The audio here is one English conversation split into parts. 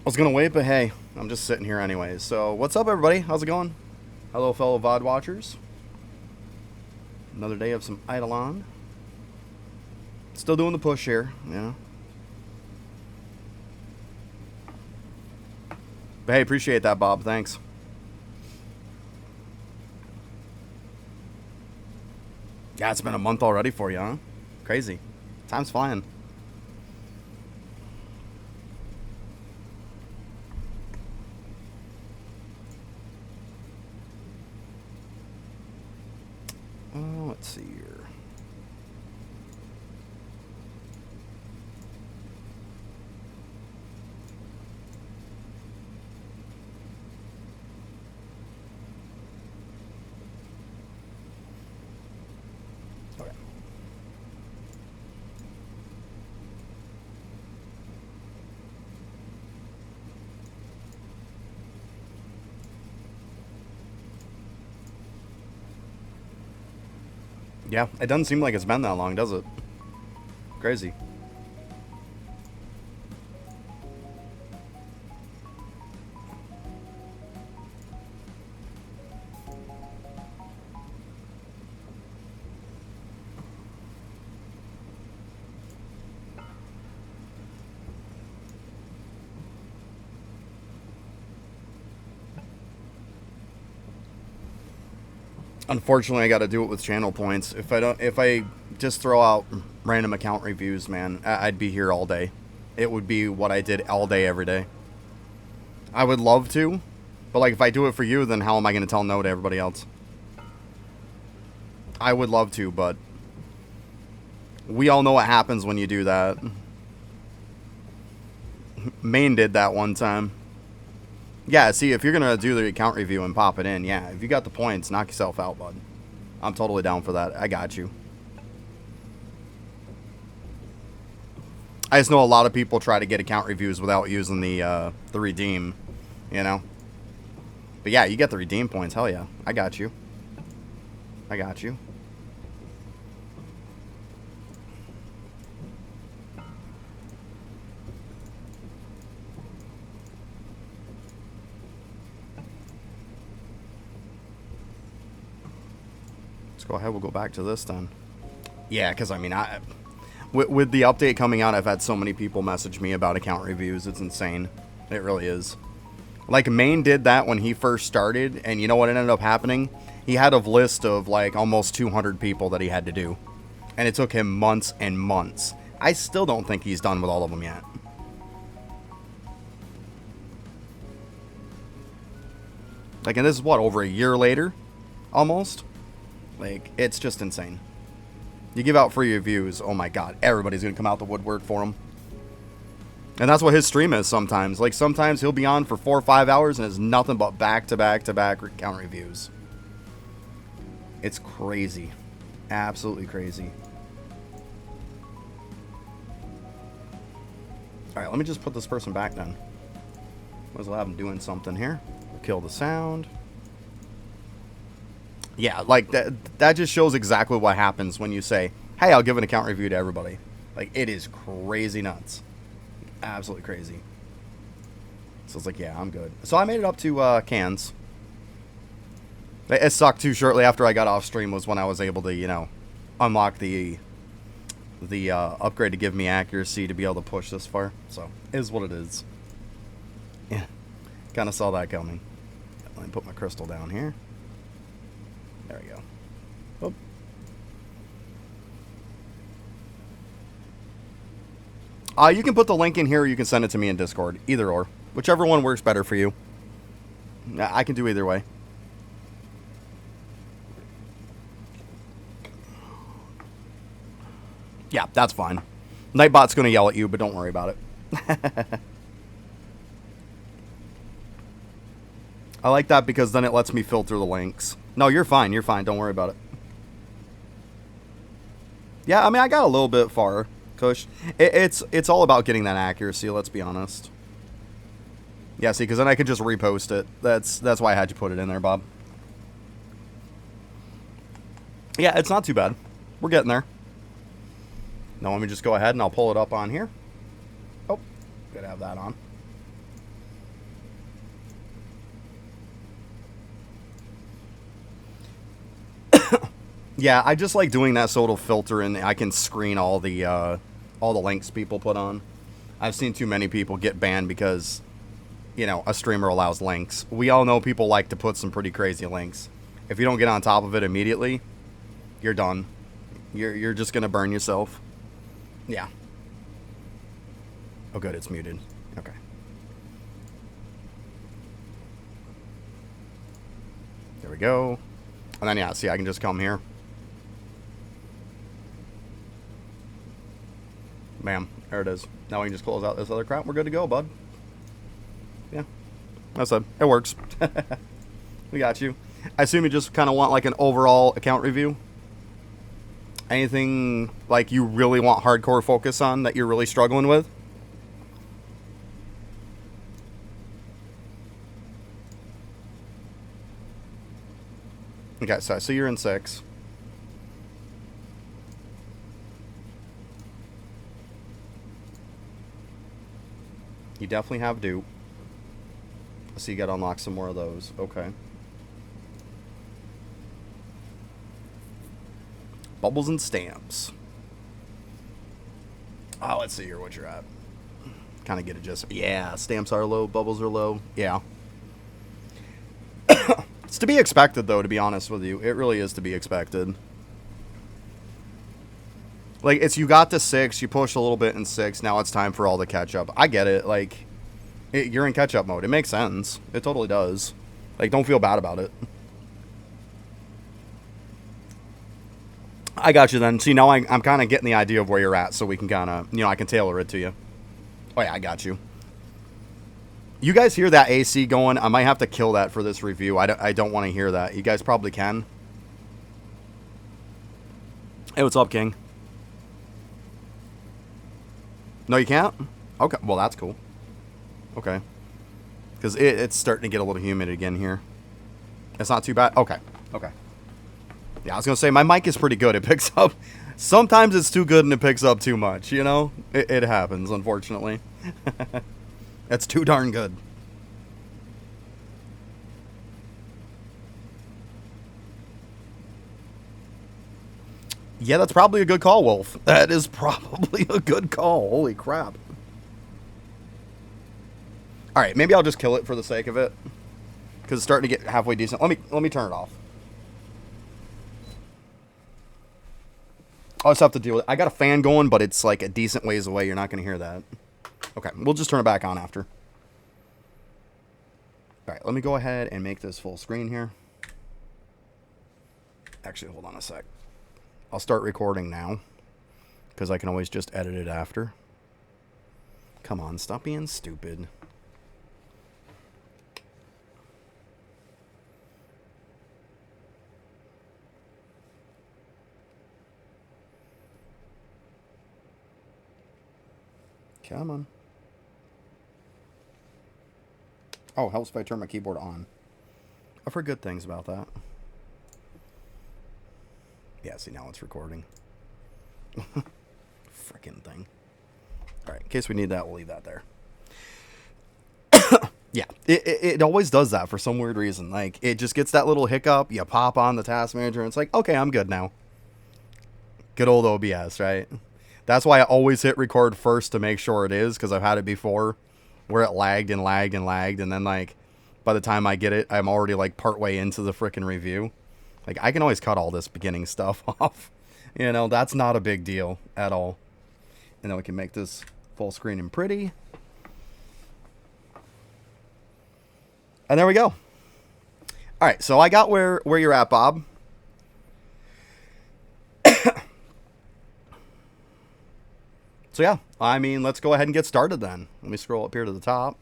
was going to wait, but hey, I'm just sitting here anyways. So, what's up, everybody? How's it going? Hello, fellow VOD watchers. Another day of some Eidolon. Still doing the push here, yeah. But hey, appreciate that, Bob. Thanks. Yeah, it's been a month already for you, huh? Crazy. Time's flying. Let's see here. Okay. Yeah, it doesn't seem like it's been that long, does it? Crazy. Unfortunately, I got to do it with channel points. If I just throw out random account reviews, man, I'd be here all day. It would be what I did all day, every day. I would love to, but like if I do it for you, then how am I going to tell no to everybody else? I would love to, but we all know what happens when you do that. Maine did that one time. Yeah, see, if you're going to do the account review and pop it in, yeah, if you got the points, knock yourself out, bud. I'm totally down for that. I got you. I just know a lot of people try to get account reviews without using the redeem, you know? But yeah, you get the redeem points. Hell yeah. I got you. I got you. Let's go ahead. We'll go back to this then. Yeah, because I mean, with the update coming out, I've had so many people message me about account reviews. It's insane. It really is. Like, Maine did that when he first started, and you know what ended up happening? He had a list of, like, almost 200 people that he had to do. And it took him months and months. I still don't think he's done with all of them yet. Like, and this is, what, over a year later? Almost? Like, it's just insane. You give out free reviews, oh my god, everybody's going to come out the woodwork for him. And that's what his stream is sometimes. Like, sometimes he'll be on for 4 or 5 hours and it's nothing but back-to-back-to-back account reviews. It's crazy. Absolutely crazy. Alright, let me just put this person back then. Might as well have him doing something here. We'll kill the sound. Yeah, like, that just shows exactly what happens when you say, hey, I'll give an account review to everybody. Like, it is crazy nuts. Absolutely crazy. So it's like, yeah, I'm good. So I made it up to cans. It sucked too. Shortly after I got off stream was when I was able to, you know, unlock the upgrade to give me accuracy to be able to push this far. So it is what it is. Yeah, kind of saw that coming. Let me put my crystal down here. There we go. Oop. You can put the link in here or you can send it to me in Discord. Either or. Whichever one works better for you. I can do either way. Yeah, that's fine. Nightbot's going to yell at you, but don't worry about it. I like that because then it lets me filter the links. No, you're fine. You're fine. Don't worry about it. Yeah, I mean, I got a little bit far, Kush. It's all about getting that accuracy, let's be honest. Yeah, see, because then I could just repost it. That's why I had you put it in there, Bob. Yeah, it's not too bad. We're getting there. Now let me just go ahead and I'll pull it up on here. Oh, gotta have that on. Yeah, I just like doing that so it'll filter and I can screen all the links people put on. I've seen too many people get banned because, you know, a streamer allows links. We all know people like to put some pretty crazy links. If you don't get on top of it immediately, you're done. You're just gonna burn yourself. Yeah. Oh, good, it's muted. Okay. There we go. And then, yeah, see, I can just come here. Bam. There it is. Now we can just close out this other crap. We're good to go, bud. Yeah. That's it. It works. We got you. I assume you just kind of want, like, an overall account review? Anything, like, you really want hardcore focus on that you're really struggling with? Okay, so I see you're in 6. You definitely have dupe. So you gotta unlock some more of those. Okay. Bubbles and stamps. Oh, let's see here what you're at. Kind of get it just... Yeah, stamps are low, bubbles are low. Yeah. It's to be expected, though, to be honest with you. It really is to be expected. Like, it's you got to 6, you pushed a little bit in 6, now it's time for all the catch-up. I get it. Like, you're in catch-up mode. It makes sense. It totally does. Like, don't feel bad about it. I got you then. See, now I'm kind of getting the idea of where you're at, so we can kind of, you know, I can tailor it to you. Oh, yeah, I got you. You guys hear that AC going? I might have to kill that for this review. I don't want to hear that. You guys probably can. Hey, what's up, King? No, you can't? Okay, well, that's cool. Okay. Because it's starting to get a little humid again here. It's not too bad? Okay, okay. Yeah, I was going to say, my mic is pretty good. It picks up... Sometimes it's too good and it picks up too much, you know? It happens, unfortunately. That's too darn good. Yeah, that's probably a good call, Wolf. That is probably a good call. Holy crap. Alright, maybe I'll just kill it for the sake of it. Because it's starting to get halfway decent. Let me turn it off. I'll just have to deal with it. I got a fan going, but it's like a decent ways away. You're not going to hear that. Okay, we'll just turn it back on after. Alright, let me go ahead and make this full screen here. Actually, hold on a sec. I'll start recording now. Because I can always just edit it after. Come on, stop being stupid. Come on. Oh, helps if I turn my keyboard on. I've heard good things about that. Yeah, see, now it's recording. Frickin' thing. Alright, in case we need that, we'll leave that there. Yeah, it always does that for some weird reason. Like, it just gets that little hiccup, you pop on the task manager, and it's like, okay, I'm good now. Good old OBS, right? That's why I always hit record first to make sure it is, because I've had it before where it lagged and lagged and lagged, and then, like, by the time I get it, I'm already, like, partway into the frickin' review. Like, I can always cut all this beginning stuff off. You know, that's not a big deal at all. And then we can make this full screen and pretty. And there we go. Alright, so I got where you're at, Bob. So yeah, I mean, let's go ahead and get started then. Let me scroll up here to the top.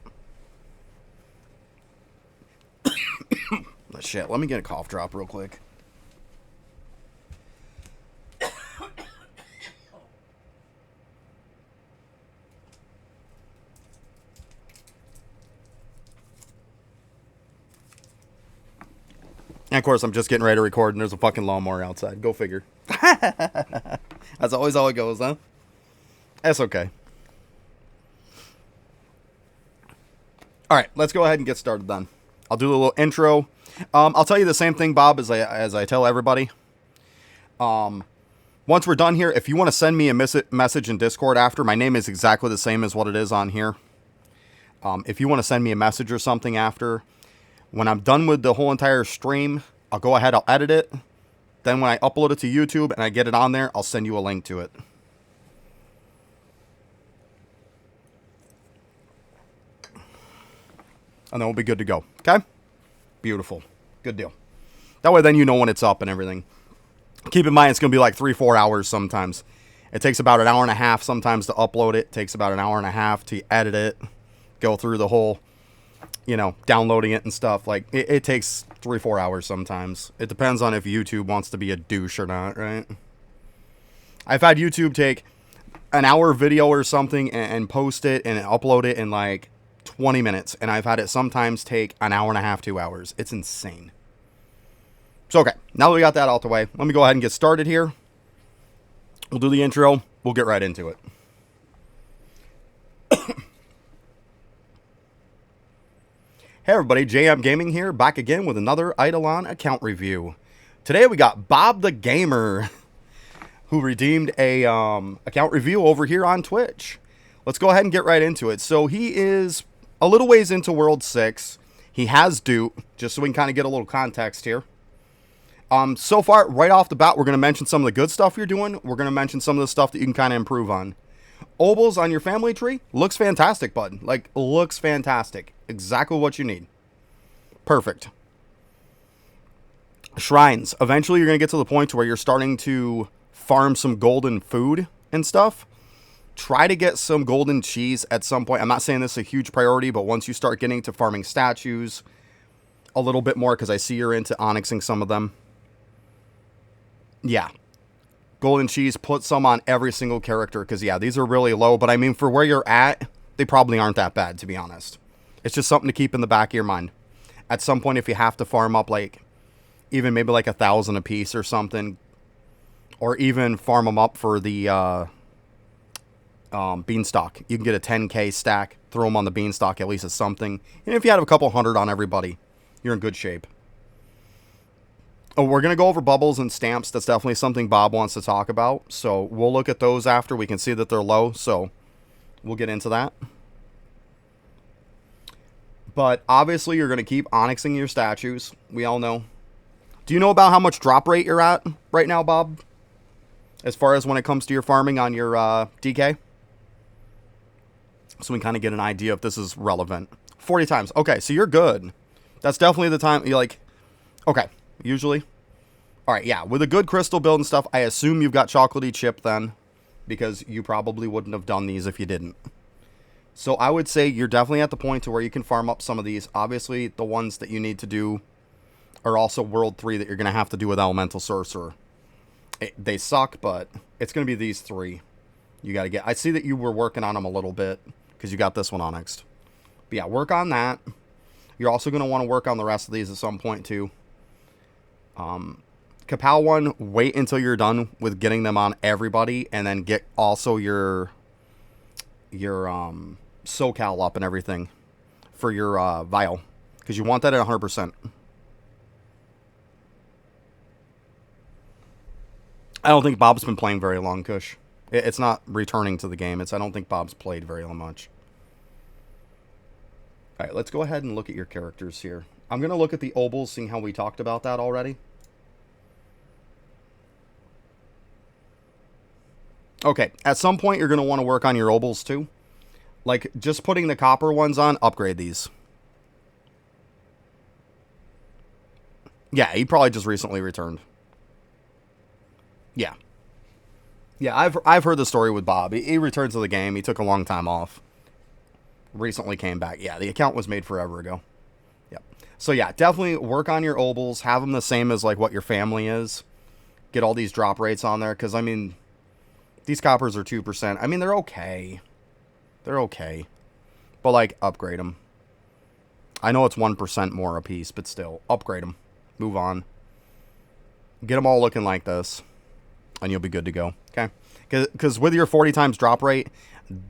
Shit, let me get a cough drop real quick. And of course, I'm just getting ready to record and there's a fucking lawnmower outside. Go figure. That's always how it goes, huh? That's okay. Alright, let's go ahead and get started then. I'll do a little intro. I'll tell you the same thing, Bob, as I tell everybody. Once we're done here, if you want to send me a message in Discord after, my name is exactly the same as what it is on here. If you want to send me a message or something after, when I'm done with the whole entire stream, I'll go ahead, I'll edit it. Then when I upload it to YouTube and I get it on there, I'll send you a link to it. And then we'll be good to go. Okay? Beautiful. Good deal. That way then you know when it's up and everything. Keep in mind it's going to be like 3-4 hours sometimes. It takes about an hour and a half sometimes to upload it. It takes about an hour and a half to edit it. Go through the whole, you know, downloading it and stuff. Like, it takes 3-4 hours sometimes. It depends on if YouTube wants to be a douche or not, right? I've had YouTube take an hour video or something and post it and upload it in like 20 minutes. And I've had it sometimes take an hour and a half, 2 hours. It's insane. So, okay. Now that we got that out the way, let me go ahead and get started here. We'll do the intro. We'll get right into it. Hey everybody, JM Gaming here, back again with another Eidolon account review. Today we got Bob the Gamer, who redeemed a account review over here on Twitch. Let's go ahead and get right into it. So he is a little ways into World 6. He has dupe, just so we can kind of get a little context here. So far, right off the bat, we're going to mention some of the good stuff you're doing. We're going to mention some of the stuff that you can kind of improve on. Obols on your family tree looks fantastic, bud. Like, looks fantastic. Exactly what you need. Perfect. Shrines. Eventually, you're going to get to the point where you're starting to farm some golden food and stuff. Try to get some golden cheese at some point. I'm not saying this is a huge priority, but once you start getting to farming statues a little bit more, because I see you're into onyxing some of them. Yeah. Golden cheese, put some on every single character, because, yeah, these are really low. But, I mean, for where you're at, they probably aren't that bad, to be honest. It's just something to keep in the back of your mind. At some point, if you have to farm up, like, even maybe like 1,000 a piece or something, or even farm them up for the beanstalk. You can get a 10k stack, throw them on the beanstalk, at least it's something. And if you had a couple hundred on everybody, you're in good shape. Oh, we're going to go over bubbles and stamps. That's definitely something Bob wants to talk about. So we'll look at those after. We can see that they're low, so we'll get into that. But obviously, you're going to keep onyxing your statues. We all know. Do you know about how much drop rate you're at right now, Bob? As far as when it comes to your farming on your DK? So we can kind of get an idea if this is relevant. 40 times. Okay, so you're good. That's definitely the time you're like, okay. Usually. Alright, yeah. With a good crystal build and stuff, I assume you've got chocolatey chip then. Because you probably wouldn't have done these if you didn't. So I would say you're definitely at the point to where you can farm up some of these. Obviously, the ones that you need to do are also World 3 that you're going to have to do with Elemental Sorcerer. They suck, but it's going to be these 3. You got to get... I see that you were working on them a little bit. Because you got this one onyxed. But yeah, work on that. You're also going to want to work on the rest of these at some point too. Kapow one, wait until you're done with getting them on everybody, and then get also your SoCal up and everything for your vial, because you want that at 100%. I don't think Bob's been playing very long, Kush. It's not returning to the game. I don't think Bob's played very much. All right, let's go ahead and look at your characters here. I'm going to look at the obols, seeing how we talked about that already. Okay, at some point you're going to want to work on your obols too. Like, just putting the copper ones on, upgrade these. Yeah, he probably just recently returned. Yeah. Yeah, I've heard the story with Bob. He returned to the game. He took a long time off. Recently came back. Yeah, the account was made forever ago. Yep. So yeah, definitely work on your obols. Have them the same as like what your family is. Get all these drop rates on there. Because, I mean, these coppers are 2%. I mean, they're okay. They're okay. But, like, upgrade them. I know it's 1% more a piece, but still, upgrade them. Move on. Get them all looking like this. And you'll be good to go. Okay? Because with your 40 times drop rate,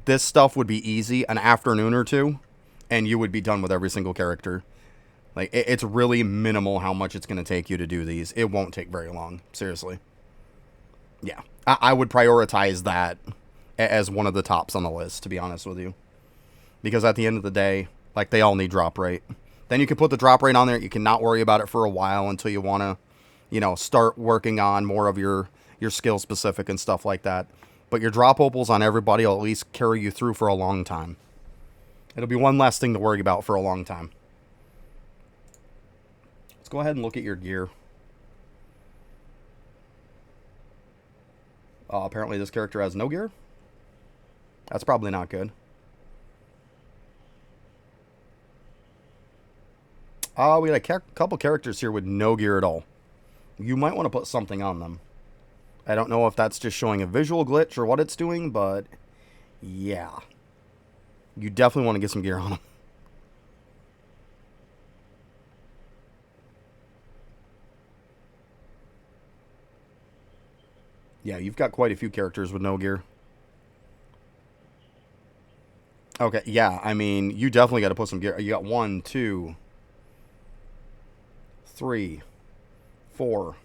this stuff would be easy an afternoon or two, and you would be done with every single character. Like, it's really minimal how much it's going to take you to do these. It won't take very long. Seriously. Yeah, I would prioritize that as one of the tops on the list, to be honest with you. Because at the end of the day, like, they all need drop rate. Then you can put the drop rate on there. You can not worry about it for a while until you want to, you know, start working on more of your skill specific and stuff like that. But your drop opals on everybody will at least carry you through for a long time. It'll be one less thing to worry about for a long time. Let's go ahead and look at your gear. Apparently this character has no gear. That's probably not good. We got a couple characters here with no gear at all. You might want to put something on them. I don't know if that's just showing a visual glitch or what it's doing, but yeah. You definitely want to get some gear on them. Yeah, you've got quite a few characters with no gear. Okay, yeah, I mean, you definitely got to put some gear. You got 1, 2, 3, 4.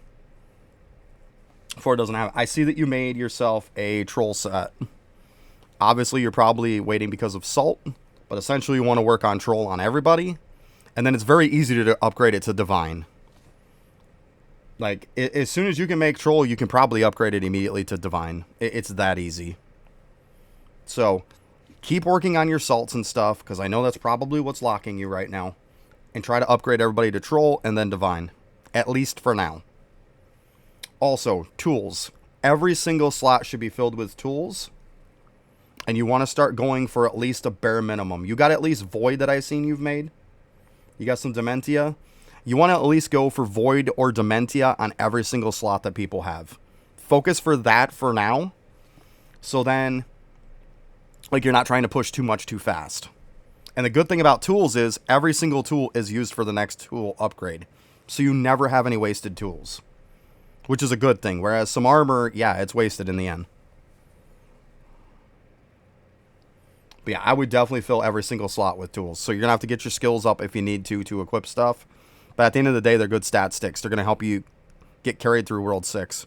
4 doesn't have. I see that you made yourself a troll set. Obviously, you're probably waiting because of salt, but essentially you want to work on troll on everybody, and then it's very easy to upgrade it to divine. Like, as soon as you can make troll, you can probably upgrade it immediately to divine. It's that easy. So, keep working on your salts and stuff, because I know that's probably what's locking you right now. And try to upgrade everybody to troll and then divine. At least for now. Also, tools. Every single slot should be filled with tools. And you want to start going for at least a bare minimum. You got at least Void that I've seen you've made. You got some Dementia. You want to at least go for Void or Dementia on every single slot that people have. Focus for that for now. So then, like, you're not trying to push too much too fast. And the good thing about tools is every single tool is used for the next tool upgrade. So you never have any wasted tools. Which is a good thing. Whereas some armor, yeah, it's wasted in the end. But yeah, I would definitely fill every single slot with tools. So you're going to have to get your skills up if you need to equip stuff. But at the end of the day, they're good stat sticks. They're going to help you get carried through World 6.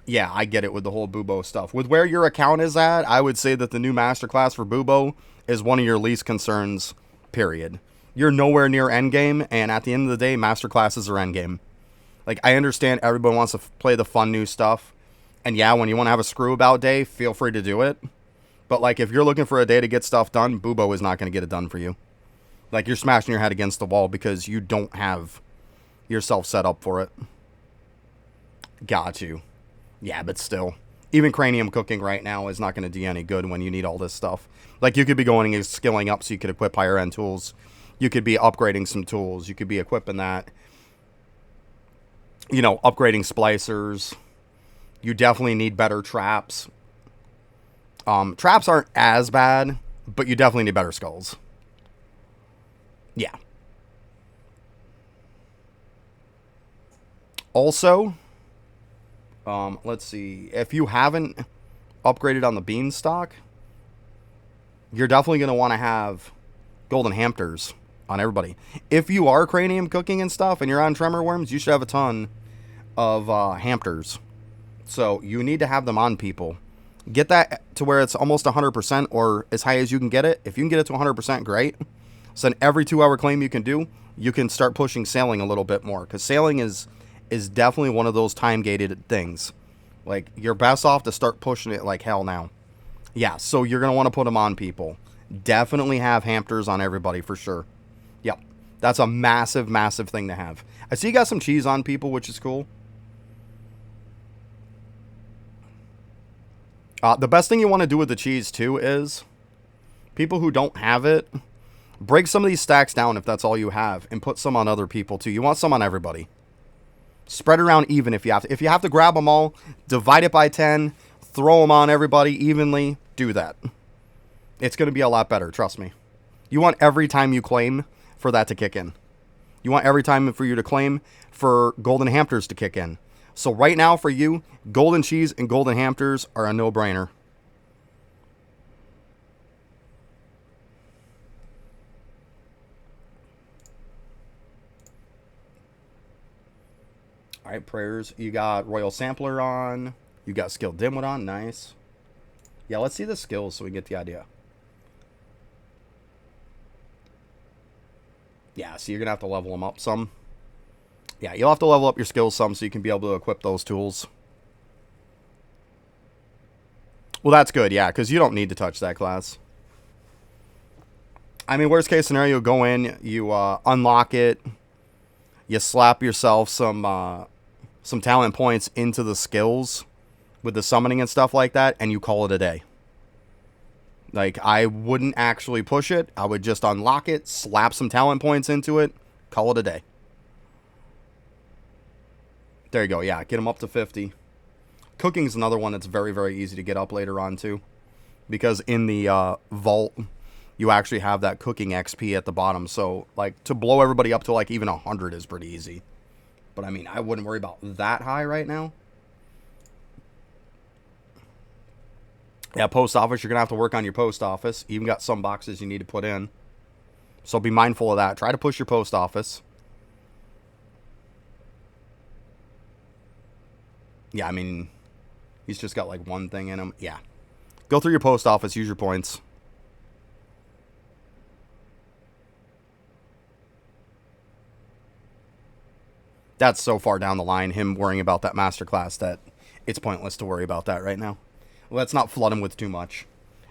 Yeah, I get it with the whole Bubo stuff. With where your account is at, I would say that the new masterclass for Bubo is one of your least concerns, period. You're nowhere near endgame, and at the end of the day, masterclasses are endgame. Like, I understand everybody wants to play the fun new stuff. And yeah, when you want to have a screw about day, feel free to do it. But, like, if you're looking for a day to get stuff done, Bubo is not going to get it done for you. Like, you're smashing your head against the wall because you don't have yourself set up for it. Got you. Yeah, but still. Even cranium cooking right now is not going to do you any good when you need all this stuff. Like, you could be going and skilling up so you could equip higher end tools. You could be upgrading some tools. You could be equipping that. You know, upgrading splicers. You definitely need better traps. Traps aren't as bad, but you definitely need better skulls. Yeah. Also, let's see. If you haven't upgraded on the beanstalk, you're definitely going to want to have golden hamsters on everybody. If you are cranium cooking and stuff and you're on tremor worms, you should have a ton of hamsters. So you need to have them on people. Get that to where it's almost 100% or as high as you can get it. If you can get it to 100%, great. So then every 2-hour claim you can do, you can start pushing sailing a little bit more. Because sailing is definitely one of those time-gated things. Like, you're best off to start pushing it like hell now. Yeah, so you're going to want to put them on people. Definitely have hamsters on everybody for sure. Yep. That's a massive, massive thing to have. I see you got some cheese on people, which is cool. The best thing you want to do with the cheese, too, is people who don't have it, break some of these stacks down if that's all you have, and put some on other people, too. You want some on everybody. Spread around even if you have to. If you have to grab them all, divide it by 10, throw them on everybody evenly, do that. It's going to be a lot better, trust me. You want every time you claim for that to kick in. You want every time for you to claim for golden hamsters to kick in. So right now for you, golden cheese and golden hamsters are a no-brainer. All right, prayers. You got Royal Sampler on. You got Skilled Dimwit on. Nice. Yeah, let's see the skills so we get the idea. Yeah, so you're going to have to level them up some. Yeah, you'll have to level up your skills some so you can be able to equip those tools. Well, that's good, yeah, because you don't need to touch that class. I mean, worst case scenario, go in, you unlock it, you slap yourself some talent points into the skills with the summoning and stuff like that, and you call it a day. Like, I wouldn't actually push it. I would just unlock it, slap some talent points into it, call it a day. There you go, yeah, get them up to 50. Cooking's another one that's very, very easy to get up later on, too. Because in the vault, you actually have that cooking XP at the bottom. So, like, to blow everybody up to, like, even 100 is pretty easy. But, I mean, I wouldn't worry about that high right now. Yeah, post office, you're going to have to work on your post office. You even got some boxes you need to put in. So be mindful of that. Try to push your post office. Yeah, I mean, he's just got, like, one thing in him. Yeah. Go through your post office, use your points. That's so far down the line, him worrying about that masterclass, that it's pointless to worry about that right now. Let's not flood him with too much.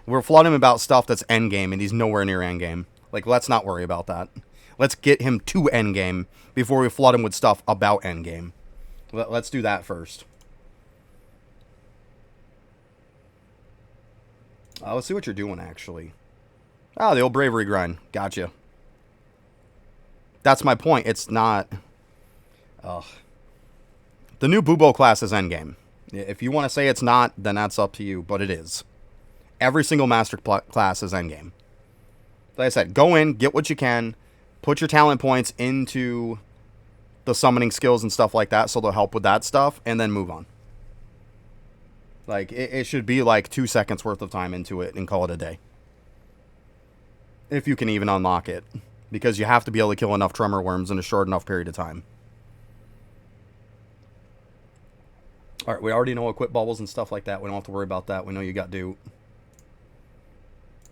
We're flooding him about stuff that's endgame, and he's nowhere near endgame. Like, let's not worry about that. Let's get him to endgame before we flood him with stuff about endgame. Let's do that first. Let's see what you're doing, actually. Ah, the old bravery grind. Gotcha. That's my point. It's not... Ugh. The new Bubo class is endgame. If you want to say it's not, then that's up to you, but it is. Every single master class is endgame. Like I said, go in, get what you can, put your talent points into the summoning skills and stuff like that, so they'll help with that stuff, and then move on. Like, it should be like 2 seconds worth of time into it and call it a day. If you can even unlock it. Because you have to be able to kill enough tremor worms in a short enough period of time. Alright, we already know equip bubbles and stuff like that. We don't have to worry about that. We know you got do.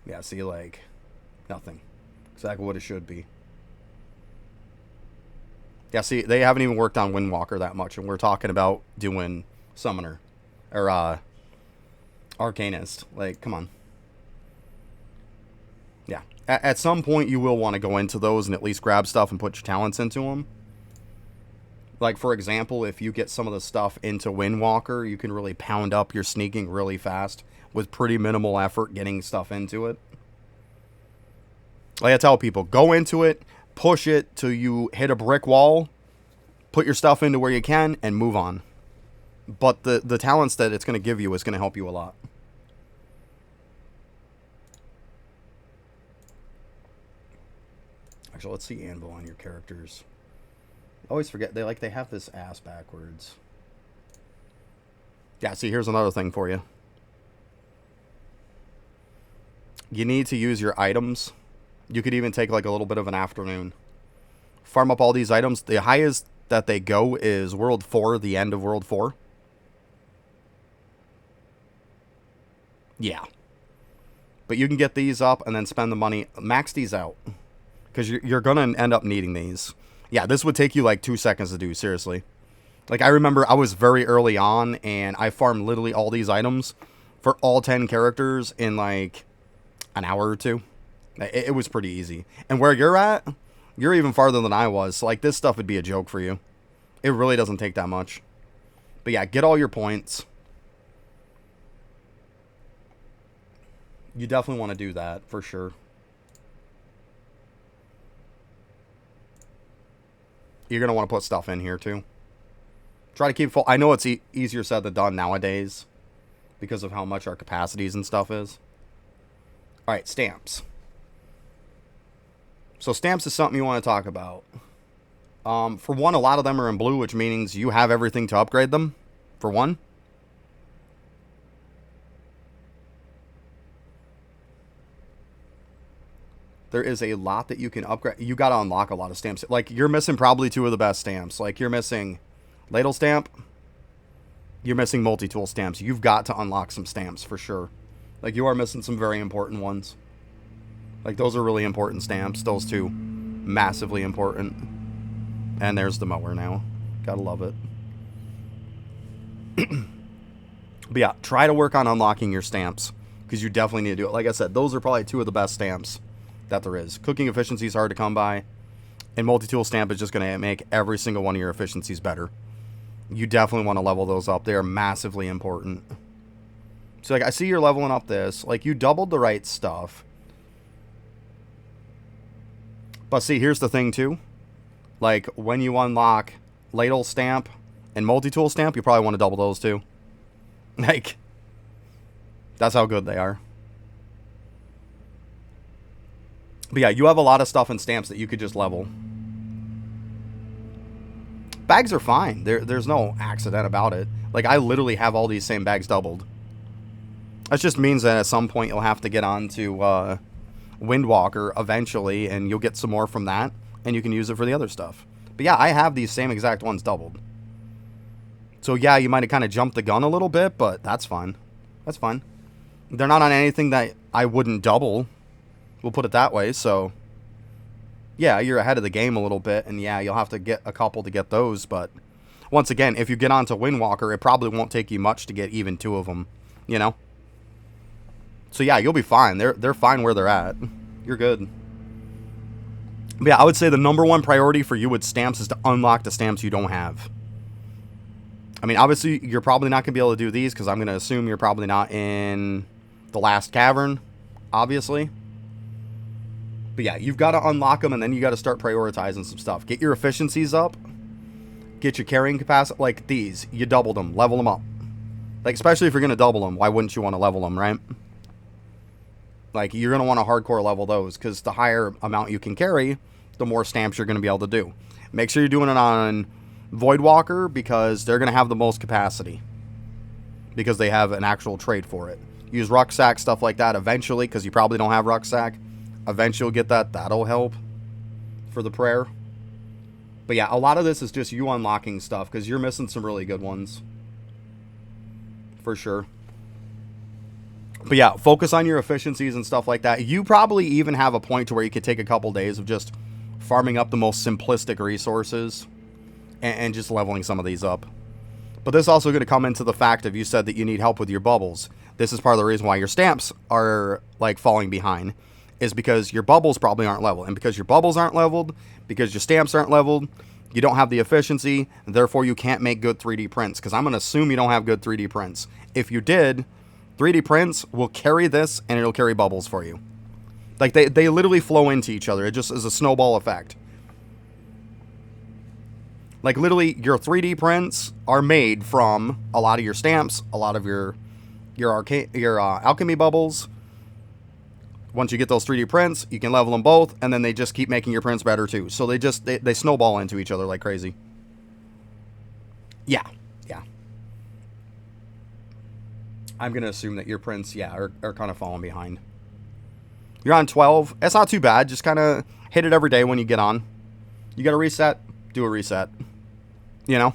Yeah, see, like, nothing. Exactly what it should be. Yeah, see, they haven't even worked on Windwalker that much, and we're talking about doing Summoner. Or, Arcanist. Like, come on. Yeah. At some point, you will want to go into those and at least grab stuff and put your talents into them. Like, for example, if you get some of the stuff into Windwalker, you can really pound up your sneaking really fast with pretty minimal effort getting stuff into it. Like I tell people, go into it, push it till you hit a brick wall, put your stuff into where you can, and move on. But the talents that it's going to give you is going to help you a lot. Actually, let's see Anvil on your characters. I always forget, they have this ass backwards. Yeah, see, here's another thing for you. You need to use your items. You could even take like a little bit of an afternoon. Farm up all these items. The highest that they go is World 4, the end of World 4. Yeah. But you can get these up and then spend the money. Max these out. Because you're going to end up needing these. Yeah, this would take you like 2 seconds to do, seriously. Like, I remember I was very early on, and I farmed literally all these items for all 10 characters in like an hour or two. It was pretty easy. And where you're at, you're even farther than I was. So, like, this stuff would be a joke for you. It really doesn't take that much. But yeah, get all your points. You definitely want to do that, for sure. You're going to want to put stuff in here, too. Try to keep full. I know it's easier said than done nowadays because of how much our capacities and stuff is. All right, stamps. So stamps is something you want to talk about. For one, a lot of them are in blue, which means you have everything to upgrade them, for one. There is a lot that you can upgrade. You got to unlock a lot of stamps. Like, you're missing probably 2 of the best stamps. Like, you're missing Ladle stamp, you're missing multi-tool stamps. You've got to unlock some stamps for sure. Like, you are missing some very important ones. Like, those are really important stamps. Those two, massively important. And there's the mower now. Gotta love it. But yeah, try to work on unlocking your stamps, because you definitely need to do it. Like I said, those are probably two of the best stamps that there is. Cooking efficiency is hard to come by, and multi-tool stamp is just going to make every single one of your efficiencies better. You definitely want to level those up. They are massively important. So, like, I see you're leveling up this. Like, you doubled the right stuff. But see, here's the thing, too. Like, when you unlock ladle stamp and multi-tool stamp, you probably want to double those, too. Like, that's how good they are. But yeah, you have a lot of stuff in stamps that you could just level. Bags are fine. There's no accident about it. Like, I literally have all these same bags doubled. That just means that at some point you'll have to get on to Windwalker eventually, and you'll get some more from that, and you can use it for the other stuff. But yeah, I have these same exact ones doubled. So yeah, you might have kind of jumped the gun a little bit, but that's fine. That's fine. They're not on anything that I wouldn't double. We'll put it that way, so... yeah, you're ahead of the game a little bit, and yeah, you'll have to get a couple to get those, but... once again, if you get onto Windwalker, it probably won't take you much to get even two of them, you know? So yeah, you'll be fine. They're fine where they're at. You're good. But yeah, I would say the number one priority for you with stamps is to unlock the stamps you don't have. I mean, obviously, you're probably not going to be able to do these, because I'm going to assume you're probably not in the last cavern, obviously. But yeah, you've got to unlock them, and then you got to start prioritizing some stuff. Get your efficiencies up. Get your carrying capacity. Like these, you doubled them. Level them up. Like, especially if you're going to double them, why wouldn't you want to level them, right? Like, you're going to want to hardcore level those, because the higher amount you can carry, the more stamps you're going to be able to do. Make sure you're doing it on Voidwalker, because they're going to have the most capacity, because they have an actual trade for it. Use rucksack, stuff like that eventually, because you probably don't have rucksack. Eventually you'll get that. That'll help for the prayer. But yeah, a lot of this is just you unlocking stuff, because you're missing some really good ones. For sure. But yeah, focus on your efficiencies and stuff like that. You probably even have a point to where you could take a couple days of just farming up the most simplistic resources and just leveling some of these up. But this is also going to come into the fact of, you said that you need help with your bubbles. This is part of the reason why your stamps are like falling behind, is because your bubbles probably aren't leveled. And because your bubbles aren't leveled, because your stamps aren't leveled, you don't have the efficiency, and therefore you can't make good 3D prints. Because I'm going to assume you don't have good 3D prints. If you did, 3D prints will carry this, and it'll carry bubbles for you. Like, they literally flow into each other. It just is a snowball effect. Like, literally, your 3D prints are made from a lot of your stamps, a lot of your alchemy bubbles. Once you get those 3D prints, you can level them both, and then they just keep making your prints better too. So they snowball into each other like crazy. Yeah. I'm going to assume that your prints, are kind of falling behind. You're on 12. It's not too bad. Just kind of hit it every day when you get on. You got to reset, do a reset. You know?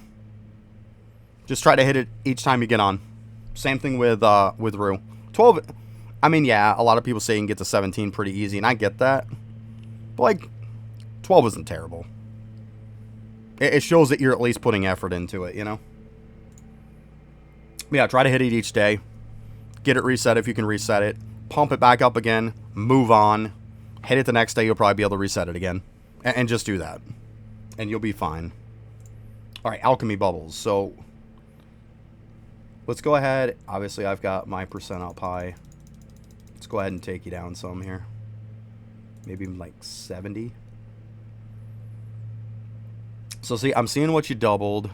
Just try to hit it each time you get on. Same thing with Rue. 12, I mean, yeah, a lot of people say you can get to 17 pretty easy, and I get that. But, like, 12 isn't terrible. It shows that you're at least putting effort into it, you know? But yeah, try to hit it each day. Get it reset if you can reset it. Pump it back up again. Move on. Hit it the next day, you'll probably be able to reset it again. And just do that. And you'll be fine. Alright, alchemy bubbles. So, let's go ahead. Obviously, I've got my percent up high. Let's go ahead and take you down some here. Maybe like 70. So, see, I'm seeing what you doubled.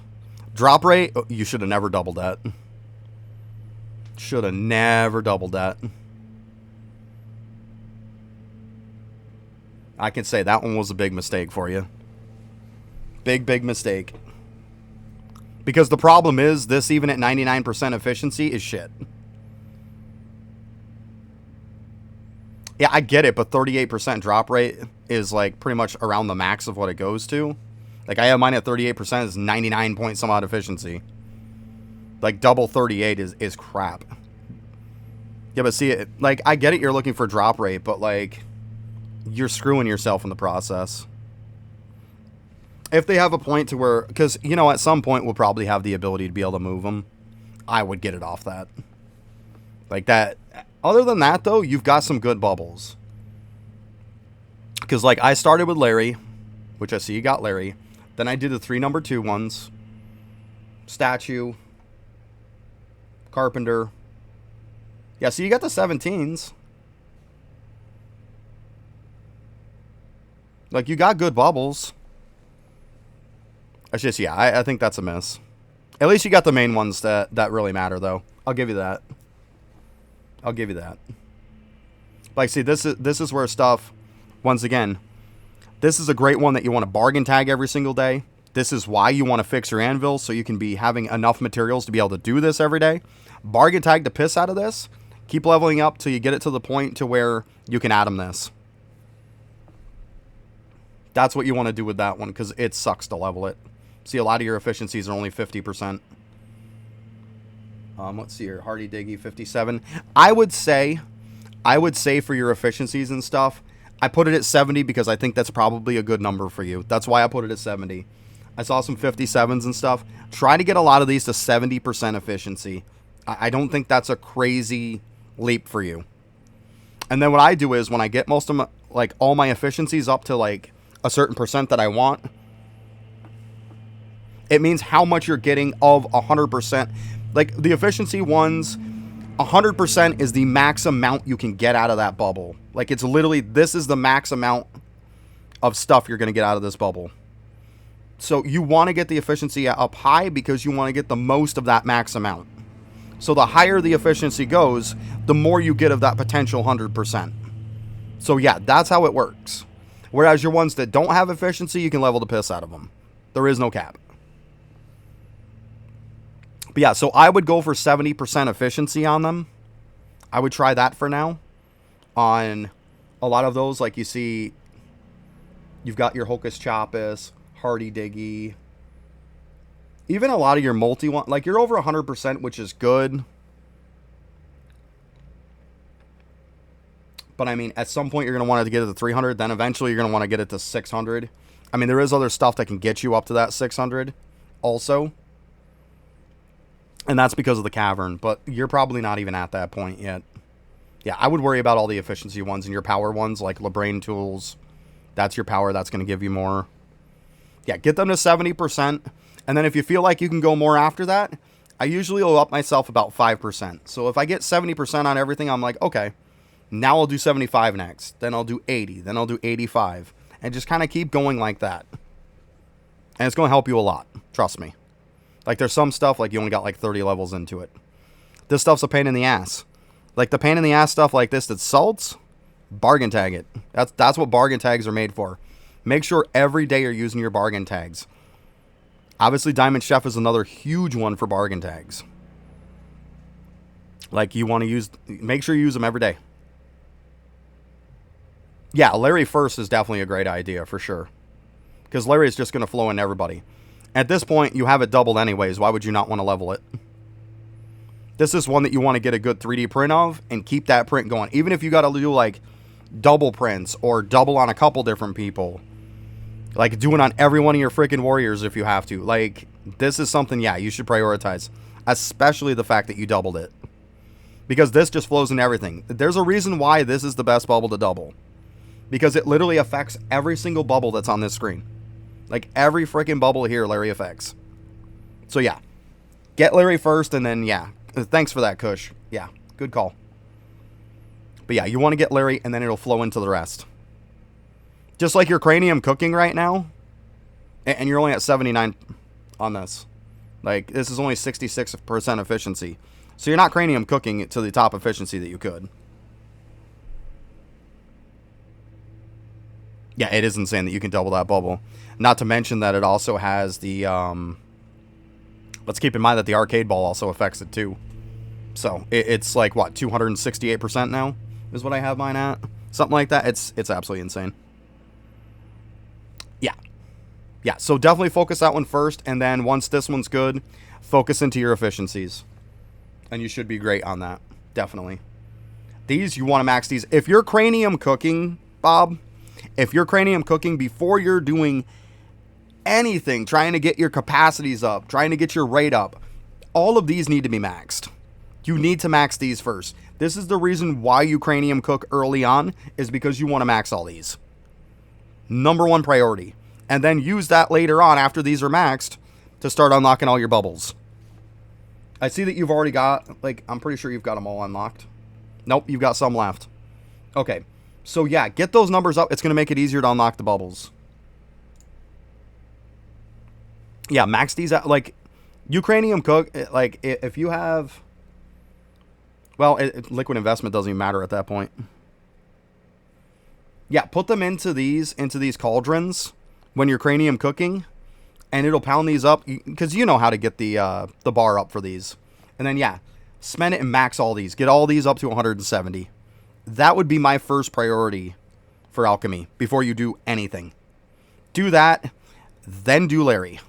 Drop rate, oh, you should have never doubled that. Should have never doubled that. I can say that one was a big mistake for you. Big mistake. Because the problem is, this even at 99% efficiency is shit. Yeah, I get it, but 38% drop rate is like pretty much around the max of what it goes to. Like, I have mine at 38%. It's 99 point some odd efficiency. Like, double 38 is crap. Yeah, but see, like, I get it, you're looking for drop rate, but, like, you're screwing yourself in the process. If they have a point to where, because, you know, at some point we'll probably have the ability to be able to move them, I would get it off that. Like that. Other than that, though, you've got some good bubbles. Because, like, I started with Larry, which I see you got Larry. Then I did the 3 number 2 ones. Statue. Carpenter. Yeah, so you got the 17s. Like, you got good bubbles. It's just, yeah, I think that's a miss. At least you got the main ones that really matter, though. I'll give you that. I'll give you that. Like, see, this is where stuff, once again, this is a great one that you want to bargain tag every single day. This is why you want to fix your anvil, so you can be having enough materials to be able to do this every day. Bargain tag the piss out of this. Keep leveling up till you get it to the point to where you can atom this. That's what you want to do with that one, because it sucks to level it. See, a lot of your efficiencies are only 50%. Let's see here. Hardy Diggy, 57. I would say for your efficiencies and stuff, I put it at 70 because I think that's probably a good number for you. That's why I put it at 70. I saw some 57s and stuff. Try to get a lot of these to 70% efficiency. I don't think that's a crazy leap for you. And then what I do is when I get most of my, like, all my efficiencies up to, like, a certain percent that I want, it means how much you're getting of 100%. Like, the efficiency ones, 100% is the max amount you can get out of that bubble. Like, it's literally, this is the max amount of stuff you're going to get out of this bubble. So you want to get the efficiency up high because you want to get the most of that max amount. So the higher the efficiency goes, the more you get of that potential 100%. So yeah, that's how it works. Whereas your ones that don't have efficiency, you can level the piss out of them. There is no cap. But yeah, so I would go for 70% efficiency on them. I would try that for now. On a lot of those, like you see, you've got your Hocus Chopus, Hardy Diggy. Even a lot of your multi one, like you're over 100%, which is good. But I mean, at some point you're going to want to get it to 300. Then eventually you're going to want to get it to 600. I mean, there is other stuff that can get you up to that 600 also. And that's because of the cavern, but you're probably not even at that point yet. Yeah, I would worry about all the efficiency ones and your power ones, like LeBrain Tools. That's your power. That's going to give you more. Yeah, get them to 70%. And then if you feel like you can go more after that, I usually will up myself about 5%. So if I get 70% on everything, I'm like, okay, now I'll do 75 next. Then I'll do 80. Then I'll do 85. And just kind of keep going like that. And it's going to help you a lot. Trust me. Like, there's some stuff, like, you only got, like, 30 levels into it. This stuff's a pain in the ass. Like, the pain in the ass stuff like this that salts, bargain tag it. That's what bargain tags are made for. Make sure every day you're using your bargain tags. Obviously, Diamond Chef is another huge one for bargain tags. Like, you want to make sure you use them every day. Yeah, Larry first is definitely a great idea, for sure. Because Larry is just going to flow in everybody. At this point, you have it doubled anyways. Why would you not want to level it? This is one that you want to get a good 3D print of and keep that print going. Even if you got to do, like, double prints or double on a couple different people. Like, do it on every one of your freaking warriors if you have to. Like, this is something, yeah, you should prioritize. Especially the fact that you doubled it. Because this just flows in everything. There's a reason why this is the best bubble to double. Because it literally affects every single bubble that's on this screen. Like, every freaking bubble here, Larry affects. So, yeah. Get Larry first, and then, yeah. Thanks for that, Kush. Yeah, good call. But, yeah, you want to get Larry, and then it'll flow into the rest. Just like your cranium cooking right now. And you're only at 79 on this. Like, this is only 66% efficiency. So, you're not cranium cooking it to the top efficiency that you could. Yeah, it is insane that you can double that bubble. Not to mention that it also has the, let's keep in mind that the arcade ball also affects it too. So, it's like, what, 268% now is what I have mine at? Something like that. It's absolutely insane. Yeah. Yeah, so definitely focus that one first, and then once this one's good, focus into your efficiencies. And you should be great on that. Definitely. These, you want to max these. If you're cranium cooking, Bob, if you're cranium cooking before you're doing anything, trying to get your capacities up, trying to get your rate up, all of these need to be maxed. You need to max these first. This is the reason why you cranium cook early on, is because you want to max all these. Number one priority. And then use that later on after these are maxed to start unlocking all your bubbles. I see that you've already got, like, I'm pretty sure you've got them all unlocked. Nope, you've got some left. Okay, so yeah, get those numbers up. It's going to make it easier to unlock the bubbles. Yeah, max these out. Like, you cranium cook, like, if you have, well, liquid investment doesn't even matter at that point. Yeah, put them into these cauldrons when you're cranium cooking, and it'll pound these up, because you know how to get the bar up for these. And then, yeah, spend it and max all these. Get all these up to 170. That would be my first priority for alchemy before you do anything. Do that, then do Larry.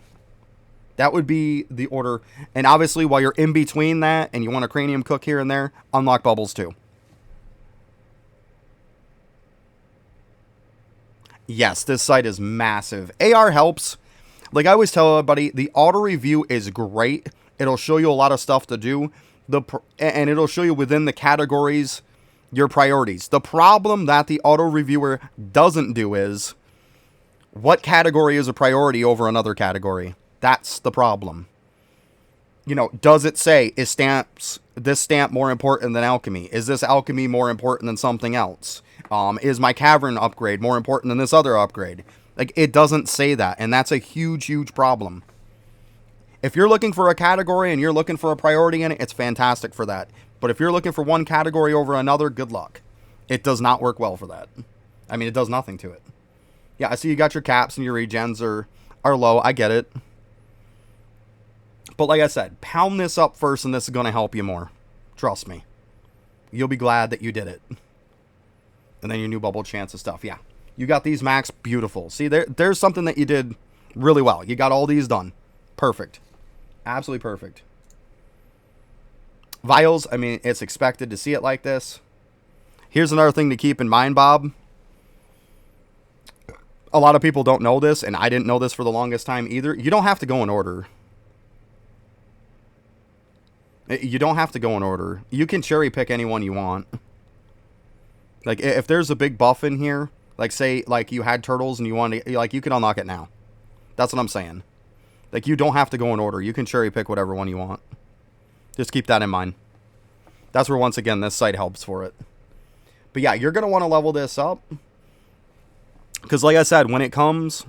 That would be the order. And obviously, while you're in between that and you want to cranium cook here and there, unlock bubbles too. Yes, this site is massive. AR helps. Like I always tell everybody, the auto review is great. It'll show you a lot of stuff to do. And it'll show you within the categories your priorities. The problem that the auto reviewer doesn't do is what category is a priority over another category. That's the problem. You know, does it say, is this stamp more important than alchemy? Is this alchemy more important than something else? Is my cavern upgrade more important than this other upgrade? Like, it doesn't say that, and that's a huge, huge problem. If you're looking for a category and you're looking for a priority in it, it's fantastic for that. But if you're looking for one category over another, good luck. It does not work well for that. I mean, it does nothing to it. Yeah, I see you got your caps and your regens are low. I get it. But like I said, pound this up first, and this is going to help you more. Trust me. You'll be glad that you did it. And then your new bubble chance and stuff. Yeah. You got these max. Beautiful. See, there's something that you did really well. You got all these done. Perfect. Absolutely perfect. Vials, I mean, it's expected to see it like this. Here's another thing to keep in mind, Bob. A lot of people don't know this, and I didn't know this for the longest time either. You don't have to go in order. You don't have to go in order. You can cherry pick anyone you want. Like, if there's a big buff in here, like, say, like, you had turtles and you want to, like, you can unlock it now. That's what I'm saying. Like, you don't have to go in order. You can cherry pick whatever one you want. Just keep that in mind. That's where, once again, this site helps for it. But yeah, you're going to want to level this up. Because like I said, when it comes...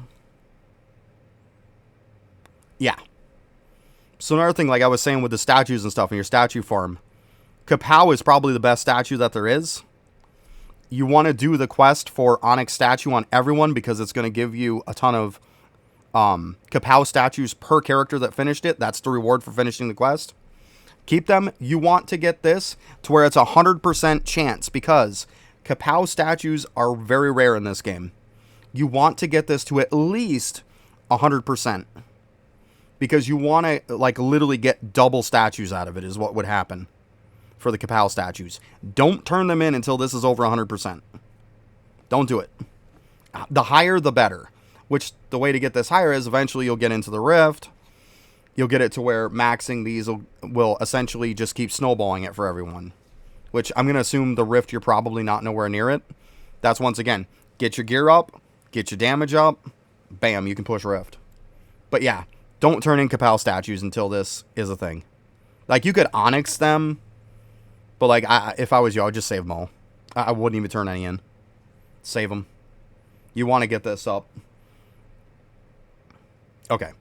Yeah. So another thing, like I was saying with the statues and stuff in your statue farm, Kapow is probably the best statue that there is. You want to do the quest for Onyx statue on everyone because it's going to give you a ton of Kapow statues per character that finished it. That's the reward for finishing the quest. Keep them. You want to get this to where it's 100% chance because Kapow statues are very rare in this game. You want to get this to at least 100%. Because you want to, like, literally get double statues out of it is what would happen for the Kapow statues. Don't turn them in until this is over 100%. Don't do it. The higher, the better. Which, the way to get this higher is eventually you'll get into the Rift. You'll get it to where maxing these will essentially just keep snowballing it for everyone. Which, I'm going to assume the Rift, you're probably not nowhere near it. That's, once again, get your gear up, get your damage up, bam, you can push Rift. But yeah. Don't turn in Kapow statues until this is a thing. Like, you could Onyx them, but, like, if I was you, I would just save them all. I wouldn't even turn any in. Save them. You want to get this up. Okay.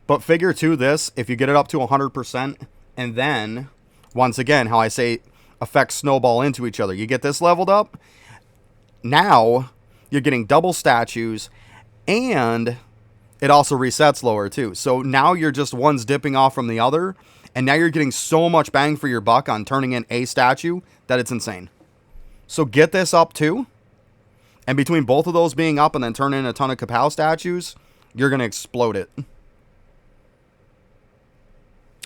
But figure, too, this, if you get it up to 100%, and then, once again, how I say, effects snowball into each other. You get this leveled up, now you're getting double statues, and... it also resets lower, too. So now you're just one's dipping off from the other. And now you're getting so much bang for your buck on turning in a statue that it's insane. So get this up, too. And between both of those being up and then turn in a ton of Kapow statues, you're going to explode it.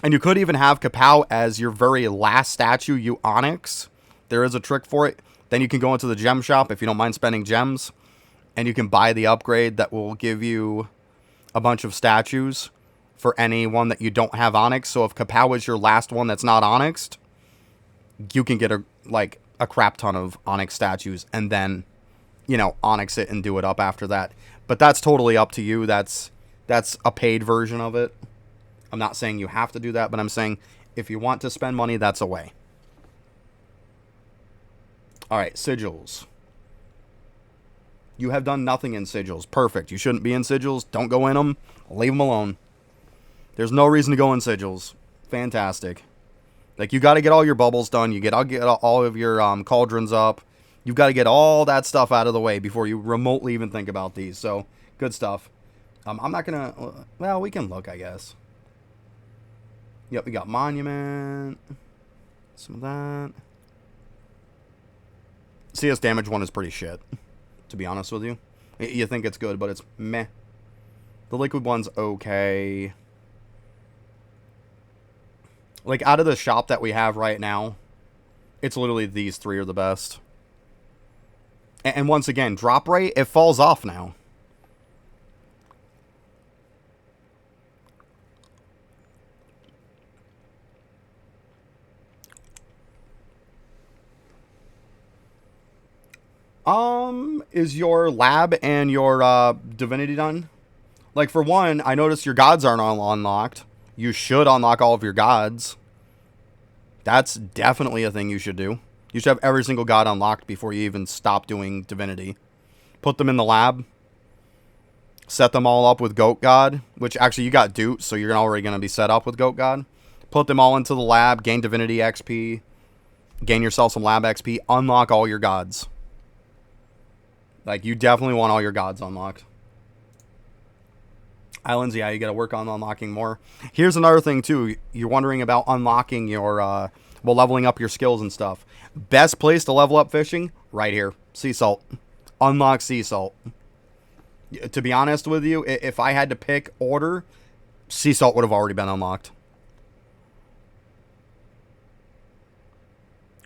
And you could even have Kapow as your very last statue, you Onyx. There is a trick for it. Then you can go into the gem shop if you don't mind spending gems. And you can buy the upgrade that will give you a bunch of statues for any one that you don't have Onyx. So if Kapow is your last one that's not Onyxed, you can get a crap ton of Onyx statues and then, you know, Onyx it and do it up after that. But that's totally up to you. That's a paid version of it. I'm not saying you have to do that, but I'm saying if you want to spend money, that's a way. Alright, sigils. You have done nothing in sigils. Perfect. You shouldn't be in sigils. Don't go in them. Leave them alone. There's no reason to go in sigils. Fantastic. Like, you got to get all your bubbles done. You get all of your cauldrons up. You've got to get all that stuff out of the way before you remotely even think about these. So, good stuff. I'm not going to... Well, we can look, I guess. Yep, we got Monument. Some of that. CS damage one is pretty shit, to be honest with you. You think it's good, but it's meh. The liquid one's okay. Like, out of the shop that we have right now, it's literally these three are the best. And once again, drop rate, it falls off now. Is your lab and your divinity done? Like, for one, I noticed your gods aren't unlocked. You should unlock all of your gods. That's definitely a thing you should do. You should have every single god unlocked before you even stop doing divinity. Put them in the lab. Set them all up with Goat God, which actually you got Doot, so you're already going to be set up with Goat God. Put them all into the lab, gain divinity XP, gain yourself some lab XP, unlock all your gods. Like, you definitely want all your gods unlocked. Islands, yeah, you got to work on unlocking more. Here's another thing, too. You're wondering about unlocking your, well, leveling up your skills and stuff. Best place to level up fishing? Right here. Sea salt. Unlock sea salt. To be honest with you, if I had to pick order, sea salt would have already been unlocked.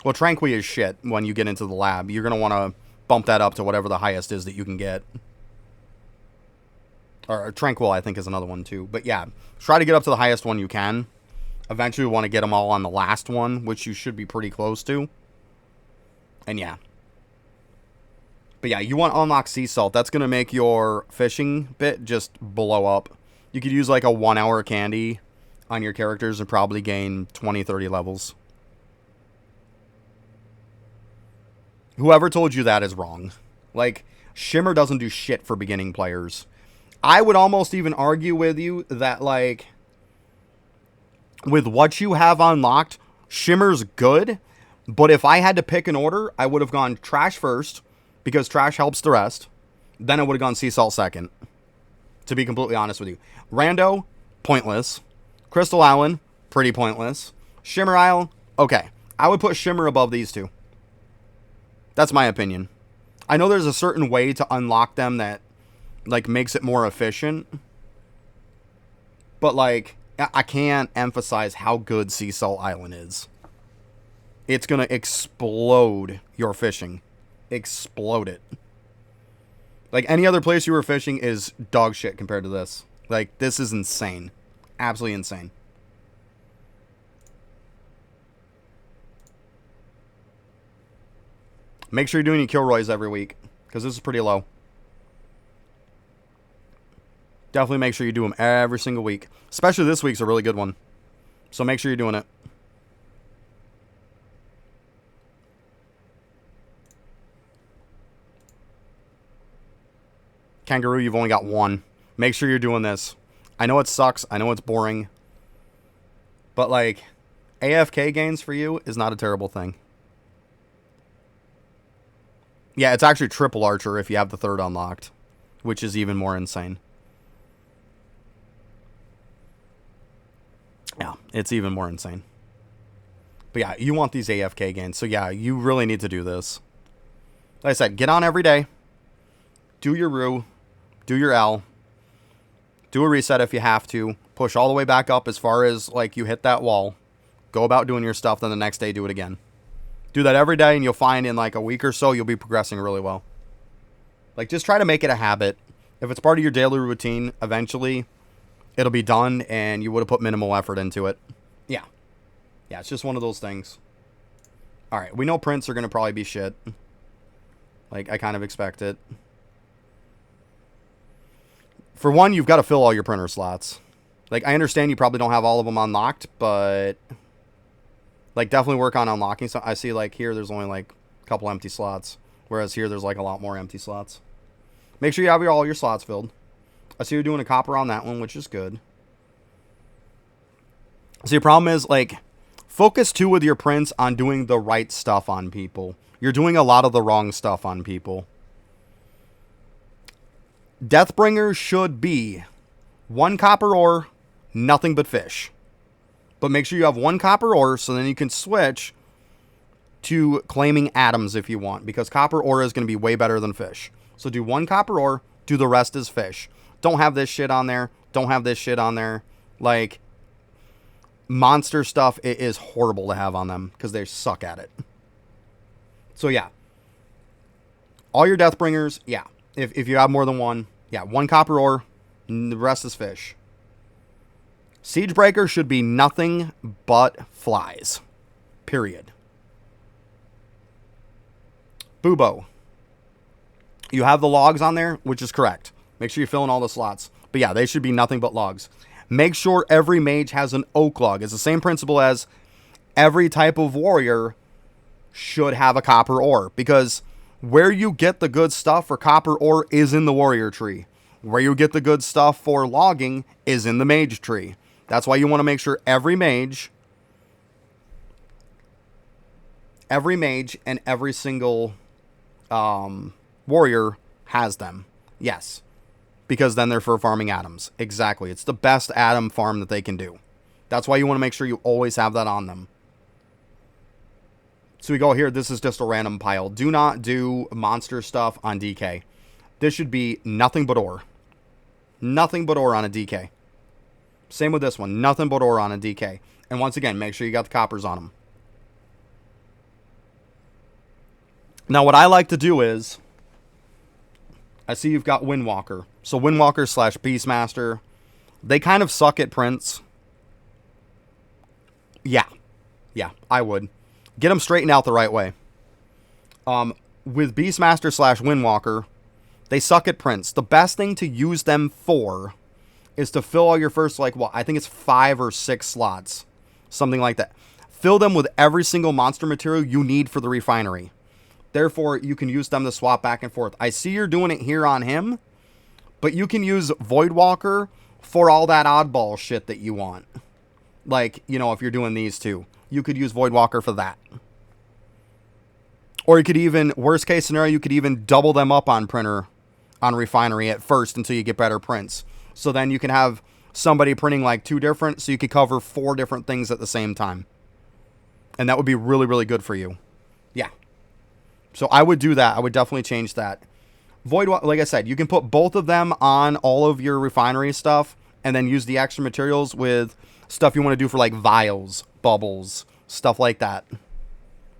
Well, Tranqui is shit when you get into the lab. You're going to want to bump that up to whatever the highest is that you can get. Or Tranquil, I think, is another one, too. But yeah, try to get up to the highest one you can. Eventually, you want to get them all on the last one, which you should be pretty close to. And yeah. But yeah, you want to unlock sea salt. That's going to make your fishing bit just blow up. You could use like a 1 hour candy on your characters and probably gain 20, 30 levels. Whoever told you that is wrong. Like, Shimmer doesn't do shit for beginning players. I would almost even argue with you that, like, with what you have unlocked, Shimmer's good. But if I had to pick an order, I would have gone Trash first, because Trash helps the rest. Then I would have gone Sea Salt second, to be completely honest with you. Rando, pointless. Crystal Island, pretty pointless. Shimmer Isle, okay. I would put Shimmer above these two. That's my opinion. I know there's a certain way to unlock them that, like, makes it more efficient. But, like, I can't emphasize how good Sea Salt Island is. It's going to explode your fishing. Explode it. Like, any other place you were fishing is dog shit compared to this. Like, this is insane. Absolutely insane. Make sure you're doing your Kilroys every week, because this is pretty low. Definitely make sure you do them every single week. Especially this week's a really good one. So make sure you're doing it. Kangaroo, you've only got one. Make sure you're doing this. I know it sucks. I know it's boring. But, like, AFK gains for you is not a terrible thing. Yeah, it's actually triple archer if you have the third unlocked, which is even more insane. Yeah, it's even more insane. But yeah, you want these AFK gains. So yeah, you really need to do this. Like I said, get on every day. Do your Rue. Do your L. Do a reset if you have to. Push all the way back up as far as, like, you hit that wall. Go about doing your stuff, then the next day do it again. Do that every day, and you'll find in, like, a week or so, you'll be progressing really well. Like, just try to make it a habit. If it's part of your daily routine, eventually, it'll be done, and you would have put minimal effort into it. Yeah. Yeah, it's just one of those things. Alright, we know prints are going to probably be shit. Like, I kind of expect it. For one, you've got to fill all your printer slots. Like, I understand you probably don't have all of them unlocked, but... like, definitely work on unlocking. So I see, like, here there's only, like, a couple empty slots. Whereas here there's, like, a lot more empty slots. Make sure you have all your slots filled. I see you're doing a copper on that one, which is good. So your problem is, like, focus, too, with your prints on doing the right stuff on people. You're doing a lot of the wrong stuff on people. Deathbringer should be 1 copper ore, nothing but fish. But make sure you have 1 copper ore, so then you can switch to claiming atoms if you want. Because copper ore is going to be way better than fish. So do 1 copper ore, do the rest as fish. Don't have this shit on there. Don't have this shit on there. Like, monster stuff, it is horrible to have on them because they suck at it. So yeah, all your Deathbringers, yeah, if you have more than 1, yeah, 1 copper ore, the rest is fish. Siegebreaker should be nothing but flies, period. Bubo, you have the logs on there, which is correct. Make sure you fill in all the slots. But yeah, they should be nothing but logs. Make sure every mage has an oak log. It's the same principle as every type of warrior should have a copper ore. Because where you get the good stuff for copper ore is in the warrior tree. Where you get the good stuff for logging is in the mage tree. That's why you want to make sure every mage and every single warrior has them. Yes. Because then they're for farming atoms. Exactly. It's the best atom farm that they can do. That's why you want to make sure you always have that on them. So we go here. This is just a random pile. Do not do monster stuff on DK. This should be nothing but ore. Nothing but ore on a DK. Same with this one. Nothing but ore on a DK. And once again, make sure you got the coppers on them. Now what I like to do is... I see you've got Windwalker. So Windwalker / Beastmaster. They kind of suck at prints. Yeah. Yeah, I would. Get them straightened out the right way. With Beastmaster / Windwalker, they suck at prints. The best thing to use them for is to fill all your first, like, well, I think it's 5 or 6 slots. Something like that. Fill them with every single monster material you need for the refinery. Therefore, you can use them to swap back and forth. I see you're doing it here on him, but you can use Voidwalker for all that oddball shit that you want. Like, you know, if you're doing these two, you could use Voidwalker for that. Or you could even, worst case scenario, you could even double them up on printer, on refinery at first until you get better prints. So then you can have somebody printing like 2 different, so you could cover 4 different things at the same time. And that would be really, really good for you. Yeah. So I would do that. I would definitely change that. Void, like I said, you can put both of them on all of your refinery stuff and then use the extra materials with stuff you want to do for like vials, bubbles, stuff like that.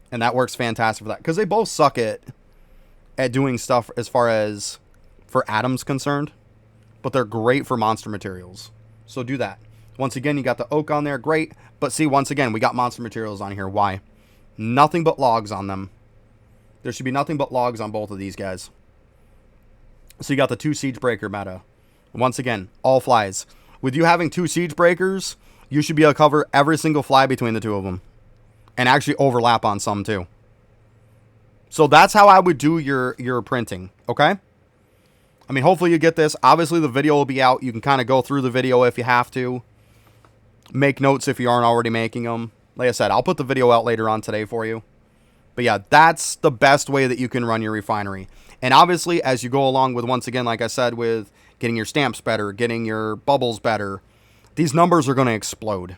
And that works fantastic for that. Because they both suck at doing stuff as far as for atoms concerned. But they're great for monster materials. So do that. Once again, you got the oak on there. Great. But see, once again, we got monster materials on here. Why? Nothing but logs on them. There should be nothing but logs on both of these guys. So you got the 2 Siegebreaker meta. Once again, all flies. With you having 2 Siegebreakers, you should be able to cover every single fly between the 2 of them. And actually overlap on some too. So that's how I would do your printing. Okay? I mean, hopefully you get this. Obviously the video will be out. You can kind of go through the video if you have to. Make notes if you aren't already making them. Like I said, I'll put the video out later on today for you. But yeah, that's the best way that you can run your refinery. And obviously, as you go along with, once again, like I said, with getting your stamps better, getting your bubbles better, these numbers are going to explode.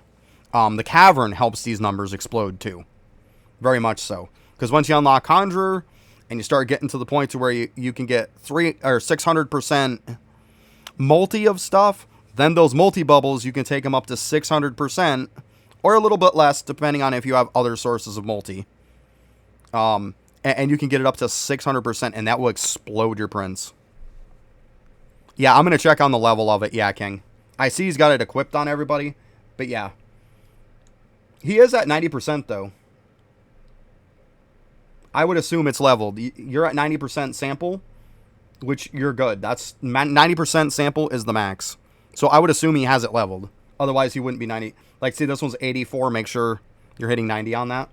The Cavern helps these numbers explode too. Very much so. Because once you unlock Conjurer, and you start getting to the point to where you can get 300 or 600% multi of stuff, Then those multi-bubbles, you can take them up to 600%, or a little bit less, depending on if you have other sources of multi. And you can get it up to 600%, and that will explode your prints. Yeah, I'm going to check on the level of it. Yeah, King. I see he's got it equipped on everybody, but yeah. He is at 90%, though. I would assume it's leveled. You're at 90% sample, which you're good. That's 90% sample is the max. So I would assume he has it leveled. Otherwise, he wouldn't be 90. Like, see, this one's 84. Make sure you're hitting 90 on that.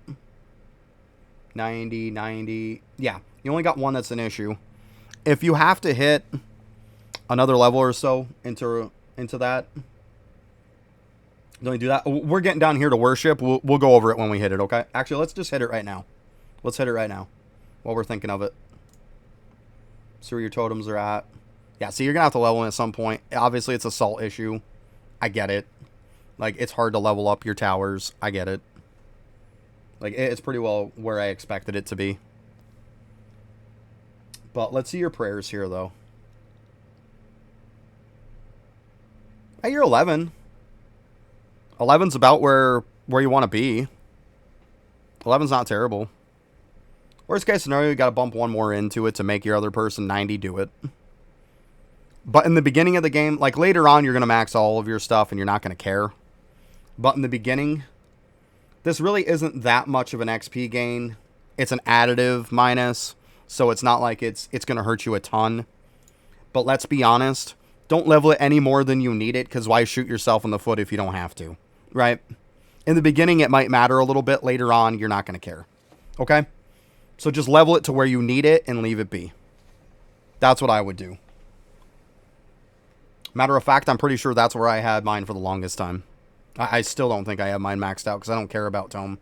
90, 90. Yeah, you only got one that's an issue. If you have to hit another level or so into that, don't you do that? We're getting down here to worship. We'll go over it when we hit it, okay? Actually, let's just hit it right now. Let's hit it right now while we're thinking of it. See where your totems are at. Yeah, see, you're going to have to level in at some point. Obviously, it's a salt issue. I get it. Like, it's hard to level up your towers. I get it. Like, it's pretty well where I expected it to be. But let's see your prayers here, though. Hey, you're 11. 11's about where you want to be. 11's not terrible. Worst case scenario, you got to bump one more into it to make your other person 90 do it. But in the beginning of the game, like later on, you're going to max all of your stuff and you're not going to care. But in the beginning, this really isn't that much of an XP gain. It's an additive minus, so it's not like it's going to hurt you a ton. But let's be honest, don't level it any more than you need it, because why shoot yourself in the foot if you don't have to, right? In the beginning, it might matter a little bit. Later on, you're not going to care, okay? So just level it to where you need it and leave it be. That's what I would do. Matter of fact, I'm pretty sure that's where I had mine for the longest time. I still don't think I have mine maxed out because I don't care about Tome.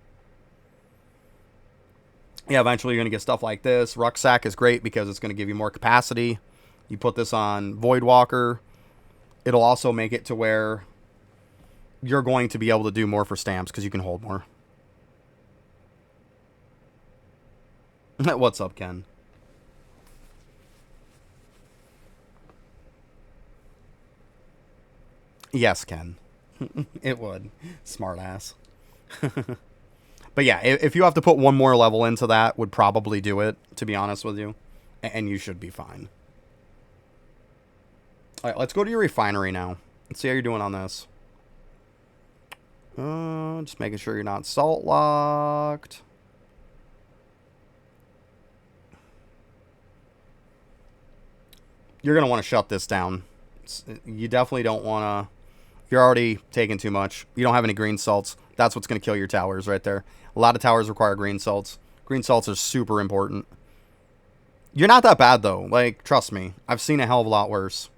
Yeah, eventually you're going to get stuff like this. Rucksack is great because it's going to give you more capacity. You put this on Voidwalker. It'll also make it to where you're going to be able to do more for stamps because you can hold more. What's up, Ken? Yes, Ken. It would. Smart ass. But yeah, if you have to put one more level into that, would probably do it, to be honest with you. And you should be fine. Alright, let's go to your refinery now. Let's see how you're doing on this. Just making sure you're not salt locked. You're going to want to shut this down. You definitely don't want to... You're already taking too much. You don't have any green salts. That's what's going to kill your towers right there. A lot of towers require green salts. Green salts are super important. You're not that bad, though. Like, trust me. I've seen a hell of a lot worse.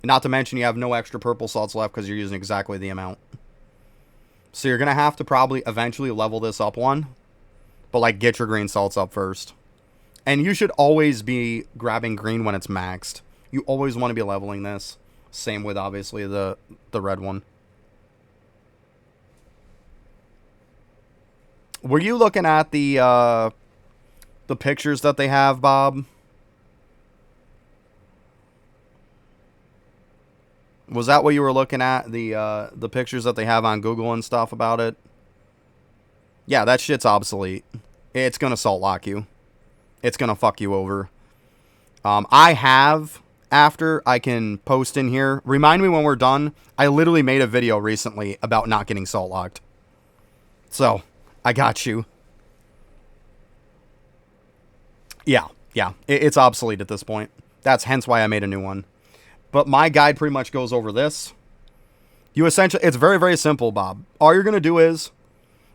Not to mention you have no extra purple salts left because you're using exactly the amount. So you're going to have to probably eventually level this up one. But, like, get your green salts up first. And you should always be grabbing green when it's maxed. You always want to be leveling this. Same with, obviously, the red one. Were you looking at the pictures that they have, Bob? Was that what you were looking at? The pictures that they have on Google and stuff about it? Yeah, that shit's obsolete. It's going to salt lock you. It's going to fuck you over. I have... After I can post in here. Remind me when we're done. I literally made a video recently about not getting salt locked. So, I got you. Yeah. It's obsolete at this point. That's hence why I made a new one. But my guide pretty much goes over this. You essentially, it's very, very simple, Bob. All you're going to do is,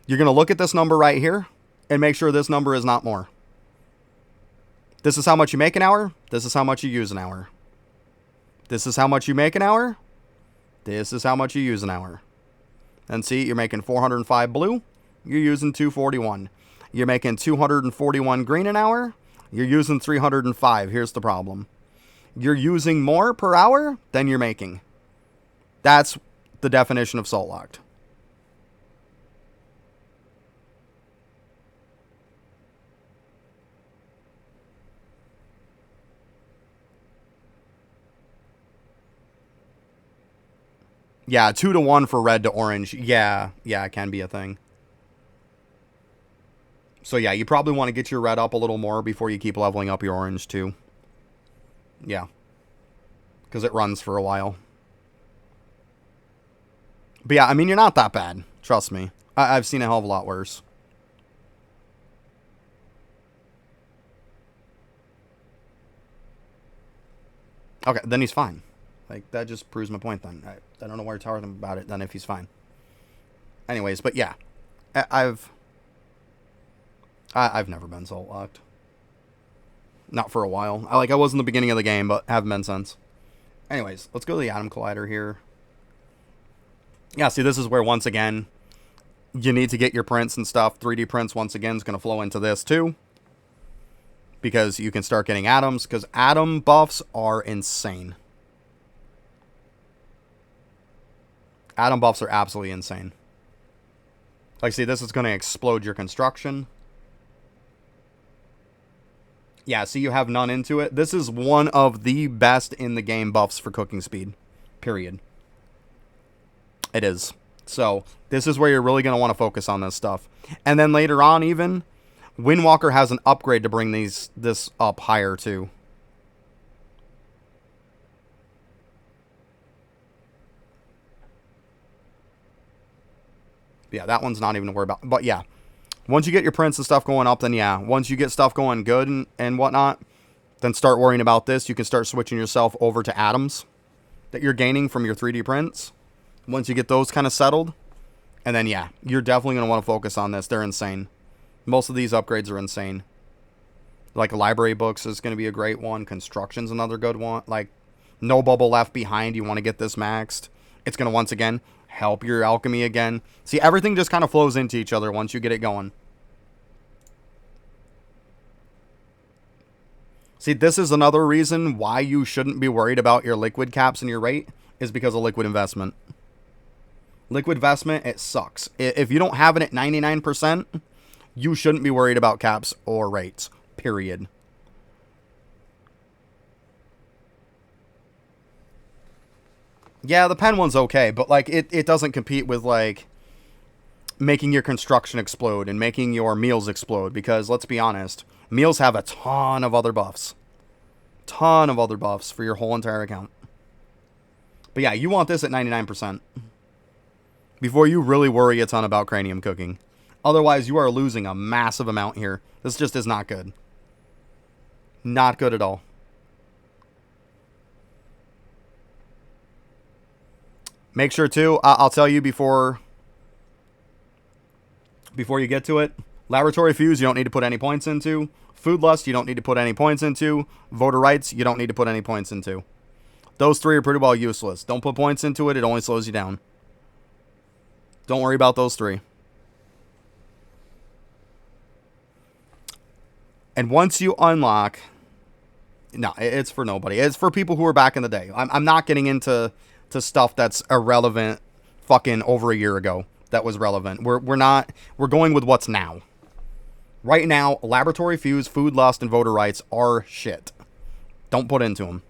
you're going to look at this number right here and make sure this number is not more. This is how much you make an hour. This is how much you use an hour. This is how much you make an hour. This is how much you use an hour. And see, you're making 405 blue. You're using 241. You're making 241 green an hour. You're using 305. Here's the problem. You're using more per hour than you're making. That's the definition of salt locked. Yeah, 2-to-1 for red to orange. Yeah, it can be a thing. So yeah, you probably want to get your red up a little more before you keep leveling up your orange too. Yeah. Because it runs for a while. But yeah, I mean, you're not that bad. Trust me. I've seen a hell of a lot worse. Okay, then he's fine. Like, that just proves my point then. I don't know why you're talking about it then if he's fine. Anyways, but yeah. I've never been salt locked. Not for a while. I was in the beginning of the game, but haven't been since. Anyways, let's go to the Atom Collider here. Yeah, see, this is where, once again, you need to get your prints and stuff. 3D prints, once again, is going to flow into this, too. Because you can start getting atoms, because atom buffs are insane. Atom buffs are absolutely insane. Like, see, this is going to explode your construction. Yeah, see, you have none into it. This is one of the best in the game buffs for cooking speed. Period. It is. So, this is where you're really going to want to focus on this stuff. And then later on, even, Windwalker has an upgrade to bring this up higher, too. Yeah, that one's not even to worry about. But yeah, once you get your prints and stuff going up, then yeah. Once you get stuff going good and whatnot, then start worrying about this. You can start switching yourself over to atoms that you're gaining from your 3D prints. Once you get those kind of settled, and then yeah, you're definitely going to want to focus on this. They're insane. Most of these upgrades are insane. Like library books is going to be a great one. Construction's another good one. Like no bubble left behind. You want to get this maxed. It's going to once again help your alchemy again. See, everything just kind of flows into each other once you get it going. See, this is another reason why you shouldn't be worried about your liquid caps and your rate is because of liquid investment. Liquid investment, it sucks. If you don't have it at 99%, you shouldn't be worried about caps or rates. Period. Yeah, the pen one's okay, but like it doesn't compete with like making your construction explode and making your meals explode because let's be honest, meals have a ton of other buffs. Ton of other buffs for your whole entire account. But yeah, you want this at 99% before you really worry a ton about cranium cooking. Otherwise, you are losing a massive amount here. This just is not good. Not good at all. Make sure, too, I'll tell you before you get to it, Laboratory Fuse, you don't need to put any points into. Food Lust, you don't need to put any points into. Voter Rights, you don't need to put any points into. Those three are pretty well useless. Don't put points into it, it only slows you down. Don't worry about those three. And once you unlock... No, it's for nobody. It's for people who were back in the day. I'm not getting into stuff that's irrelevant fucking over a year ago that was relevant. We're going with what's now. Right now, Laboratory Fuse, Food Lust, and Voter Rights are shit. Don't put into them.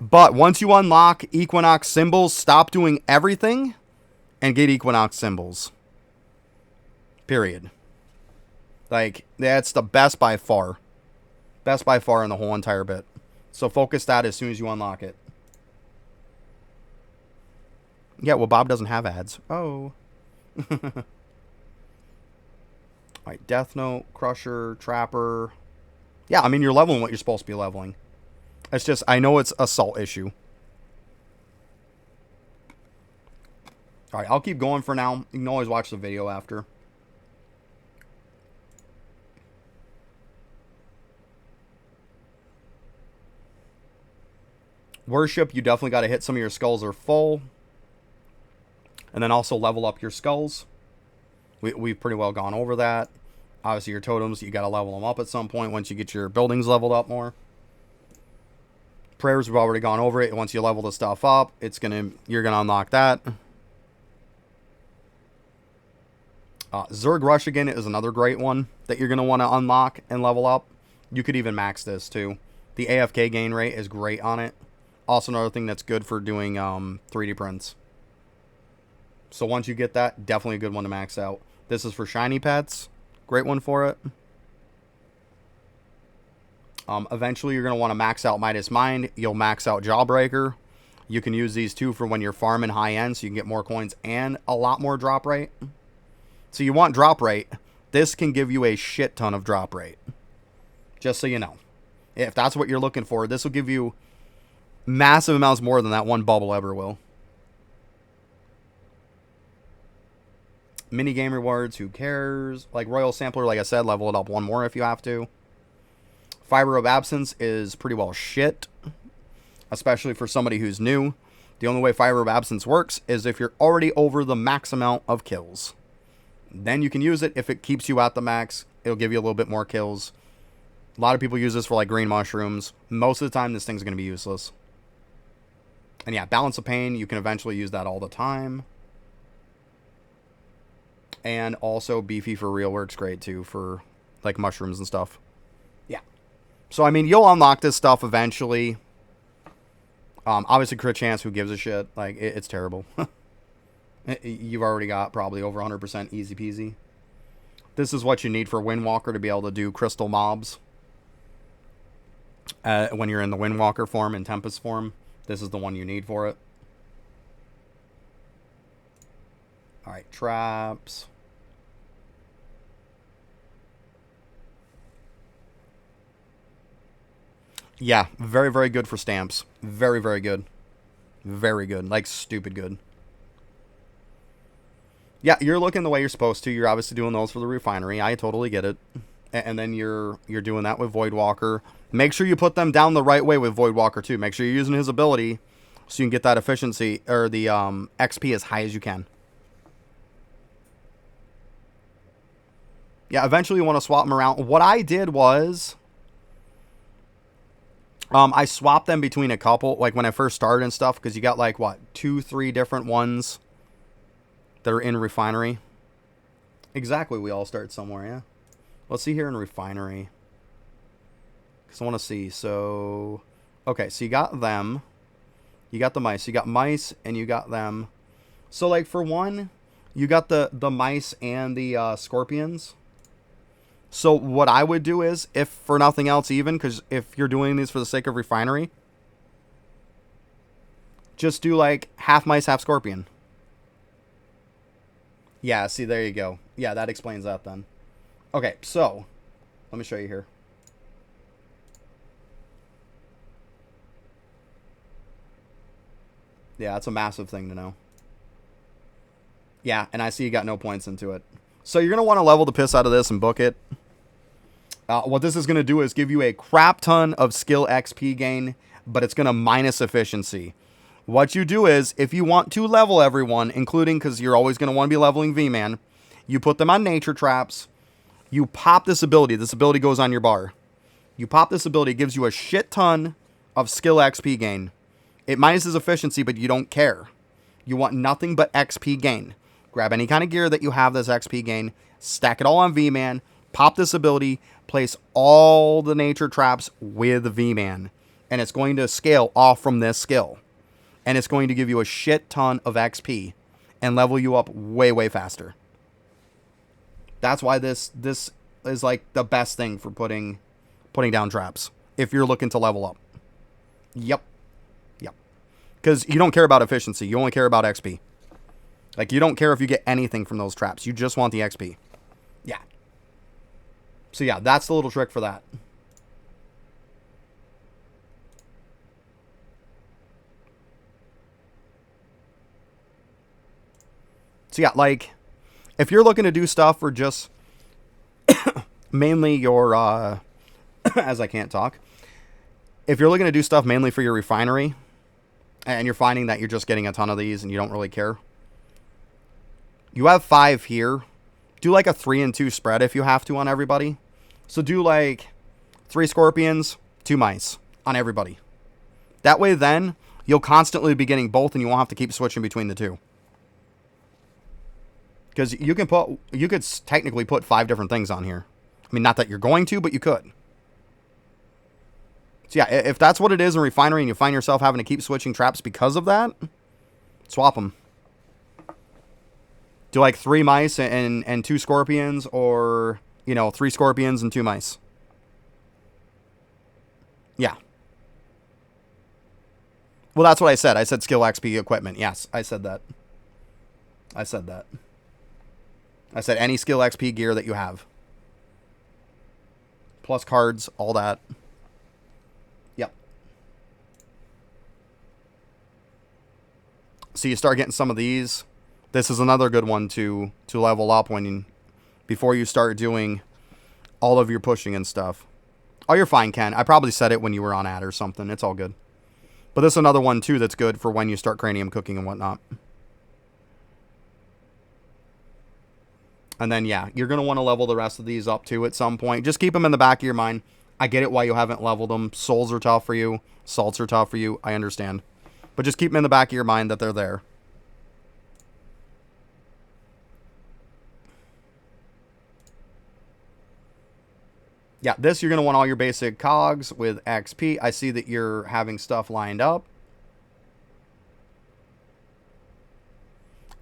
But once you unlock Equinox symbols, stop doing everything and get Equinox symbols. Period. Like, that's the best by far. Best by far in the whole entire bit. So focus that as soon as you unlock it. Yeah, well, Bob doesn't have ads. Oh. Alright, Death Note, Crusher, Trapper. Yeah, I mean, you're leveling what you're supposed to be leveling. It's just, I know it's a salt issue. Alright, I'll keep going for now. You can always watch the video after. Worship, you definitely got to hit some of your skulls are full. And then also level up your skulls. We've pretty well gone over that. Obviously, your totems, you got to level them up at some point once you get your buildings leveled up more. Prayers, we've already gone over it. Once you level the stuff up, you're gonna unlock that. Zerg Rush again is another great one that you're gonna want to unlock and level up. You could even max this too. The AFK gain rate is great on it. Also another thing that's good for doing 3D prints. So once you get that, definitely a good one to max out. This is for shiny pets. Great one for it. Eventually, you're going to want to max out Midas Mind. You'll max out Jawbreaker. You can use these two for when you're farming high end, so you can get more coins and a lot more drop rate. So you want drop rate. This can give you a shit ton of drop rate. Just so you know. If that's what you're looking for, this will give you massive amounts more than that one bubble ever will. Mini game rewards, who cares? Like Royal Sampler, like I said, level it up one more if you have to. Fiber of Absence is pretty well shit, especially for somebody who's new. The only way Fiber of Absence works is if you're already over the max amount of kills. Then you can use it. If it keeps you at the max, it'll give you a little bit more kills. A lot of people use this for like green mushrooms. Most of the time, this thing's going to be useless. And yeah, Balance of Pain, you can eventually use that all the time. And also Beefy for Real works great too for like mushrooms and stuff. Yeah. So, I mean, you'll unlock this stuff eventually. Obviously, crit chance, who gives a shit? Like, it's terrible. You've already got probably over 100% easy peasy. This is what you need for Windwalker to be able to do crystal mobs. When you're in the Windwalker form and Tempest form, this is the one you need for it. Alright, traps. Yeah, very, very good for stamps. Very, very good. Very good. Like, stupid good. Yeah, you're looking the way you're supposed to. You're obviously doing those for the refinery. I totally get it. And then you're doing that with Voidwalker. Make sure you put them down the right way with Voidwalker, too. Make sure you're using his ability so you can get that efficiency, or the XP as high as you can. Yeah, eventually you want to swap them around. What I did was I swapped them between a couple, like when I first started and stuff, because you got like, what, 2-3 different ones that are in refinery. Exactly, we all start somewhere, yeah. Let's see here in refinery. Because I want to see, so... Okay, so you got them. You got the mice. You got mice, and you got them. So, like, for one, you got the mice and the scorpions. So what I would do is, if for nothing else even, because if you're doing these for the sake of refinery, just do like half mice, half scorpion. Yeah, see, there you go. Yeah, that explains that then. Okay, so let me show you here. Yeah, that's a massive thing to know. Yeah, and I see you got no points into it. So you're going to want to level the piss out of this and book it. What this is going to do is give you a crap ton of skill XP gain, but it's going to minus efficiency. What you do is, if you want to level everyone, including, because you're always going to want to be leveling V-Man, you put them on nature traps, you pop this ability. This ability goes on your bar. You pop this ability, it gives you a shit ton of skill XP gain. It minuses efficiency, but you don't care. You want nothing but XP gain. Grab any kind of gear that you have this XP gain, stack it all on V-Man, pop this ability, place all the nature traps with V-Man, and it's going to scale off from this skill. And it's going to give you a shit ton of XP and level you up way, way faster. That's why this is like the best thing for putting down traps if you're looking to level up. Yep. Because you don't care about efficiency. You only care about XP. Like, you don't care if you get anything from those traps. You just want the XP. Yeah. So, yeah, that's the little trick for that. So, yeah, like, if you're looking to do stuff for just mainly your, as I can't talk, if you're looking to do stuff mainly for your refinery, and you're finding that you're just getting a ton of these and you don't really care, you have 5 here. Do like a 3 and 2 spread if you have to on everybody. So do like 3 scorpions, 2 mice on everybody. That way then you'll constantly be getting both and you won't have to keep switching between the two. Because you could technically put 5 different things on here. I mean, not that you're going to, but you could. So yeah, if that's what it is in refinery and you find yourself having to keep switching traps because of that, swap them. Do like 3 mice and 2 scorpions, or, you know, 3 scorpions and 2 mice. Yeah. Well, that's what I said. I said skill XP equipment. Yes, I said that. I said that. I said any skill XP gear that you have. Plus cards, all that. Yep. So you start getting some of these. This is another good one to level up before you start doing all of your pushing and stuff. Oh, you're fine, Ken. I probably said it when you were on ad or something. It's all good. But this is another one, too, that's good for when you start cranium cooking and whatnot. And then, yeah, you're going to want to level the rest of these up, too, at some point. Just keep them in the back of your mind. I get it why you haven't leveled them. Souls are tough for you. Salts are tough for you. I understand. But just keep them in the back of your mind that they're there. Yeah, this, you're going to want all your basic cogs with XP. I see that you're having stuff lined up.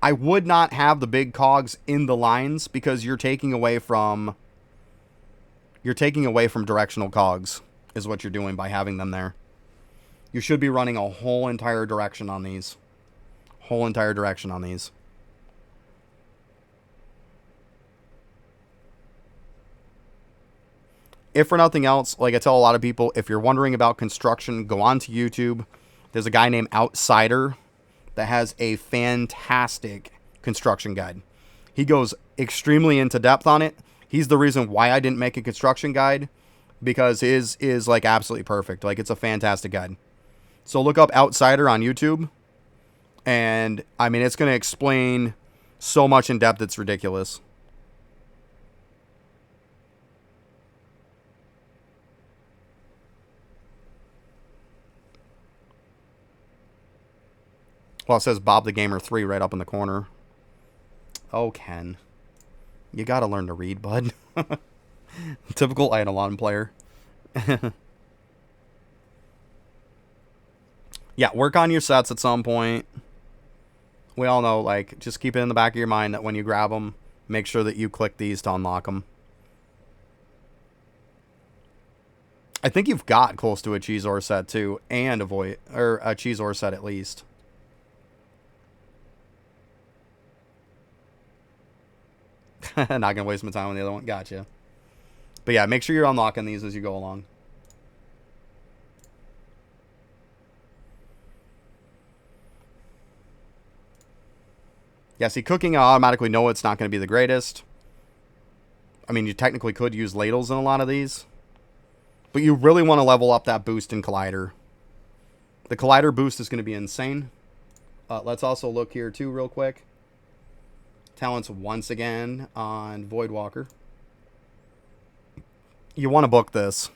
I would not have the big cogs in the lines because you're taking away from directional cogs is what you're doing by having them there. You should be running a whole entire direction on these. Whole entire direction on these. If for nothing else, like I tell a lot of people, if you're wondering about construction, go on to YouTube. There's a guy named Outsider that has a fantastic construction guide. He goes extremely into depth on it. He's the reason why I didn't make a construction guide, because his is like absolutely perfect. Like, it's a fantastic guide. So look up Outsider on YouTube, and I mean, it's going to explain so much in depth, it's ridiculous. Well, it says Bob the Gamer 3 right up in the corner. Oh, Ken. You gotta learn to read, bud. Typical Eidolon player. Yeah, work on your sets at some point. We all know, like, just keep it in the back of your mind that when you grab them, make sure that you click these to unlock them. I think you've got close to a cheese ore set, too, and a cheese ore set at least. Not gonna waste my time on the other one. Gotcha. But yeah, make sure you're unlocking these as you go along. Yeah, see, cooking, I automatically know it's not going to be the greatest. I mean, you technically could use ladles in a lot of these. But you really want to level up that boost in Collider. The Collider boost is going to be insane. Let's also look here, too, real quick. Talents once again on Voidwalker. You want to book this.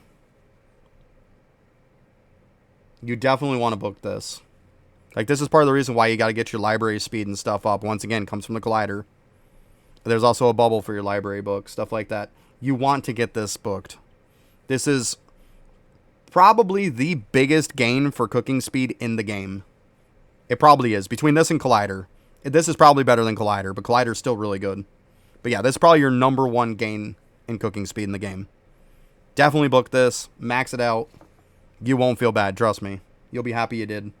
You definitely want to book this. Like, this is part of the reason why you got to get your library speed and stuff up. Once again, comes from the Collider. There's also a bubble for your library book, stuff like that. You want to get this booked. This is probably the biggest gain for cooking speed in the game. It probably is. Between this and Collider. This is probably better than Collider, but Collider's still really good. But yeah, this is probably your number one gain in cooking speed in the game. Definitely book this. Max it out. You won't feel bad, trust me. You'll be happy you did.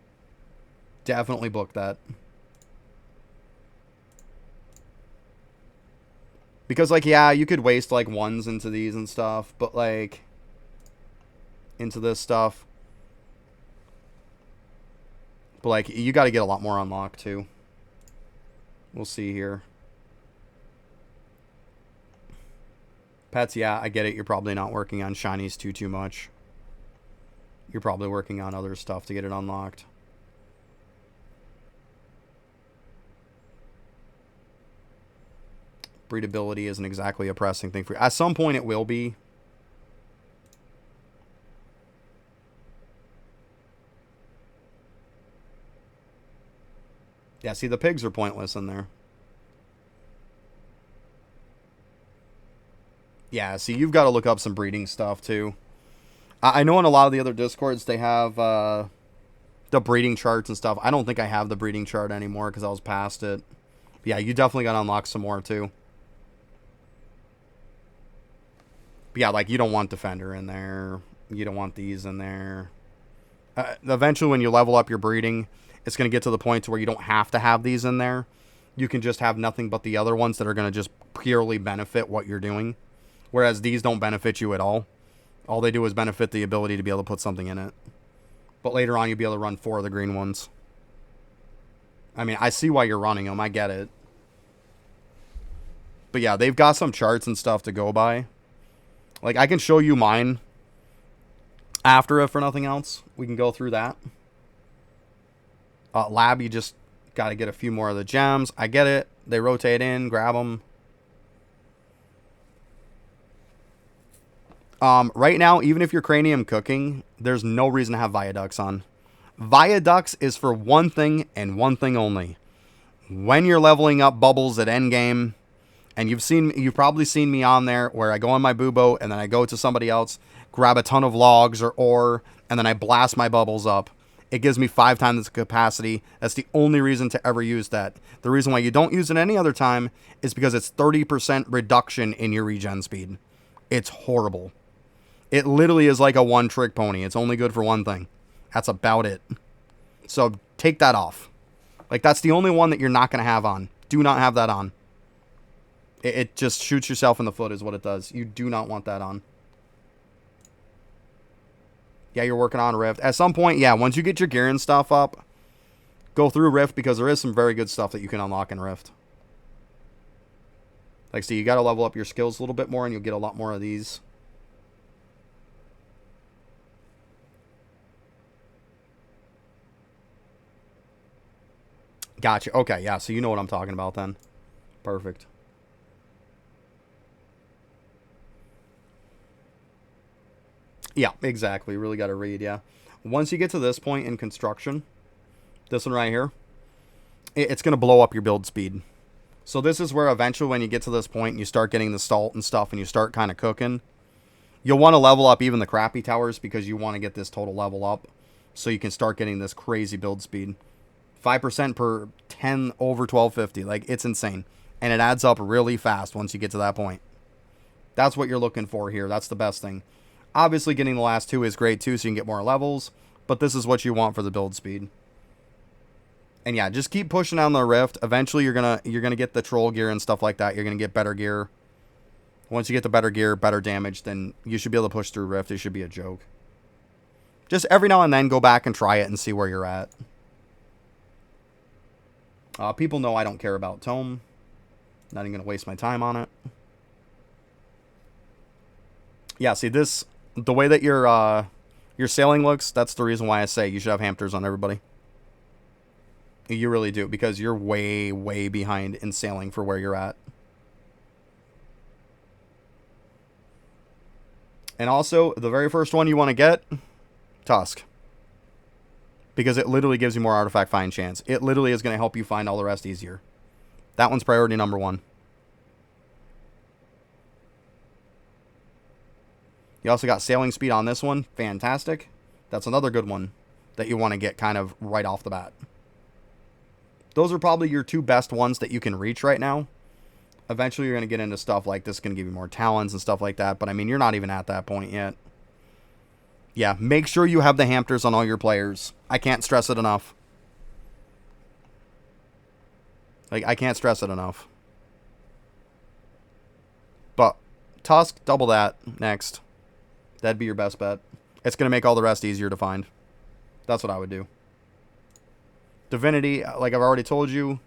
Definitely book that. Because, like, yeah, you could waste, like, ones into these and stuff, but, like, into this stuff. But, like, you got to get a lot more unlocked, too. We'll see here. Pets, yeah, I get it. You're probably not working on shinies too much. You're probably working on other stuff to get it unlocked. Breedability isn't exactly a pressing thing for you. At some point it will be. Yeah, see, the pigs are pointless in there. Yeah, see, you've got to look up some breeding stuff, too. I know in a lot of the other Discords they have the breeding charts and stuff. I don't think I have the breeding chart anymore because I was past it. But yeah, you definitely got to unlock some more too. But yeah, like you don't want Defender in there. You don't want these in there. Eventually, when you level up your breeding, it's going to get to the point to where you don't have to have these in there. You can just have nothing but the other ones that are going to just purely benefit what you're doing. Whereas these don't benefit you at all. All they do is benefit the ability to be able to put something in it. But later on, you'll be able to run 4 of the green ones. I mean, I see why you're running them. I get it. But yeah, they've got some charts and stuff to go by. Like, I can show you mine after it for nothing else. We can go through that. Lab, you just got to get a few more of the gems. I get it. They rotate in, grab them. Right now, even if you're cranium cooking, there's no reason to have viaducts on. Viaducts is for one thing and one thing only. When you're leveling up bubbles at endgame, and you've probably seen me on there where I go on my boo boat and then I go to somebody else, grab a ton of logs or ore, and then I blast my bubbles up. It gives me 5 times the capacity. That's the only reason to ever use that. The reason why you don't use it any other time is because it's 30% reduction in your regen speed. It's horrible. It literally is like a one-trick pony. It's only good for one thing. That's about it. So take that off. Like, that's the only one that you're not going to have on. Do not have that on. It just shoots yourself in the foot is what it does. You do not want that on. Yeah, you're working on Rift. At some point, yeah, once you get your gear and stuff up, go through Rift because there is some very good stuff that you can unlock in Rift. Like, see, you got to level up your skills a little bit more and you'll get a lot more of these. Gotcha. Okay, yeah, so you know what I'm talking about then. Perfect. Yeah, exactly. Really got to read, yeah. Once you get to this point in construction, this one right here, it's going to blow up your build speed. So this is where eventually when you get to this point and you start getting the salt and stuff and you start kind of cooking, you'll want to level up even the crappy towers because you want to get this total level up so you can start getting this crazy build speed. 5% per 10 over 1250. Like, it's insane. And it adds up really fast once you get to that point. That's what you're looking for here. That's the best thing. Obviously, getting the last 2 is great too, so you can get more levels. But this is what you want for the build speed. And yeah, just keep pushing on the Rift. Eventually, you're gonna get the troll gear and stuff like that. You're gonna get better gear. Once you get the better gear, better damage, then you should be able to push through Rift. It should be a joke. Just every now and then, go back and try it and see where you're at. People know I don't care about Tome. Not even gonna waste my time on it. Yeah, see this. The way that your sailing looks, that's the reason why I say you should have hamsters on everybody. You really do, because you're way, way behind in sailing for where you're at. And also, the very first one you want to get, Tusk. Because it literally gives you more artifact find chance. It literally is going to help you find all the rest easier. That one's priority number 1. You also got sailing speed on this one. Fantastic. That's another good one that you want to get kind of right off the bat. Those are probably your 2 best ones that you can reach right now. Eventually, you're going to get into stuff like this. Going to give you more talents and stuff like that. But, I mean, you're not even at that point yet. Yeah, make sure you have the hamsters on all your players. I can't stress it enough. Like, I can't stress it enough. But, Tusk, double that next. That'd be your best bet. It's going to make all the rest easier to find. That's what I would do. Divinity, like I've already told you,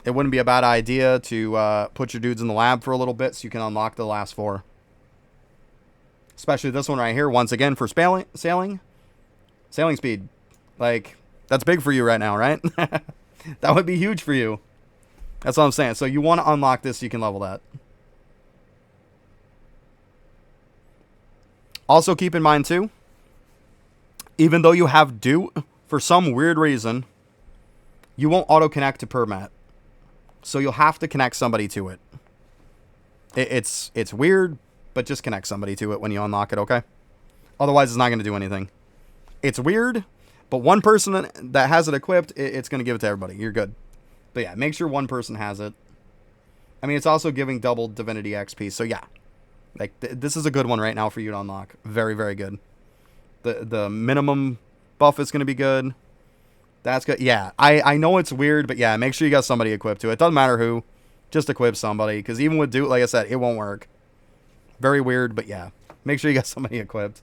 it wouldn't be a bad idea to put your dudes in the lab for a little bit so you can unlock the last 4. Especially this one right here, once again, for sailing speed. Like, that's big for you right now, right? That would be huge for you. That's what I'm saying. So you want to unlock this so you can level that. Also keep in mind, too, even though you have Do, for some weird reason, you won't auto-connect to Permat. So you'll have to connect somebody to it. It's weird, but just connect somebody to it when you unlock it, okay? Otherwise, it's not going to do anything. It's weird, but one person that has it equipped, it's going to give it to everybody. You're good. But yeah, make sure one person has it. I mean, it's also giving double Divinity XP. So yeah, like this is a good one right now for you to unlock. Very, very good. The minimum buff is going to be good. That's good. Yeah, I know it's weird, but yeah, make sure you got somebody equipped to it. Doesn't matter who. Just equip somebody. Because even with Duke, like I said, it won't work. Very weird, but yeah. Make sure you got somebody equipped.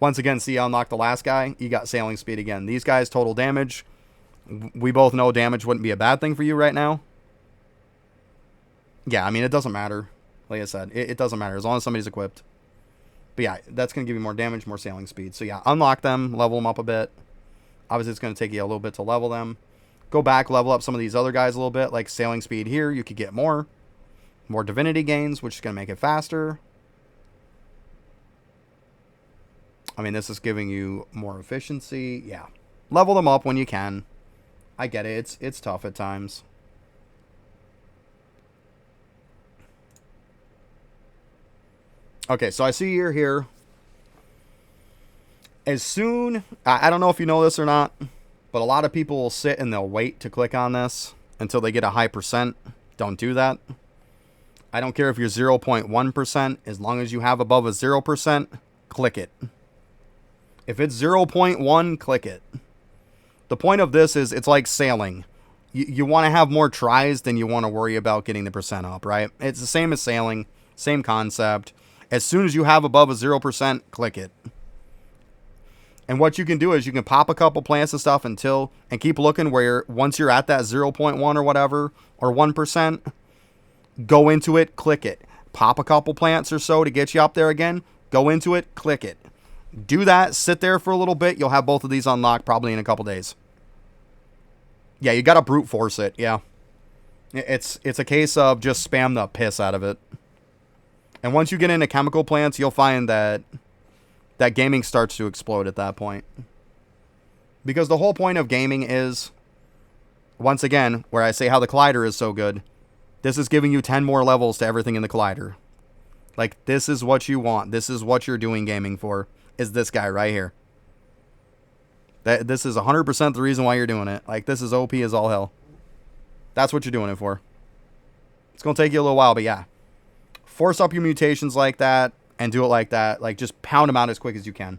Once again, see, I unlocked the last guy. You got sailing speed again. These guys, total damage. We both know damage wouldn't be a bad thing for you right now. Yeah, I mean, it doesn't matter. Like I said, it doesn't matter as long as somebody's equipped. But yeah, that's going to give you more damage, more sailing speed. So yeah, unlock them, level them up a bit. Obviously, it's going to take you a little bit to level them. Go back, level up some of these other guys a little bit. Like sailing speed here, you could get more. More divinity gains, which is going to make it faster. I mean, this is giving you more efficiency. Yeah. Level them up when you can. I get it. It's tough at times. Okay, so I see you're here. As soon... I don't know if you know this or not, but a lot of people will sit and they'll wait to click on this until they get a high percent. Don't do that. I don't care if you're 0.1%. As long as you have above a 0%, click it. If it's 0.1, click it. The point of this is it's like sailing. You want to have more tries than you want to worry about getting the percent up, right? It's the same as sailing. Same concept. As soon as you have above a 0%, click it. And what you can do is you can pop a couple plants and stuff and keep looking where once you're at that 0.1 or whatever, or 1%, go into it, click it. Pop a couple plants or so to get you up there again. Go into it, click it. Do that, sit there for a little bit. You'll have both of these unlocked probably in a couple days. Yeah, you got to brute force it, yeah. It's a case of just spam the piss out of it. And once you get into chemical plants, you'll find that gaming starts to explode at that point. Because the whole point of gaming is, once again, where I say how the collider is so good, this is giving you 10 more levels to everything in the collider. Like, this is what you want. This is what you're doing gaming for, is this guy right here. This is 100% the reason why you're doing it. Like, this is OP as all hell. That's what you're doing it for. It's going to take you a little while, but yeah. Force up your mutations like that and do it like that. Like, just pound them out as quick as you can.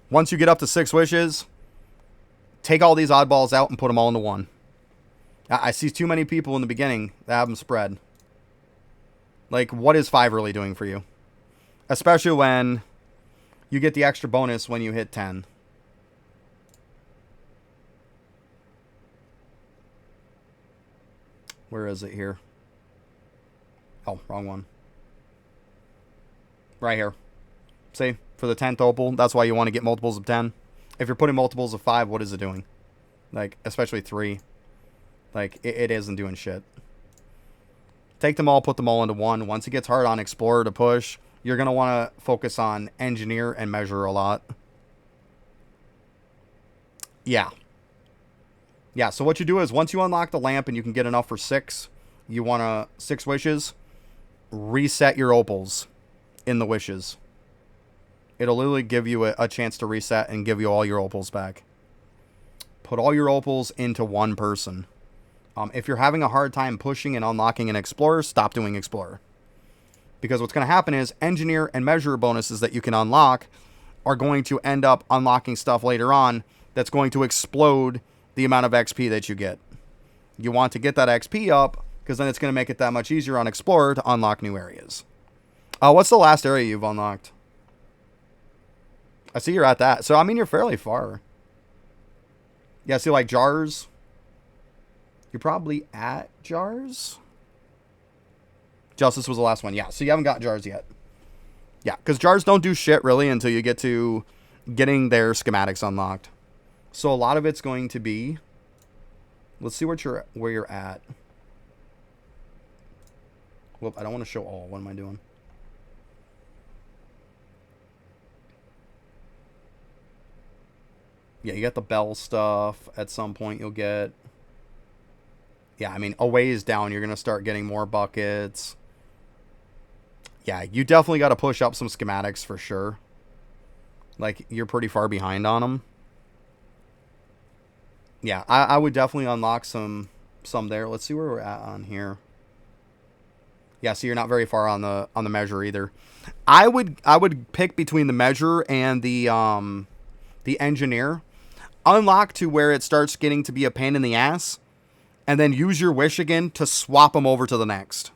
Once you get up to 6 wishes, take all these oddballs out and put them all into one. I see too many people in the beginning that have them spread. Like, what is 5 really doing for you? Especially when you get the extra bonus when you hit 10. Where is it here? Oh, wrong one. Right here. See? For the 10th opal, that's why you want to get multiples of 10. If you're putting multiples of 5, what is it doing? Like, especially 3. Like, it isn't doing shit. Take them all, put them all into one. Once it gets hard on Explorer to push, you're going to want to focus on Engineer and Measure a lot. Yeah. Yeah, so what you do is once you unlock the lamp and you can get enough for 6, you want to 6 wishes, reset your opals in the wishes. It'll literally give you a chance to reset and give you all your opals back. Put all your opals into one person. If you're having a hard time pushing and unlocking an Explorer, stop doing Explorer. Because what's going to happen is Engineer and Measure bonuses that you can unlock are going to end up unlocking stuff later on that's going to explode the amount of XP that you get. You want to get that XP up because then it's going to make it that much easier on Explorer to unlock new areas. What's the last area you've unlocked? I see you're at that. So, I mean, you're fairly far. Yeah, see, like jars. You're probably at jars. Justice was the last one. Yeah, so you haven't got jars yet. Yeah, because jars don't do shit, really, until you get to getting their schematics unlocked. So, a lot of it's going to be... Let's see where you're at. Whoop, I don't want to show all. What am I doing? Yeah, you got the bell stuff. At some point, you'll get... Yeah, I mean, a ways down, you're going to start getting more buckets. Yeah, you definitely got to push up some schematics for sure. Like, you're pretty far behind on them. Yeah, I would definitely unlock some there. Let's see where we're at on here. Yeah, so you're not very far on the measure either. I would pick between the measure and the engineer. Unlock to where it starts getting to be a pain in the ass, and then use your wish again to swap them over to the next.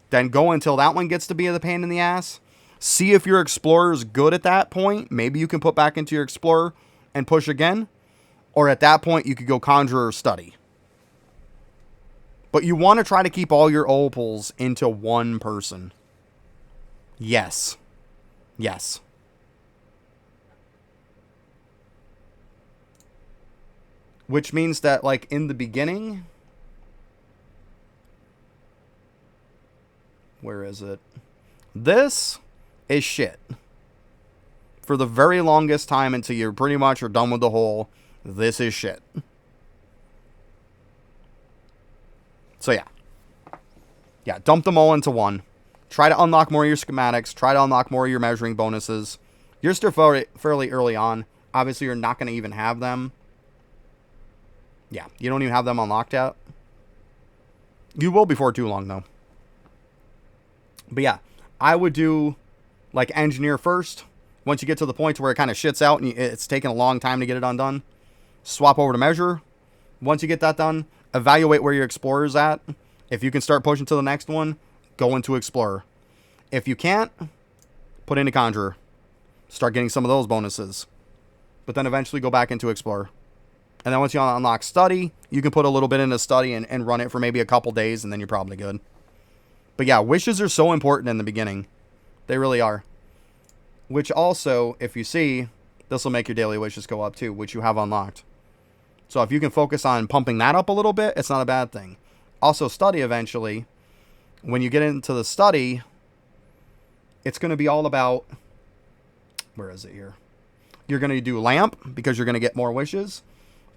Then go until that one gets to be the pain in the ass. See if your explorer is good at that point. Maybe you can put back into your explorer and push again. Or at that point, you could go conjure or study. But you want to try to keep all your opals into one person. Yes. Yes. Which means that, like, in the beginning... Where is it? This is shit. For the very longest time until you're pretty much are done with the hole, this is shit. So yeah. Yeah, dump them all into one. Try to unlock more of your schematics. Try to unlock more of your measuring bonuses. You're still fairly early on. Obviously, you're not going to even have them. Yeah, you don't even have them unlocked yet. You will before too long, though. But yeah, I would do, like, engineer first. Once you get to the point where it kind of shits out and it's taking a long time to get it undone, swap over to measure. Once you get that done, evaluate where your explorer's at. If you can start pushing to the next one, go into explorer. If you can't, put into conjurer. Start getting some of those bonuses. But then eventually go back into explorer. And then once you unlock study, you can put a little bit into study and run it for maybe a couple days, and then you're probably good. But yeah, wishes are so important in the beginning. They really are. Which also, if you see, this will make your daily wishes go up too, which you have unlocked. So if you can focus on pumping that up a little bit, it's not a bad thing. Also, study eventually. When you get into the study, it's going to be all about... Where is it here? You're going to do lamp because you're going to get more wishes.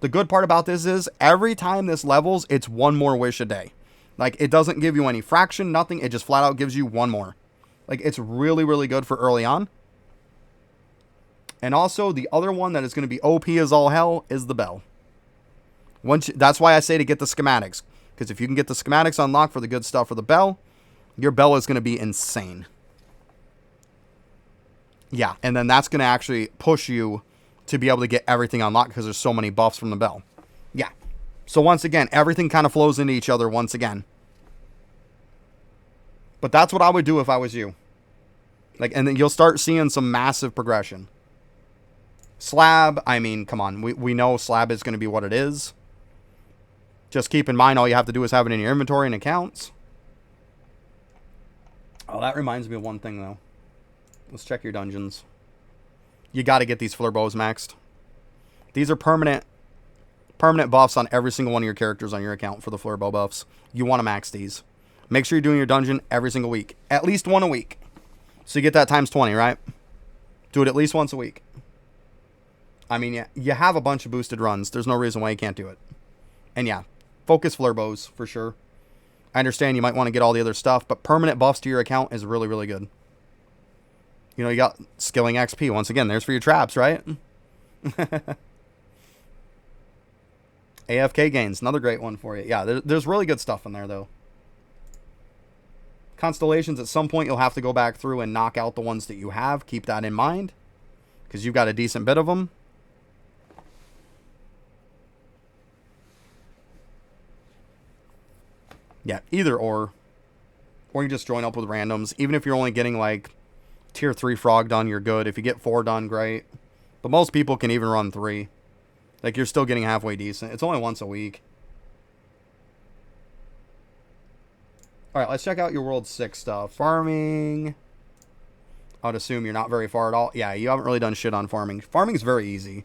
The good part about this is every time this levels, it's one more wish a day. Like, it doesn't give you any fraction, nothing. It just flat out gives you one more. Like, it's really, really good for early on. And also, the other one that is going to be OP as all hell is the bell. That's why I say to get the schematics. Because if you can get the schematics unlocked for the good stuff for the bell, your bell is going to be insane. Yeah, and then that's going to actually push you to be able to get everything unlocked because there's so many buffs from the bell. Yeah. So once again, everything kind of flows into each other once again. But that's what I would do if I was you. Like, and then you'll start seeing some massive progression. Slab, I mean, come on. We know slab is going to be what it is. Just keep in mind, all you have to do is have it in your inventory and accounts. Oh, that reminds me of one thing, though. Let's check your dungeons. You got to get these flare bows maxed. These are permanent buffs on every single one of your characters on your account for the flare bow buffs. You want to max these. Make sure you're doing your dungeon every single week. At least one a week. So you get that times 20, right? Do it at least once a week. I mean, yeah, you have a bunch of boosted runs. There's no reason why you can't do it. And yeah, focus flare bows for sure. I understand you might want to get all the other stuff, but permanent buffs to your account is really, really good. You know, you got skilling XP. Once again, there's for your traps, right? AFK gains, another great one for you. Yeah, there's really good stuff in there, though. Constellations, at some point, you'll have to go back through and knock out the ones that you have. Keep that in mind, because you've got a decent bit of them. Yeah, either or. Or you just join up with randoms. Even if you're only getting, like, tier 3 frog done, you're good. If you get 4 done, great. But most people can even run 3. Like, you're still getting halfway decent. It's only once a week. Alright, let's check out your World 6 stuff. Farming. I would assume you're not very far at all. Yeah, you haven't really done shit on farming. Farming is very easy.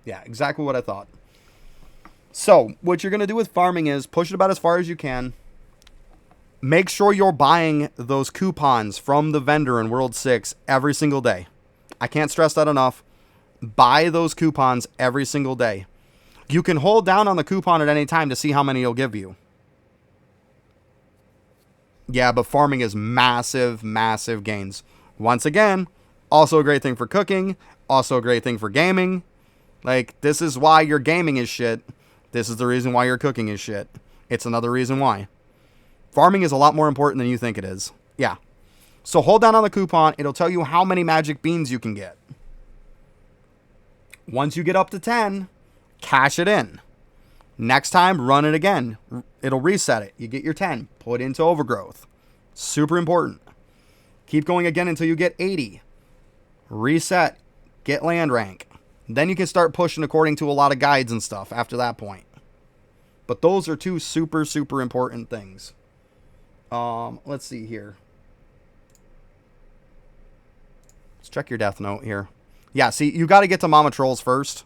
Yeah, exactly what I thought. So, what you're going to do with farming is push it about as far as you can. Make sure you're buying those coupons from the vendor in World 6 every single day. I can't stress that enough. Buy those coupons every single day. You can hold down on the coupon at any time to see how many it'll give you. Yeah, but farming is massive, massive gains. Once again, also a great thing for cooking. Also a great thing for gaming. Like, this is why your gaming is shit. This is the reason why your cooking is shit. It's another reason why. Farming is a lot more important than you think it is. Yeah. So hold down on the coupon. It'll tell you how many magic beans you can get. Once you get up to 10, cash it in. Next time, run it again. It'll reset it. You get your 10. Put into overgrowth. Super important. Keep going again until you get 80. Reset. Get land rank. Then you can start pushing according to a lot of guides and stuff after that point. But those are two super, super important things. Let's see here. Let's check your death note here. Yeah, see, you got to get to Mama Trolls first.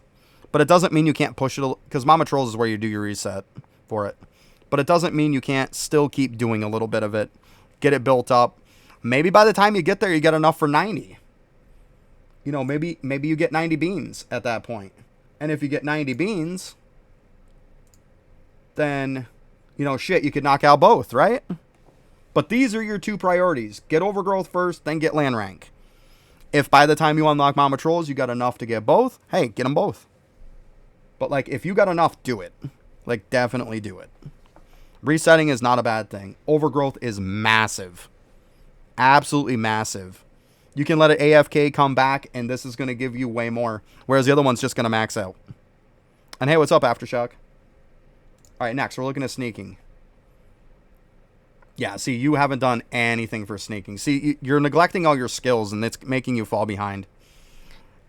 But it doesn't mean you can't push it, because Mama Trolls is where you do your reset for it. But it doesn't mean you can't still keep doing a little bit of it. Get it built up. Maybe by the time you get there, you get enough for 90. You know, maybe you get 90 beans at that point. And if you get 90 beans, then, you know, shit, you could knock out both, right? But these are your two priorities. Get overgrowth first, then get land rank. If by the time you unlock Mama Trolls, you got enough to get both, hey, get them both. But, like, if you got enough, do it. Like, definitely do it. Resetting is not a bad thing. Overgrowth is massive. Absolutely massive. You can let it AFK come back, and this is going to give you way more. Whereas the other one's just going to max out. And hey, what's up, Aftershock? Alright, next, we're looking at sneaking. Yeah, see, you haven't done anything for sneaking. See, you're neglecting all your skills, and it's making you fall behind.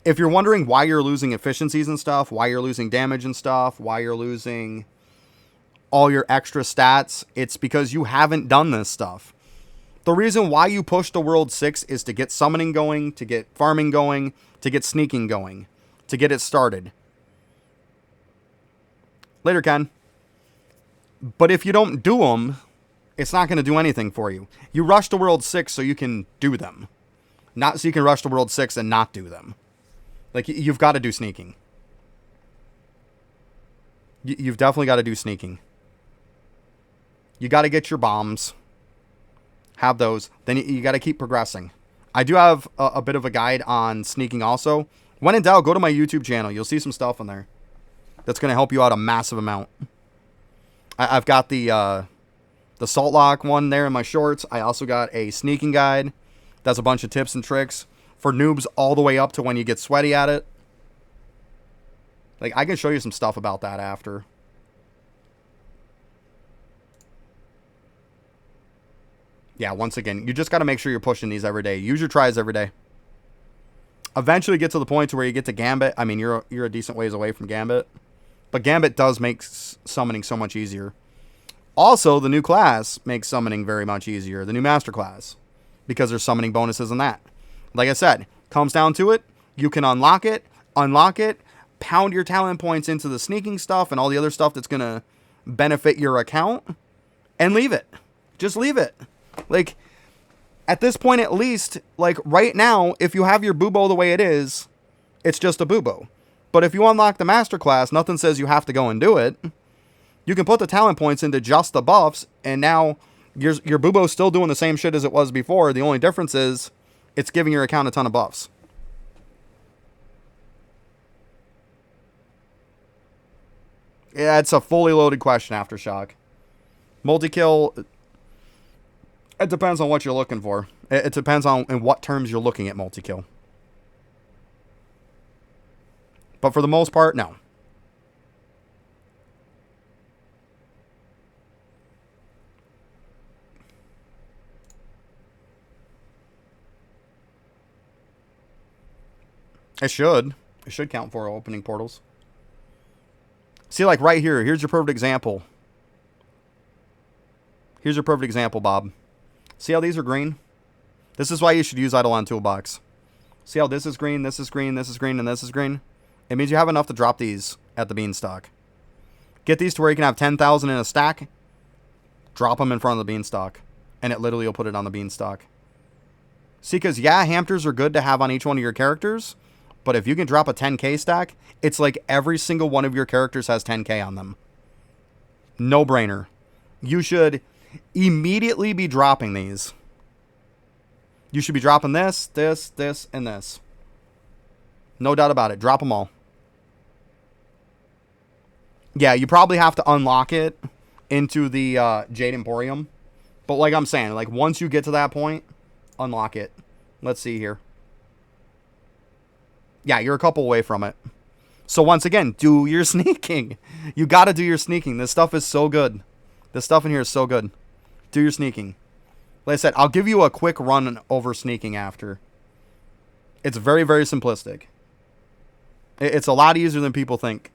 If you're wondering why you're losing efficiencies and stuff, why you're losing damage and stuff, why you're losing all your extra stats, it's because you haven't done this stuff. The reason why you push to World 6 is to get summoning going, to get farming going, to get sneaking going, to get it started. Later, Ken. But if you don't do them, it's not going to do anything for you. You rush to World 6 so you can do them. Not so you can rush to World 6 and not do them. Like, you've got to do sneaking. You've definitely got to do sneaking. You got to get your bombs. Have those. Then you got to keep progressing. I do have a bit of a guide on sneaking also. When in doubt, go to my YouTube channel. You'll see some stuff on there that's going to help you out a massive amount. I've got the Salt Lock one there in my shorts. I also got a sneaking guide. That's a bunch of tips and tricks for noobs all the way up to when you get sweaty at it. Like, I can show you some stuff about that after. Yeah, once again, you just got to make sure you're pushing these every day. Use your tries every day. Eventually get to the point to where you get to Gambit. I mean, you're a decent ways away from Gambit. But Gambit does make summoning so much easier. Also, the new class makes summoning very much easier. The new master class. Because there's summoning bonuses in that. Like I said, comes down to it. You can unlock it, pound your talent points into the sneaking stuff and all the other stuff that's going to benefit your account, and leave it. Just leave it. Like, at this point at least, like right now, if you have your Bubo the way it is, it's just a Bubo. But if you unlock the master class, nothing says you have to go and do it. You can put the talent points into just the buffs, and now your Bubo's still doing the same shit as it was before. The only difference is it's giving your account a ton of buffs. Yeah, it's a fully loaded question, Aftershock. Multi-kill, it depends on what you're looking for. It depends on in what terms you're looking at multi-kill. But for the most part, no. It should. It should count for opening portals. See, like right here. Here's your perfect example. Here's your perfect example, Bob. See how these are green? This is why you should use Eidolon Toolbox. See how this is green, this is green, this is green, and this is green? It means you have enough to drop these at the beanstalk. Get these to where you can have 10,000 in a stack. Drop them in front of the beanstalk. And it literally will put it on the beanstalk. See, because, yeah, hamsters are good to have on each one of your characters. But if you can drop a 10k stack, it's like every single one of your characters has 10k on them. No brainer. You should immediately be dropping these. You should be dropping this, this, this, and this. No doubt about it. Drop them all. Yeah, you probably have to unlock it into the Jade Emporium. But like I'm saying, like once you get to that point, unlock it. Let's see here. Yeah, you're a couple away from it. So once again, do your sneaking. You got to do your sneaking. This stuff is so good. This stuff in here is so good. Do your sneaking. Like I said, I'll give you a quick run over sneaking after. It's very, very simplistic. It's a lot easier than people think.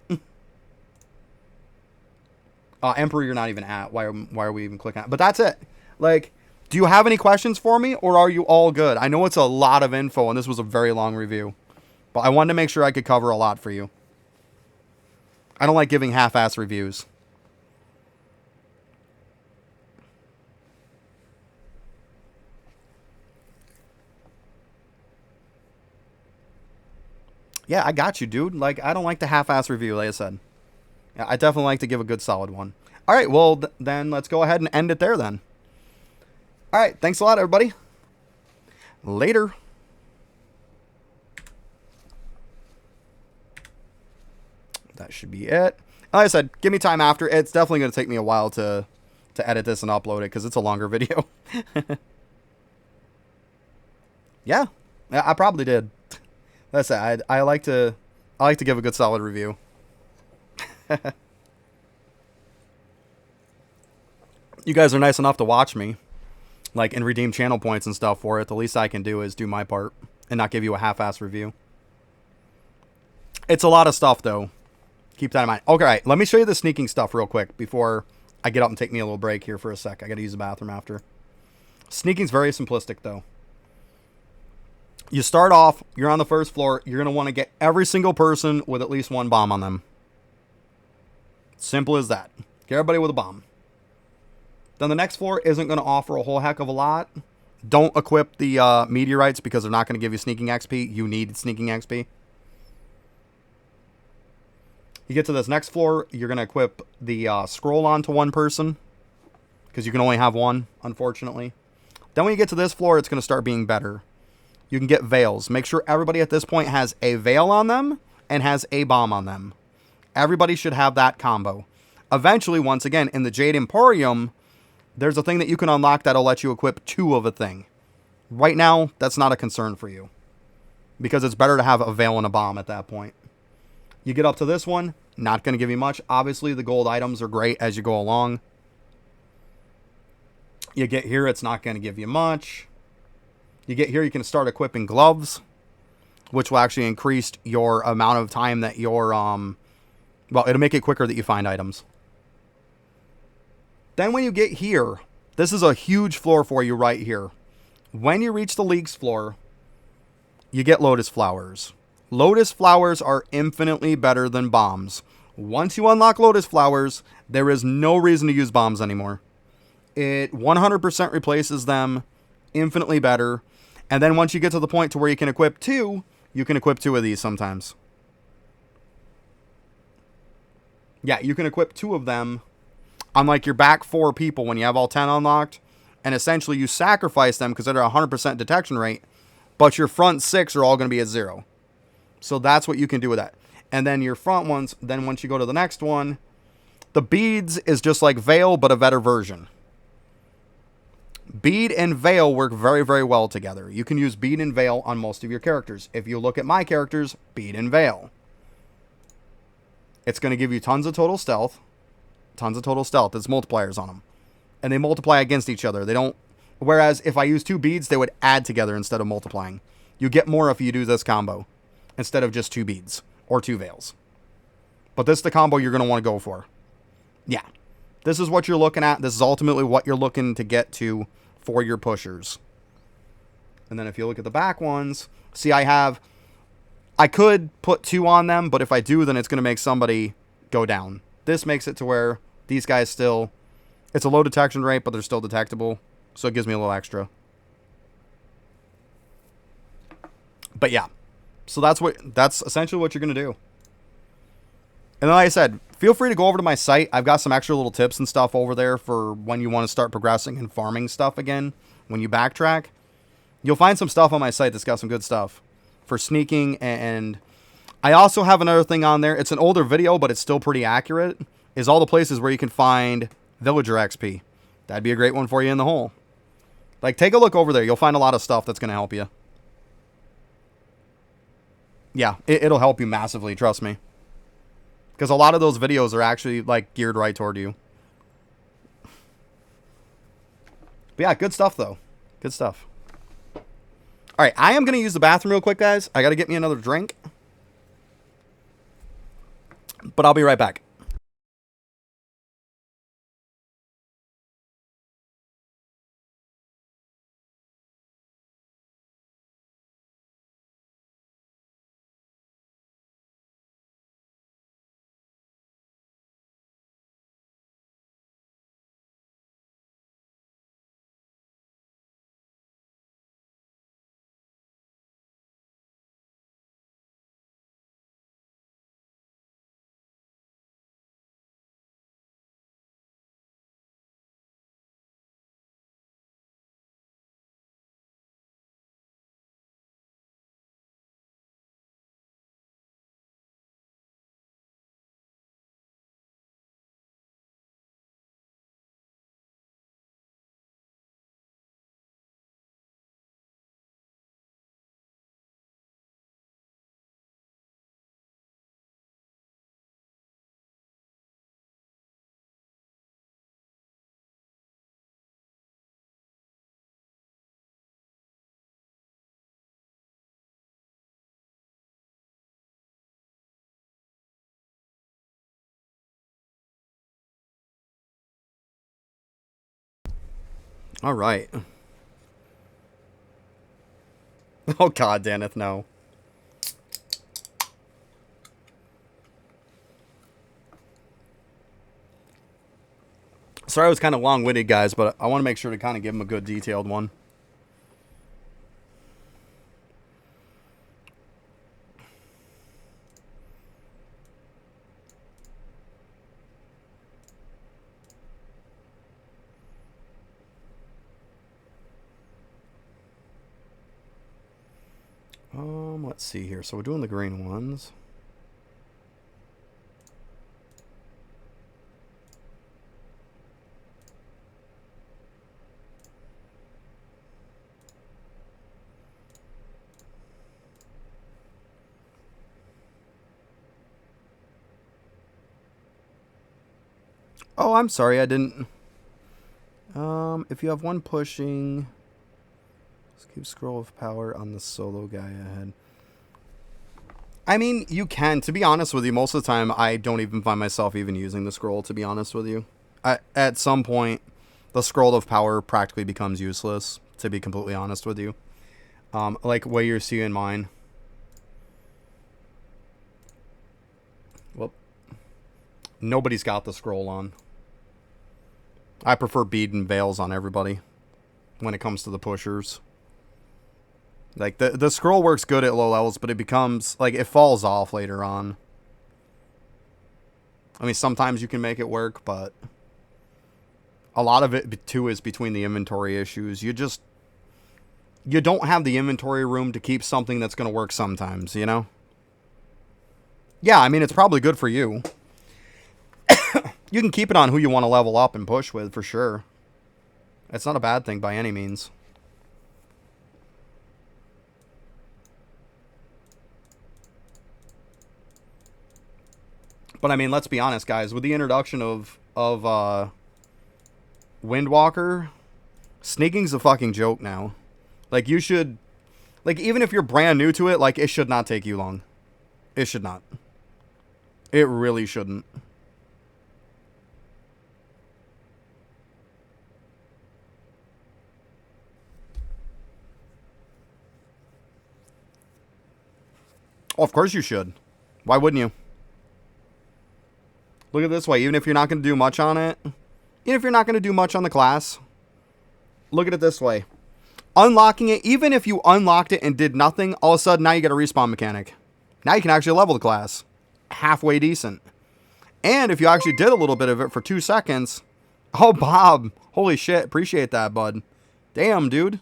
Emperor, you're not even at. Why are we even clicking at? But that's it. Like, do you have any questions for me, or are you all good? I know it's a lot of info, and this was a very long review. But I wanted to make sure I could cover a lot for you. I don't like giving half-ass reviews. Yeah, I got you, dude. Like, I don't like the half-ass review, like I said. Yeah, I definitely like to give a good solid one. All right, well, then let's go ahead and end it there then. All right, thanks a lot, everybody. Later. That should be it. Like I said, give me time after. It's definitely going to take me a while to edit this and upload it because it's a longer video. Yeah, I probably did. That's it. I like to give a good solid review. You guys are nice enough to watch me, like, and redeem channel points and stuff for it. The least I can do is do my part and not give you a half-ass review. It's a lot of stuff, though. Keep that in mind. Okay, right, let me show you the sneaking stuff real quick before I get up and take me a little break here for a sec. I got to use the bathroom after. Sneaking's very simplistic, though. You start off, you're on the first floor. You're going to want to get every single person with at least one bomb on them. Simple as that. Get everybody with a bomb. Then the next floor isn't going to offer a whole heck of a lot. Don't equip the meteorites because they're not going to give you sneaking XP. You need sneaking XP. You get to this next floor, you're going to equip the scroll onto one person because you can only have one, unfortunately. Then when you get to this floor, it's going to start being better. You can get veils. Make sure everybody at this point has a veil on them and has a bomb on them. Everybody should have that combo. Eventually, once again, in the Jade Emporium, there's a thing that you can unlock that'll let you equip 2 of a thing. Right now, that's not a concern for you because it's better to have a veil and a bomb at that point. You get up to this one, not going to give you much. Obviously, the gold items are great as you go along. You get here, it's not going to give you much. You get here, you can start equipping gloves, which will actually increase your amount of time that you're, well, it'll make it quicker that you find items. Then when you get here, this is a huge floor for you right here. When you reach the leaks floor, you get lotus flowers. Lotus flowers are infinitely better than bombs. Once you unlock lotus flowers, there is no reason to use bombs anymore. It 100% replaces them, infinitely better. And then once you get to the point to where you can equip 2, you can equip 2 of these sometimes. Yeah, you can equip 2 of them on like your back 4 people when you have all 10 unlocked. And essentially you sacrifice them because they're at 100% detection rate. But your front 6 are all going to be at 0. So that's what you can do with that. And then your front ones, then once you go to the next one, the beads is just like Veil, but a better version. Bead and Veil work very, very well together. You can use Bead and Veil on most of your characters. If you look at my characters, Bead and Veil. It's going to give you tons of total stealth. Tons of total stealth. There's multipliers on them. And they multiply against each other. They don't... Whereas if I use 2 beads, they would add together instead of multiplying. You get more if you do this combo instead of just 2 beads or 2 veils. But this is the combo you're going to want to go for. Yeah. This is what you're looking at. This is ultimately what you're looking to get to for your pushers. And then if you look at the back ones, see I could put 2 on them, but if I do, then it's going to make somebody go down. This makes it to where these guys still, it's a low detection rate, but they're still detectable. So it gives me a little extra. But yeah. So that's essentially what you're going to do. And then like I said, feel free to go over to my site. I've got some extra little tips and stuff over there for when you want to start progressing and farming stuff again. When you backtrack, you'll find some stuff on my site that's got some good stuff for sneaking. And I also have another thing on there. It's an older video, but it's still pretty accurate. Is all the places where you can find villager XP. That'd be a great one for you in the hole. Like, take a look over there. You'll find a lot of stuff that's going to help you. Yeah, it'll help you massively, trust me. Because a lot of those videos are actually, like, geared right toward you. But yeah, good stuff, though. Good stuff. Alright, I am going to use the bathroom real quick, guys. I got to get me another drink. But I'll be right back. Alright. Oh, God, Daneth, no. Sorry I was kind of long-winded, guys, but I want to make sure to kind of give them a good detailed one. Let's see here. So we're doing the green ones. Oh, I'm sorry, I didn't. If you have one pushing, just keep scroll of power on the solo guy ahead. I mean, you can. To be honest with you, most of the time, I don't even find myself even using the scroll, to be honest with you. At some point, the scroll of power practically becomes useless, to be completely honest with you. Like what you're seeing mine. Well, nobody's got the scroll on. I prefer bead and veils on everybody when it comes to the pushers. Like, the scroll works good at low levels, but it becomes, like, it falls off later on. I mean, sometimes you can make it work, but a lot of it, too, is between the inventory issues. You don't have the inventory room to keep something that's going to work sometimes, you know? Yeah, I mean, it's probably good for you. You can keep it on who you want to level up and push with, for sure. It's not a bad thing by any means. But I mean, let's be honest, guys. With the introduction of Windwalker, sneaking's a fucking joke now. Like, you should, like, even if you're brand new to it, like, it should not take you long. It should not. It really shouldn't. Oh, of course you should. Why wouldn't you? Look at it this way. Even if you're not going to do much on it, even if you're not going to do much on the class, Look at it this way. Unlocking it, even if you unlocked it and did nothing, all of a sudden now you get a respawn mechanic. Now you can actually level the class. Halfway decent. And if you actually did a little bit of it for 2 seconds... Oh, Bob. Holy shit. Appreciate that, bud. Damn, dude.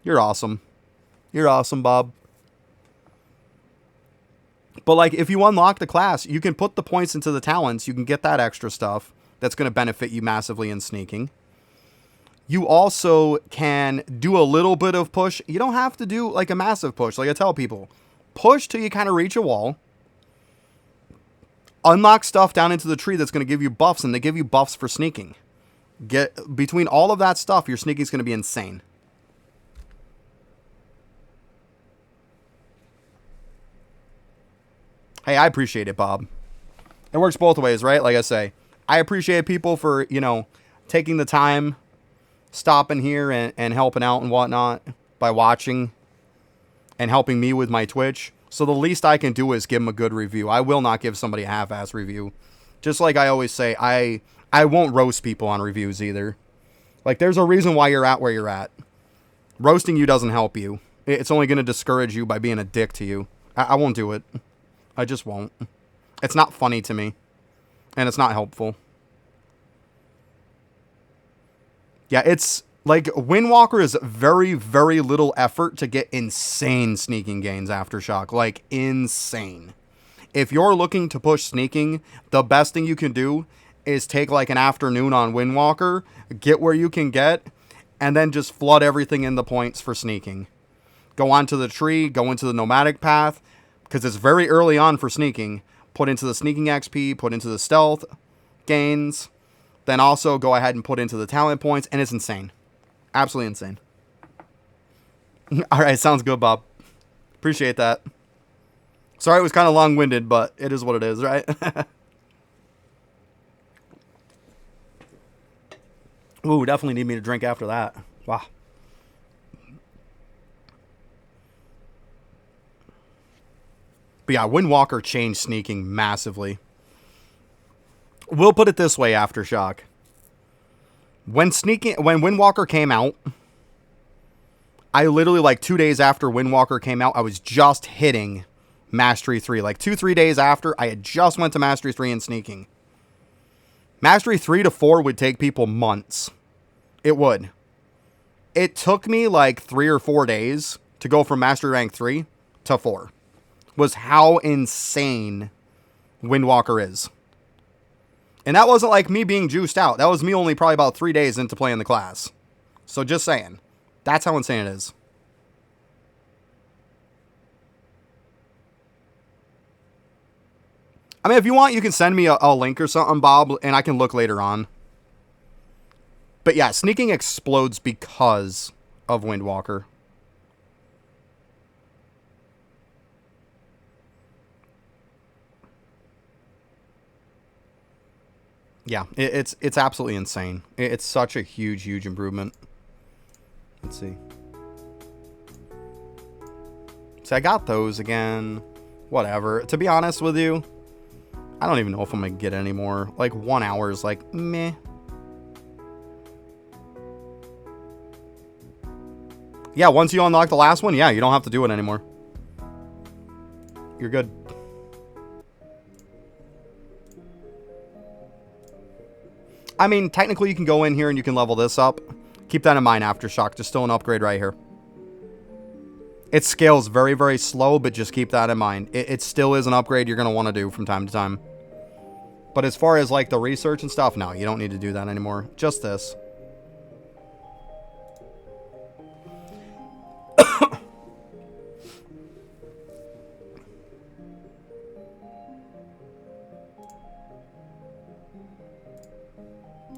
You're awesome. You're awesome, Bob. But, like, if you unlock the class, you can put the points into the talents. You can get that extra stuff that's going to benefit you massively in sneaking. You also can do a little bit of push. You don't have to do, like, a massive push. Like I tell people, push till you kind of reach a wall. Unlock stuff down into the tree that's going to give you buffs, and they give you buffs for sneaking. Between all of that stuff, your sneaking is going to be insane. Hey, I appreciate it, Bob. It works both ways, right? Like I say, I appreciate people for, you know, taking the time, stopping here and helping out and whatnot by watching and helping me with my Twitch. So the least I can do is give them a good review. I will not give somebody a half-ass review. Just like I always say, I won't roast people on reviews either. Like, there's a reason why you're at where you're at. Roasting you doesn't help you. It's only going to discourage you by being a dick to you. I won't do it. I just won't. It's not funny to me. And it's not helpful. Yeah, it's... Like, Windwalker is very, very little effort to get insane sneaking gains Aftershock. Like, insane. If you're looking to push sneaking, the best thing you can do is take, like, an afternoon on Windwalker, get where you can get, and then just flood everything in the points for sneaking. Go onto the tree, go into the nomadic path, because it's very early on for sneaking. Put into the sneaking XP, put into the stealth gains, then also go ahead and put into the talent points, and it's insane. Absolutely insane. All right, sounds good, Bob. Appreciate that. Sorry it was kind of long-winded, but it is what it is, right? Ooh, definitely need me to drink after that. Wow. But yeah, Windwalker changed sneaking massively. We'll put it this way, Aftershock. When Windwalker came out, I literally, like, 2 days after Windwalker came out, I was just hitting Mastery 3. Like, 2-3 days after, I had just went to Mastery 3 in sneaking. Mastery 3 to 4 would take people months. It would. It took me, like, 3 or 4 days to go from Mastery Rank 3 to 4. Was how insane Windwalker is. And that wasn't like me being juiced out. That was me only probably about 3 days into playing the class. So just saying. That's how insane it is. I mean, if you want, you can send me a link or something, Bob, and I can look later on. But yeah, sneaking explodes because of Windwalker. Yeah, it's absolutely insane. It's such a huge, huge improvement. Let's see. So I got those again. Whatever. To be honest with you, I don't even know if I'm going to get any more. Like, 1 hour is like, meh. Yeah, once you unlock the last one, yeah, you don't have to do it anymore. You're good. I mean, technically you can go in here and you can level this up. Keep that in mind, Aftershock. There's still an upgrade right here. It scales very, very slow, but just keep that in mind. It still is an upgrade you're going to want to do from time to time. But as far as, like, the research and stuff, no, you don't need to do that anymore. Just this.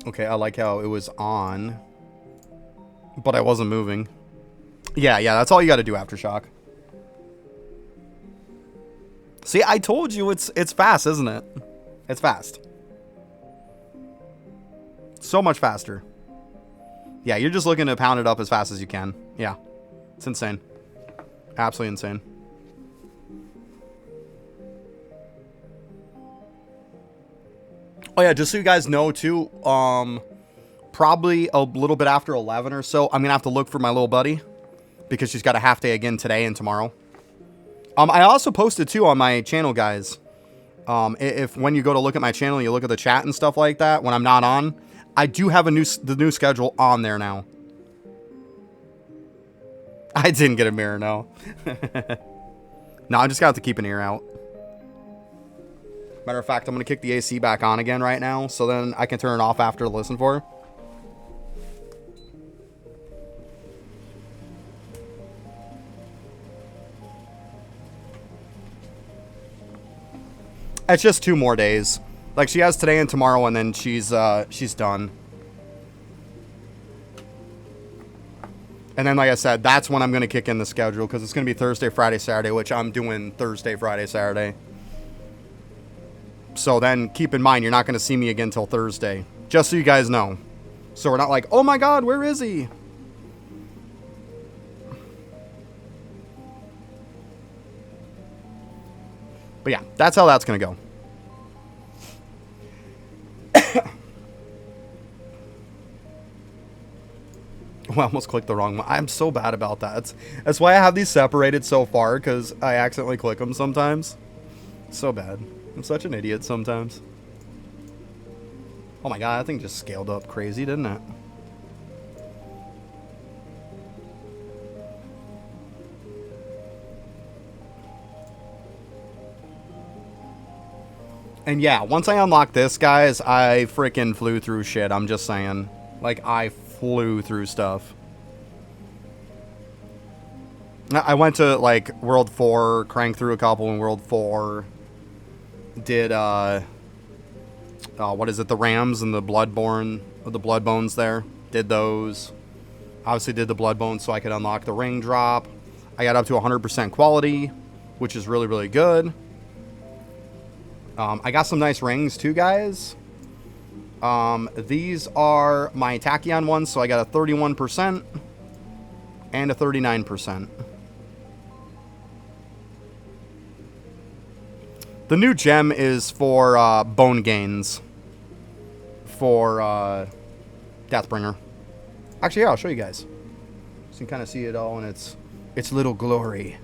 Okay, I like how it was on, but I wasn't moving. Yeah, that's all you got to do, Aftershock. See, I told you it's fast, isn't it? It's fast. So much faster. Yeah, you're just looking to pound it up as fast as you can. Yeah, it's insane. Absolutely insane. Oh yeah, just so you guys know too, probably a little bit after 11 or so, I'm going to have to look for my little buddy because she's got a half day again today and tomorrow. I also posted too on my channel, guys. If when you go to look at my channel, you look at the chat and stuff like that, when I'm not on, I do have the new schedule on there now. I didn't get a mirror, no. No, I just got to keep an ear out. Matter of fact, I'm going to kick the AC back on again right now, so then I can turn it off after to listen for. It's just 2 more days. Like, she has today and tomorrow, and then she's done. And then, like I said, that's when I'm going to kick in the schedule, because it's going to be Thursday, Friday, Saturday, which I'm doing Thursday, Friday, Saturday. So then, keep in mind, you're not going to see me again till Thursday. Just so you guys know. So we're not like, oh my god, where is he? But yeah, that's how that's going to go. Well, I almost clicked the wrong one. I'm so bad about that. That's why I have these separated so far, because I accidentally click them sometimes. So bad. I'm such an idiot sometimes. Oh my god, that thing just scaled up crazy, didn't it? And yeah, once I unlock this, guys, I freaking flew through shit. I'm just saying. Like, I flew through stuff. I went to, like, World 4, cranked through a couple in World 4. Did, what is it, the Rams and the Bloodborne, or the Bloodbones there. Did those. Obviously did the Bloodbones so I could unlock the ring drop. I got up to 100% quality, which is really, really good. I got some nice rings too, guys. These are my Tachyon ones, so I got a 31% and a 39%. The new gem is for bone gains for Deathbringer. Actually, yeah, I'll show you guys. So you can kind of see it all in its little glory.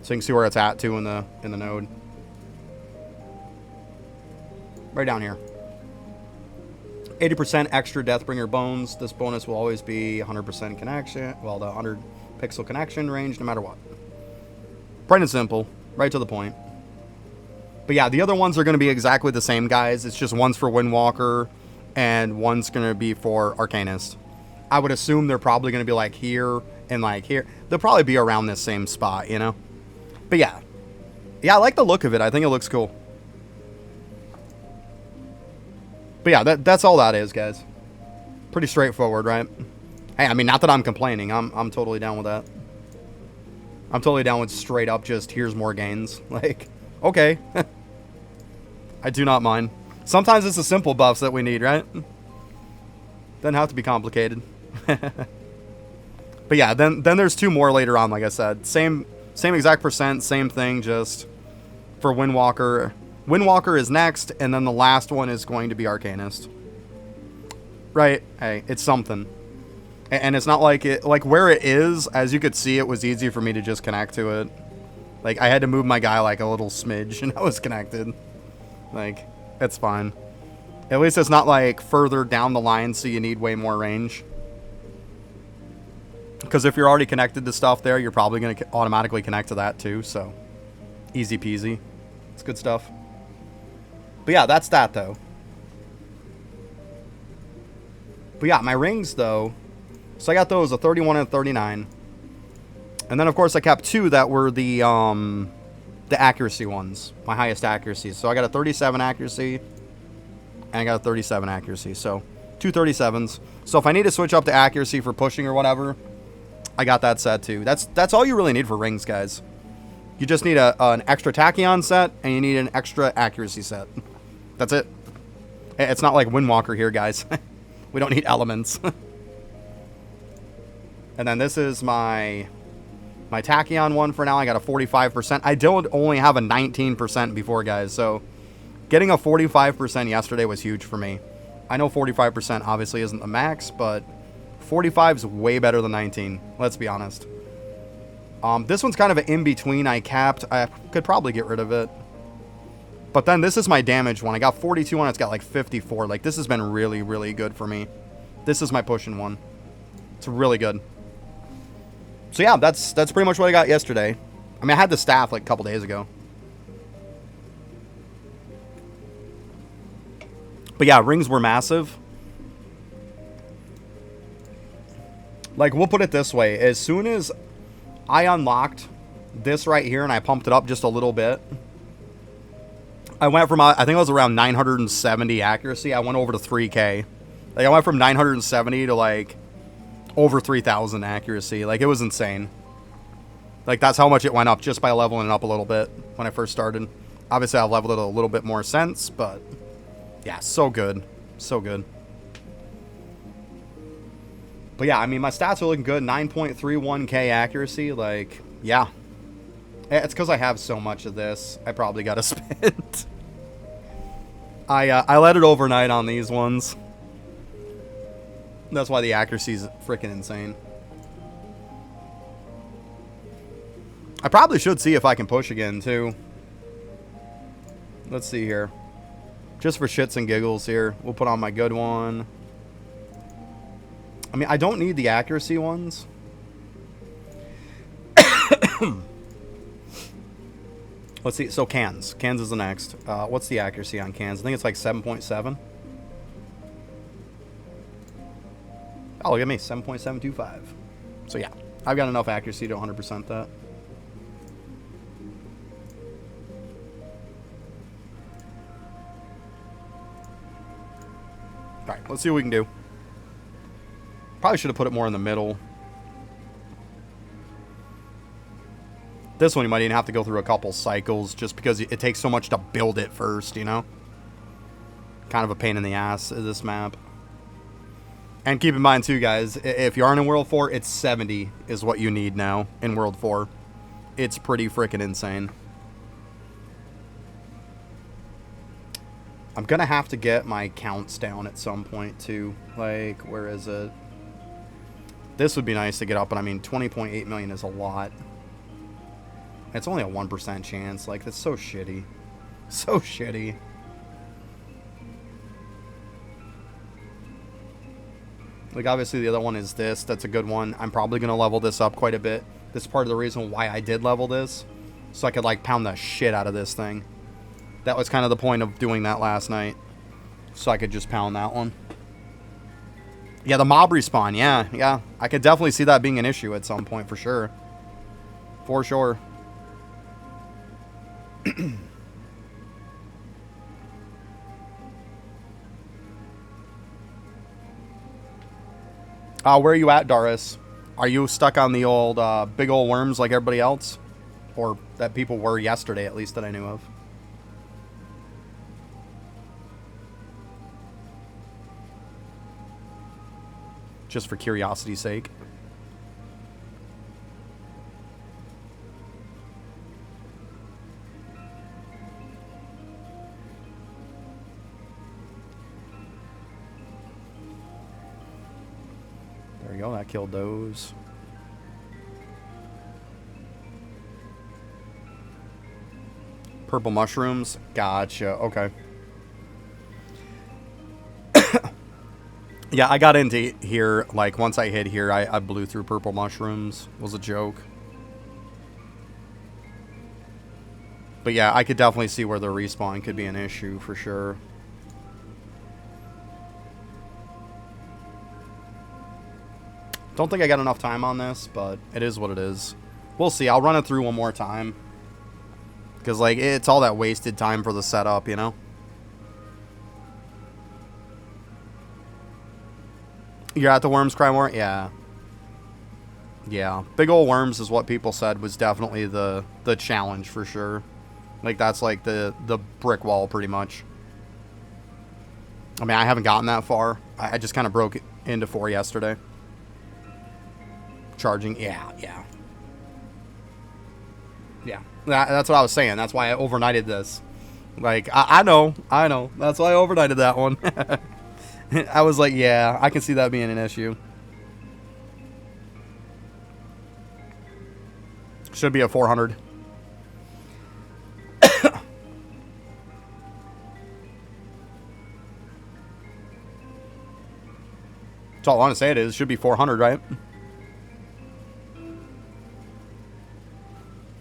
So you can see where it's at too in the node. Right down here. 80% extra Deathbringer bones. This bonus will always be 100% connection. Well, the 100 pixel connection range, no matter what. Plain and simple. Right to the point. But yeah, the other ones are going to be exactly the same, guys. It's just one's for Windwalker and one's going to be for Arcanist. I would assume they're probably going to be like here and like here. They'll probably be around this same spot, you know? But yeah. Yeah, I like the look of it. I think it looks cool. But yeah, that's all that is, guys. Pretty straightforward, right? Hey, I mean, not that I'm complaining. I'm totally down with that. I'm totally down with straight up just, here's more gains. Like, okay. I do not mind. Sometimes it's the simple buffs that we need, right? Doesn't have to be complicated. But yeah, then there's 2 more later on, like I said. Same exact percent, same thing, just for Windwalker. Windwalker is next, and then the last one is going to be Arcanist. Right? Hey, it's something. And it's not like it, like where it is, as you could see, it was easy for me to just connect to it. Like, I had to move my guy like a little smidge, and I was connected. Like, it's fine. At least it's not like further down the line, so you need way more range. Because if you're already connected to stuff there, you're probably going to automatically connect to that too, so easy peasy. It's good stuff. But yeah, that's that though. But yeah, my rings though, so I got those, a 31 and a 39. And then of course I kept 2 that were the accuracy ones, my highest accuracy. So I got a 37 accuracy, and I got a 37 accuracy, so 2 37s. So if I need to switch up to accuracy for pushing or whatever, I got that set too. That's all you really need for rings, guys. You just need an extra Tachyon set, and you need an extra accuracy set. That's it. It's not like Windwalker here, guys. We don't need elements. And then this is my Tachyon one for now. I got a 45%. I don't only have a 19% before, guys. So Getting a 45% yesterday was huge for me. I know 45% obviously isn't the max, but 45 is way better than 19. Let's be honest. This one's kind of an in-between. I capped. I could probably get rid of it. But then this is my damage one. I got 42 on it. It's got like 54. Like, this has been really, really good for me. This is my pushing one. It's really good. So yeah, that's pretty much what I got yesterday. I mean, I had the staff like a couple days ago. But yeah, rings were massive. Like, we'll put it this way. As soon as I unlocked this right here and I pumped it up just a little bit, I went from, I think it was around 970 accuracy. I went over to 3K. Like, I went from 970 to, like, over 3,000 accuracy. Like, it was insane. Like, that's how much it went up just by leveling it up a little bit when I first started. Obviously, I've leveled it a little bit more since, but yeah, so good. So good. But yeah, I mean, my stats are looking good. 9.31k accuracy. Like, yeah. It's because I have so much of this. I probably got to spend. I let it overnight on these ones. That's why the accuracy is freaking insane. I probably should see if I can push again, too. Let's see here. Just for shits and giggles here. We'll put on my good one. I mean, I don't need the accuracy ones. Let's see. So cans. Cans is the next. What's the accuracy on cans? I think it's like 7.7. Oh, look at me. 7.725. So yeah, I've got enough accuracy to 100% that. Alright, let's see what we can do. Probably should have put it more in the middle. This one you might even have to go through a couple cycles just because it takes so much to build it first, you know? Kind of a pain in the ass, this map. And keep in mind too, guys, if you aren't in World 4, it's 70 is what you need now in World 4. It's pretty freaking insane. I'm going to have to get my counts down at some point too. Like, where is it? This would be nice to get up, but I mean, 20.8 million is a lot. It's only a 1% chance. Like, that's so shitty. So shitty. Like, obviously, the other one is this. That's a good one. I'm probably going to level this up quite a bit. This is part of the reason why I did level this. So I could, like, pound the shit out of this thing. That was kind of the point of doing that last night. So I could just pound that one. Yeah, the mob respawn. Yeah. I could definitely see that being an issue at some point, for sure. For sure. Where are you at, Doris? Are you stuck on the old big old worms like everybody else? Or that people were yesterday, at least, that I knew of? Just for curiosity's sake. There we go, that killed those. Purple mushrooms, gotcha, okay. Yeah, I got into here, like, once I hit here, I blew through purple mushrooms. It was a joke. But yeah, I could definitely see where the respawn could be an issue, for sure. Don't think I got enough time on this, but it is what it is. We'll see. I'll run it through one more time. Because, like, it's all that wasted time for the setup, you know? You're at the Worms Cry More? Yeah. Yeah. Big ol' worms is what people said was definitely the challenge, for sure. Like, that's like the brick wall, pretty much. I mean, I haven't gotten that far. I just kind of broke into 4 yesterday. Charging. Yeah. Yeah, that's what I was saying. That's why I overnighted this. Like, I know. That's why I overnighted that one. I was like, yeah, I can see that being an issue. Should be a 400. That's all I want to say it is. Should be 400, right?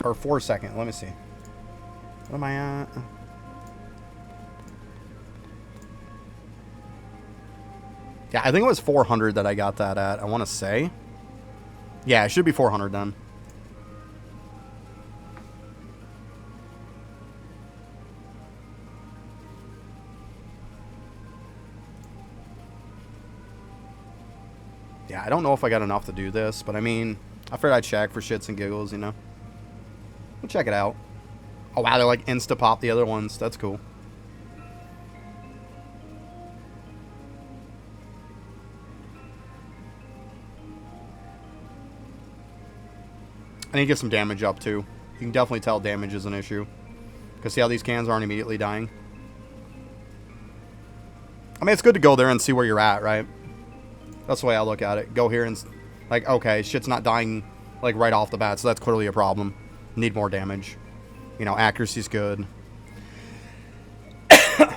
Or 4 second. Let me see. What am I at? Yeah, I think it was 400 that I got that at. I want to say. Yeah, it should be 400 then. Yeah, I don't know if I got enough to do this, but I mean, I figured I'd check for shits and giggles, you know. We'll check it out. Oh, wow, they're like insta-pop the other ones. That's cool. I need to get some damage up, too. You can definitely tell damage is an issue. Because see how these cans aren't immediately dying? I mean, it's good to go there and see where you're at, right? That's the way I look at it. Go here and, like, okay, shit's not dying, like, right off the bat, so that's clearly a problem. Need more damage. You know, accuracy's good. So,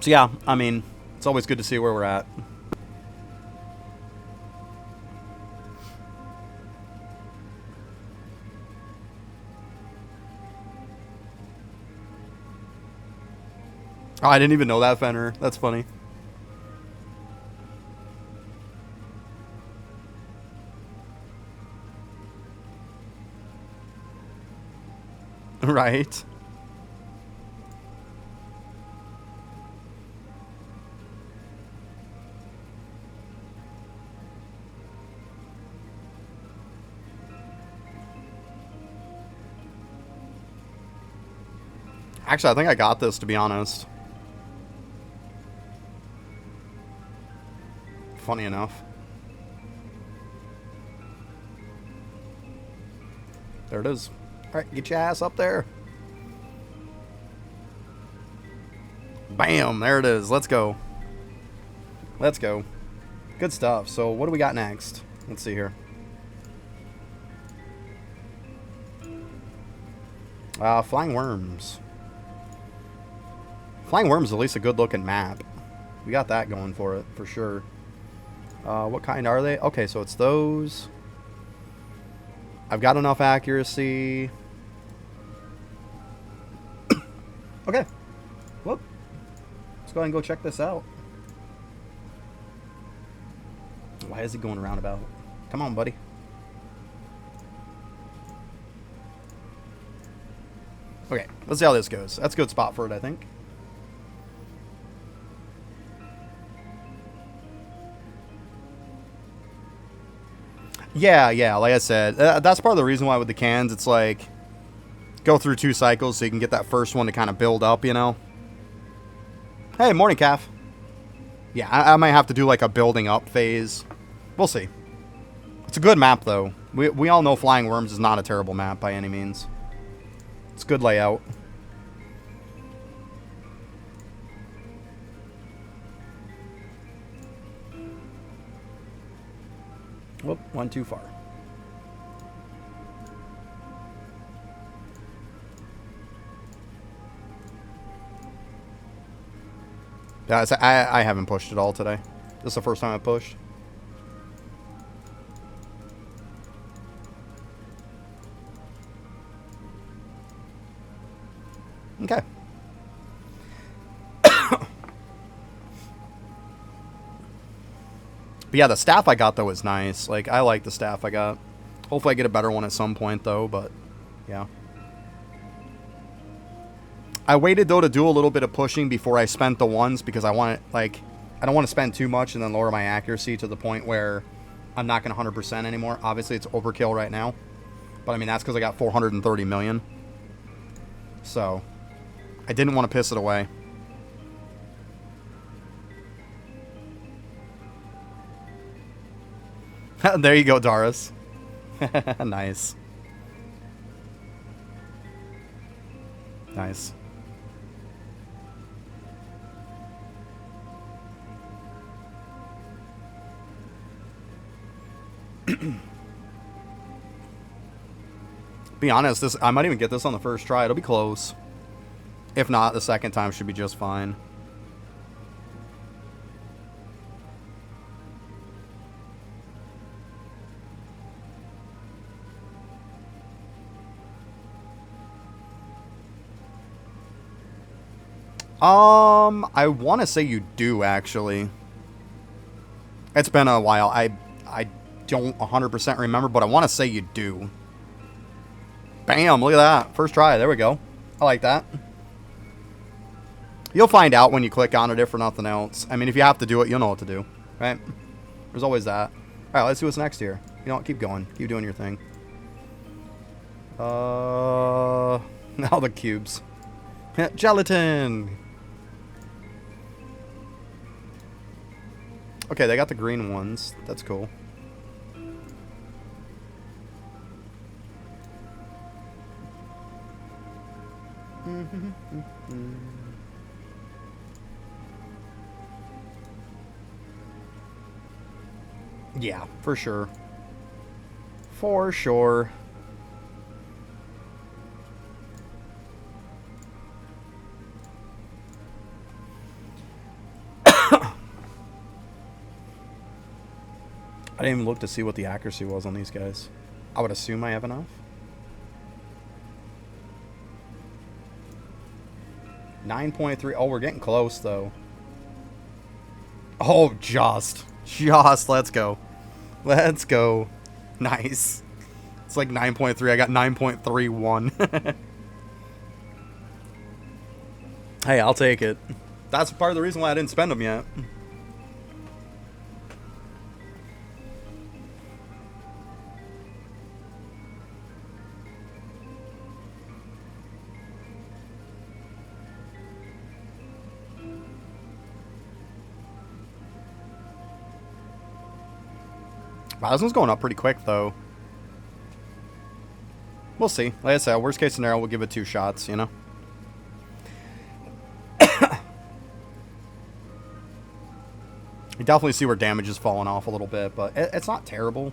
yeah, I mean, it's always good to see where we're at. Oh, I didn't even know that, Fenner. That's funny. Right. Actually, I think I got this, to be honest. Funny enough. There it is. Alright, get your ass up there. Bam! There it is. Let's go. Let's go. Good stuff. So, what do we got next? Let's see here. Flying Worms. Flying Worms is at least a good-looking map. We got that going for it, for sure. What kind are they? Okay, so it's those. I've got enough accuracy. Okay. Whoop. Let's go ahead and go check this out. Why is he going roundabout? Come on, buddy. Okay, let's see how this goes. That's a good spot for it, I think. Yeah, like I said, that's part of the reason why with the cans, it's like, go through 2 cycles so you can get that first one to kind of build up, you know? Hey, morning, calf. Yeah, I might have to do like a building up phase. We'll see. It's a good map, though. We all know Flying Worms is not a terrible map by any means. It's good layout. Whoop, one too far. Yeah, I haven't pushed at all today. This is the first time I pushed. Okay. But yeah, the staff I got, though, is nice. Like, I like the staff I got. Hopefully I get a better one at some point, though, but yeah. I waited, though, to do a little bit of pushing before I spent the ones because I want it, like, I don't want to spend too much and then lower my accuracy to the point where I'm not going to 100% anymore. Obviously, it's overkill right now. But, I mean, that's because I got 430 million. So, I didn't want to piss it away. There you go, Doris. Nice. Nice. Be honest, this I might even get this on the first try. It'll be close. If not, the second time should be just fine. I want to say you do, actually. It's been a while. I don't 100% remember, but I want to say you do. Bam, look at that. First try. There we go. I like that. You'll find out when you click on it, if for nothing else. I mean, if you have to do it, you'll know what to do, right? There's always that. All right, let's see what's next here. You know what? Keep going. Keep doing your thing. Now the cubes. Gelatin. Okay, they got the green ones. That's cool. Yeah, for sure. For sure. I didn't even look to see what the accuracy was on these guys. I would assume I have enough. 9.3. Oh, we're getting close, though. Oh, just. Let's go. Let's go. Nice. It's like 9.3. I got 9.31. Hey, I'll take it. That's part of the reason why I didn't spend them yet. Wow, this one's going up pretty quick, though. We'll see. Like I said, worst case scenario, we'll give it 2 shots, you know? You definitely see where damage is falling off a little bit, but it's not terrible.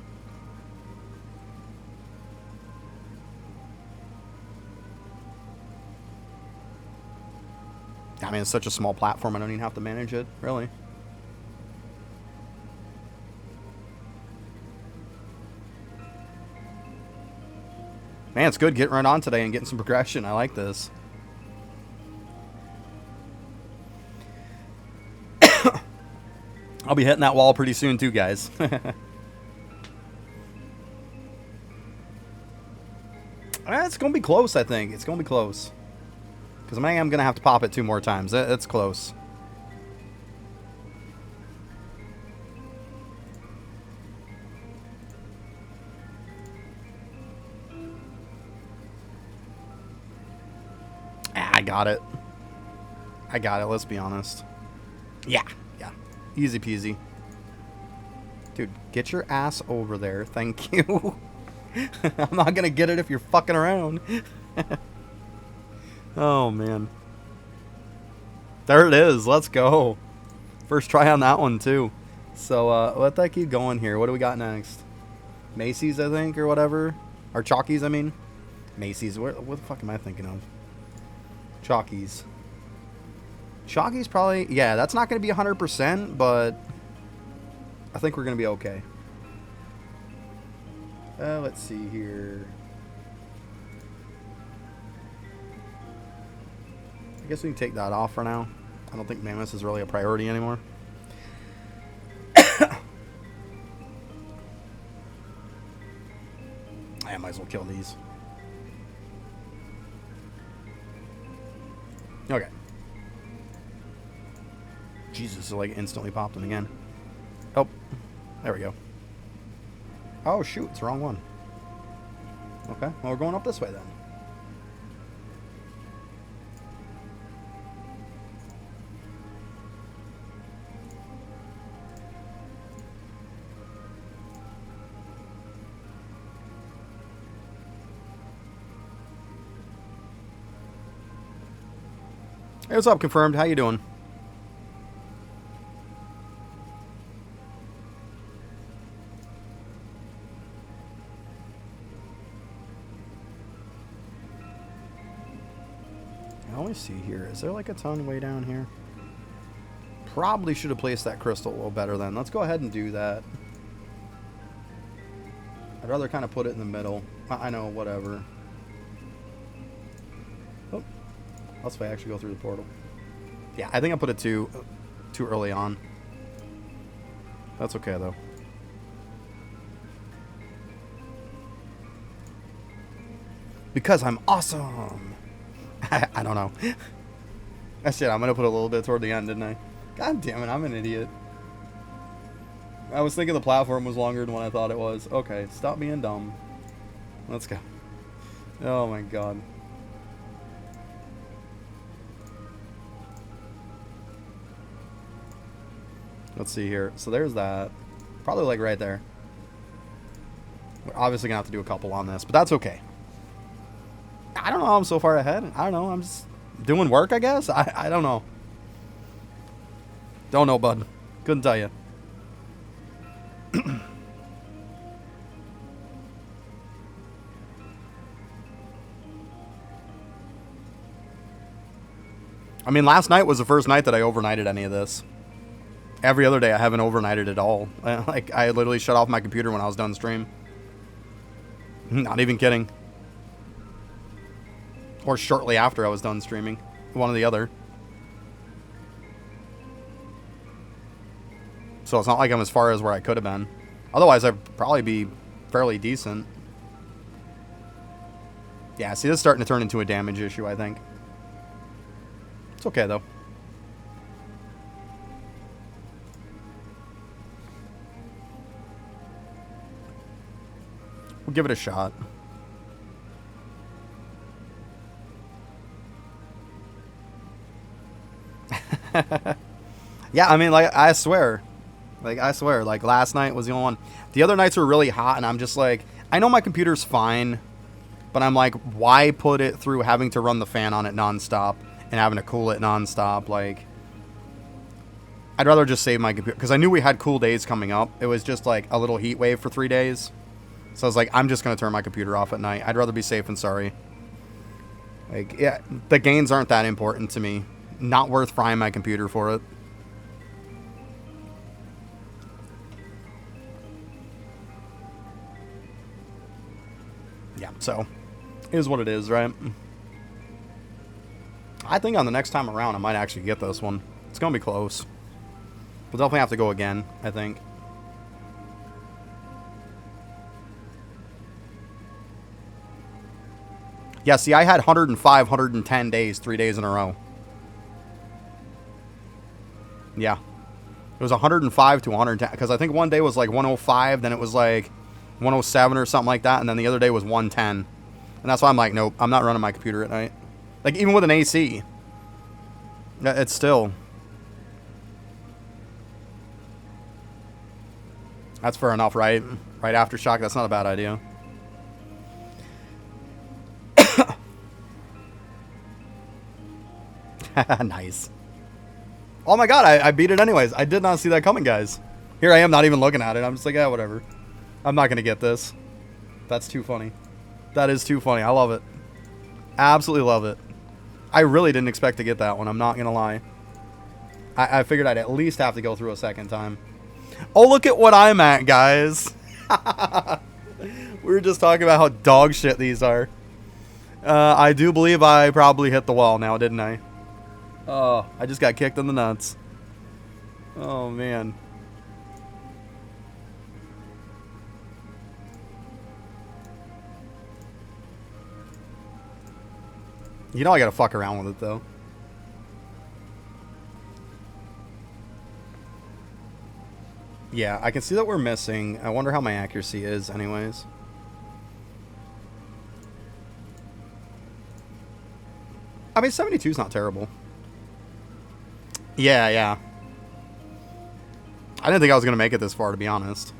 I mean, it's such a small platform, I don't even have to manage it, really. Man, it's good getting right on today and getting some progression. I like this. I'll be hitting that wall pretty soon too, guys. It's going to be close, I think. It's going to be close. Because I am going to have to pop it 2 more times. It's close. I got it. I got it, let's be honest. Yeah. Easy peasy. Dude, get your ass over there. Thank you. I'm not going to get it if you're fucking around. Oh, man. There it is. Let's go. First try on that one, too. So, let that keep going here. What do we got next? Macy's, I think, or whatever. Or Chalkies, I mean. Macy's. What the fuck am I thinking of? Chalkies. Chalkies probably... Yeah, that's not going to be 100%, but... I think we're going to be okay. Let's see here. I guess we can take that off for now. I don't think Mammoth is really a priority anymore. I might as well kill these. Okay. Jesus, it like instantly popped them again. Oh, there we go. Oh shoot, it's the wrong one. Okay, well we're going up this way then. Hey, what's up, Confirmed? How you doing? let me see here. Is there like a ton way down here? Probably should have placed that crystal a little better then. Let's go ahead and do that. I'd rather kind of put it in the middle. I know, whatever. Oh, let's actually go through the portal. Yeah, I think I put it too early on. That's okay though. Because I'm awesome. I don't know. That's it. I'm gonna put a little bit toward the end, didn't I? God damn it, I'm an idiot. I was thinking the platform was longer than what I thought it was. Okay, stop being dumb. Let's go. Oh my god. Let's see here. So there's that. Probably like right there. We're obviously gonna have to do a couple on this, but that's okay. I don't know how I'm so far ahead. I don't know. I'm just doing work, I guess. I don't know. Don't know, bud. Couldn't tell you. I mean, last night was the first night that I overnighted any of this. Every other day I haven't overnighted at all. Like, I literally shut off my computer when I was done stream. Not even kidding. Or shortly after I was done streaming. One or the other. So it's not like I'm as far as where I could have been. Otherwise, I'd probably be fairly decent. Yeah, see, this is starting to turn into a damage issue, I think. It's okay, though. We'll give it a shot. Yeah, I mean, like, I swear. Like, last night was the only one. The other nights were really hot, and I'm just like, I know my computer's fine, but I'm like, why put it through having to run the fan on it nonstop and having to cool it nonstop? Like, I'd rather just save my computer, because I knew we had cool days coming up. It was just like a little heat wave for 3 days. So I was like, I'm just going to turn my computer off at night. I'd rather be safe than sorry. Like, yeah, the gains aren't that important to me. Not worth frying my computer for it. Yeah, so, it is what it is, right? I think on the next time around, I might actually get this one. It's going to be close. We'll definitely have to go again, I think. Yeah, see, I had 105, 110 days, 3 days in a row. Yeah. It was 105 to 110, because I think one day was like 105, then it was like 107 or something like that, and then the other day was 110. And that's why I'm like, nope, I'm not running my computer at night. Like, even with an AC. It's still... That's fair enough, right? Right aftershock, that's not a bad idea. Nice. Oh my god, I beat it anyways. I did not see that coming, guys. Here I am not even looking at it. I'm just like, yeah, whatever. I'm not going to get this. That's too funny. That is too funny. I love it. Absolutely love it. I really didn't expect to get that one. I'm not going to lie. I figured I'd at least have to go through a second time. Oh, look at what I'm at, guys. We were just talking about how dog shit these are. I do believe I probably hit the wall now, didn't I? Oh, I just got kicked in the nuts. Oh, man. You know I gotta fuck around with it, though. Yeah, I can see that we're missing. I wonder how my accuracy is, anyways. I mean, 72 is not terrible. Yeah, yeah. I didn't think I was going to make it this far, to be honest.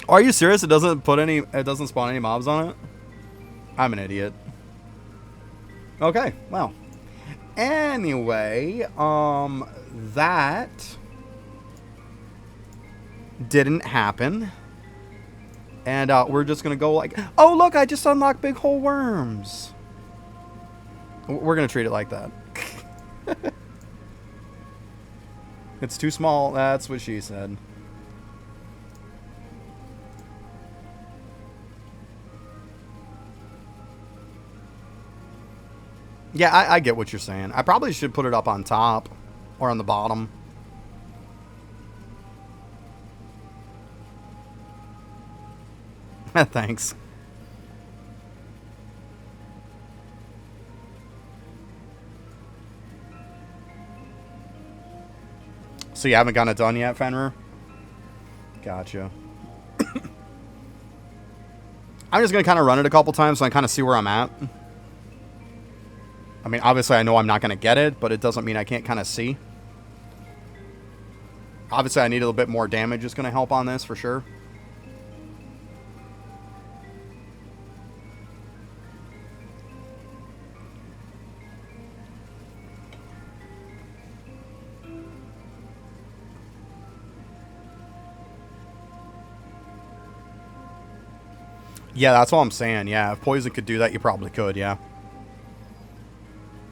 Are you serious? It doesn't spawn any mobs on it? I'm an idiot. Okay, well. Anyway, that didn't happen. And we're just going to go like, oh, look, I just unlocked big hole worms. We're going to treat it like that. It's too small. That's what she said. Yeah, I get what you're saying. I probably should put it up on top or on the bottom. Thanks. So you haven't gotten it done yet, Fenrir? Gotcha. I'm just going to kind of run it a couple times so I kind of see where I'm at. I mean, obviously I know I'm not going to get it, but it doesn't mean I can't kind of see. Obviously I need a little bit more damage. It's going to help on this for sure. Yeah, that's what I'm saying. Yeah, if poison could do that, you probably could, yeah.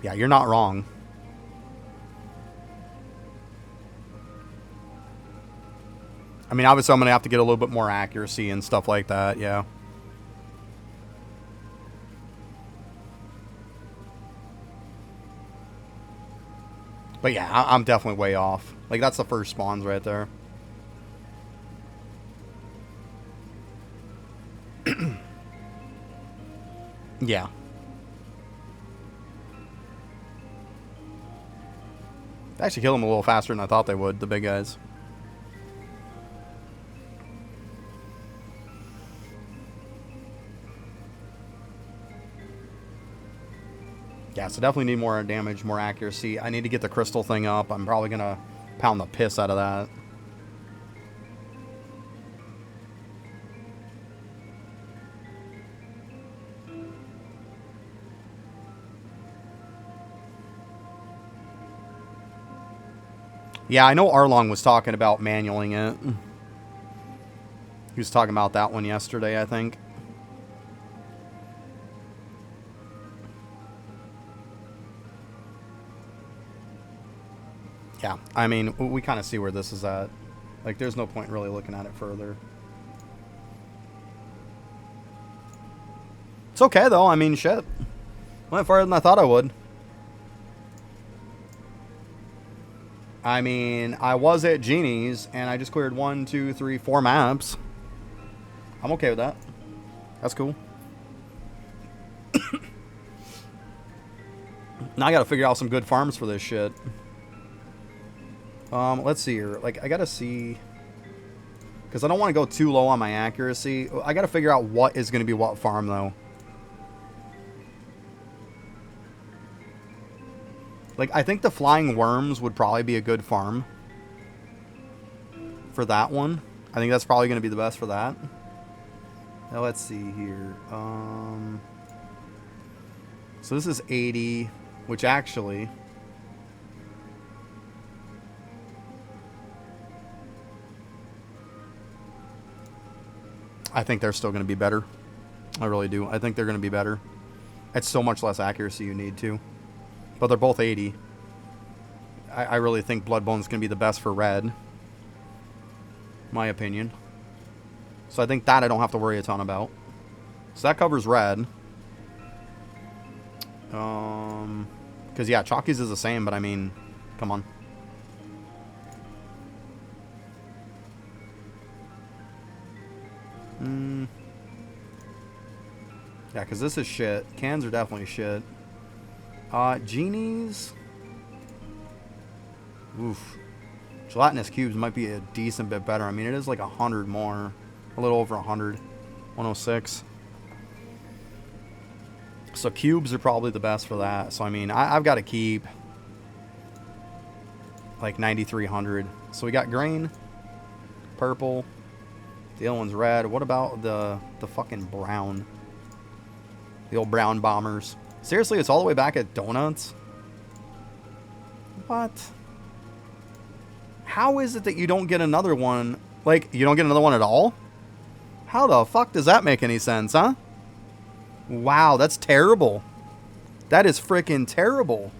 Yeah, you're not wrong. I mean, obviously I'm going to have to get a little bit more accuracy and stuff like that, yeah. But yeah, I'm definitely way off. Like, that's the first spawns right there. Yeah. They actually kill them a little faster than I thought they would, the big guys. Yeah, so definitely need more damage, more accuracy. I need to get the crystal thing up. I'm probably going to pound the piss out of that. Yeah, I know Arlong was talking about manualing it. He was talking about that one yesterday, I think. Yeah, I mean, we kind of see where this is at. Like, there's no point really looking at it further. It's okay, though. I mean, shit. Went farther than I thought I would. I mean, I was at Genie's, and I just cleared 1, 2, 3, 4 maps. I'm okay with that. That's cool. Now I gotta figure out some good farms for this shit. Let's see here. Like, I gotta see... Because I don't want to go too low on my accuracy. I gotta figure out what is gonna be what farm, though. Like, I think the flying worms would probably be a good farm for that one. I think that's probably going to be the best for that. Now, let's see here. So this is 80, which actually... I think they're still going to be better. I really do. I think they're going to be better. It's so much less accuracy you need, too. But they're both 80. I really think Bloodbone's going to be the best for red. My opinion. So I think that I don't have to worry a ton about. So that covers red. Because, yeah, Chalky's is the same, but I mean, come on. Yeah, because this is shit. Cans are definitely shit. Genies. Oof. Gelatinous cubes might be a decent bit better. I mean, it is like 100 more. A little over 100. 106. So cubes are probably the best for that. So, I mean, I've got to keep like 9,300. So we got green, purple. The other one's red. What about the fucking brown? The old brown bombers. Seriously, it's all the way back at donuts? What? How is it that you don't get another one Like, you don't get another one at all? How the fuck does that make any sense, huh? Wow, that's terrible. That is freaking terrible.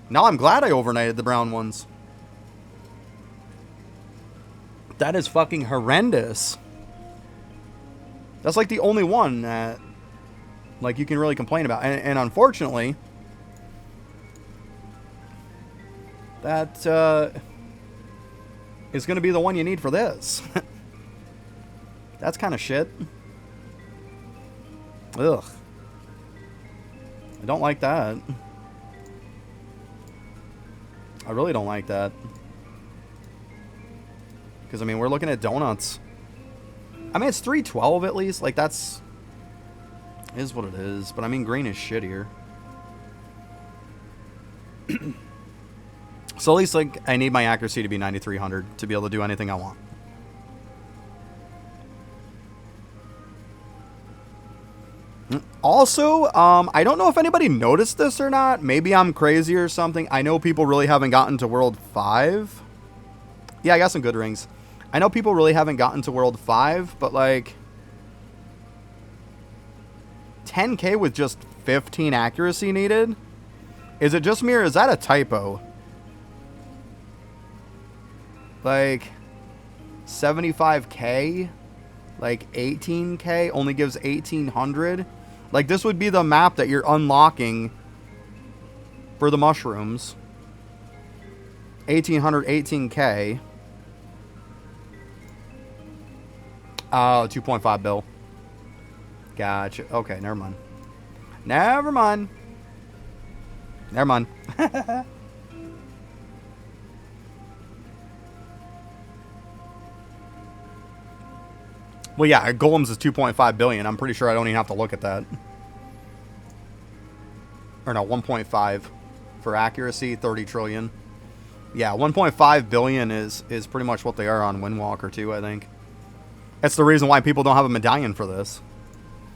Now I'm glad I overnighted the brown ones. That is fucking horrendous. That's like the only one that, like, you can really complain about. And unfortunately, that is going to be the one you need for this. That's kind of shit. Ugh. I don't like that. I really don't like that. Because, I mean, we're looking at donuts. I mean, it's 312 at least. Like, that's... is what it is. But, I mean, green is shittier. So, at least, like, I need my accuracy to be 9300 to be able to do anything I want. Also, I don't know if anybody noticed this or not. Maybe I'm crazy or something. I know people really haven't gotten to World 5. Yeah, I got some good rings. I know people really haven't gotten to World 5, but like 10k with just 15 accuracy needed? Is it just me or is that a typo? Like 75k, like 18k only gives 1800. Like this would be the map that you're unlocking for the mushrooms. 1800, 18k. Oh, 2.5 bill. Gotcha. Okay, never mind. Never mind. Never mind. Well, yeah, Golems is 2.5 billion. I'm pretty sure I don't even have to look at that. Or no, 1.5 for accuracy, 30 trillion. Yeah, 1.5 billion is pretty much what they are on Windwalker too, I think. That's the reason why people don't have a medallion for this.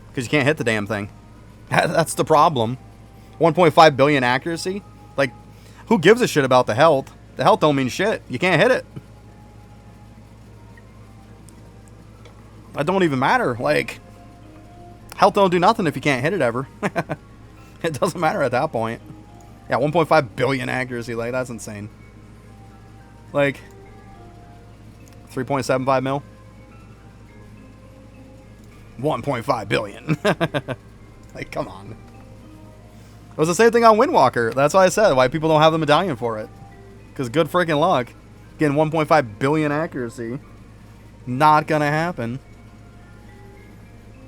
Because you can't hit the damn thing. That's the problem. 1.5 billion accuracy? Like, who gives a shit about the health? The health don't mean shit. You can't hit it. That don't even matter. Like, health don't do nothing if you can't hit it ever. It doesn't matter at that point. Yeah, 1.5 billion accuracy. Like, that's insane. Like, 3.75 mil. 1.5 billion. Like, come on. It was the same thing on Windwalker. That's why I said why people don't have the medallion for it. Because good freaking luck. Getting 1.5 billion accuracy. Not gonna happen.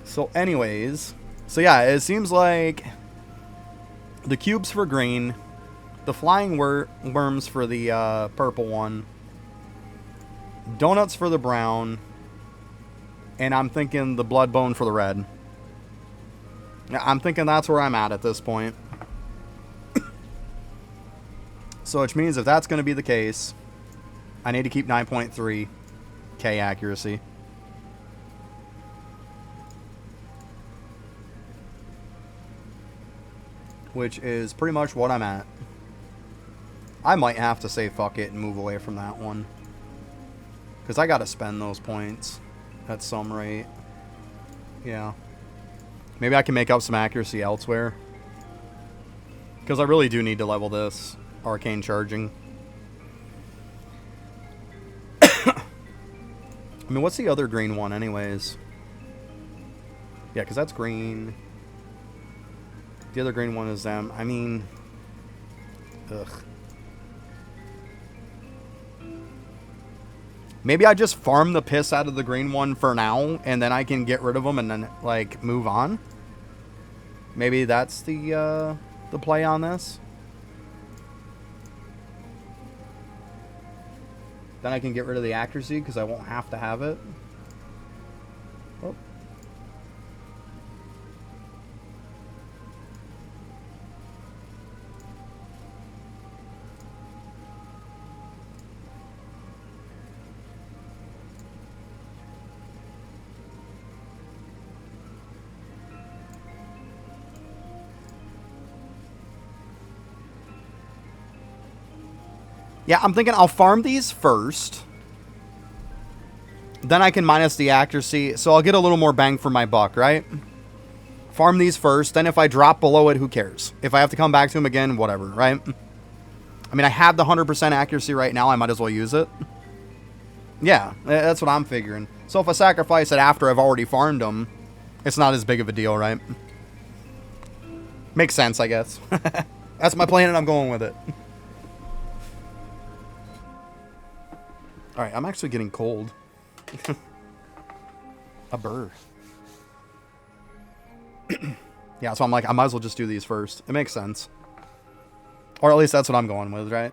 So anyways. So yeah, it seems like the cubes for green. The flying worms for the purple one. Donuts for the brown. And I'm thinking the blood bone for the red. I'm thinking that's where I'm at this point. So which means if that's going to be the case, I need to keep 9.3k accuracy. Which is pretty much what I'm at. I might have to say fuck it and move away from that one. Because I got to spend those points at some rate. Yeah. Maybe I can make up some accuracy elsewhere. Because I really do need to level this arcane charging. I mean, what's the other green one anyways? Yeah, because that's green. The other green one is them. I mean... Ugh. Maybe I just farm the piss out of the green one for now, and then I can get rid of them and then, like, move on. Maybe that's the play on this. Then I can get rid of the accuracy because I won't have to have it. Oh. Yeah, I'm thinking I'll farm these first. Then I can minus the accuracy, so I'll get a little more bang for my buck, right? Farm these first, then if I drop below it, who cares? If I have to come back to him again, whatever, right? I mean, I have the 100% accuracy right now, I might as well use it. Yeah, that's what I'm figuring. So if I sacrifice it after I've already farmed them, it's not as big of a deal, right? Makes sense, I guess. That's my plan and I'm going with it. Alright, I'm actually getting cold. A burr. Yeah, so I'm like, I might as well just do these first. It makes sense. Or at least that's what I'm going with, right?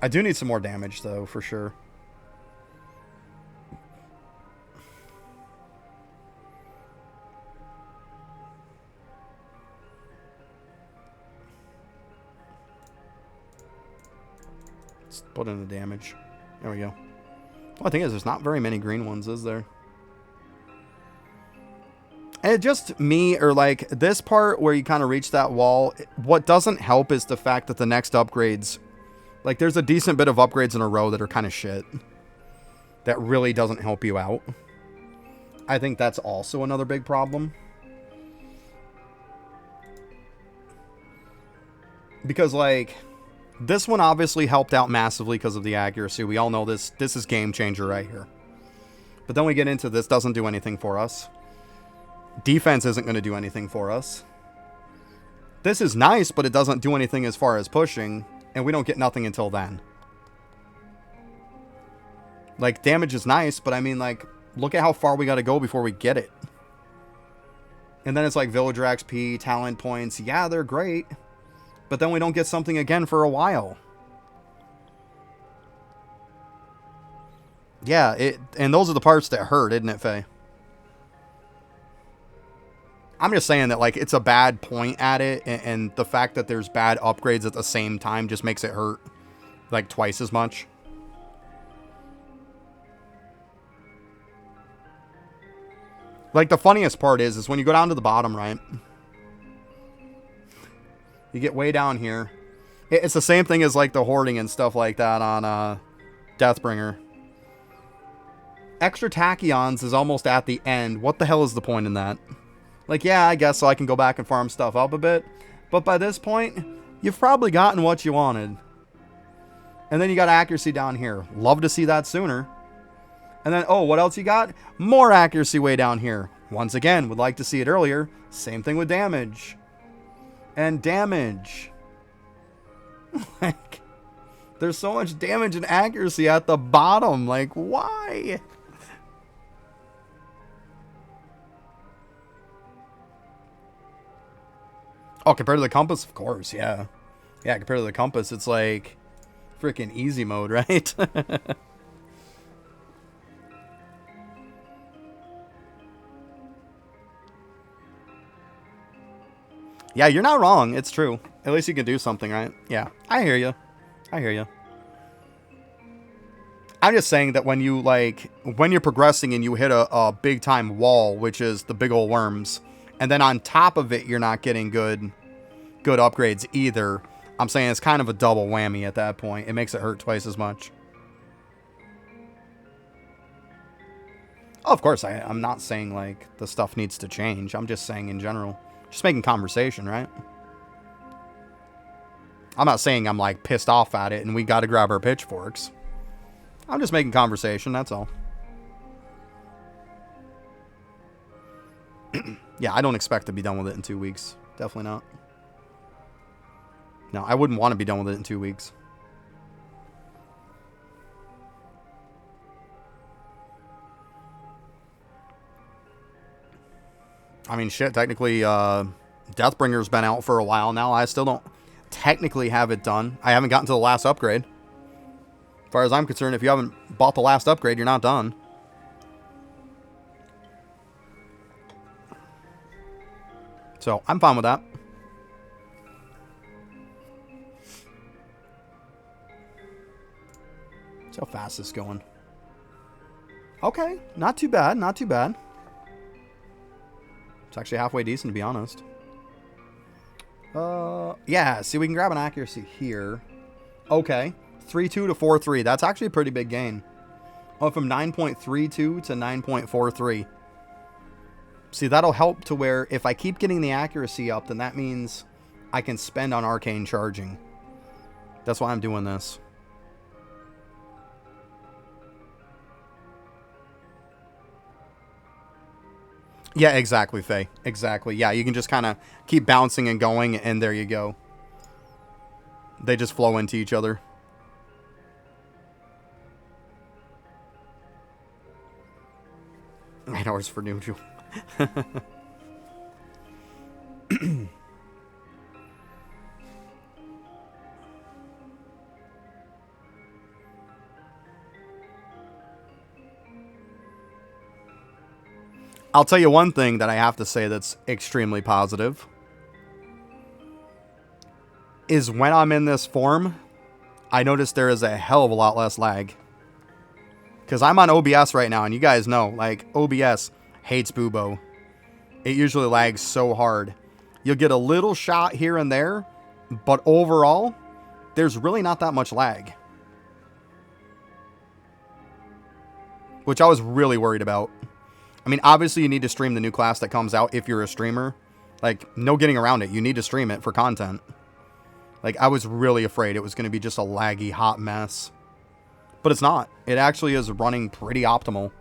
I do need some more damage, though, for sure. Let's put in the damage. There we go. Well, the thing is, there's not very many green ones, is there? And it just me, or like this part where you kind of reach that wall, what doesn't help is the fact that the next upgrades, like there's a decent bit of upgrades in a row that are kind of shit. That really doesn't help you out. I think that's also another big problem. Because like, this one obviously helped out massively because of the accuracy. We all know this. This is game changer right here. But then we get into this, doesn't do anything for us. Defense isn't going to do anything for us. This is nice, but it doesn't do anything as far as pushing, and we don't get nothing until then. Like, damage is nice, but I mean, like, look at how far we got to go before we get it. And then it's like Villager XP, talent points. Yeah, they're great, but then we don't get something again for a while. Yeah, and those are the parts that hurt, isn't it, Faye? I'm just saying that, like, it's a bad point at it, and the fact that there's bad upgrades at the same time just makes it hurt, like, twice as much. Like, the funniest part is when you go down to the bottom, right? You get way down here. It's the same thing as, like, the hoarding and stuff like that on Deathbringer. Extra tachyons is almost at the end. What the hell is the point in that? Like, yeah, I guess so I can go back and farm stuff up a bit. But by this point, you've probably gotten what you wanted. And then you got accuracy down here. Love to see that sooner. And then, oh, what else you got? More accuracy way down here. Once again, would like to see it earlier. Same thing with damage. And damage. Like, there's so much damage and accuracy at the bottom. Like, why? Oh, compared to the compass, of course, yeah. Yeah, compared to the compass, it's like freaking easy mode, right? Yeah, you're not wrong. It's true. At least you can do something, right? Yeah, I hear you. I hear you. I'm just saying that when you, like, when you're progressing and you hit a big-time wall, which is the big old worms, and then on top of it, you're not getting good upgrades either. I'm saying it's kind of a double whammy at that point. It makes it hurt twice as much. Oh, of course, I'm not saying, like, the stuff needs to change. I'm just saying in general. Just making conversation, right? I'm not saying I'm, like, pissed off at it and we got to grab our pitchforks. I'm just making conversation, that's all. Yeah, I don't expect to be done with it in 2 weeks. Definitely not. No, I wouldn't want to be done with it in 2 weeks. I mean, shit, technically, Deathbringer's been out for a while now. I still don't technically have it done. I haven't gotten to the last upgrade. As far as I'm concerned, if you haven't bought the last upgrade, you're not done. So, I'm fine with that. See how fast this is going. Okay, not too bad, not too bad. It's actually halfway decent, to be honest. Yeah, see, we can grab an accuracy here. Okay, 3-2 to 4-3. That's actually a pretty big gain. Oh, from 9.32 to 9.43. See, that'll help to where if I keep getting the accuracy up, then that means I can spend on Arcane charging. That's why I'm doing this. Yeah, exactly, Faye. Exactly. Yeah, you can just kind of keep bouncing and going, and there you go. They just flow into each other. 9 hours for neutral. I'll tell you one thing that I have to say that's extremely positive. Is when I'm in this form, I notice there is a hell of a lot less lag. Because I'm on OBS right now, and you guys know, like, OBS hates Boobo. It usually lags so hard. You'll get a little shot here and there, but overall, there's really not that much lag. Which I was really worried about. I mean, obviously you need to stream the new class that comes out if you're a streamer. Like, no getting around it. You need to stream it for content. Like, I was really afraid it was going to be just a laggy, hot mess. But it's not. It actually is running pretty optimal.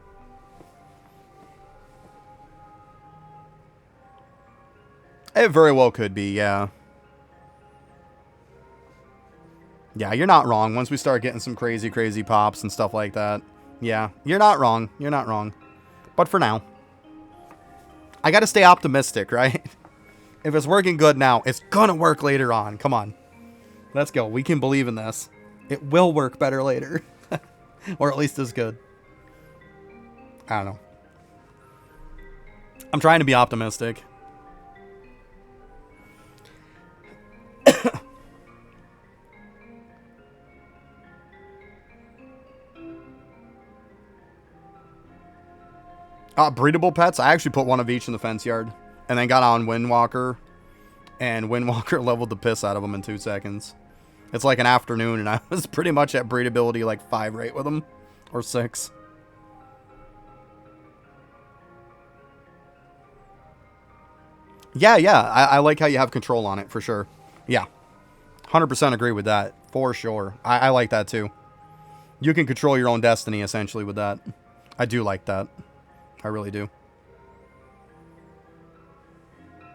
It very well could be, yeah. Yeah, you're not wrong. Once we start getting some crazy, crazy pops and stuff like that. Yeah, you're not wrong. You're not wrong. But for now, I got to stay optimistic, right? If it's working good now, it's going to work later on. Come on. Let's go. We can believe in this. It will work better later. Or at least as good. I don't know. I'm trying to be optimistic. Breedable pets? I actually put one of each in the fence yard. And then got on Windwalker. And Windwalker leveled the piss out of them in 2 seconds. It's like an afternoon, and I was pretty much at breedability like 5 rate with them. Or 6. Yeah, I like how you have control on it, for sure. Yeah. 100% agree with that. For sure. I like that, too. You can control your own destiny, essentially, with that. I do like that. I really do.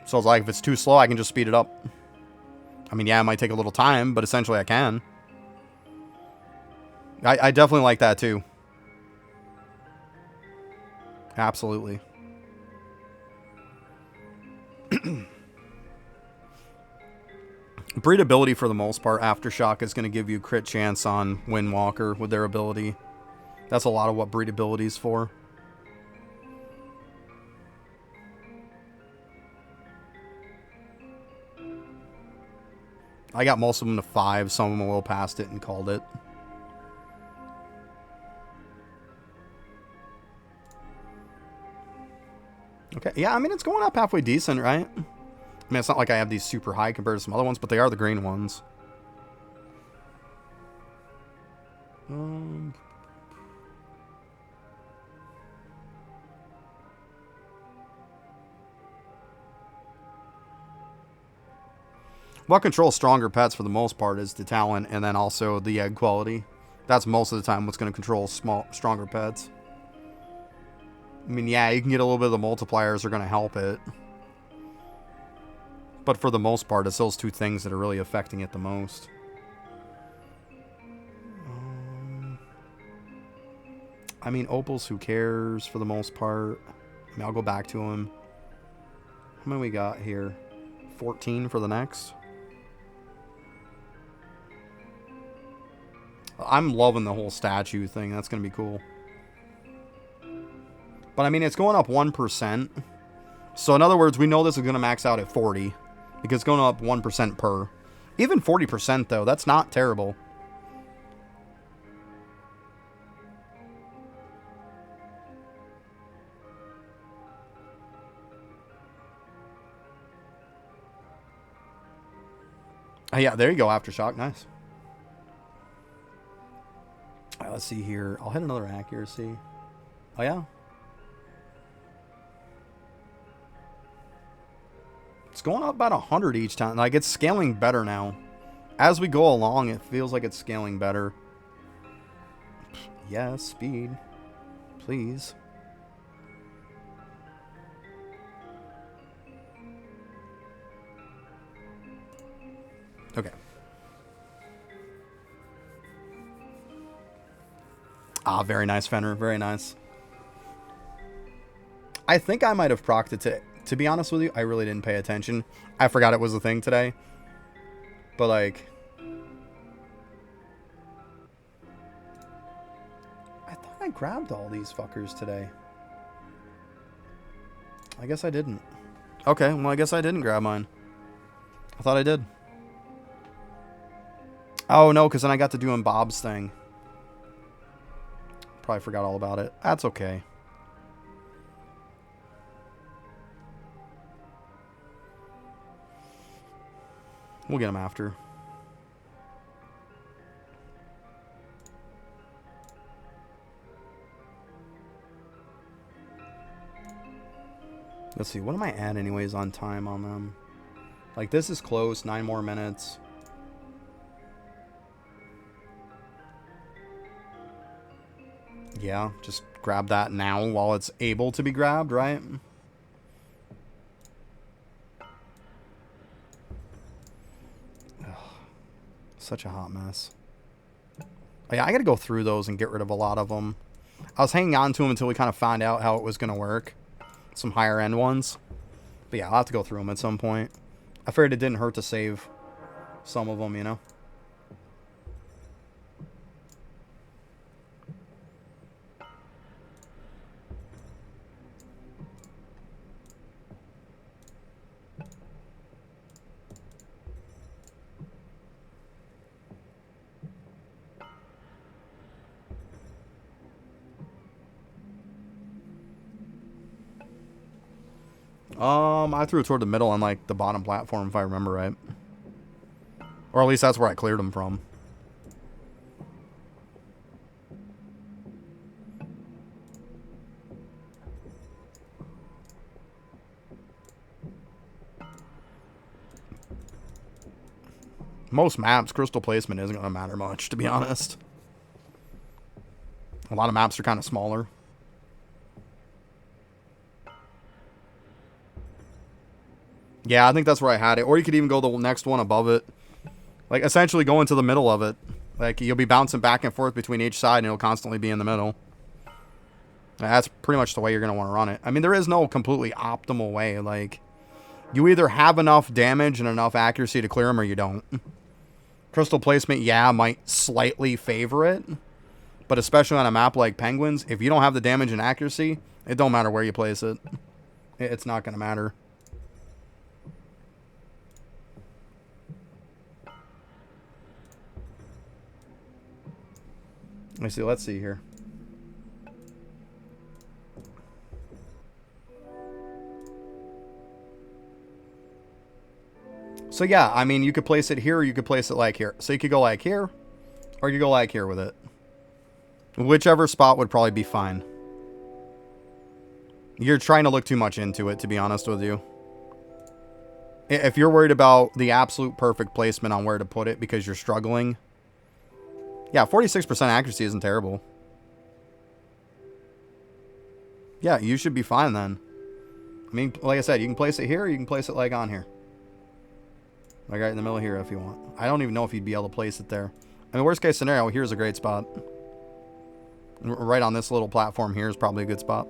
So it's like, if it's too slow, I can just speed it up. I mean, yeah, it might take a little time, but essentially I can. I definitely like that, too. Absolutely. Breedability, for the most part, Aftershock is going to give you crit chance on Windwalker with their ability. That's a lot of what breedability is for. I got most of them to 5. Some of them a little past it and called it. Okay, yeah, I mean, it's going up halfway decent, right? I mean, it's not like I have these super high compared to some other ones, but they are the green ones. What controls stronger pets for the most part is the talent and then also the egg quality. That's most of the time what's going to control stronger pets. I mean, yeah, you can get a little bit of the multipliers are going to help it. But for the most part, it's those two things that are really affecting it the most. I mean, Opals, who cares for the most part? I mean, I'll go back to him. How many we got here? 14 for the next. I'm loving the whole statue thing. That's going to be cool. But I mean, it's going up 1%. So in other words, we know this is going to max out at 40. Because it's going up 1% per. Even 40% though, that's not terrible. Yeah, there you go, Aftershock. Nice. Alright, Let's see here. I'll hit another accuracy. Oh, yeah? It's going up about 100 each time. Like, it's scaling better now. As we go along, it feels like it's scaling better. Yes, speed. Please. Okay. Ah, very nice, Fenrir. Very nice. I think I might have procced it to be honest with you. I really didn't pay attention. I forgot it was a thing today. But, like... I thought I grabbed all these fuckers today. I guess I didn't. Okay, well, I guess I didn't grab mine. I thought I did. Oh, no, because then I got to doing Bob's thing. Probably forgot all about it. That's okay. We'll get him after. Let's see. What am I at anyways on time on them? Like, this is close. 9 more minutes. Yeah, just grab that now while it's able to be grabbed, right? Ugh, such a hot mess. Oh, yeah, I gotta go through those and get rid of a lot of them. I was hanging on to them until we kind of found out how it was gonna work. Some higher end ones. But yeah, I'll have to go through them at some point. I figured it didn't hurt to save some of them, you know? I threw it toward the middle on, like, the bottom platform, if I remember right. Or at least that's where I cleared them from. Most maps, crystal placement isn't going to matter much, to be honest. A lot of maps are kind of smaller. Yeah, I think that's where I had it. Or you could even go the next one above it. Like, essentially go into the middle of it. Like, you'll be bouncing back and forth between each side, and it'll constantly be in the middle. That's pretty much the way you're going to want to run it. I mean, there is no completely optimal way. Like, you either have enough damage and enough accuracy to clear them, or you don't. Crystal placement, yeah, might slightly favor it. But especially on a map like Penguins, if you don't have the damage and accuracy, it don't matter where you place it. It's not going to matter. Let's see here. So yeah, I mean, you could place it here or you could place it like here. So you could go like here, or you could go like here with it. Whichever spot would probably be fine. You're trying to look too much into it, to be honest with you. If you're worried about the absolute perfect placement on where to put it because you're struggling... Yeah, 46% accuracy isn't terrible. Yeah, you should be fine then. I mean, like I said, you can place it here or you can place it like on here. Like right in the middle here if you want. I don't even know if you'd be able to place it there. I mean, worst case scenario, here's a great spot. Right on this little platform here is probably a good spot.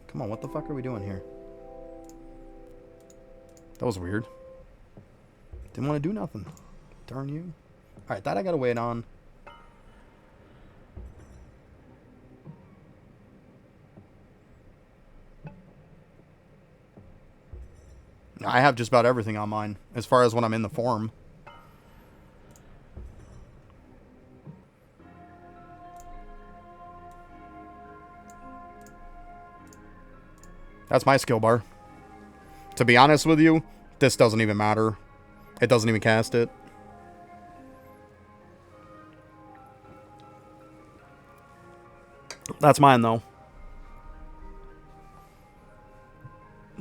Come on, what the fuck are we doing here? That was weird. Didn't want to do nothing. Darn you. Alright, that I gotta wait on. I have just about everything on mine, as far as when I'm in the form. That's my skill bar. To be honest with you, this doesn't even matter. It doesn't even cast it. That's mine, though.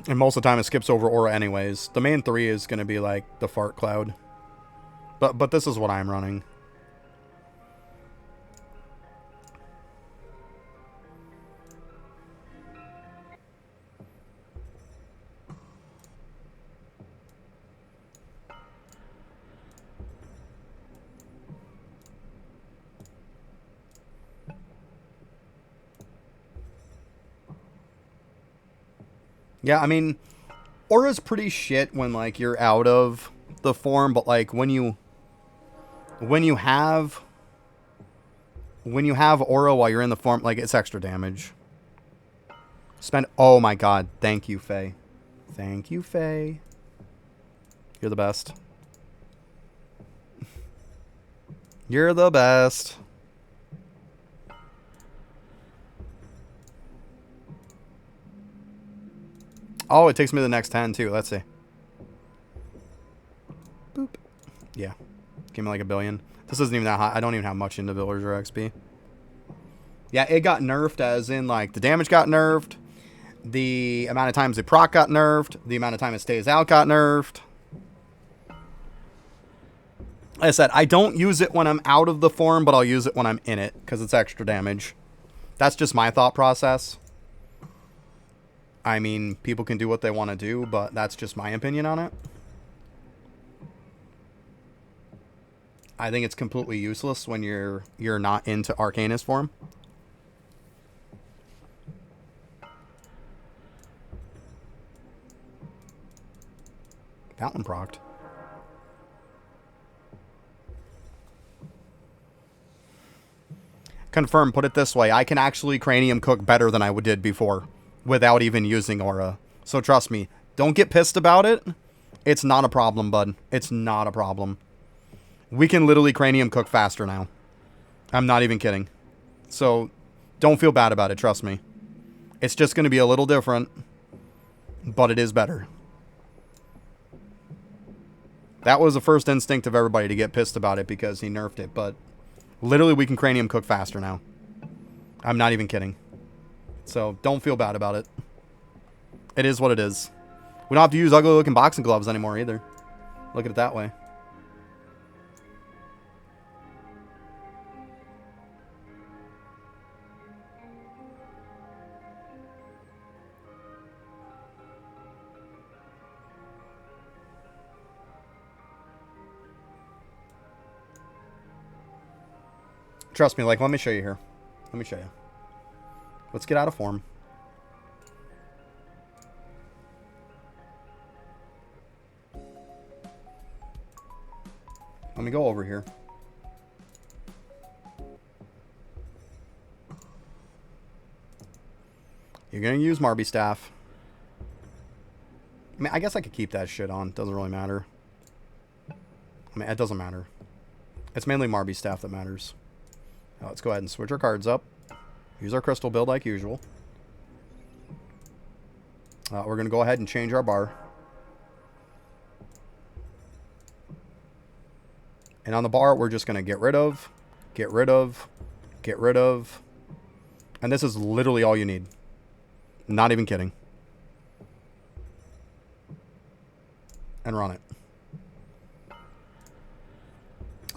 And most of the time it skips over Aura anyways. The main 3 is going to be like the Fart Cloud. But this is what I'm running. Yeah, I mean, Aura's pretty shit when, like, you're out of the form, but, like, when you have Aura while you're in the form, like, it's extra damage. Oh my god, thank you, Faye. Thank you, Faye. You're the best. You're the best. Oh, it takes me to the next 10, too. Let's see. Boop. Yeah. Give me like 1 billion. This isn't even that high. I don't even have much into Villager XP. Yeah, it got nerfed as in, like, the damage got nerfed. The amount of times the proc got nerfed. The amount of time it stays out got nerfed. Like I said, I don't use it when I'm out of the form, but I'll use it when I'm in it, because it's extra damage. That's just my thought process. I mean, people can do what they want to do, but that's just my opinion on it. I think it's completely useless when you're not into Arcanist form. That one procced. Confirm, put it this way. I can actually cranium cook better than I did before without even using Aura. So trust me, don't get pissed about it. It's not a problem, bud. It's not a problem. We can literally cranium cook faster now. I'm not even kidding. So don't feel bad about it, trust me. It's just going to be a little different, but it is better. That was the first instinct of everybody to get pissed about it because he nerfed it, but literally we can cranium cook faster now. I'm not even kidding. So don't feel bad about it. It is what it is. We don't have to use ugly looking boxing gloves anymore either. Look at it that way. Trust me, like, let me show you here. Let me show you. Let's get out of form. Let me go over here. You're going to use Marby Staff. I mean, I guess I could keep that shit on. Doesn't really matter. I mean, it doesn't matter. It's mainly Marby Staff that matters. Now, let's go ahead and switch our cards up. Use our crystal build like usual. We're going to go ahead and change our bar. And on the bar, we're just going to get rid of, get rid of, get rid of. And this is literally all you need. Not even kidding. And run it.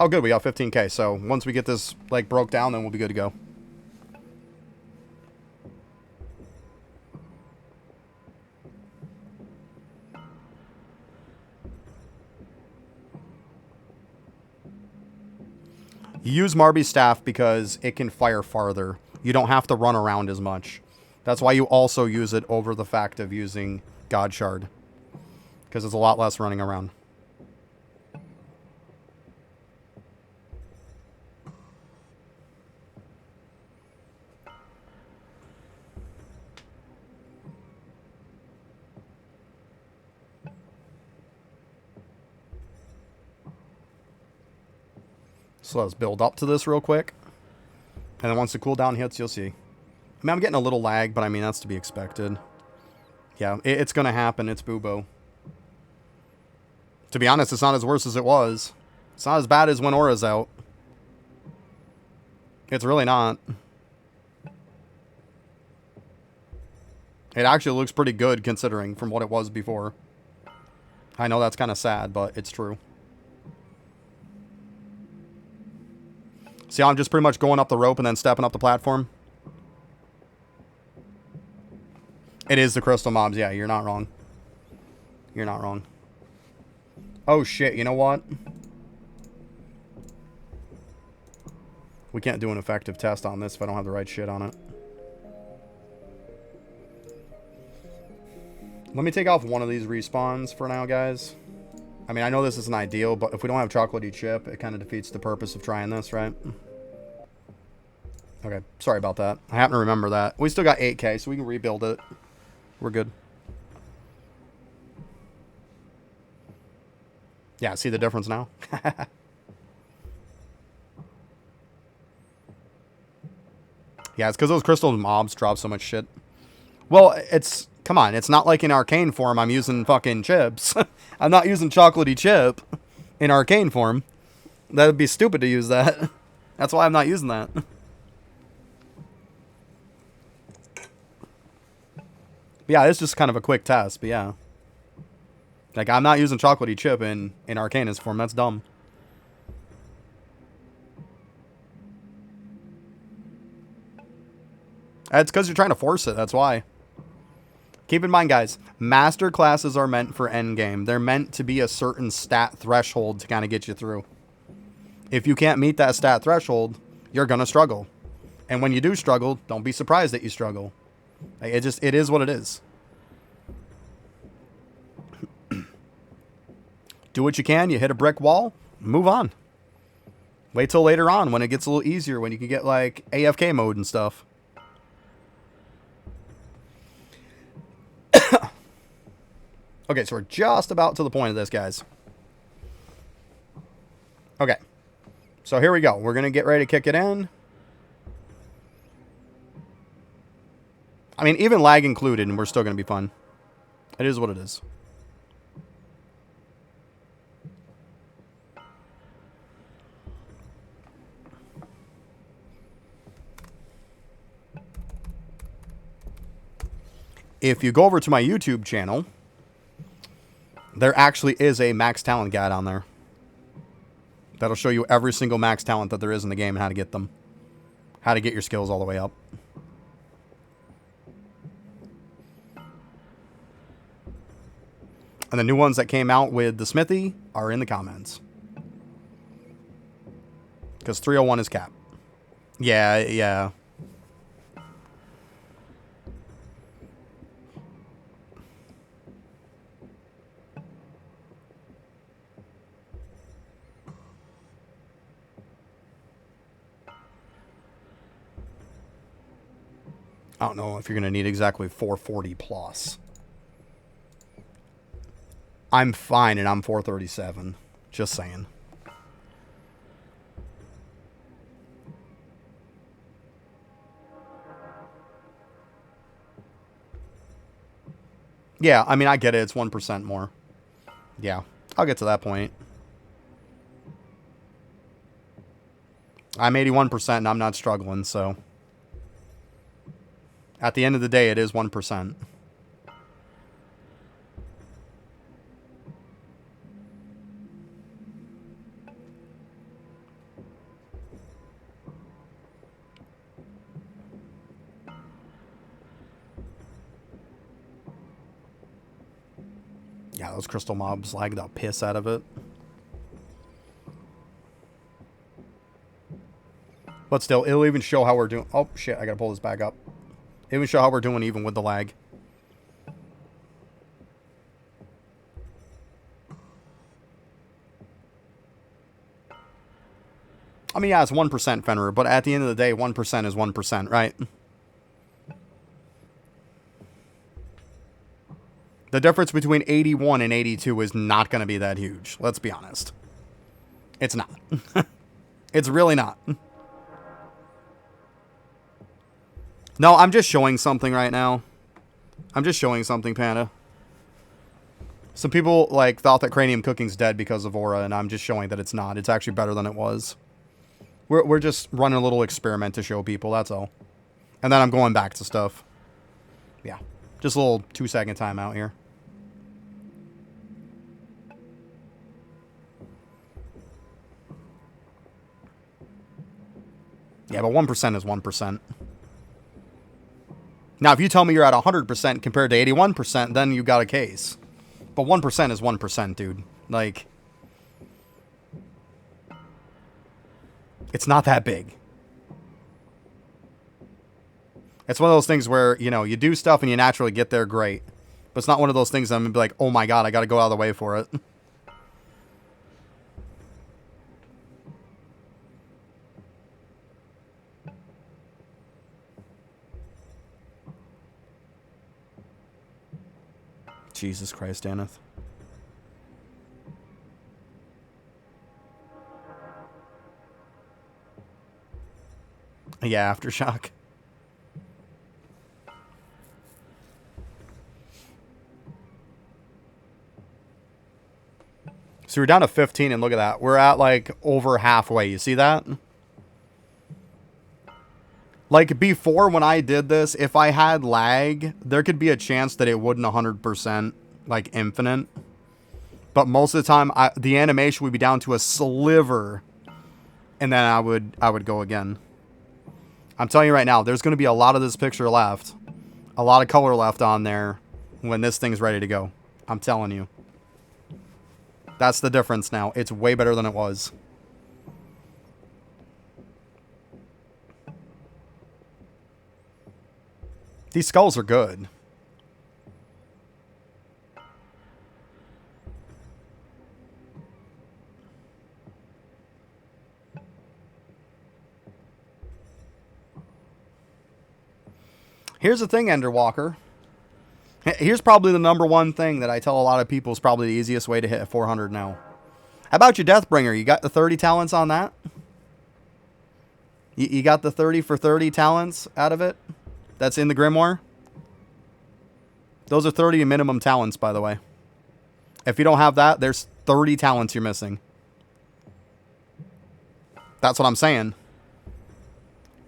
Oh, good. We got 15k. So once we get this like broke down, then we'll be good to go. You use Marby's Staff because it can fire farther. You don't have to run around as much. That's why you also use it over the fact of using God Shard. Because it's a lot less running around. So let's build up to this real quick. And then once the cooldown hits, you'll see. I mean, I'm getting a little lag, but I mean, that's to be expected. Yeah, it's going to happen. It's Boobo. To be honest, it's not as worse as it was. It's not as bad as when Aura's out. It's really not. It actually looks pretty good considering from what it was before. I know that's kind of sad, but it's true. See how I'm just pretty much going up the rope and then stepping up the platform? It is the crystal mobs. Yeah, you're not wrong. You're not wrong. Oh, shit. You know what? We can't do an effective test on this if I don't have the right shit on it. Let me take off one of these respawns for now, guys. I mean, I know this isn't ideal, but if we don't have chocolatey chip, it kind of defeats the purpose of trying this, right? Okay, sorry about that. I happen to remember that. We still got 8K, so we can rebuild it. We're good. Yeah, see the difference now? Yeah, it's because those crystal mobs drop so much shit. Well, it's... Come on, it's not like in Arcane form I'm using fucking chips. I'm not using chocolatey chip in Arcane form. That would be stupid to use that. That's why I'm not using that. Yeah, it's just kind of a quick test, but yeah. Like, I'm not using chocolatey chip in Arcane's form. That's dumb. It's because you're trying to force it. That's why. Keep in mind, guys, master classes are meant for endgame. They're meant to be a certain stat threshold to kind of get you through. If you can't meet that stat threshold, you're going to struggle. And when you do struggle, don't be surprised that you struggle. It is what it is. Do what you can. You hit a brick wall, move on. Wait till later on when it gets a little easier, when you can get like AFK mode and stuff. Okay, so we're just about to the point of this, guys. Okay. So here we go. We're going to get ready to kick it in. I mean, even lag included, and we're still going to be fun. It is what it is. If you go over to my YouTube channel, there actually is a max talent guide on there. That'll show you every single max talent that there is in the game and how to get them. How to get your skills all the way up. And the new ones that came out with the smithy are in the comments. Because 301 is cap. Yeah. I don't know if you're going to need exactly 440 plus. I'm fine and I'm 437. Just saying. Yeah, I mean, I get it. It's 1% more. Yeah, I'll get to that point. I'm 81% and I'm not struggling, so... At the end of the day, it is 1%. Yeah, those crystal mobs lag the piss out of it. But still, it'll even show how we're doing. Oh, shit, I gotta pull this back up. It'll even show how we're doing even with the lag. I mean, yeah, it's 1% Fenrir, but at the end of the day, 1% is 1%, right? The difference between 81 and 82 is not going to be that huge. Let's be honest. It's not. It's really not. No, I'm just showing something right now. I'm just showing something, Panda. Some people like thought that cranium cooking's dead because of aura, and I'm just showing that it's not. It's actually better than it was. We're just running a little experiment to show people, that's all. And then I'm going back to stuff. Yeah. Just a little 2-second timeout here. Yeah, but 1% is 1%. Now, if you tell me you're at 100% compared to 81%, then you got a case. But 1% is 1%, dude. Like, it's not that big. It's one of those things where, you know, you do stuff and you naturally get there, great. But it's not one of those things that I'm going to be like, oh my god, I got to go out of the way for it. Jesus Christ, Aneth. Yeah, Aftershock. So we're down to 15, and look at that. We're at, like, over halfway. You see that? Like, before, when I did this, if I had lag, there could be a chance that it wouldn't 100%, like, infinite. But most of the time, the animation would be down to a sliver, and then I would go again. I'm telling you right now, there's going to be a lot of this picture left. A lot of color left on there when this thing's ready to go. I'm telling you. That's the difference now. It's way better than it was. These skulls are good. Here's the thing, Enderwalker. Here's probably the number one thing that I tell a lot of people is probably the easiest way to hit 400 now. How about your Deathbringer? You got the 30 talents on that? You got the 30 for 30 talents out of it? That's in the Grimoire? Those are 30 minimum talents, by the way. If you don't have that, there's 30 talents you're missing. That's what I'm saying.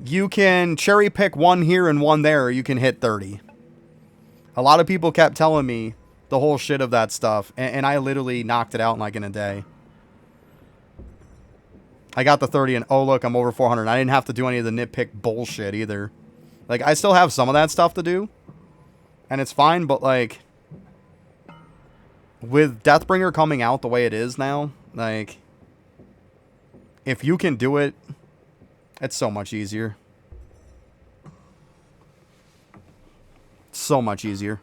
You can cherry pick one here and one there, or you can hit 30. A lot of people kept telling me the whole shit of that stuff, and I literally knocked it out like in a day. I got the 30 and, oh look, I'm over 400. I didn't have to do any of the nitpick bullshit either. Like, I still have some of that stuff to do, and it's fine, but like, with Deathbringer coming out the way it is now, like, if you can do it, it's so much easier. So much easier.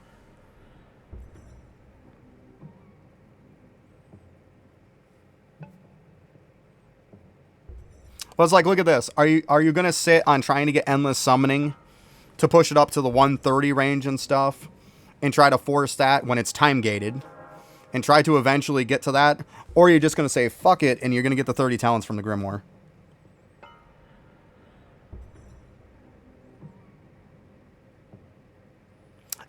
But it's like, look at this. Are you going to sit on trying to get endless summoning to push it up to the 130 range and stuff and try to force that when it's time gated and try to eventually get to that? Or are you just going to say, fuck it, and you're going to get the 30 talents from the Grimoire?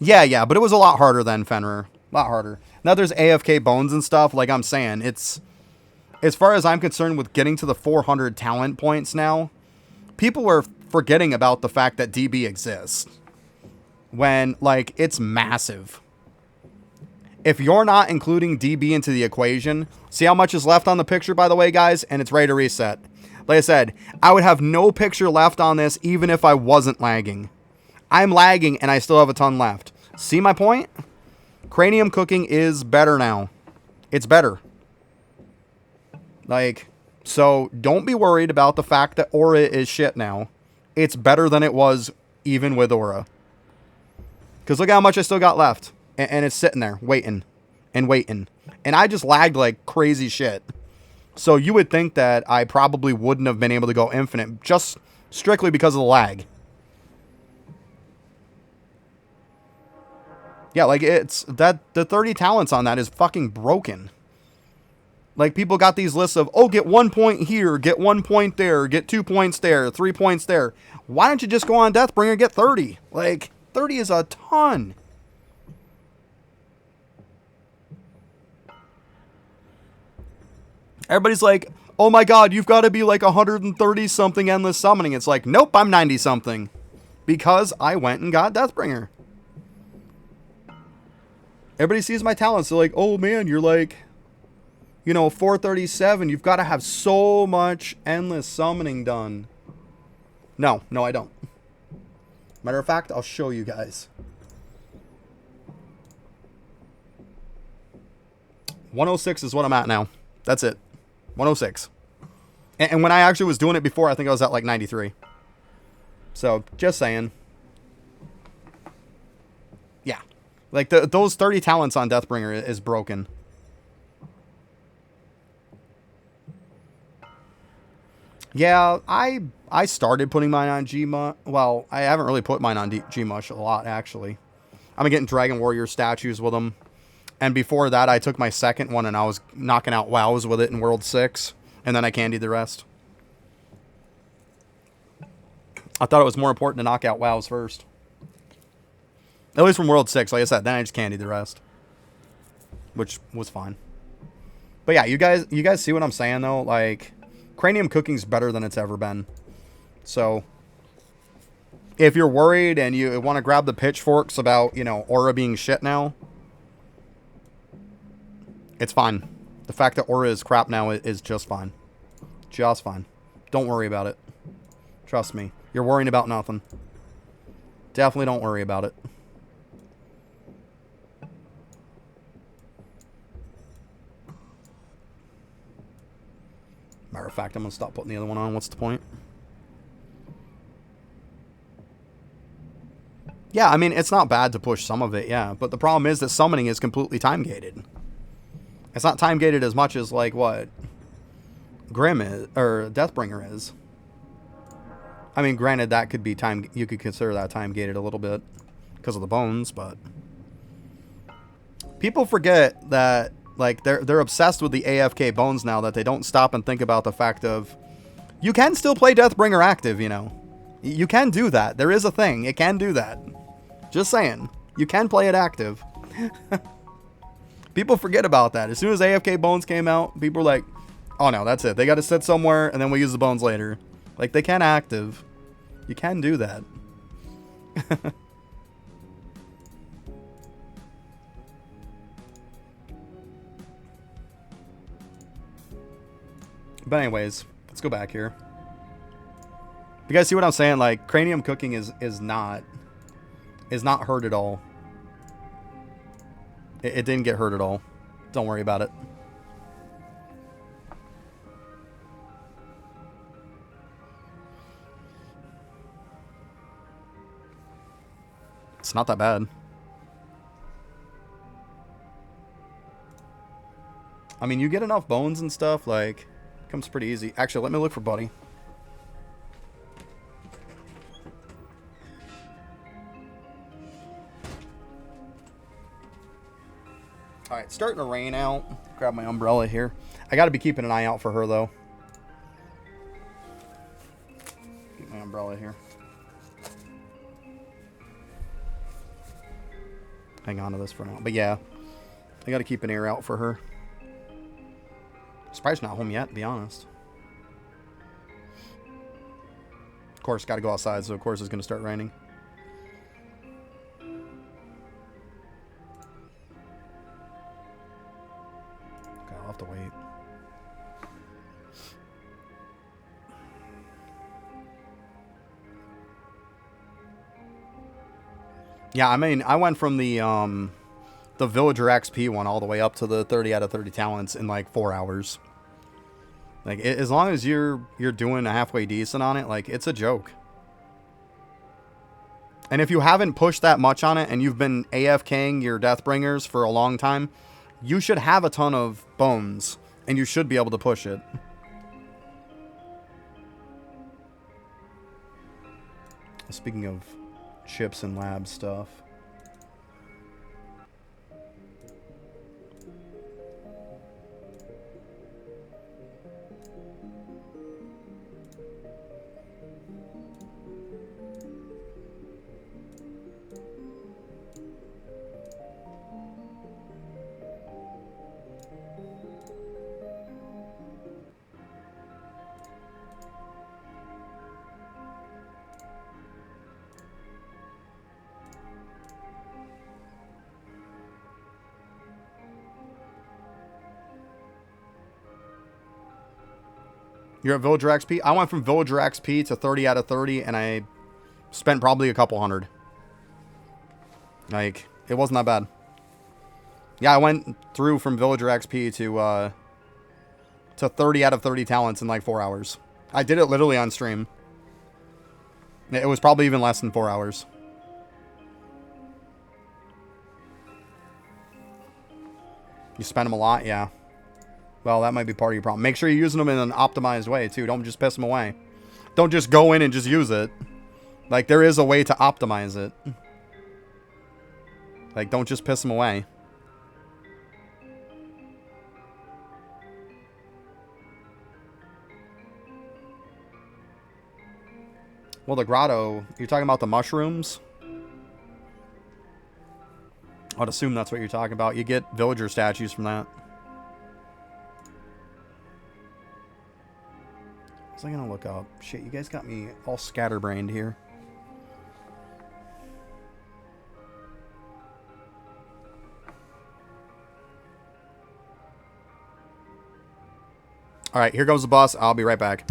Yeah, but it was a lot harder than Fenrir. A lot harder. Now there's AFK bones and stuff. Like I'm saying, it's, as far as I'm concerned with getting to the 400 talent points now, people are forgetting about the fact that DB exists. When, like, it's massive. If you're not including DB into the equation, see how much is left on the picture, by the way, guys? And it's ready to reset. Like I said, I would have no picture left on this even if I wasn't lagging. I'm lagging and I still have a ton left. See my point? Cranium cooking is better now. It's better. Like, so don't be worried about the fact that Aura is shit now. It's better than it was even with Aura. Because look how much I still got left. And it's sitting there waiting and waiting. And I just lagged like crazy shit. So you would think that I probably wouldn't have been able to go infinite just strictly because of the lag. Yeah, like, it's that the 30 talents on that is fucking broken. Like, people got these lists of, oh, get 1 point here, get 1 point there, get 2 points there, 3 points there. Why don't you just go on Deathbringer and get 30? Like, 30 is a ton. Everybody's like, oh my god, you've got to be like 130 something endless summoning. It's like, nope, I'm 90 something. Because I went and got Deathbringer. Everybody sees my talents. They're like, oh man, you're like, 437. You've got to have so much endless summoning done. No, I don't. Matter of fact, I'll show you guys. 106 is what I'm at now. That's it. 106. And when I actually was doing it before, I think I was at like 93. So, just saying. Yeah. Like, those 30 talents on Deathbringer is broken. Yeah, I started putting mine on Gmush. Well, I haven't really put mine on Gmush a lot, actually. I'm getting Dragon Warrior statues with them. And before that, I took my second one and I was knocking out WoWs with it in World 6. And then I candied the rest. I thought it was more important to knock out WoWs first. At least from World 6, like I said. Then I just candied the rest. Which was fine. But yeah, you guys see what I'm saying, though? Like, Cranium cooking's better than it's ever been. So, if you're worried and you want to grab the pitchforks about, Aura being shit now, it's fine. The fact that Aura is crap now is just fine. Just fine. Don't worry about it. Trust me. You're worrying about nothing. Definitely don't worry about it. Matter of fact, I'm going to stop putting the other one on. What's the point? Yeah, I mean, it's not bad to push some of it, yeah. But the problem is that summoning is completely time-gated. It's not time-gated as much as, like, what Grim is, or Deathbringer is. I mean, granted, that could be time... You could consider that time-gated a little bit because of the bones, but... People forget that, like, they're obsessed with the AFK bones now, that they don't stop and think about the fact of... You can still play Deathbringer active, You can do that. There is a thing. It can do that. Just saying. You can play it active. People forget about that. As soon as AFK bones came out, people were like, oh no, that's it. They got to sit somewhere and then we'll use the bones later. Like, they can active. You can do that. But anyways, let's go back here. You guys see what I'm saying? Like, cranium cooking is not hurt at all. It didn't get hurt at all. Don't worry about it. It's not that bad. I mean, you get enough bones and stuff, like, it comes pretty easy. Actually, let me look for Buddy. Alright, starting to rain out. Grab my umbrella here. I gotta be keeping an eye out for her, though. Get my umbrella here. Hang on to this for now. But yeah, I gotta keep an ear out for her. Surprised she's not home yet, to be honest. Of course, gotta go outside, so of course it's gonna start raining. Okay, I'll have to wait. Yeah, I mean, I went from the Villager XP one all the way up to the 30 out of 30 talents in like 4 hours. Like, as long as you're doing a halfway decent on it, like, it's a joke. And if you haven't pushed that much on it and you've been AFKing your Deathbringers for a long time, you should have a ton of bones and you should be able to push it. Speaking of chips and lab stuff. You're at Villager XP? I went from Villager XP to 30 out of 30, and I spent probably a couple hundred. Like, it wasn't that bad. Yeah, I went through from Villager XP to 30 out of 30 talents in like 4 hours. I did it literally on stream. It was probably even less than 4 hours. You spend them a lot? Yeah. Well, that might be part of your problem. Make sure you're using them in an optimized way, too. Don't just piss them away. Don't just go in and just use it. Like, there is a way to optimize it. Like, don't just piss them away. Well, the grotto, you're talking about the mushrooms? I'd assume that's what you're talking about. You get villager statues from that. What was I gonna look up? Shit, you guys got me all scatterbrained here. Alright, here goes the bus. I'll be right back.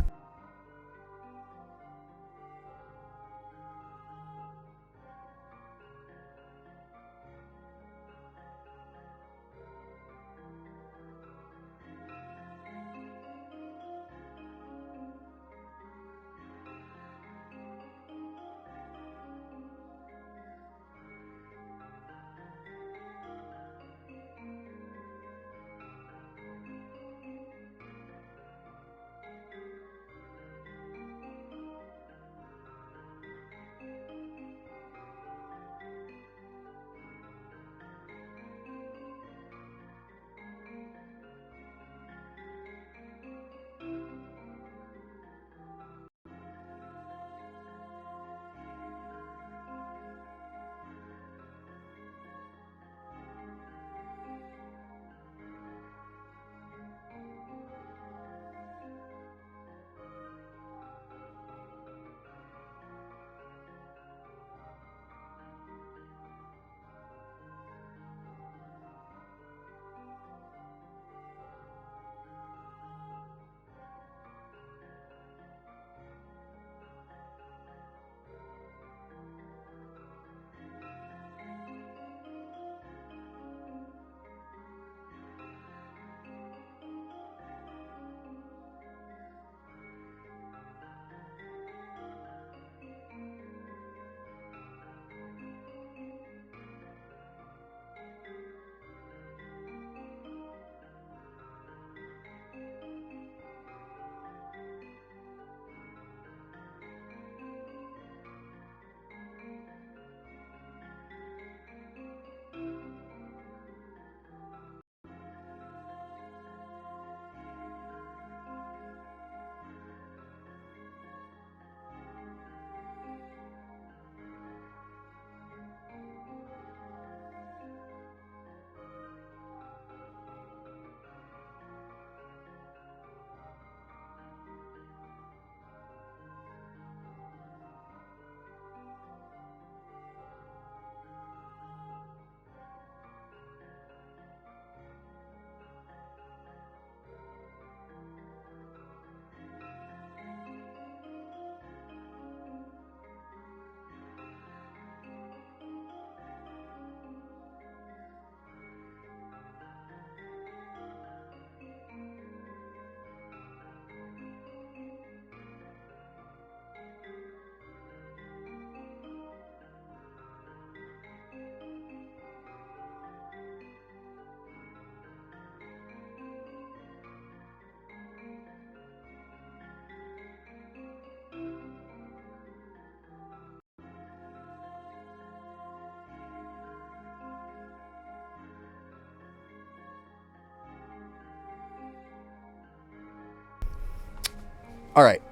Alright.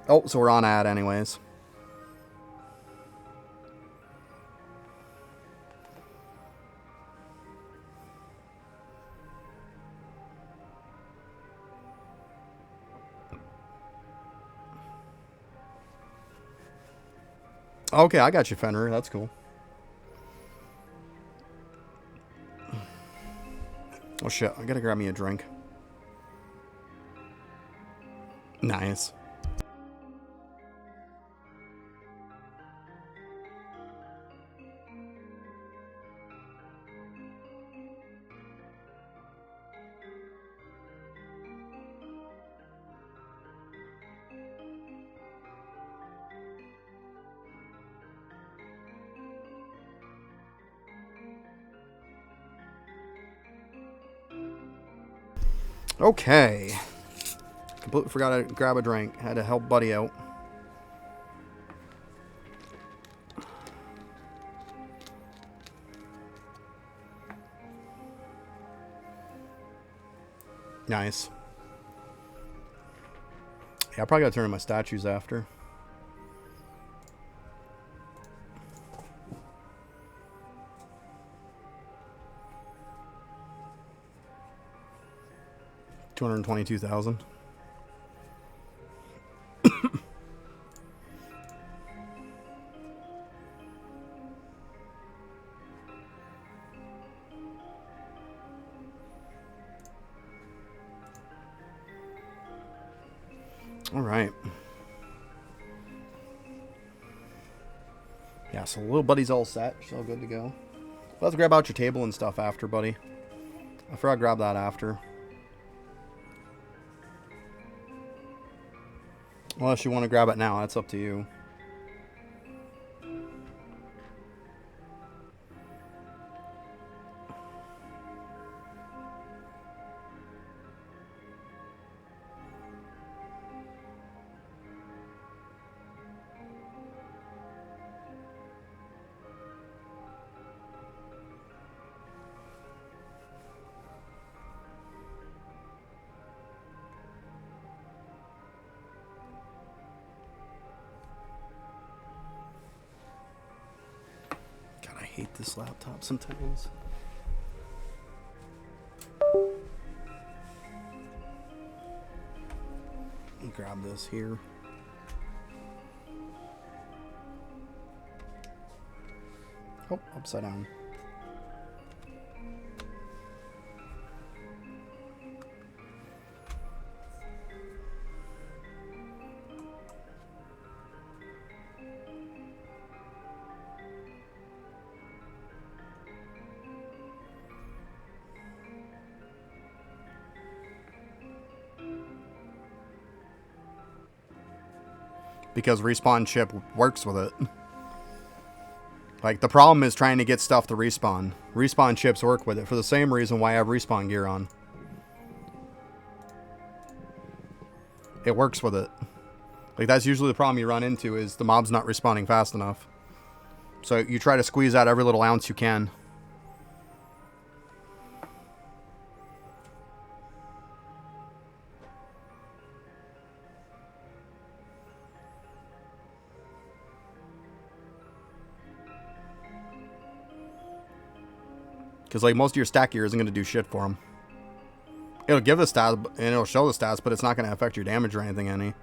Oh, so we're on ad anyways. Okay, I got you, Fenrir. That's cool. Oh shit, I gotta grab me a drink. Nice. Okay. Completely forgot to grab a drink. Had to help Buddy out. Nice. Yeah, I probably gotta turn in my statues after. $222,000. All right. Yeah, so little Buddy's all set. She's all good to go. Let's grab out your table and stuff after, Buddy. I forgot to grab that after. Unless you want to grab it now, that's up to you. God, I hate this laptop sometimes. Let me grab this here. Oh, upside down. Because Respawn chip works with it. Like, the problem is trying to get stuff to respawn. Respawn chips work with it for the same reason why I have respawn gear on. It works with it. Like, that's usually the problem you run into, is the mob's not respawning fast enough. So you try to squeeze out every little ounce you can. Because, like, most of your stack gear isn't going to do shit for them. It'll give the stats, and it'll show the stats, but it's not going to affect your damage or anything any.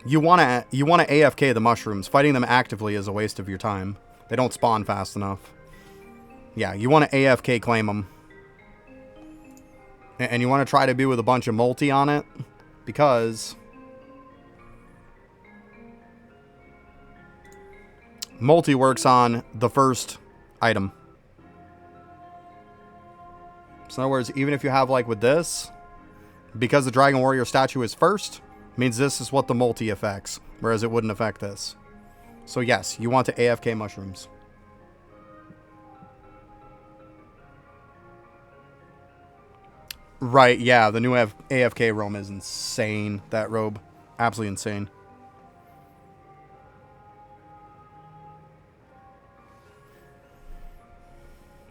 You want to AFK the mushrooms. Fighting them actively is a waste of your time. They don't spawn fast enough. Yeah, you want to AFK claim them. And you want to try to be with a bunch of multi on it. Because multi works on the first item. So in other words, even if you have, like, with this, because the Dragon Warrior statue is first, means this is what the multi affects, whereas it wouldn't affect this. So yes, you want to AFK mushrooms. Right, yeah, the new AFK roam is insane, that robe. Absolutely insane.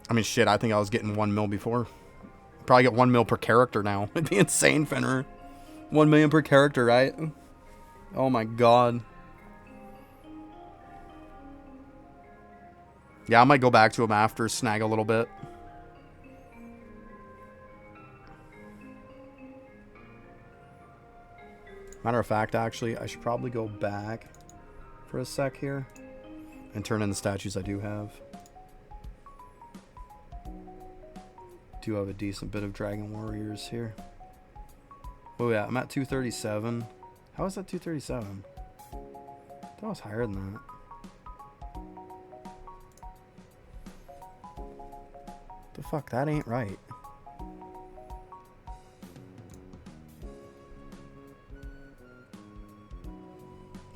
I mean, shit, I think I was getting 1 mil before. Probably get 1 mil per character now. It'd be insane, Fenrir. 1 million per character, right? Oh my god. Yeah, I might go back to him after, snag a little bit. Matter of fact, actually, I should probably go back for a sec here and turn in the statues I do have. Do have a decent bit of Dragon Warriors here. Oh yeah, I'm at 237. How is that 237? That was higher than that. The fuck, that ain't right.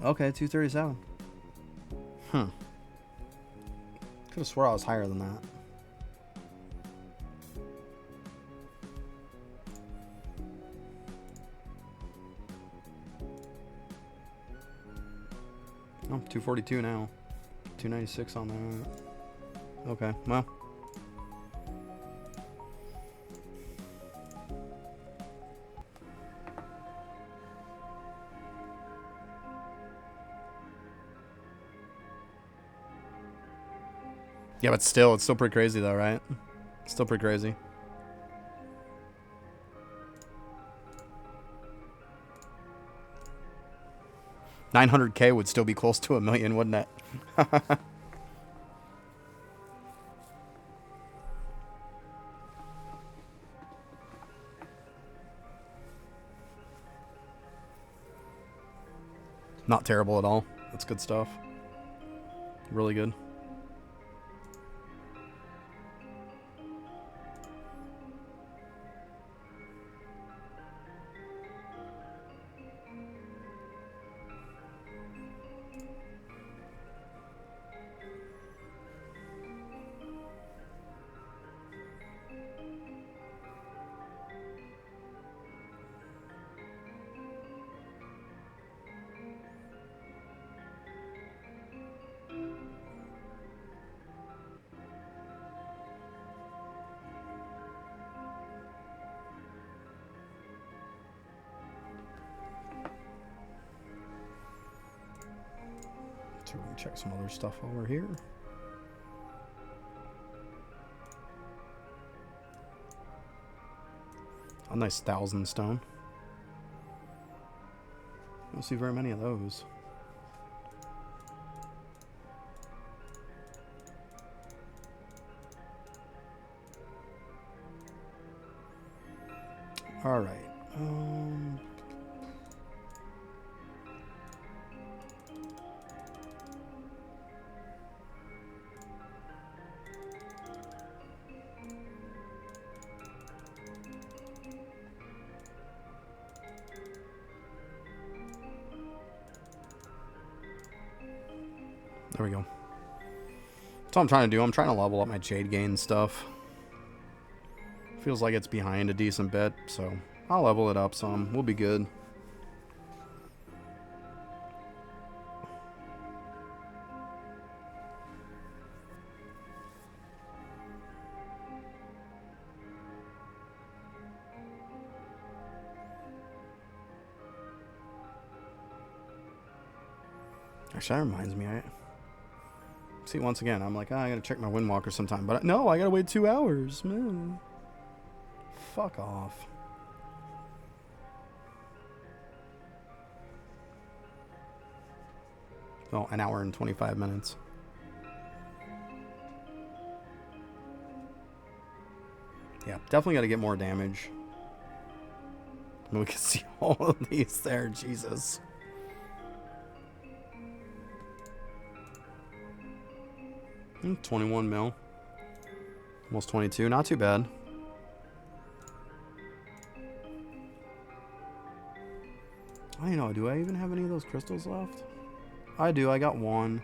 Okay, 237. Could have swore I was higher than that. Oh, 242 now. 296 on that. Okay, well. Yeah, but still, it's still pretty crazy though, right? It's still pretty crazy. $900K would still be close to $1 million, wouldn't it? Not terrible at all. That's good stuff. Really good. So we can check some other stuff over here. A nice 1,000 stone. Don't see very many of those. All right. There we go. That's what I'm trying to do. I'm trying to level up my Jade gain stuff. Feels like it's behind a decent bit, so I'll level it up some. We'll be good. Actually, that reminds me. See, once again, I'm like, I gotta check my Windwalker sometime. But no, I gotta wait 2 hours. Man. Fuck off. Oh, 1 hour and 25 minutes. Yeah, definitely gotta get more damage. I mean, we can see all of these there. Jesus. Hmm, 21 mil. Almost 22. Not too bad. I don't know. Do I even have any of those crystals left? I do. I got one.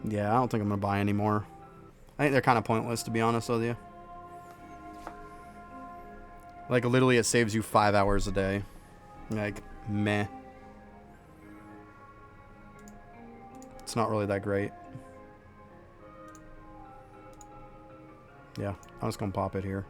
Yeah, I don't think I'm going to buy any more. I think they're kind of pointless, to be honest with you. Like, literally, it saves you 5 hours a day. Like, meh. It's not really that great. Yeah, I'm just going to pop it here.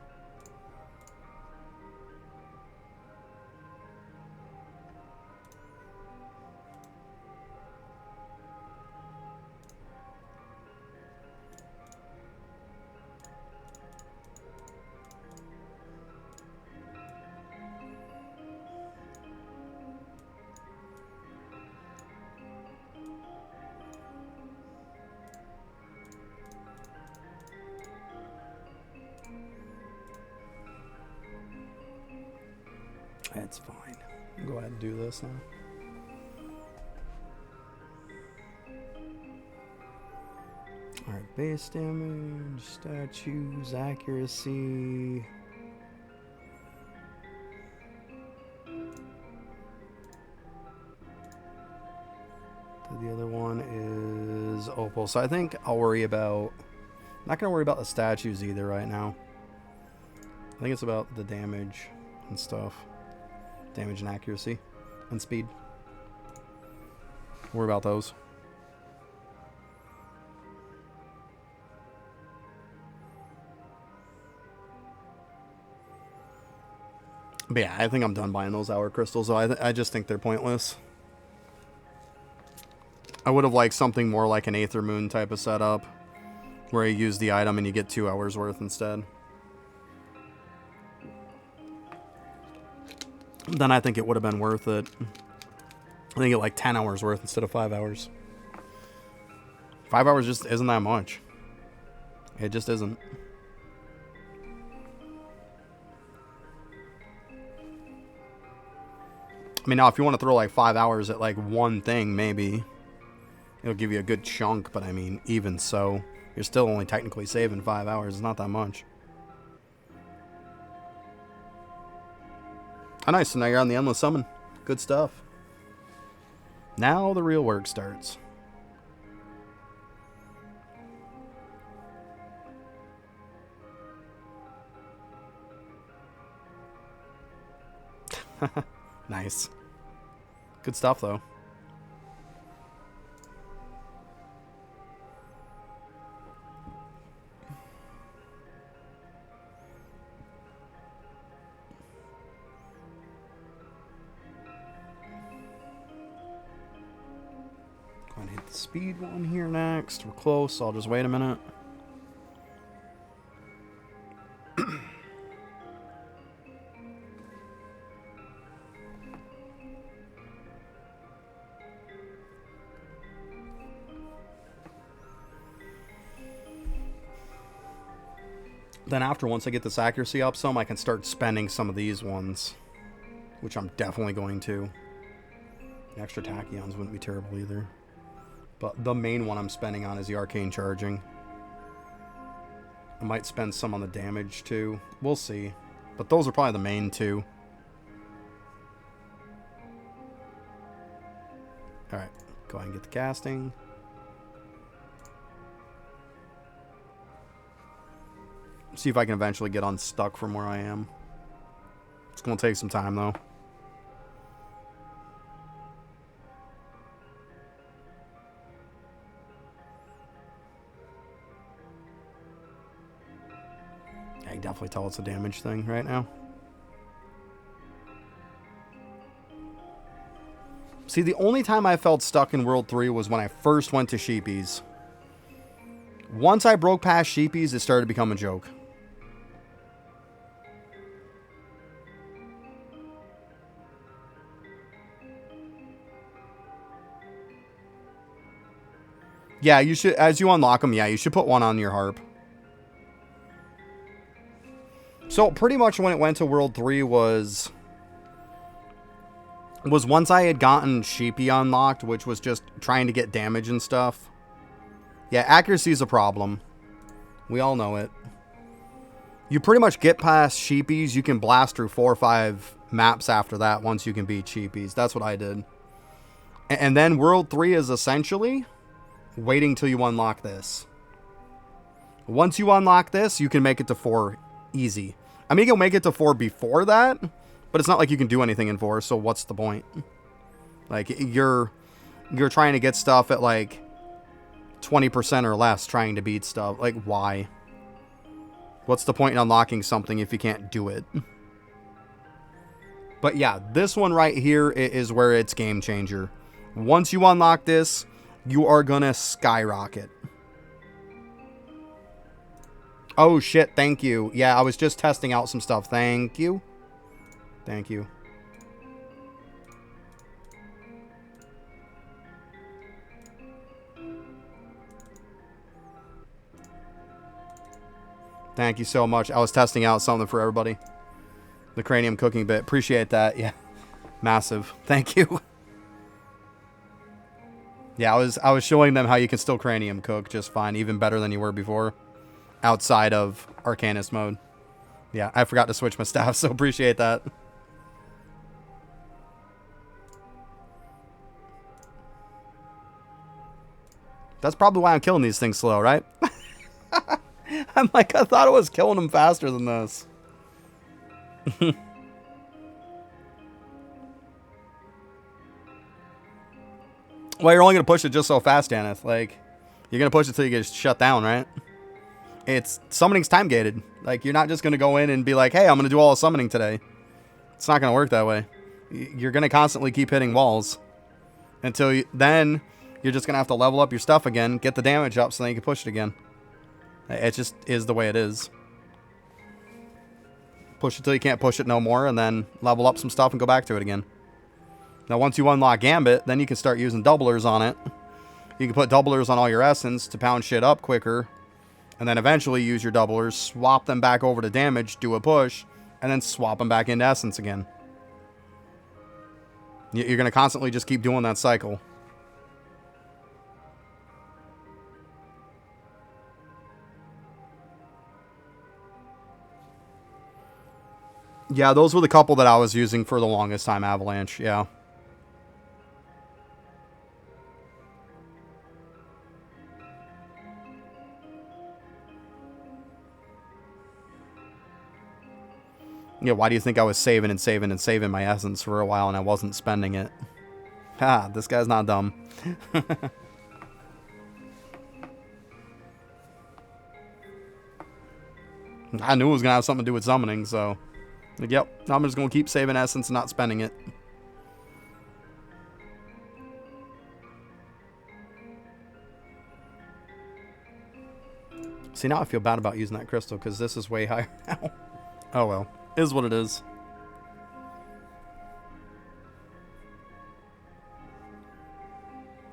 It's fine. I'll go ahead and do this now. Alright, base damage, statues, accuracy. The other one is Opal. So I think I'll worry about... I'm not going to worry about the statues either right now. I think it's about the damage and stuff. Damage and accuracy and speed. Worry about those. But yeah, I think I'm done buying those hour crystals. So I just think they're pointless. I would have liked something more like an Aether Moon type of setup, where you use the item and you get 2 hours worth instead. Then I think it would have been worth it. I think it like 10 hours worth instead of 5 hours. 5 hours just isn't that much. It just isn't. I mean, now if you want to throw like 5 hours at like one thing, maybe it'll give you a good chunk, but I mean, even so, you're still only technically saving 5 hours. It's not that much. Oh, nice. So now you're on the Endless Summon. Good stuff. Now the real work starts. Nice. Good stuff, though. Go ahead and hit the speed one here next. We're close. I'll just wait a minute. Then after, once I get this accuracy up some, I can start spending some of these ones, which I'm definitely going to. The extra tachyons wouldn't be terrible either. But the main one I'm spending on is the Arcane Charging. I might spend some on the damage too. We'll see. But those are probably the main two. Alright, go ahead and get the casting. See if I can eventually get unstuck from where I am. It's going to take some time, though. Yeah, you can definitely tell it's a damage thing right now. See, the only time I felt stuck in World 3 was when I first went to Sheepies. Once I broke past Sheepies, it started to become a joke. Yeah, you should, as you unlock them, yeah, you should put one on your harp. So pretty much when it went to World 3 was once I had gotten Sheepy unlocked, which was just trying to get damage and stuff. Yeah, accuracy is a problem. We all know it. You pretty much get past Sheepies, you can blast through 4 or 5 maps after that once you can beat Sheepies. That's what I did. And then World 3 is essentially waiting till you unlock this. Once you unlock this, you can make it to 4 easy. I mean, you'll make it to 4 before that, but it's not like you can do anything in 4, so what's the point? Like, you're trying to get stuff at, like, 20% or less trying to beat stuff. Like, why? What's the point in unlocking something if you can't do it? But yeah, this one right here is where it's game changer. Once you unlock this, you are gonna skyrocket. Oh shit, thank you. Yeah, I was just testing out some stuff. Thank you. Thank you. Thank you so much. I was testing out something for everybody. The cranium cooking bit. Appreciate that. Yeah. Massive. Thank you. Yeah, I was showing them how you can still cranium cook just fine, even better than you were before, outside of Arcanist mode. Yeah, I forgot to switch my staff, so appreciate that. That's probably why I'm killing these things slow, right? I'm like, I thought I was killing them faster than this. Well, you're only going to push it just so fast, Janeth. Like, you're going to push it till you get shut down, right? Summoning's time gated. Like, you're not just going to go in and be like, hey, I'm going to do all the summoning today. It's not going to work that way. You're going to constantly keep hitting walls. Then you're just going to have to level up your stuff again, get the damage up so then you can push it again. It just is the way it is. Push it till you can't push it no more, and then level up some stuff and go back to it again. Now, once you unlock Gambit, then you can start using doublers on it. You can put doublers on all your essence to pound shit up quicker. And then eventually use your doublers, swap them back over to damage, do a push, and then swap them back into essence again. You're going to constantly just keep doing that cycle. Yeah, those were the couple that I was using for the longest time, Avalanche, yeah. Yeah, why do you think I was saving and saving and saving my essence for a while and I wasn't spending it? Ha, this guy's not dumb. I knew it was going to have something to do with summoning, so... Like, yep, I'm just going to keep saving essence and not spending it. See, now I feel bad about using that crystal because this is way higher now. Oh well. Is what it is.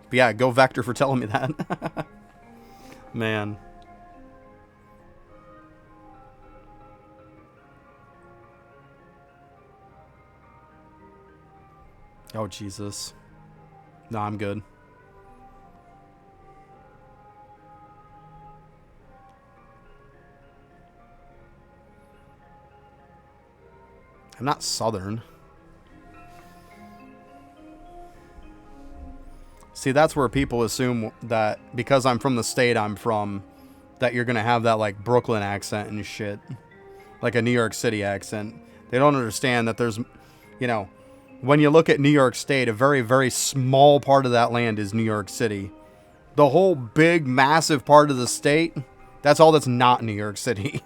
But yeah, go Vector for telling me that. Man. Oh, Jesus. No, I'm good. I'm not Southern. See, that's where people assume that because I'm from the state I'm from, that you're going to have that, like, Brooklyn accent and shit. Like a New York City accent. They don't understand that there's, you know, when you look at New York State, a very, very small part of that land is New York City. The whole big, massive part of the state, that's all that's not New York City.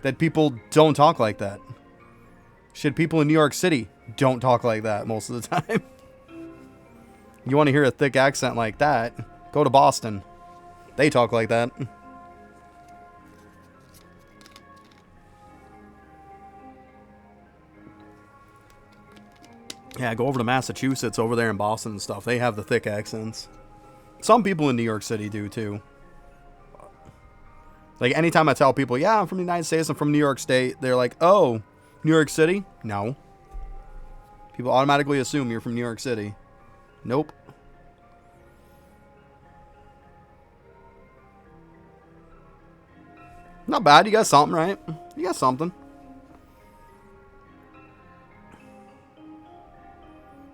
That people don't talk like that. Shit, people in New York City don't talk like that most of the time. You want to hear a thick accent like that, go to Boston. They talk like that. Yeah, go over to Massachusetts, over there in Boston and stuff. They have the thick accents. Some people in New York City do, too. Like, anytime I tell people, yeah, I'm from the United States, I'm from New York State, they're like, oh, New York City? No. People automatically assume you're from New York City. Nope. Not bad. You got something, right? You got something.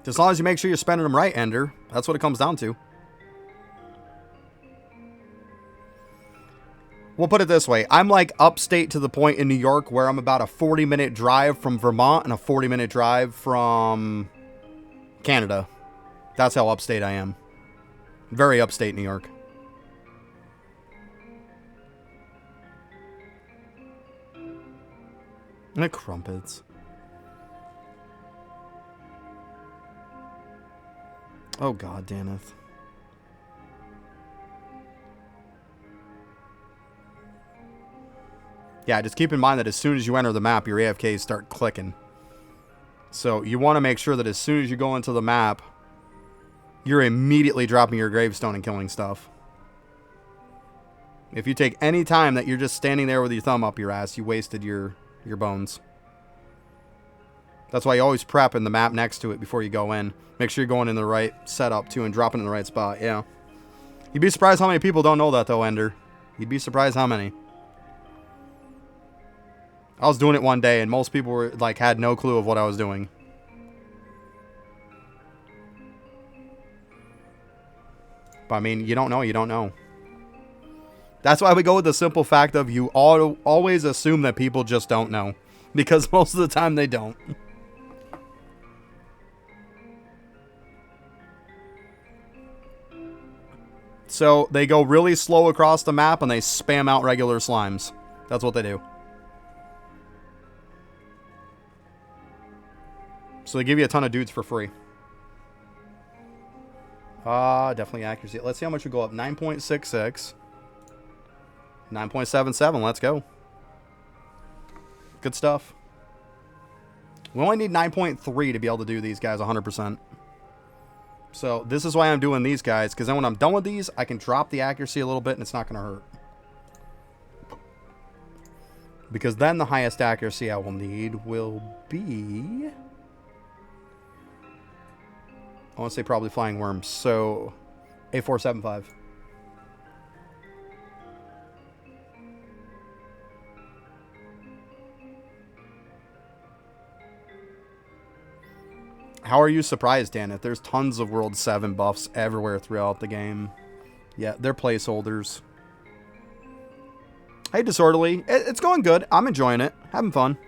As long as you make sure you're spending them right, Ender. That's what it comes down to. We'll put it this way. I'm like upstate to the point in New York where I'm about a 40-minute drive from Vermont and a 40-minute drive from Canada. That's how upstate I am. Very upstate New York. And the crumpets. Oh, God, Daneth. Yeah, just keep in mind that as soon as you enter the map, your AFKs start clicking. So you want to make sure that as soon as you go into the map, you're immediately dropping your gravestone and killing stuff. If you take any time that you're just standing there with your thumb up your ass, you wasted your bones. That's why you always prep in the map next to it before you go in. Make sure you're going in the right setup, too, and dropping in the right spot. Yeah. You'd be surprised how many people don't know that, though, Ender. You'd be surprised how many. I was doing it one day, and most people were like had no clue of what I was doing. But, I mean, you don't know, you don't know. That's why we go with the simple fact of you always assume that people just don't know. Because most of the time they don't. So they go really slow across the map and they spam out regular slimes. That's what they do. So they give you a ton of dudes for free. Definitely accuracy. Let's see how much we go up. 9.66. 9.77. Let's go. Good stuff. We only need 9.3 to be able to do these guys 100%. So this is why I'm doing these guys, because then when I'm done with these, I can drop the accuracy a little bit and it's not going to hurt. Because then the highest accuracy I will need will be... I want to say probably flying worms. So A475. How are you surprised, Dan? If there's tons of World 7 buffs everywhere throughout the game. Yeah, they're placeholders. Hey, Disorderly. It's going good. I'm enjoying it. Having fun.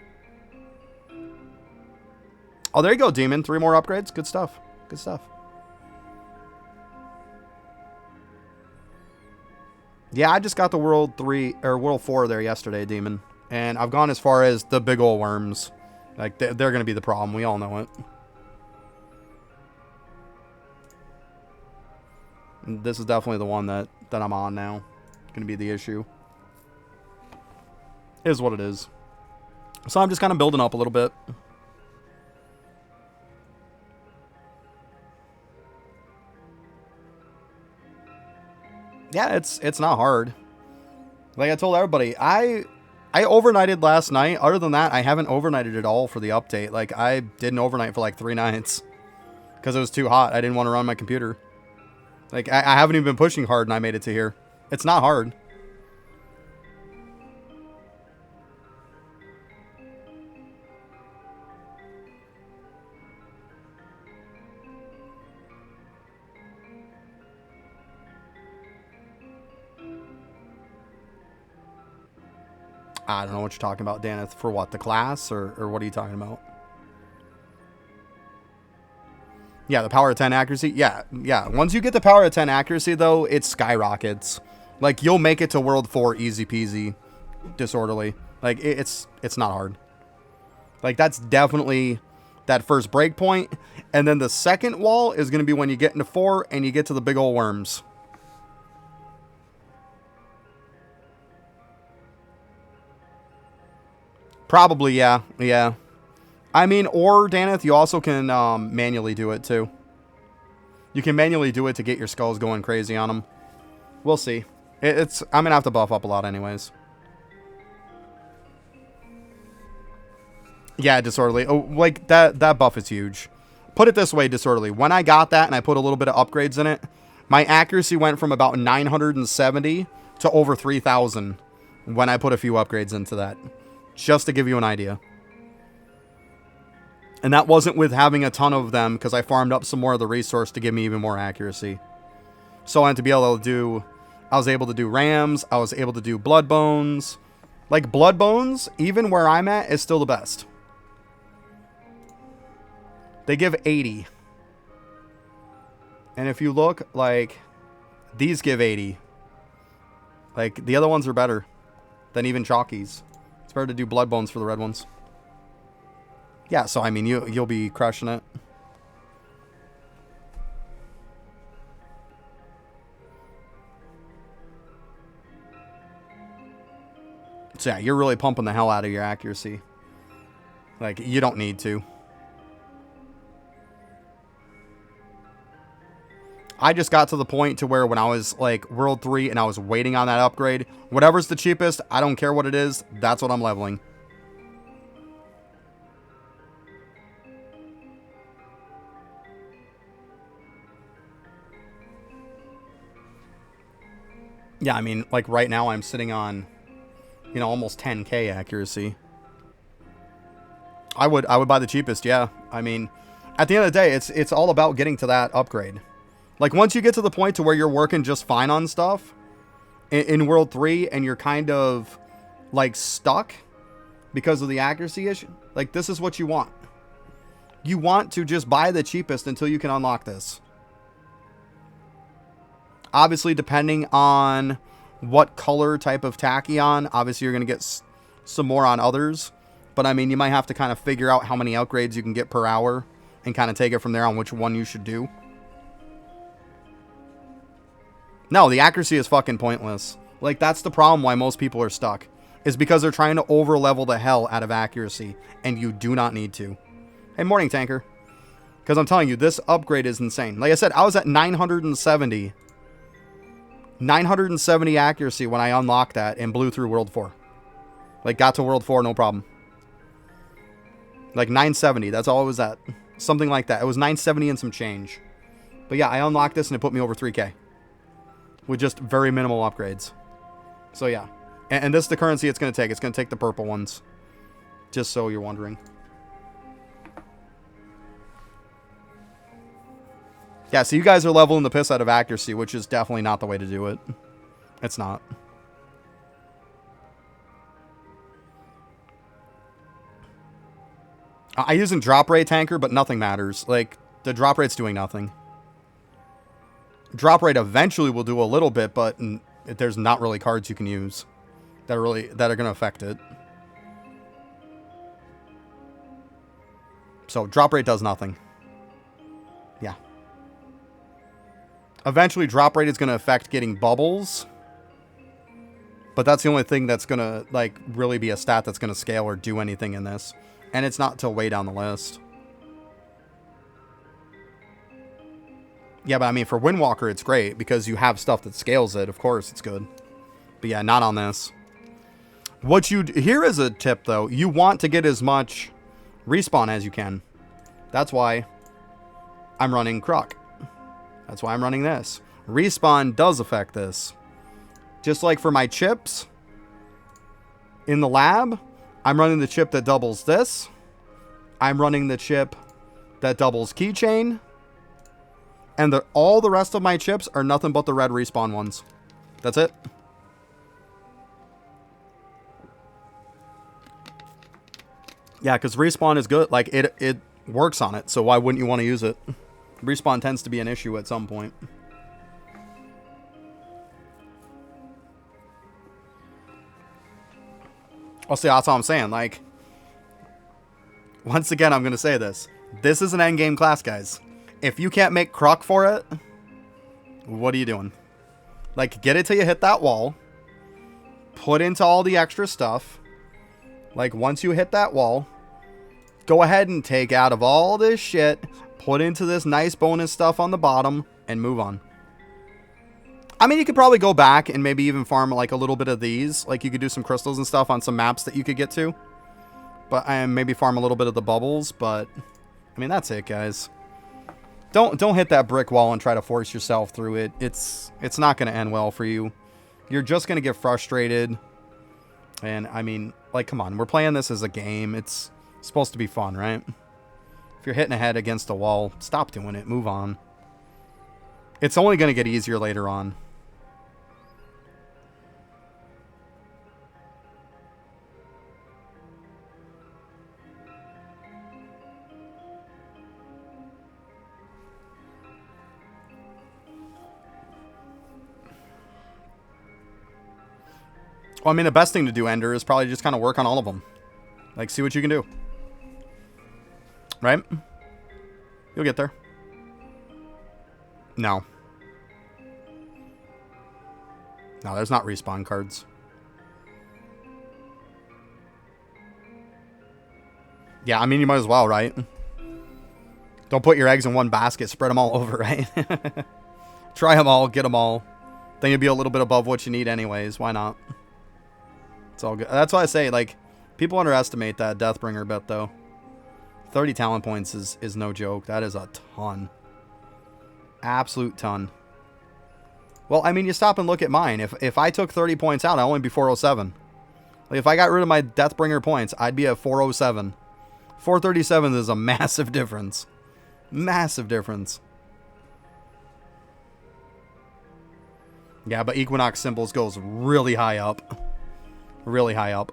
Oh, there you go, Demon. 3 more upgrades. Good stuff. Good stuff. Yeah, I just got the World 3 or World 4 there yesterday, Demon. And I've gone as far as the big ol' worms. Like, they're going to be the problem. We all know it. This is definitely the one that I'm on now. Going to be the issue. Is what it is. So I'm just kind of building up a little bit. Yeah, it's not hard. Like I told everybody, I overnighted last night. Other than that, I haven't overnighted at all for the update. Like, I didn't overnight for like 3 nights. Because it was too hot. I didn't want to run my computer. Like, I haven't even been pushing hard and I made it to here. It's not hard. I don't know what you're talking about, Daneth. For what? The class? Or what are you talking about? Yeah, the power of 10 accuracy. Yeah. Once you get the power of 10 accuracy, though, it skyrockets. Like, you'll make it to World 4 easy peasy, Disorderly. Like, it's not hard. Like, that's definitely that first break point. And then the second wall is going to be when you get into 4 and you get to the big old worms. Probably, yeah. I mean, or, Daneth, you also can manually do it, too. You can manually do it to get your skulls going crazy on them. We'll see. I'm going to have to buff up a lot anyways. Yeah, Disorderly. Oh, like, that buff is huge. Put it this way, Disorderly. When I got that and I put a little bit of upgrades in it, my accuracy went from about 970 to over 3,000 when I put a few upgrades into that. Just to give you an idea. And that wasn't with having a ton of them, because I farmed up some more of the resource to give me even more accuracy. So I had to be able to do... I was able to do rams. I was able to do blood bones. Like, blood bones, even where I'm at, is still the best. They give 80. And if you look, like, these give 80. Like, the other ones are better than even Chalkies. It's better to do blood bones for the red ones. Yeah, so, I mean, you'll be crushing it. So, yeah, you're really pumping the hell out of your accuracy. Like, you don't need to. I just got to the point to where when I was, like, World 3 and I was waiting on that upgrade, whatever's the cheapest, I don't care what it is, that's what I'm leveling. Yeah, I mean, like right now I'm sitting on, you know, almost 10k accuracy. I would buy the cheapest, yeah. I mean, at the end of the day, it's all about getting to that upgrade. Like once you get to the point to where you're working just fine on stuff in World 3 and you're kind of like stuck because of the accuracy issue, like this is what you want. You want to just buy the cheapest until you can unlock this. Obviously, depending on what color type of tachyon, obviously you're going to get some more on others. But I mean, you might have to kind of figure out how many upgrades you can get per hour and kind of take it from there on which one you should do. No, the accuracy is fucking pointless. Like, that's the problem why most people are stuck. Is because they're trying to over-level the hell out of accuracy. And you do not need to. Hey, morning, tanker. Because I'm telling you, this upgrade is insane. Like I said, I was at 970. 970 accuracy when I unlocked that and blew through World 4. Like, got to World 4, no problem. Like, 970, that's all it was at. Something like that. It was 970 and some change. But yeah, I unlocked this and it put me over 3k. With just very minimal upgrades. So yeah. And this is the currency it's going to take. It's going to take the purple ones. Just so you're wondering. Yeah, so you guys are leveling the piss out of accuracy, which is definitely not the way to do it. It's not. I use in drop rate tanker, but nothing matters. Like, the drop rate's doing nothing. Drop rate eventually will do a little bit, but there's not really cards you can use that are going to affect it. So drop rate does nothing. Yeah. Eventually, drop rate is going to affect getting bubbles. But that's the only thing that's going to, like, really be a stat that's going to scale or do anything in this. And it's not till way down the list. Yeah, but I mean, for Windwalker, it's great because you have stuff that scales it. Of course, it's good. But yeah, not on this. Here is a tip, though. You want to get as much respawn as you can. That's why I'm running Croc. That's why I'm running this. Respawn does affect this. Just like for my chips in the lab, I'm running the chip that doubles this. I'm running the chip that doubles keychain. And all the rest of my chips are nothing but the red respawn ones. That's it. Yeah, because respawn is good. Like, it works on it. So why wouldn't you want to use it? Respawn tends to be an issue at some point. Well, see, that's all I'm saying. Like, once again, I'm going to say this. This is an endgame class, guys. If you can't make Croc for it, what are you doing? Like, get it till you hit that wall. Put into all the extra stuff. Like, once you hit that wall, go ahead and take out of all this shit, put into this nice bonus stuff on the bottom, and move on. I mean, you could probably go back and maybe even farm, like, a little bit of these. Like, you could do some crystals and stuff on some maps that you could get to. But, and maybe farm a little bit of the bubbles, but, I mean, that's it, guys. Don't hit that brick wall and try to force yourself through it. It's not going to end well for you. You're just going to get frustrated. And, I mean, like, come on. We're playing this as a game. It's supposed to be fun, right? If you're hitting a head against a wall, stop doing it. Move on. It's only going to get easier later on. Well, I mean, the best thing to do, Ender, is probably just kind of work on all of them. Like, see what you can do. Right? You'll get there. No. No, there's not respawn cards. Yeah, I mean, you might as well, right? Don't put your eggs in one basket. Spread them all over, right? Try them all. Get them all. Then you'll be a little bit above what you need anyways. Why not? It's all good. That's why I say, like, people underestimate that Deathbringer bet, though. 30 talent points is no joke. That is a ton. Absolute ton. Well, I mean, you stop and look at mine. If I took 30 points out, I'd only be 407. Like, if I got rid of my Deathbringer points, I'd be at 407. 437 is a massive difference. Massive difference. Yeah, but Equinox Symbols goes really high up. Really high up.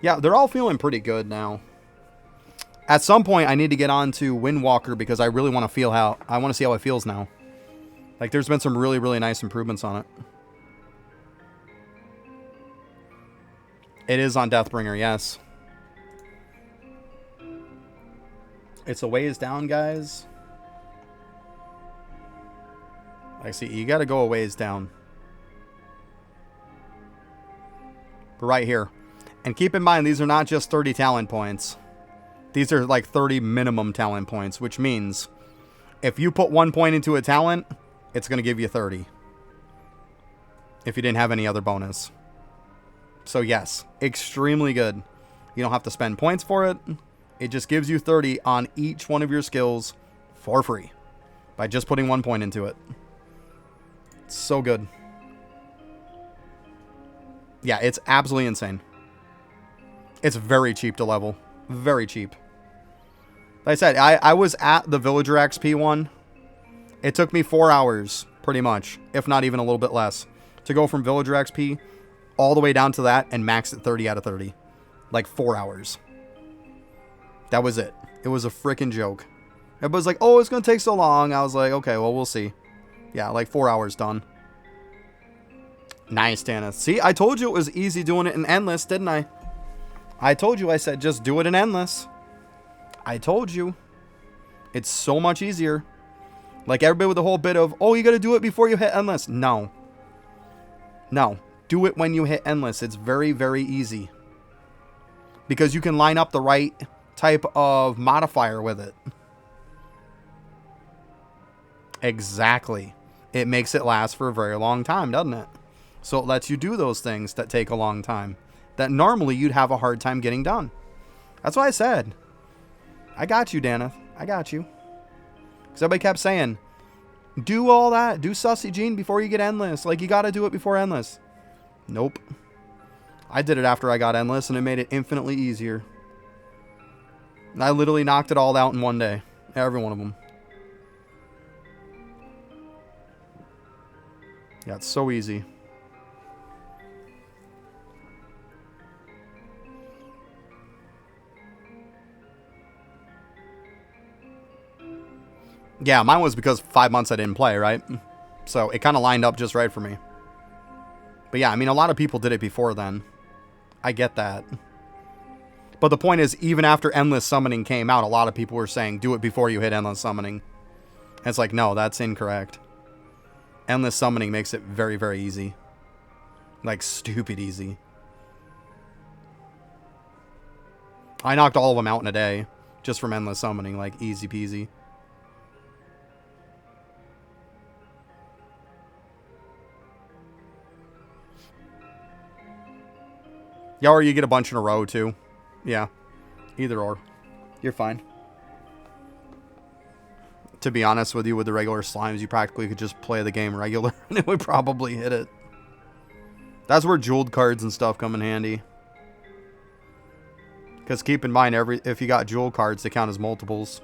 Yeah, they're all feeling pretty good now. At some point, I need to get on to Windwalker because I really want to feel how... I want to see how it feels now. Like, there's been some really, really nice improvements on it. It is on Deathbringer, yes. It's a ways down, guys. I see. You got to go a ways down. But right here. And keep in mind, these are not just 30 talent points. These are like 30 minimum talent points, which means if you put 1 point into a talent, it's going to give you 30. If you didn't have any other bonus. So yes, extremely good. You don't have to spend points for it. It just gives you 30 on each one of your skills for free by just putting 1 point into it. It's so good. Yeah, it's absolutely insane. It's very cheap to level. Very cheap. Like I said, I was at the Villager XP one. It took me 4 hours, pretty much, if not even a little bit less, to go from Villager XP all the way down to that and max at 30 out of 30. Like 4 hours. That was it. It was a freaking joke. Everybody's like, oh, it's going to take so long. I was like, okay, well, we'll see. Yeah, like 4 hours done. Nice, Tanith. See, I told you it was easy doing it in Endless, didn't I? I told you, I said, just do it in Endless. I told you. It's so much easier. Like everybody with the whole bit of, oh, you got to do it before you hit Endless. No. No. Do it when you hit Endless. It's very, very easy. Because you can line up the right type of modifier with it. Exactly. It makes it last for a very long time, doesn't it? So it lets you do those things that take a long time. That normally you'd have a hard time getting done. That's what I said. I got you, Daneth. I got you. Because everybody kept saying, do all that. Do Sussy Gene before you get Endless. Like, you got to do it before Endless. Nope. I did it after I got Endless, and it made it infinitely easier. And I literally knocked it all out in one day. Every one of them. Yeah, it's so easy. Yeah, mine was because 5 months I didn't play, right? So it kind of lined up just right for me. But yeah, I mean, a lot of people did it before then. I get that. But the point is, even after Endless Summoning came out, a lot of people were saying, do it before you hit Endless Summoning. And it's like, no, that's incorrect. Endless Summoning makes it very, very easy. Like, stupid easy. I knocked all of them out in a day. Just from Endless Summoning, like, easy peasy. Yeah, or you get a bunch in a row, too. Yeah. Either or. You're fine. To be honest with you, with the regular slimes, you practically could just play the game regular, and it would probably hit it. That's where jeweled cards and stuff come in handy. Because keep in mind, if you got jewel cards, they count as multiples.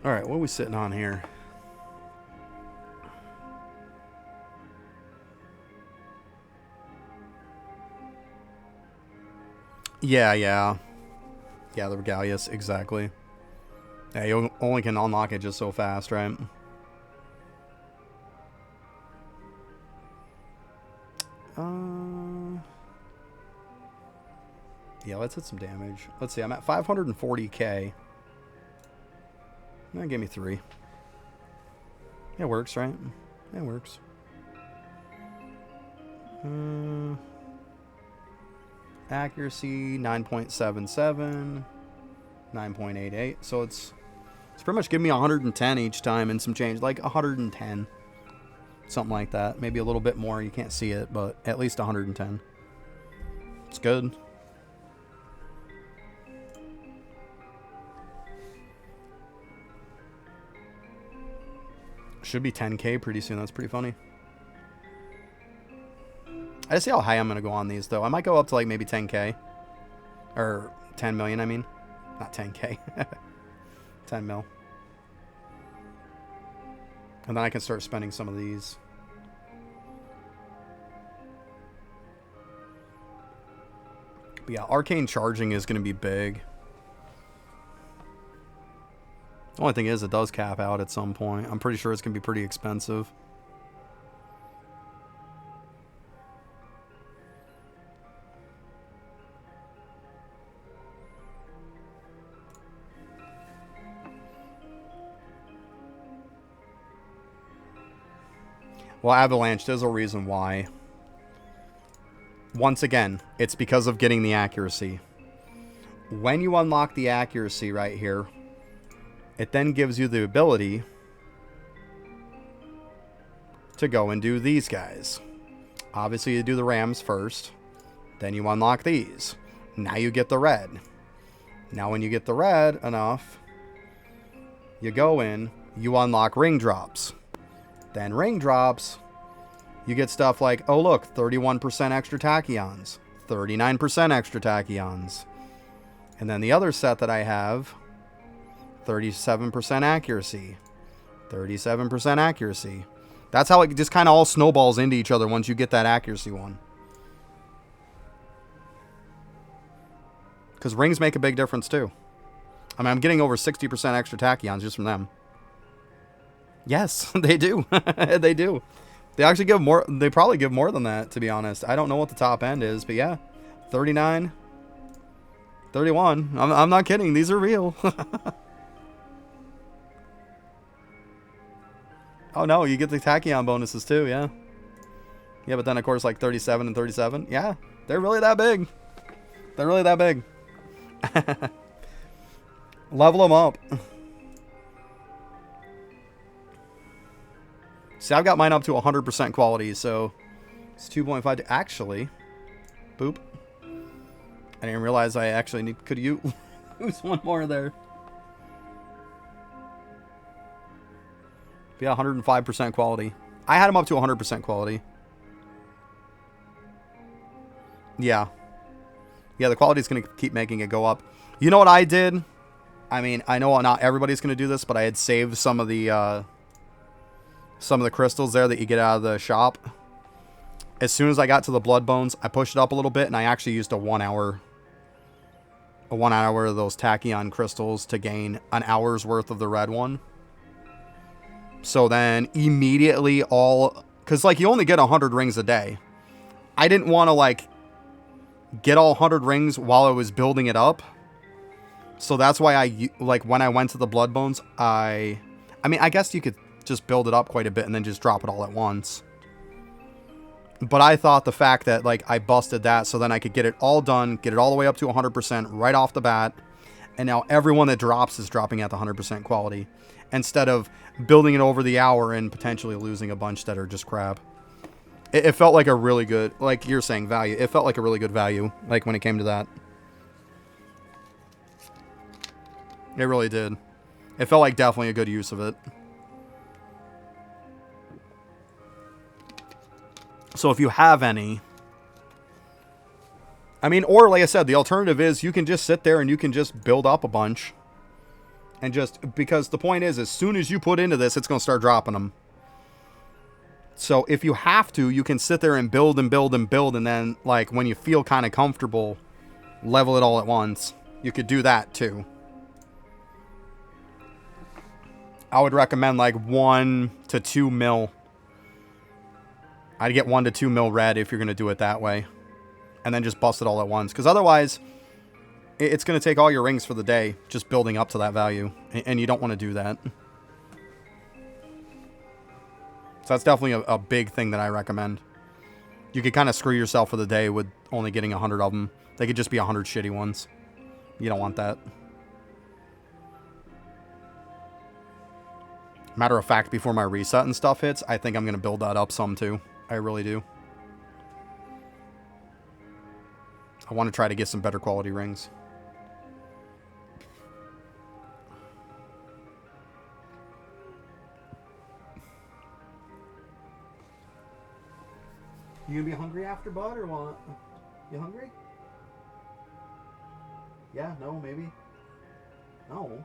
Alright, what are we sitting on here? Yeah. Yeah, the Regalius, exactly. Yeah, you only can unlock it just so fast, right? Yeah, let's hit some damage. Let's see, I'm at 540k. That gave me 3. It works, right? It works. Accuracy, 9.77. 9.88. So it's pretty much giving me 110 each time and some change. Like 110. Something like that. Maybe a little bit more. You can't see it, but at least 110. It's good. Should be 10K pretty soon. That's pretty funny. I just see how high I'm going to go on these, though. I might go up to, like, maybe 10K. Or 10 million, I mean. Not 10K. 10 mil. And then I can start spending some of these. But yeah, Arcane charging is going to be big. The only thing is, it does cap out at some point. I'm pretty sure it's going to be pretty expensive. Well, Avalanche, there's a reason why. Once again, it's because of getting the accuracy. When you unlock the accuracy right here, it then gives you the ability to go and do these guys. Obviously, you do the Rams first. Then you unlock these. Now you get the red. Now when you get the red enough, you go in, you unlock ring drops. Then ring drops, you get stuff like, oh look, 31% extra tachyons, 39% extra tachyons. And then the other set that I have, 37% accuracy, 37% accuracy. That's how it just kind of all snowballs into each other once you get that accuracy one. Because rings make a big difference too. I mean, I'm getting over 60% extra tachyons just from them. Yes, they do. They do. They actually give more. They probably give more than that, to be honest. I don't know what the top end is, but yeah. 39. 31. I'm not kidding. These are real. Oh, no. You get the tachyon bonuses, too. Yeah. Yeah, but then, of course, like 37 and 37. Yeah. They're really that big. They're really that big. Level them up. See, I've got mine up to 100% quality, so it's 2.5. Actually, boop. I didn't realize I actually could use one more there. Yeah, 105% quality. I had them up to 100% quality. Yeah. Yeah, the quality is going to keep making it go up. You know what I did? I mean, I know not everybody's going to do this, but I had saved some of the crystals there that you get out of the shop. As soon as I got to the blood bones, I pushed it up a little bit, and I actually used a 1 hour of those tachyon crystals to gain an hour's worth of the red one. So then immediately because like you only get 100 rings a day. I didn't want to like get all 100 rings while I was building it up. So that's why when I went to the blood bones, I mean, I guess you could just build it up quite a bit and then just drop it all at once. But I thought the fact that like I busted that so then I could get it all done, get it all the way up to 100% right off the bat. And now everyone that drops is dropping at the 100% quality instead of building it over the hour and potentially losing a bunch that are just crap. It felt like a really good, like you're saying, value. It felt like a really good value, like when it came to that. It really did. It felt like definitely a good use of it. So if you have any, I mean, or like I said, the alternative is you can just sit there and you can just build up a bunch. And just, because the point is, as soon as you put into this, it's going to start dropping them. So if you have to, you can sit there and build and build and build. And then, like, when you feel kind of comfortable, level it all at once. You could do that, too. I would recommend, like, 1 to 2 mil. I'd get 1 to 2 mil red if you're going to do it that way. And then just bust it all at once. Because otherwise, it's going to take all your rings for the day just building up to that value. And you don't want to do that. So that's definitely a big thing that I recommend. You could kind of screw yourself for the day with only getting 100 of them. They could just be 100 shitty ones. You don't want that. Matter of fact, before my reset and stuff hits, I think I'm going to build that up some too. I really do. I want to try to get some better quality rings. You gonna be hungry after, bud, or what? You hungry? Yeah, no, maybe. No.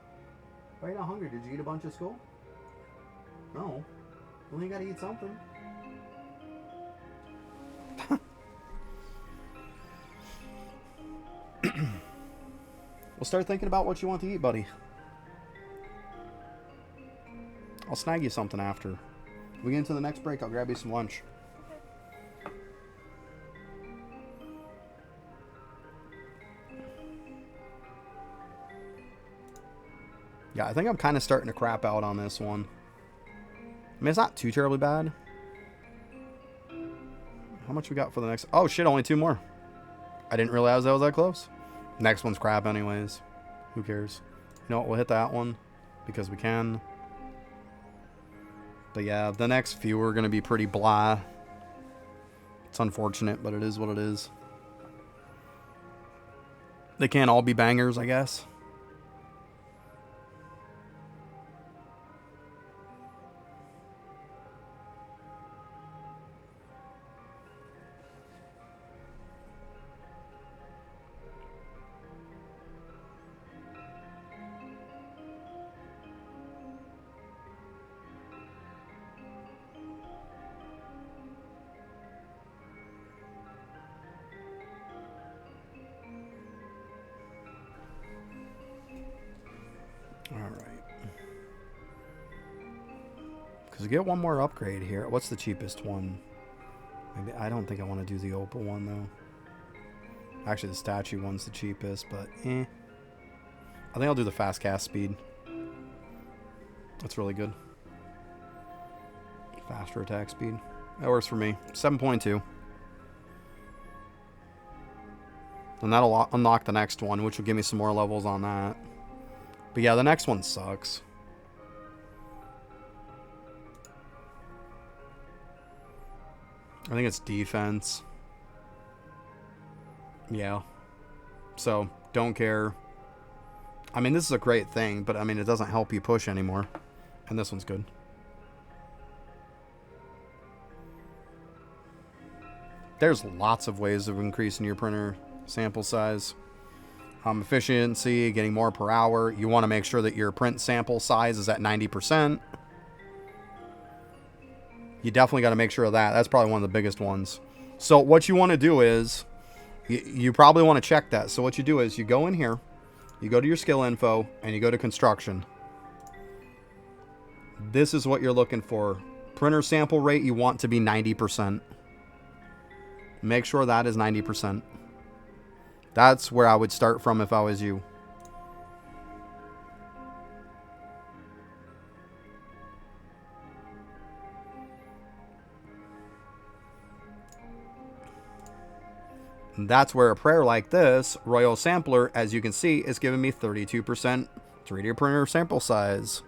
Why are you not hungry? Did you eat a bunch at school? No. Well, you gotta eat something. We'll start thinking about what you want to eat, buddy. I'll snag you something after. When we get into the next break, I'll grab you some lunch. Yeah, I think I'm kind of starting to crap out on this one. I mean, it's not too terribly bad. How much we got for the next... Oh, shit, only 2 more. I didn't realize that was that close. Next one's crap anyways. Who cares? You know what? We'll hit that one because we can. But yeah, the next few are going to be pretty blah. It's unfortunate, but it is what it is. They can't all be bangers, I guess. Because we get one more upgrade here. What's the cheapest one? Maybe I don't think I want to do the opal one, though. Actually, the statue one's the cheapest, but eh. I think I'll do the fast cast speed. That's really good. Faster attack speed. That works for me. 7.2. And that'll unlock the next one, which will give me some more levels on that. But yeah, the next one sucks. I think it's defense. Yeah. So, don't care. I mean, this is a great thing, but I mean, it doesn't help you push anymore. And this one's good. There's lots of ways of increasing your printer sample size. Efficiency, getting more per hour. You want to make sure that your print sample size is at 90%. You definitely got to make sure of that. That's probably one of the biggest ones. So what you want to do is, you probably want to check that. So what you do is, you go in here, you go to your skill info, and you go to construction. This is what you're looking for. Printer sample rate, you want to be 90%. Make sure that is 90%. That's where I would start from if I was you. And that's where a prayer like this, Royal Sampler, as you can see, is giving me 32% 3D printer sample size.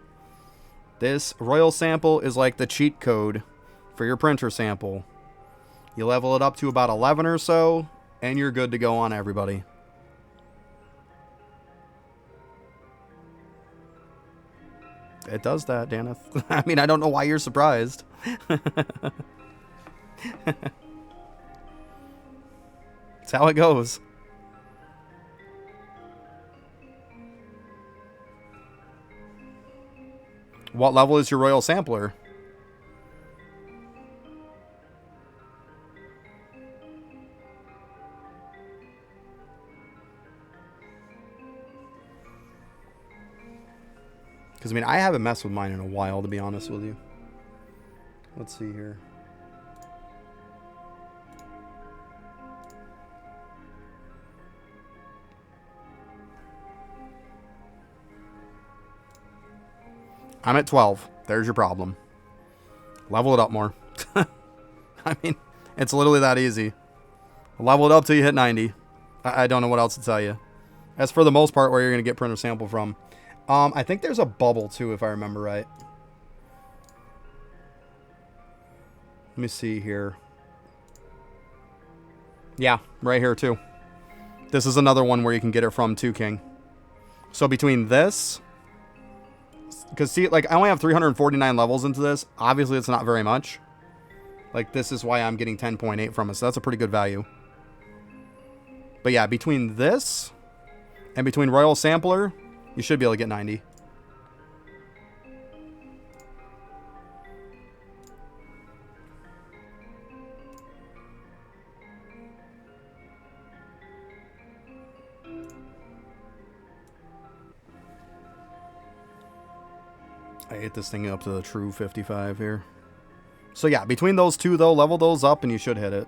This Royal Sample is like the cheat code for your printer sample. You level it up to about 11 or so, and you're good to go on everybody. It does that, Daneth. I mean, I don't know why you're surprised. That's how it goes. What level is your Royal Sampler? Because, I mean, I haven't messed with mine in a while, to be honest with you. Let's see here. I'm at 12. There's your problem. Level it up more. I mean, it's literally that easy. Level it up till you hit 90. I don't know what else to tell you. That's for the most part where you're going to get printer sample from. I think there's a bubble too, if I remember right. Let me see here. Yeah, right here too. This is another one where you can get it from too, King. So between this, because see, like I only have 349 levels into this. Obviously, it's not very much. Like this is why I'm getting 10.8 from it. So that's a pretty good value. But yeah, between this and between Royal Sampler, you should be able to get 90. I hate this thing up to the true 55 here. So yeah, between those two though, level those up and you should hit it.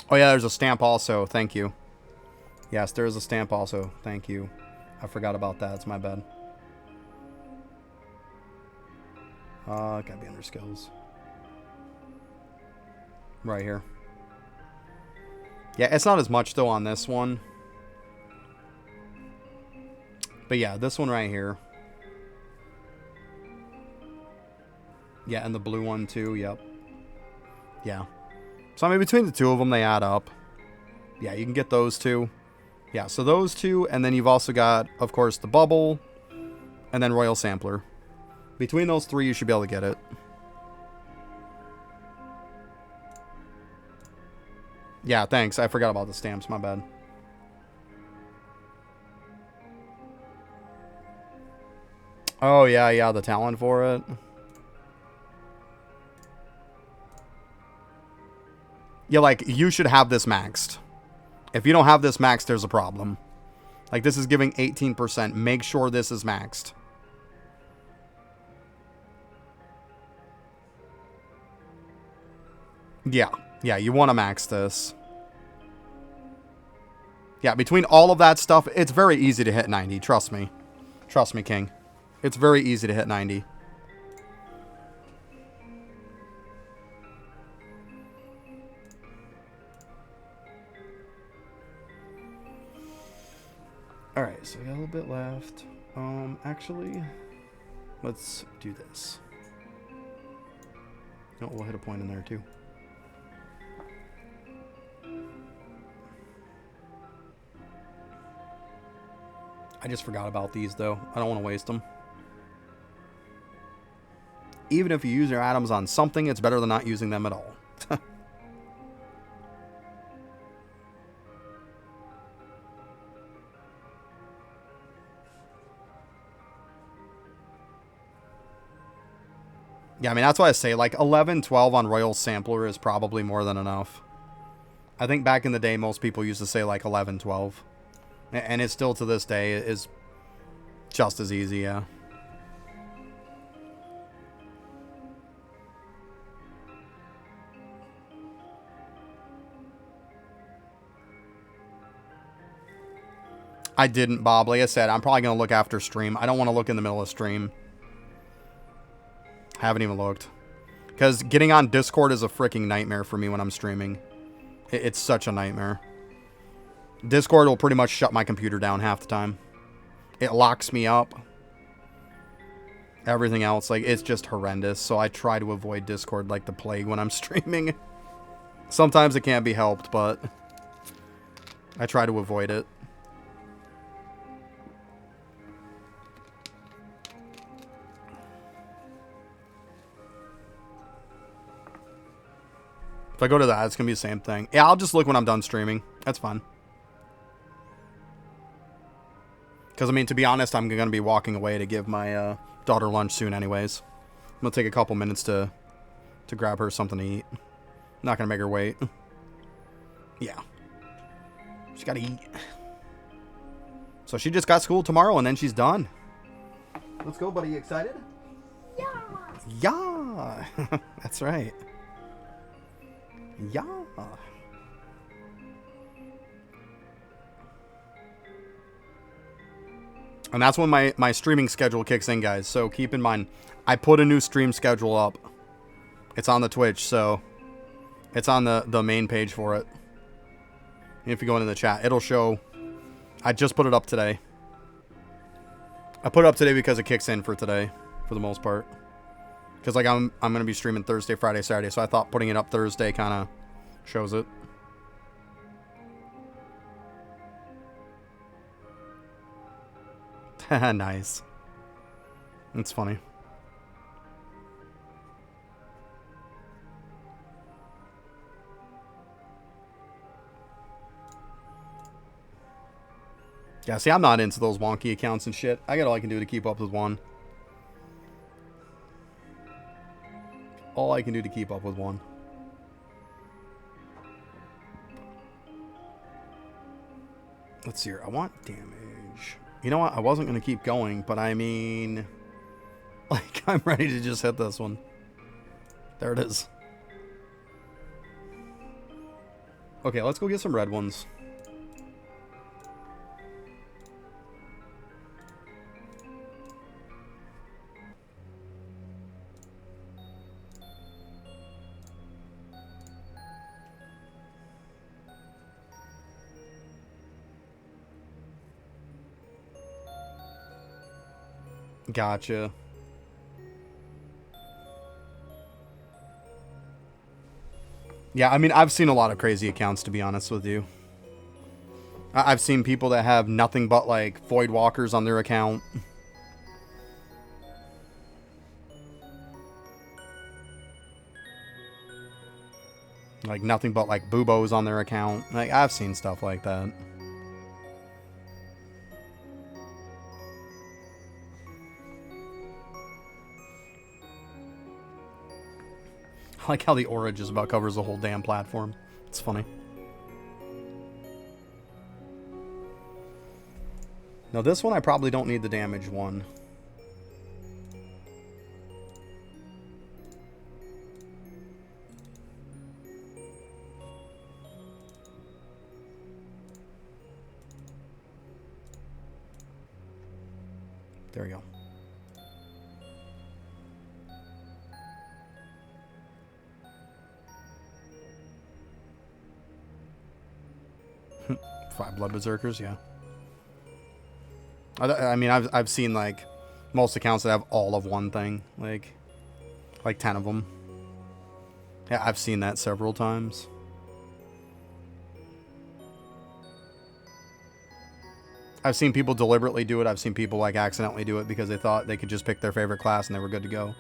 Oh yeah, there's a stamp also. Thank you. Yes, there is a stamp also. Thank you. I forgot about that. It's my bad. Gotta be under skills. Right here. Yeah, it's not as much though on this one. But yeah, this one right here. Yeah, and the blue one too. Yep. Yeah. So I mean, between the two of them, they add up. Yeah, you can get those two. Yeah, so those two, and then you've also got, of course, the bubble, and then Royal Sampler. Between those three, you should be able to get it. Yeah, thanks. I forgot about the stamps. My bad. Oh, yeah, the talent for it. Yeah, like, you should have this maxed. If you don't have this maxed, there's a problem. Like, this is giving 18%. Make sure this is maxed. Yeah, you want to max this. Yeah, between all of that stuff, it's very easy to hit 90. Trust me. Trust me, King. It's very easy to hit 90. Alright, so we got a little bit left. Actually, let's do this. No, we'll hit a point in there too. I just forgot about these though. I don't want to waste them. Even if you use your atoms on something, it's better than not using them at all. Yeah, I mean, that's why I say, like, 11, 12 on Royal Sampler is probably more than enough. I think back in the day, most people used to say, like, 11, 12. And it still, to this day, is just as easy, yeah. I didn't, Bob. Like I said, I'm probably going to look after stream. I don't want to look in the middle of stream. Haven't even looked. Because getting on Discord is a freaking nightmare for me when I'm streaming. It's such a nightmare. Discord will pretty much shut my computer down half the time. It locks me up. Everything else, like, it's just horrendous. So I try to avoid Discord like the plague when I'm streaming. Sometimes it can't be helped, but I try to avoid it. If I go to that, it's going to be the same thing. Yeah, I'll just look when I'm done streaming. That's fine. Because, I mean, to be honest, I'm going to be walking away to give my daughter lunch soon anyways. I'm going to take a couple minutes to grab her something to eat. Not going to make her wait. Yeah. She's got to eat. So she just got school tomorrow, and then she's done. Let's go, buddy. You excited? Yeah. Yeah. That's right. Yeah. And that's when my streaming schedule kicks in, guys. So keep in mind, I put a new stream schedule up. It's on the Twitch, so it's on the main page for it. And if you go into the chat, it'll show. I just put it up today. I put it up today because it kicks in for today, for the most part. Because like I'm gonna be streaming Thursday, Friday, Saturday, so I thought putting it up Thursday kind of shows it. Nice. It's funny. Yeah, see, I'm not into those wonky accounts and shit. I got all I can do to keep up with one. All I can do to keep up with one. Let's see here. I want damage. You know what? I wasn't going to keep going, but I mean... Like, I'm ready to just hit this one. There it is. Okay, let's go get some red ones. Gotcha. Yeah, I mean, I've seen a lot of crazy accounts, to be honest with you. I've seen people that have nothing but, like, Void Walkers on their account. Like, nothing but, like, Boobos on their account. Like, I've seen stuff like that. I like how the aura just about covers the whole damn platform. It's funny. Now this one I probably don't need the damage one. There we go. Five Blood Berserkers, yeah. I mean, I've seen, like, most accounts that have all of one thing. Like 10 of them. Yeah, I've seen that several times. I've seen people deliberately do it. I've seen people, like, accidentally do it because they thought they could just pick their favorite class and they were good to go.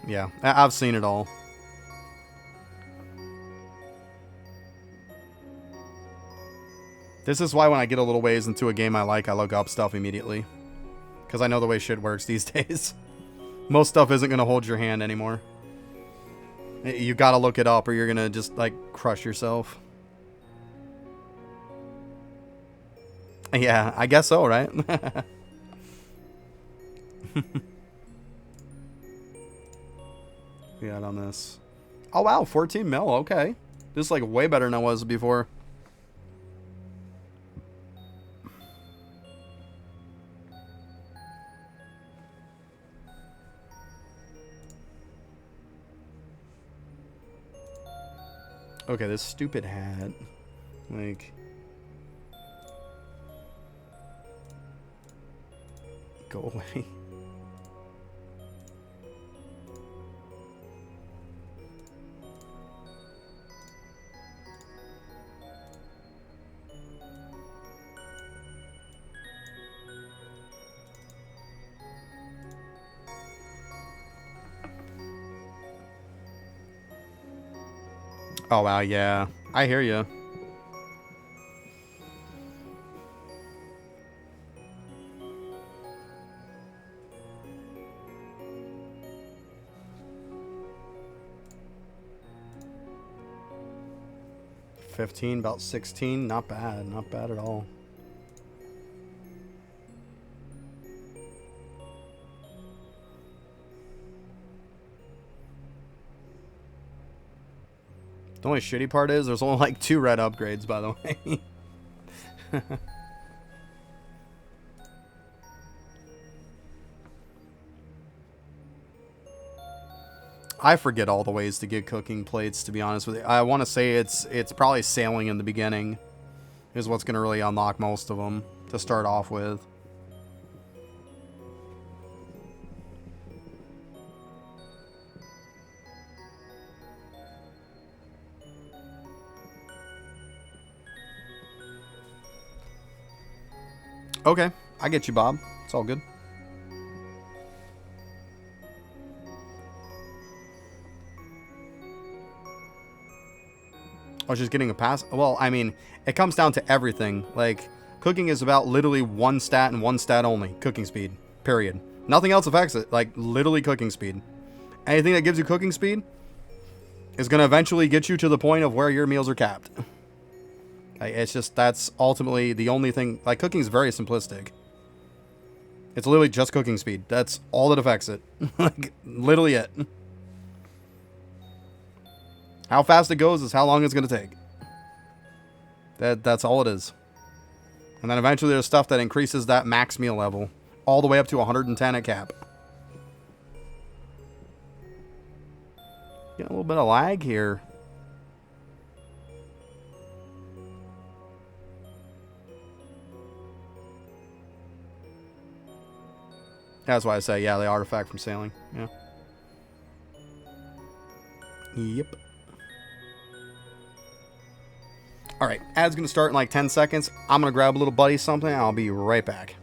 Yeah, I've seen it all. This is why when I get a little ways into a game I like, I look up stuff immediately. Because I know the way shit works these days. Most stuff isn't going to hold your hand anymore. You got to look it up or you're going to just, like, crush yourself. Yeah, I guess so, right? We got on this. Oh, wow, 14 mil, okay. This is, like, way better than I was before. Okay, this stupid hat. Like... Go away. Oh, wow, yeah. I hear you. $15, about 16. Not bad. Not bad at all. The only shitty part is there's only like 2 red upgrades, by the way. I forget all the ways to get cooking plates, to be honest with you. I want to say it's probably sailing in the beginning is what's going to really unlock most of them to start off with. Okay, I get you, Bob. It's all good. Oh, she's getting a pass? Well, I mean, it comes down to everything. Like, cooking is about literally one stat and one stat only. Cooking speed. Period. Nothing else affects it. Like, literally cooking speed. Anything that gives you cooking speed is going to eventually get you to the point of where your meals are capped. Like, it's just, that's ultimately the only thing. Like, cooking is very simplistic. It's literally just cooking speed. That's all that affects it. Like, literally it. How fast it goes is how long it's going to take. That's all it is. And then eventually there's stuff that increases that max meal level all the way up to 110 at cap. Getting a little bit of lag here. That's why I say, yeah, the artifact from sailing. Yeah. Yep. Alright, ad's going to start in like 10 seconds. I'm going to grab a little buddy something, and I'll be right back.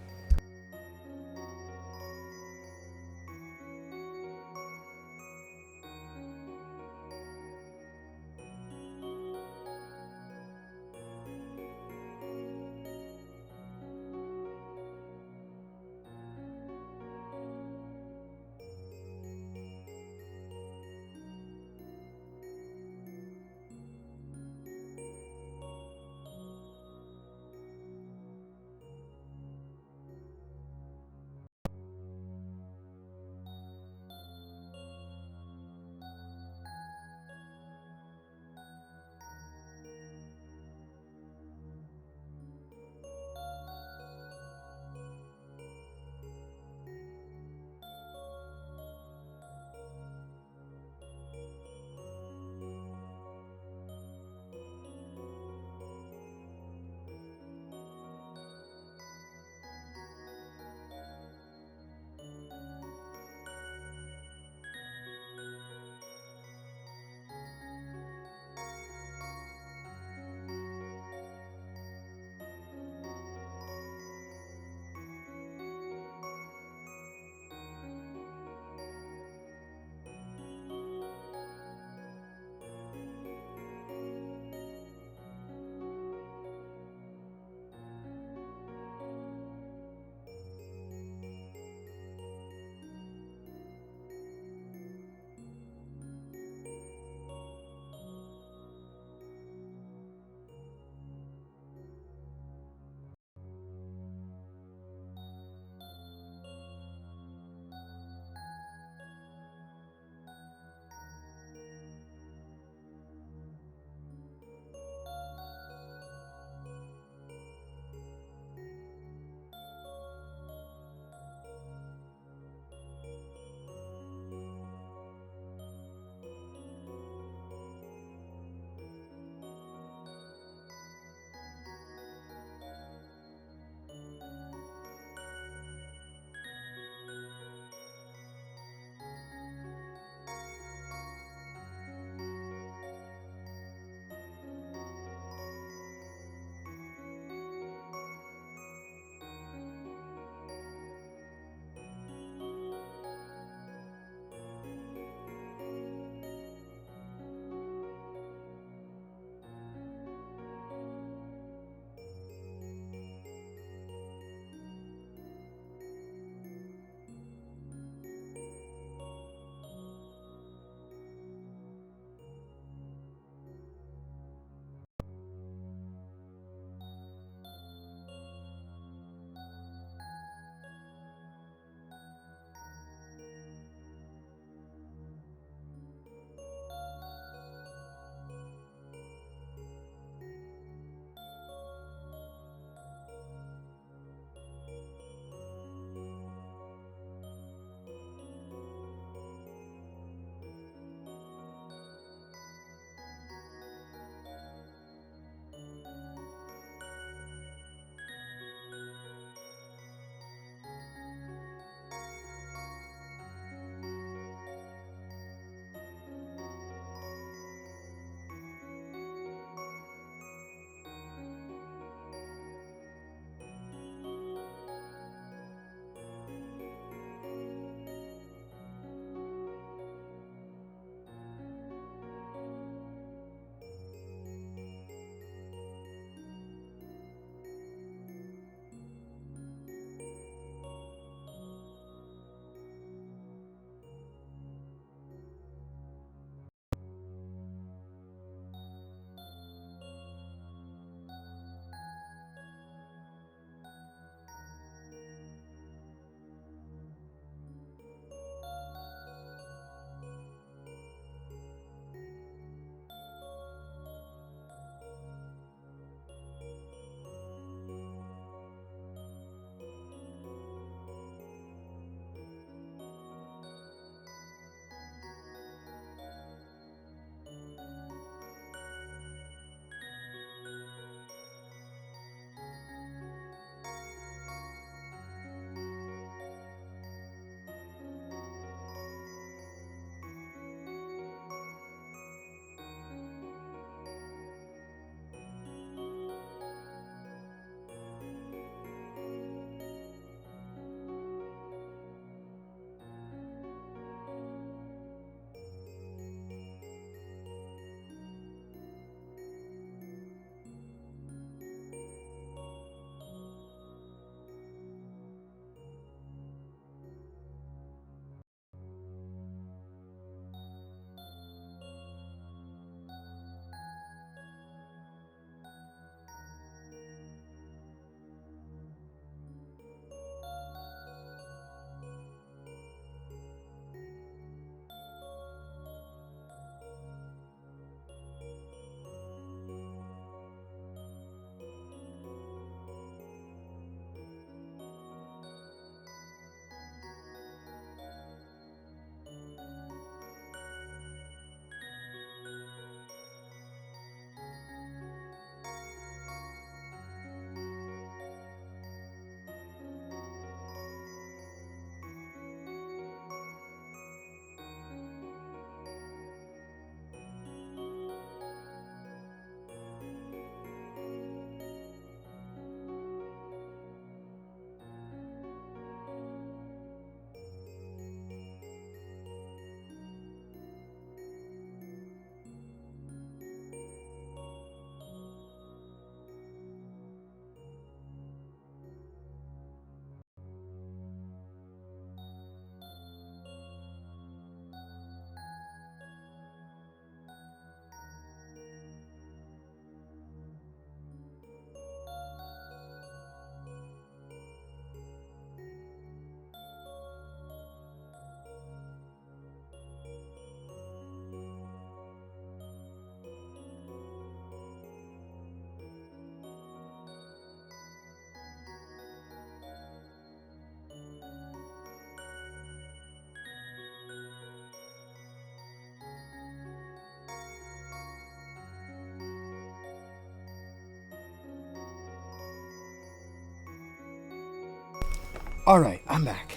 Alright, I'm back.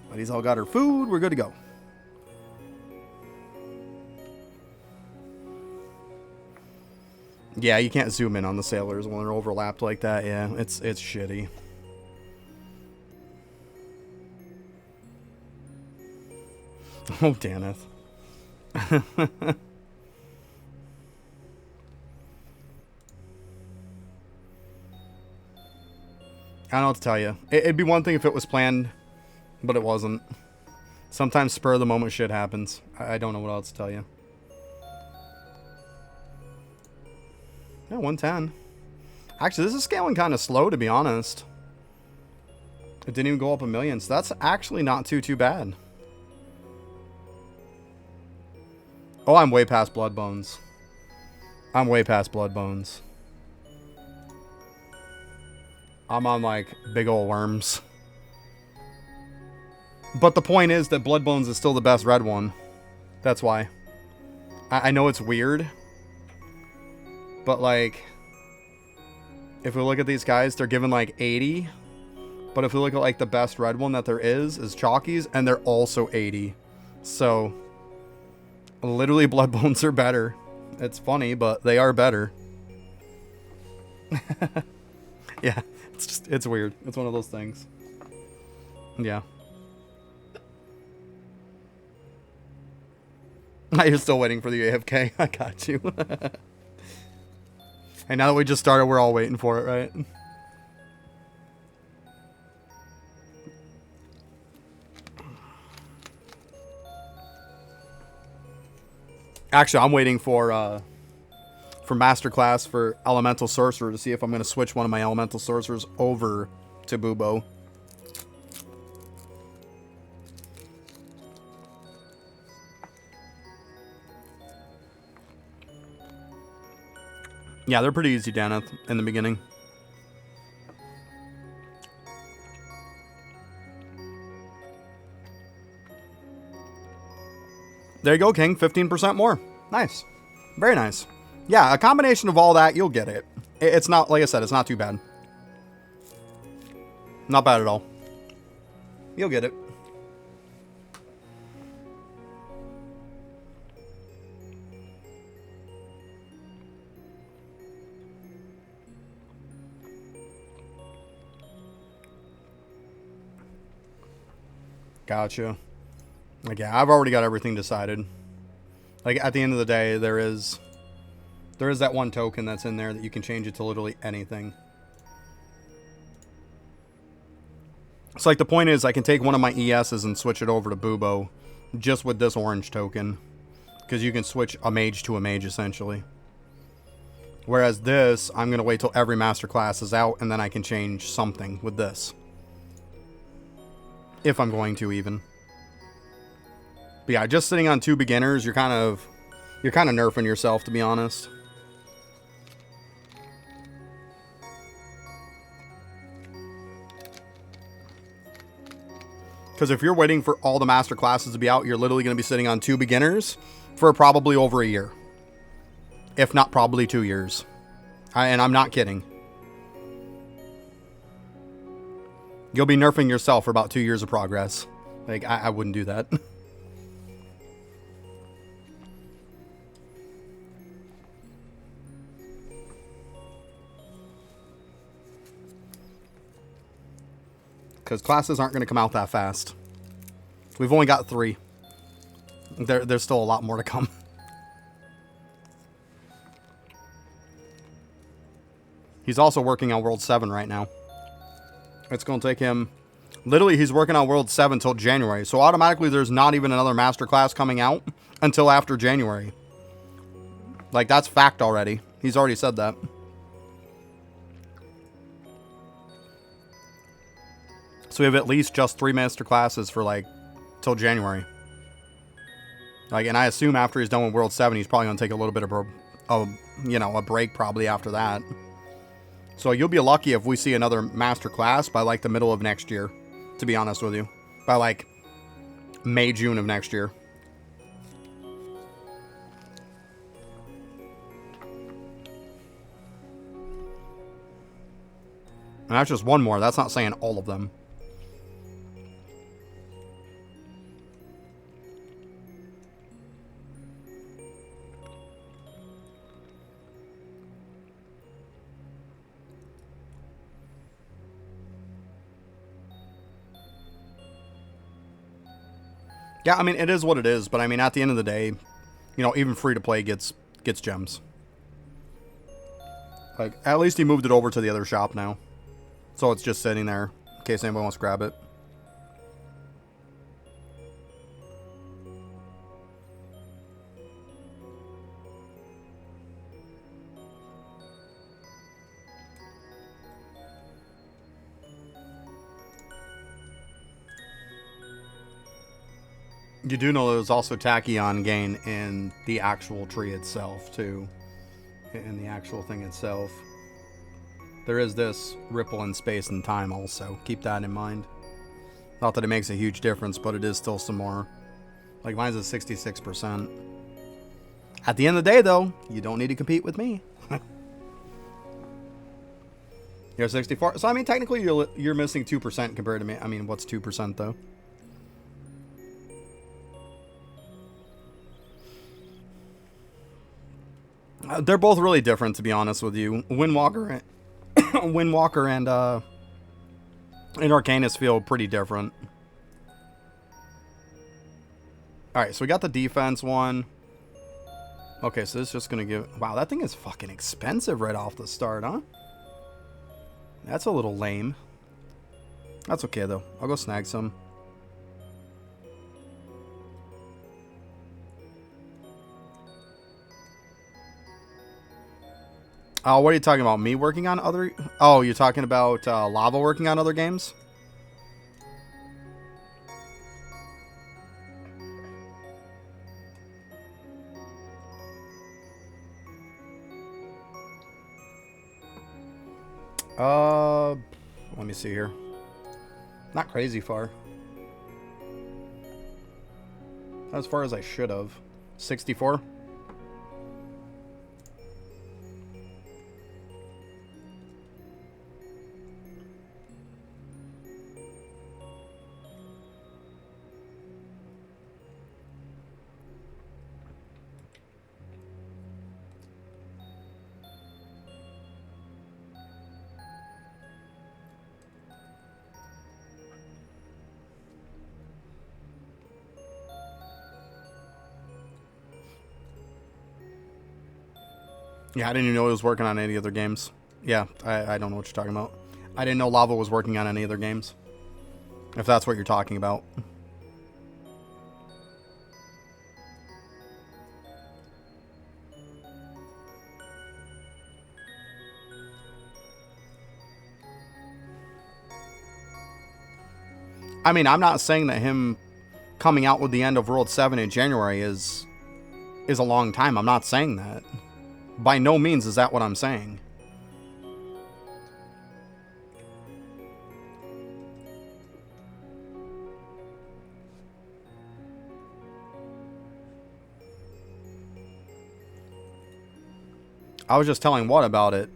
Buddy's all got her food. We're good to go. Yeah, you can't zoom in on the sailors when they're overlapped like that. Yeah, it's shitty. Oh, Daneth. I don't know what to tell you. It'd be one thing if it was planned, but it wasn't. Sometimes spur of the moment shit happens. I don't know what else to tell you. Yeah, 110. Actually, this is scaling kind of slow, to be honest. It didn't even go up a million, so that's actually not too bad. Oh, I'm way past Blood Bones. I'm way past Blood Bones. I'm on, like, big ol' worms. But the point is that Blood Bones is still the best red one. That's why. I know it's weird. But, like, if we look at these guys, they're given, like, 80. But if we look at, like, the best red one that there is Chalkies, and they're also 80. So, literally, Blood Bones are better. It's funny, but they are better. Yeah, it's weird. It's one of those things. Yeah. You're still waiting for the AFK. I got you. And now that we just started, we're all waiting for it, right? Actually, I'm waiting for Masterclass for Elemental Sorcerer to see if I'm going to switch one of my Elemental Sorcerers over to Bubo. Yeah, they're pretty easy, Daneth, in the beginning. There you go, King. 15% more. Nice. Very nice. Yeah, a combination of all that, you'll get it. It's not, like I said, it's not too bad. Not bad at all. You'll get it. Gotcha. Like, yeah, I've already got everything decided. Like, at the end of the day, there is that one token that's in there that you can change it to literally anything. So, like, the point is, I can take one of my ESs and switch it over to Bubo just with this orange token. Because you can switch a mage to a mage, essentially. Whereas this, I'm going to wait till every masterclass is out, and then I can change something with this. If I'm going to, even. But yeah, just sitting on 2 beginners, you're kind of nerfing yourself, to be honest. Because if you're waiting for all the master classes to be out, you're literally going to be sitting on 2 beginners for probably over a year. If not, probably 2 years. And I'm not kidding. You'll be nerfing yourself for about 2 years of progress. Like, I wouldn't do that. Because classes aren't going to come out that fast. We've only got 3. There's still a lot more to come. He's also working on World 7 right now. It's going to take him... Literally, he's working on World 7 till January. So automatically, there's not even another master class coming out until after January. Like, that's fact already. He's already said that. So we have at least just 3 master classes for, like, till January. Like, and I assume after he's done with World 7, he's probably going to take a little bit of a break probably after that. So you'll be lucky if we see another master class by, like, the middle of next year, to be honest with you. By, like, May, June of next year. And that's just one more. That's not saying all of them. Yeah, I mean, it is what it is, but I mean, at the end of the day, you know, even free to play gets gems. Like, at least he moved it over to the other shop now. So it's just sitting there in case anybody wants to grab it. You do know there's also tachyon gain in the actual tree itself, too. In the actual thing itself. There is this ripple in space and time also. Keep that in mind. Not that it makes a huge difference, but it is still some more. Like, mine's at 66%. At the end of the day, though, you don't need to compete with me. You're 64. So, I mean, technically, you're missing 2% compared to me. I mean, what's 2%, though? They're both really different, to be honest with you. Windwalker and Arcanist feel pretty different. Alright, so we got the defense one. Okay, so this is just going to give... Wow, that thing is fucking expensive right off the start, huh? That's a little lame. That's okay, though. I'll go snag some. Oh, what are you talking about? Me working on other... Oh, you're talking about Lava working on other games? Let me see here. Not crazy far. Not as far as I should have. 64? Yeah, I didn't even know he was working on any other games. Yeah, I don't know what you're talking about. I didn't know Lava was working on any other games. If that's what you're talking about. I mean, I'm not saying that him coming out with the end of World 7 in January is a long time. I'm not saying that. By no means is that what I'm saying. I was just telling what about it.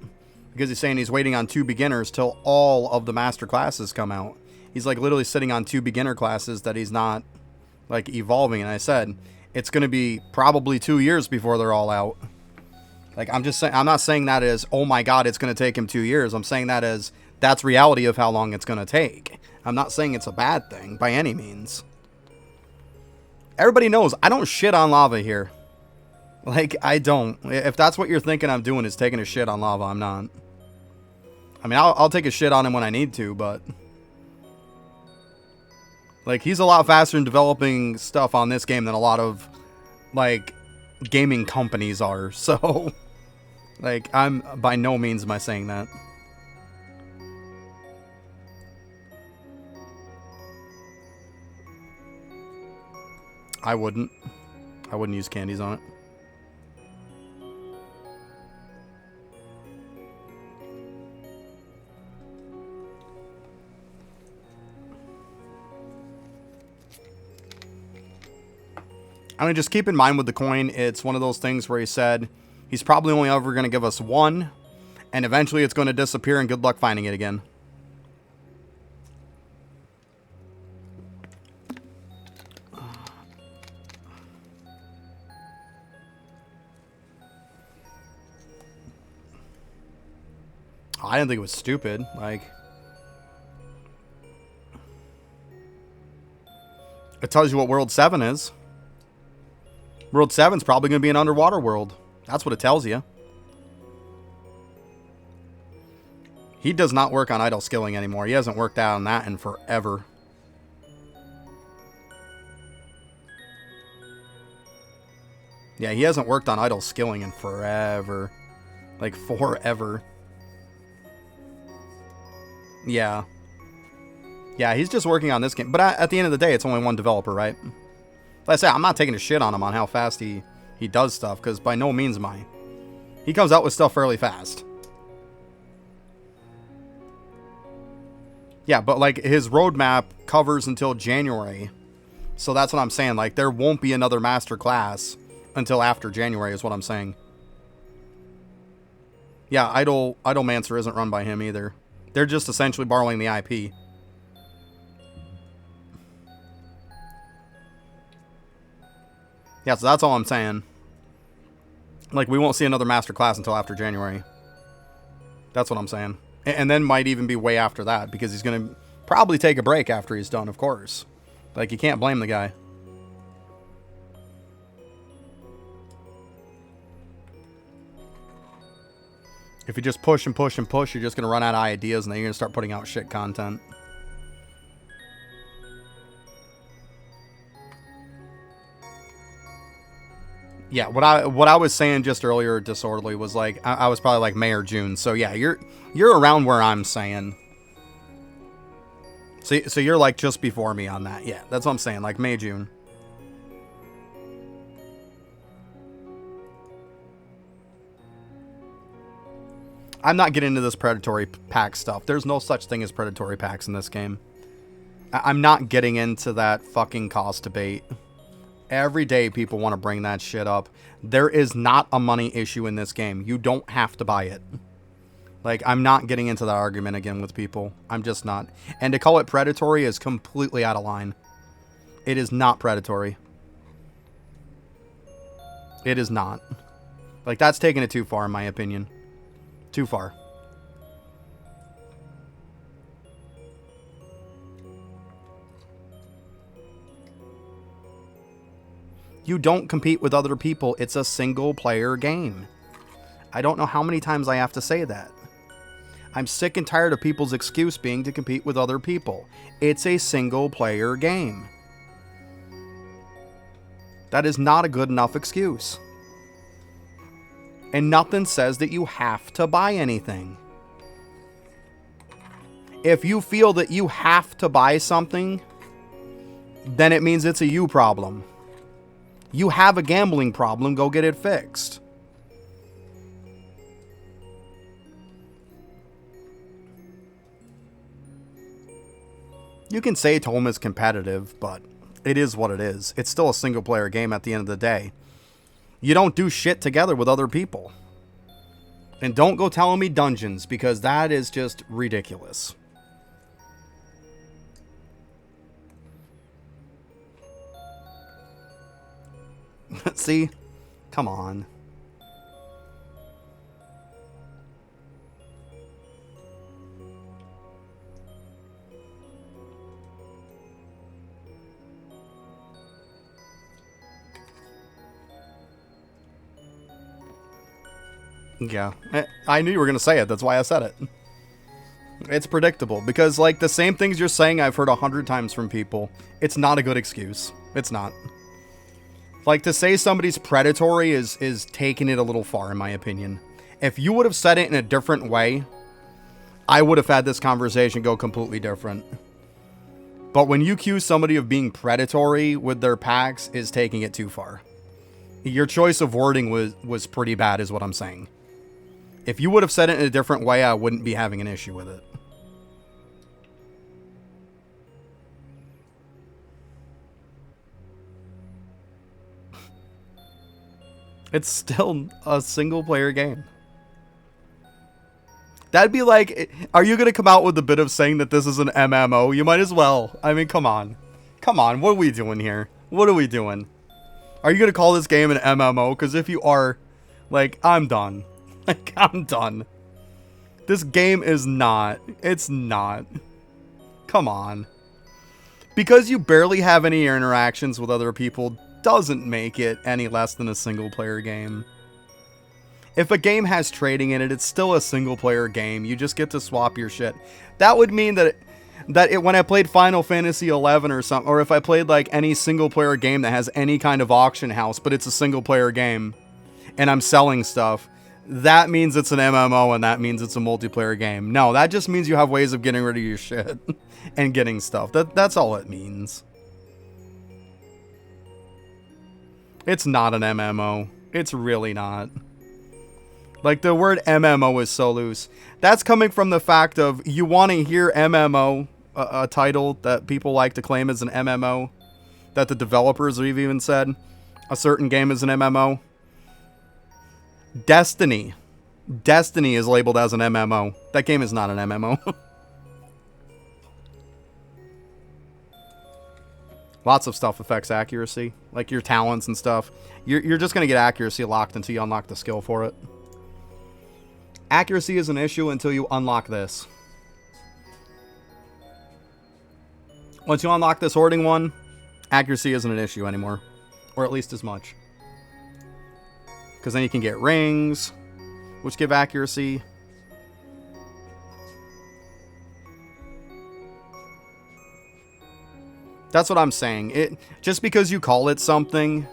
Because he's saying he's waiting on 2 beginners till all of the master classes come out. He's like literally sitting on 2 beginner classes that he's not like evolving. And I said, it's going to be probably 2 years before they're all out. Like, I'm just saying, I'm not saying that as, oh my God, it's going to take him 2 years. I'm saying that as, that's reality of how long it's going to take. I'm not saying it's a bad thing by any means. Everybody knows I don't shit on Lava here. Like, I don't. If that's what you're thinking I'm doing is taking a shit on Lava, I'm not. I mean, I'll take a shit on him when I need to, but... Like, he's a lot faster in developing stuff on this game than a lot of, like, gaming companies are. So, like, I'm by no means am I saying that. I wouldn't use candies on it. I mean, just keep in mind with the coin, it's one of those things where he said he's probably only ever going to give us one, and eventually it's going to disappear, and good luck finding it again. I didn't think it was stupid. Like, it tells you what World 7 is. World 7's probably going to be an underwater world. That's what it tells you. He does not work on idle skilling anymore. He hasn't worked out on that in forever. Yeah, he hasn't worked on idle skilling in forever. Like, forever. Yeah. Yeah, he's just working on this game. But at the end of the day, it's only one developer, right? Like I said, I'm not taking a shit on him on how fast he does stuff, because by no means am I. He comes out with stuff fairly fast. Yeah, but like his roadmap covers until January. So that's what I'm saying. Like, there won't be another master class until after January is what I'm saying. Yeah, Idlemancer isn't run by him either. They're just essentially borrowing the IP. Yeah, so that's all I'm saying. Like, we won't see another master class until after January. That's what I'm saying. And then might even be way after that, because he's going to probably take a break after he's done, of course. Like, you can't blame the guy. If you just push and push and push, you're just going to run out of ideas, and then you're going to start putting out shit content. Yeah, what I was saying just earlier, disorderly, was like I was probably like May or June. So yeah, you're around where I'm saying. So you're like just before me on that. Yeah, that's what I'm saying, like May, June. I'm not getting into this predatory pack stuff. There's no such thing as predatory packs in this game. I'm not getting into that fucking cost debate. Every day people want to bring that shit up. There is not a money issue in this game. You don't have to buy it. Like, I'm not getting into that argument again with people. I'm just not. And to call it predatory is completely out of line. It is not predatory. It is not. Like, that's taking it too far in my opinion. Too far. You don't compete with other people. It's a single player game. I don't know how many times I have to say that. I'm sick and tired of people's excuse being to compete with other people. It's a single player game. That is not a good enough excuse. And nothing says that you have to buy anything. If you feel that you have to buy something, then it means it's a you problem. You have a gambling problem, go get it fixed. You can say Tome is competitive, but it is what it is. It's still a single player game at the end of the day. You don't do shit together with other people. And don't go telling me dungeons, because that is just ridiculous. See? Come on. Yeah. I knew you were going to say it. That's why I said it. It's predictable. Because, like, the same things you're saying I've heard 100 times from people. It's not a good excuse. It's not. Like, to say somebody's predatory is taking it a little far, in my opinion. If you would have said it in a different way, I would have had this conversation go completely different. But when you accuse somebody of being predatory with their packs is taking it too far. Your choice of wording was pretty bad, is what I'm saying. If you would have said it in a different way, I wouldn't be having an issue with it. It's still a single player game. That'd be like, are you going to come out with a bit of saying that this is an MMO? You might as well. I mean, come on. Come on, what are we doing here? What are we doing? Are you going to call this game an MMO? Because if you are, like, I'm done. Like, I'm done. This game is not. It's not. Come on. Because you barely have any interactions with other people doesn't make it any less than a single player game. If a game has trading in it, it's still a single player game. You just get to swap your shit. That would mean that when I played Final Fantasy XI or something, or if I played like any single player game that has any kind of auction house, but it's a single player game, and I'm selling stuff, that means it's an MMO and that means it's a multiplayer game. No, that just means you have ways of getting rid of your shit and getting stuff. That's all it means. It's not an MMO. It's really not. Like, the word MMO is so loose. That's coming from the fact of you want to hear MMO, a title that people like to claim as an MMO, that the developers have even said a certain game is an MMO. Destiny. Destiny is labeled as an MMO. That game is not an MMO. Lots of stuff affects accuracy, like your talents and stuff. You're just going to get accuracy locked until you unlock the skill for it. Accuracy is an issue until you unlock this. Once you unlock this hoarding one, accuracy isn't an issue anymore. Or at least as much. Because then you can get rings, which give accuracy. That's what I'm saying. Just because you call it something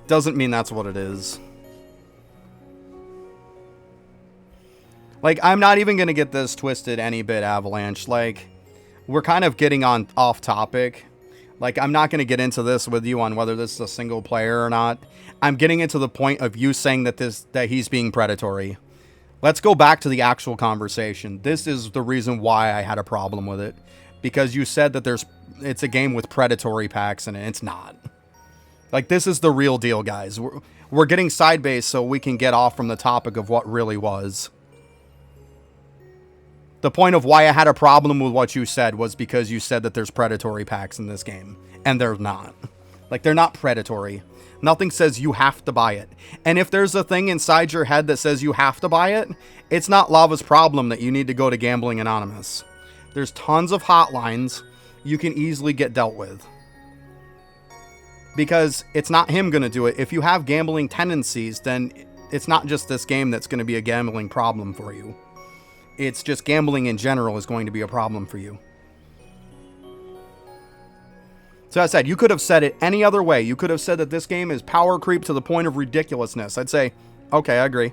doesn't mean that's what it is. Like, I'm not even going to get this twisted any bit, Avalanche. Like, we're kind of getting off topic. Like, I'm not going to get into this with you on whether this is a single player or not. I'm getting into the point of you saying that he's being predatory. Let's go back to the actual conversation. This is the reason why I had a problem with it. Because you said that it's a game with predatory packs in it. It's not. Like, this is the real deal, guys. We're getting side-based so we can get off from the topic of what really was. The point of why I had a problem with what you said was because you said that there's predatory packs in this game. And they're not. Like, they're not predatory. Nothing says you have to buy it. And if there's a thing inside your head that says you have to buy it, it's not Lava's problem that you need to go to Gambling Anonymous. There's tons of hotlines you can easily get dealt with. Because it's not him going to do it. If you have gambling tendencies, then it's not just this game that's going to be a gambling problem for you. It's just gambling in general is going to be a problem for you. So as I said, you could have said it any other way. You could have said that this game is power creep to the point of ridiculousness. I'd say, okay, I agree.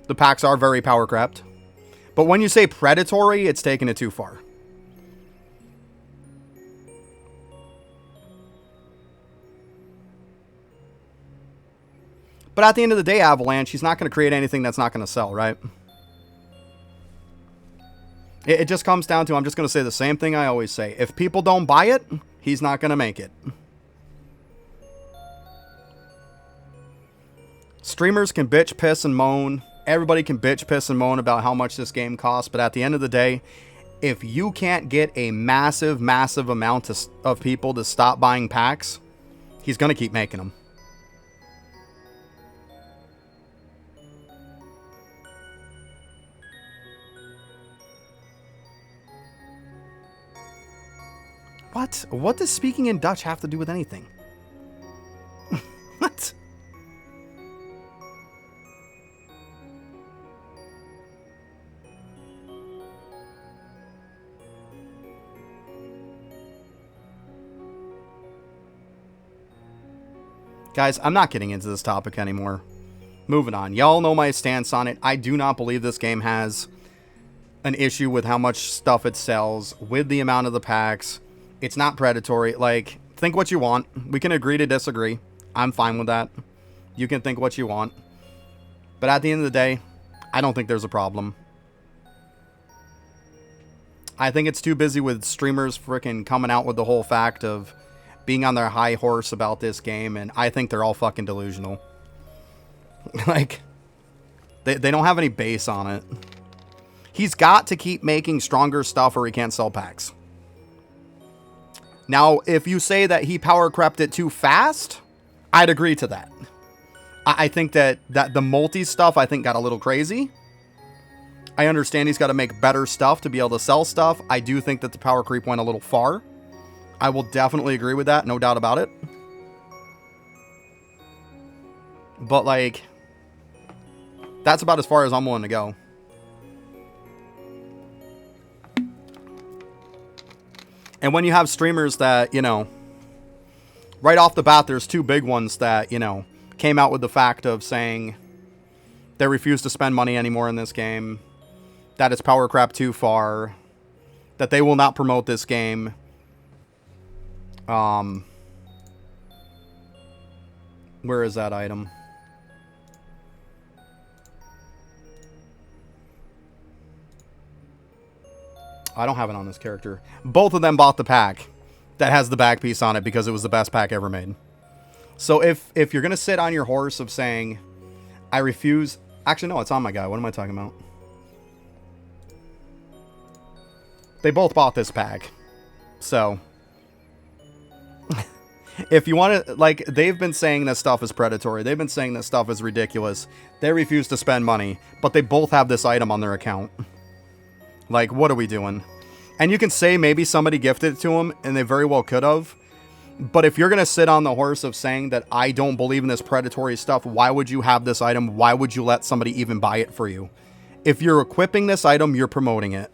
The packs are very power crept. But when you say predatory, it's taking it too far. But at the end of the day, Avalanche, he's not going to create anything that's not going to sell, right? It just comes down to, I'm just going to say the same thing I always say. If people don't buy it, he's not going to make it. Streamers can bitch, piss, and moan. Everybody can bitch, piss, and moan about how much this game costs. But at the end of the day, if you can't get a massive, massive amount of people to stop buying packs, he's going to keep making them. What? What does speaking in Dutch have to do with anything? What? Guys, I'm not getting into this topic anymore. Moving on. Y'all know my stance on it. I do not believe this game has an issue with how much stuff it sells, with the amount of the packs. It's not predatory. Like, think what you want. We can agree to disagree. I'm fine with that. You can think what you want. But at the end of the day, I don't think there's a problem. I think it's too busy with streamers freaking coming out with the whole fact of being on their high horse about this game, and I think they're all fucking delusional. Like, they don't have any base on it. He's got to keep making stronger stuff or he can't sell packs. Now, if you say that he power crept it too fast, I'd agree to that. I think that the multi stuff, I think, got a little crazy. I understand he's got to make better stuff to be able to sell stuff. I do think that the power creep went a little far. I will definitely agree with that, no doubt about it. But, like, that's about as far as I'm willing to go. And when you have streamers that, you know, right off the bat, there's two big ones that, you know, came out with the fact of saying they refuse to spend money anymore in this game, that it's power crap too far, that they will not promote this game. Where is that item? I don't have it on this character. Both of them bought the pack that has the back piece on it because it was the best pack ever made. So if you're going to sit on your horse of saying, I refuse... Actually, no, it's on my guy. What am I talking about? They both bought this pack. So... if you want to... Like, they've been saying this stuff is predatory. They've been saying this stuff is ridiculous. They refuse to spend money. But they both have this item on their account. Like, what are we doing? And you can say maybe somebody gifted it to them, and they very well could have. But if you're going to sit on the horse of saying that I don't believe in this predatory stuff, why would you have this item? Why would you let somebody even buy it for you? If you're equipping this item, you're promoting it.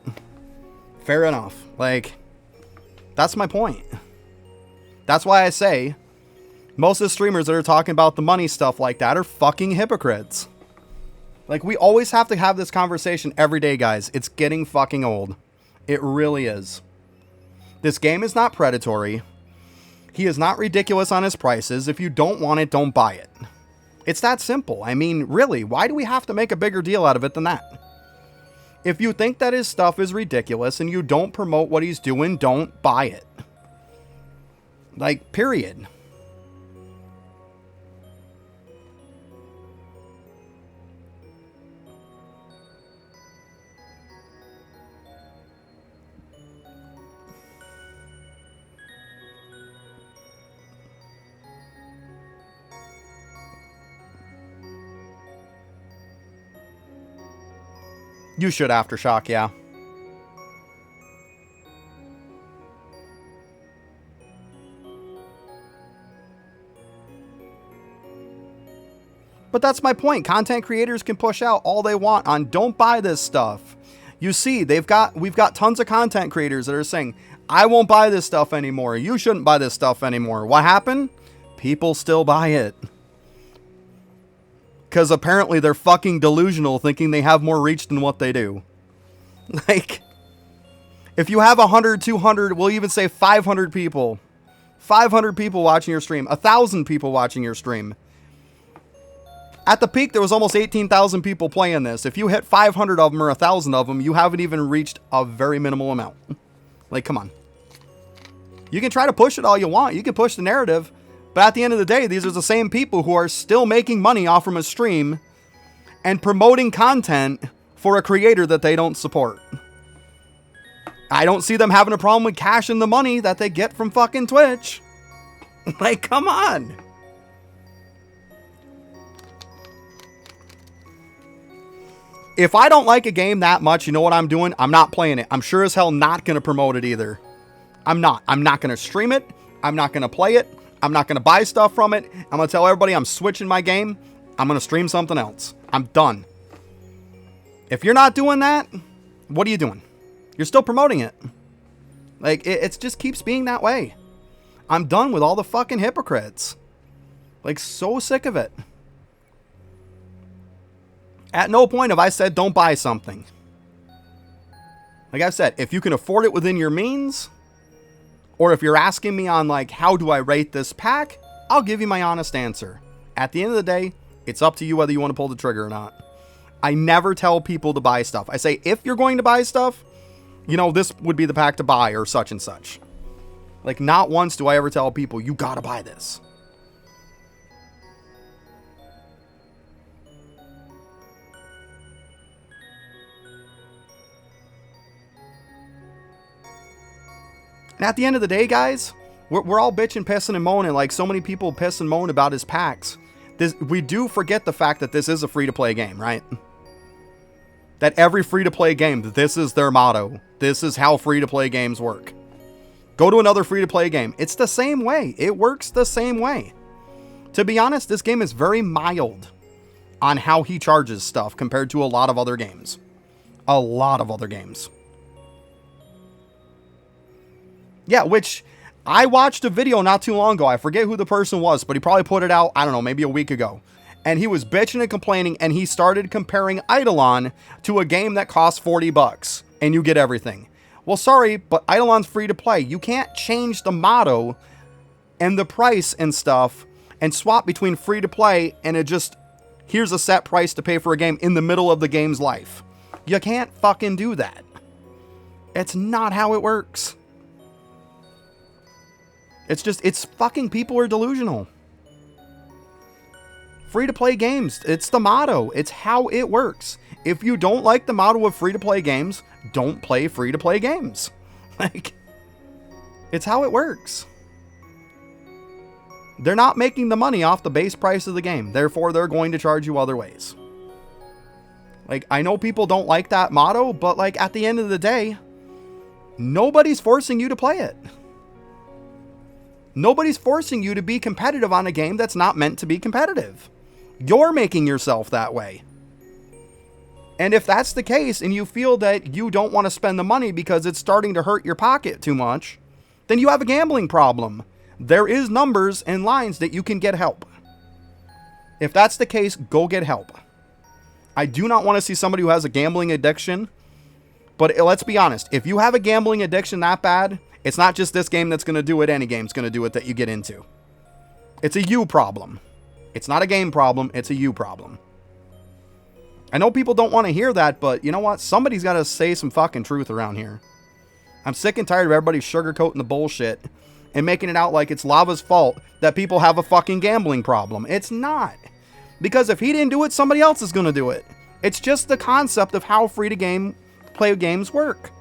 Fair enough. Like, that's my point. That's why I say most of the streamers that are talking about the money stuff like that are fucking hypocrites. Like, we always have to have this conversation every day, guys. It's getting fucking old. It really is. This game is not predatory. He is not ridiculous on his prices. If you don't want it, don't buy it. It's that simple. I mean, really, why do we have to make a bigger deal out of it than that? If you think that his stuff is ridiculous and you don't promote what he's doing, don't buy it. Like, period. You should Aftershock, yeah. But that's my point. Content creators can push out all they want on don't buy this stuff. You see, we've got tons of content creators that are saying, I won't buy this stuff anymore. You shouldn't buy this stuff anymore. What happened? People still buy it. Because apparently they're fucking delusional, thinking they have more reach than what they do. Like, if you have 100, 200, we'll even say 500 people. 500 people watching your stream. 1,000 people watching your stream. At the peak, there was almost 18,000 people playing this. If you hit 500 of them or 1,000 of them, you haven't even reached a very minimal amount. Like, come on. You can try to push it all you want. You can push the narrative. But at the end of the day, these are the same people who are still making money off from a stream and promoting content for a creator that they don't support. I don't see them having a problem with cashing the money that they get from fucking Twitch. Like, come on. If I don't like a game that much, you know what I'm doing? I'm not playing it. I'm sure as hell not going to promote it either. I'm not going to stream it. I'm not going to play it. I'm not going to buy stuff from it. I'm going to tell everybody I'm switching my game. I'm going to stream something else. I'm done. If you're not doing that, what are you doing? You're still promoting it. Like, it just keeps being that way. I'm done with all the fucking hypocrites. Like, so sick of it. At no point have I said don't buy something. Like I've said, if you can afford it within your means, or if you're asking me on like, how do I rate this pack? I'll give you my honest answer. At the end of the day, it's up to you whether you want to pull the trigger or not. I never tell people to buy stuff. I say, if you're going to buy stuff, you know, this would be the pack to buy or such and such. Like, not once do I ever tell people, you gotta buy this. And at the end of the day, guys, we're all bitching, pissing, and moaning. Like, so many people piss and moan about his packs. We do forget the fact that this is a free-to-play game, right? that every free-to-play game, this is their motto. This is how free-to-play games work. Go to another free-to-play game. It's the same way. It works the same way. To be honest, this game is very mild on how he charges stuff compared to a lot of other games. A lot of other games. Yeah, which I watched a video not too long ago. I forget who the person was, but he probably put it out, I don't know, maybe a week ago. And he was bitching and complaining, and he started comparing Eidolon to a game that costs $40 and you get everything. Well, sorry, but Eidolon's free to play. You can't change the motto and the price and stuff and swap between free to play and it just, here's a set price to pay for a game in the middle of the game's life. You can't fucking do that. It's not how it works. It's fucking, people are delusional. Free-to-play games, it's the motto. It's how it works. If you don't like the motto of free-to-play games, don't play free-to-play games. Like, it's how it works. They're not making the money off the base price of the game. Therefore, they're going to charge you other ways. Like, I know people don't like that motto, but like, at the end of the day, nobody's forcing you to play it. Nobody's forcing you to be competitive on a game that's not meant to be competitive. You're making yourself that way. And if that's the case, and you feel that you don't want to spend the money because it's starting to hurt your pocket too much, then you have a gambling problem. There is numbers and lines that you can get help. If that's the case, go get help. I do not want to see somebody who has a gambling addiction. But let's be honest. If you have a gambling addiction that bad, it's not just this game that's going to do it. Any game's going to do it that you get into. It's a you problem. It's not a game problem. It's a you problem. I know people don't want to hear that, but you know what? Somebody's got to say some fucking truth around here. I'm sick and tired of everybody sugarcoating the bullshit and making it out like it's Lava's fault that people have a fucking gambling problem. It's not. Because if he didn't do it, somebody else is going to do it. It's just the concept of how free-to-play games work.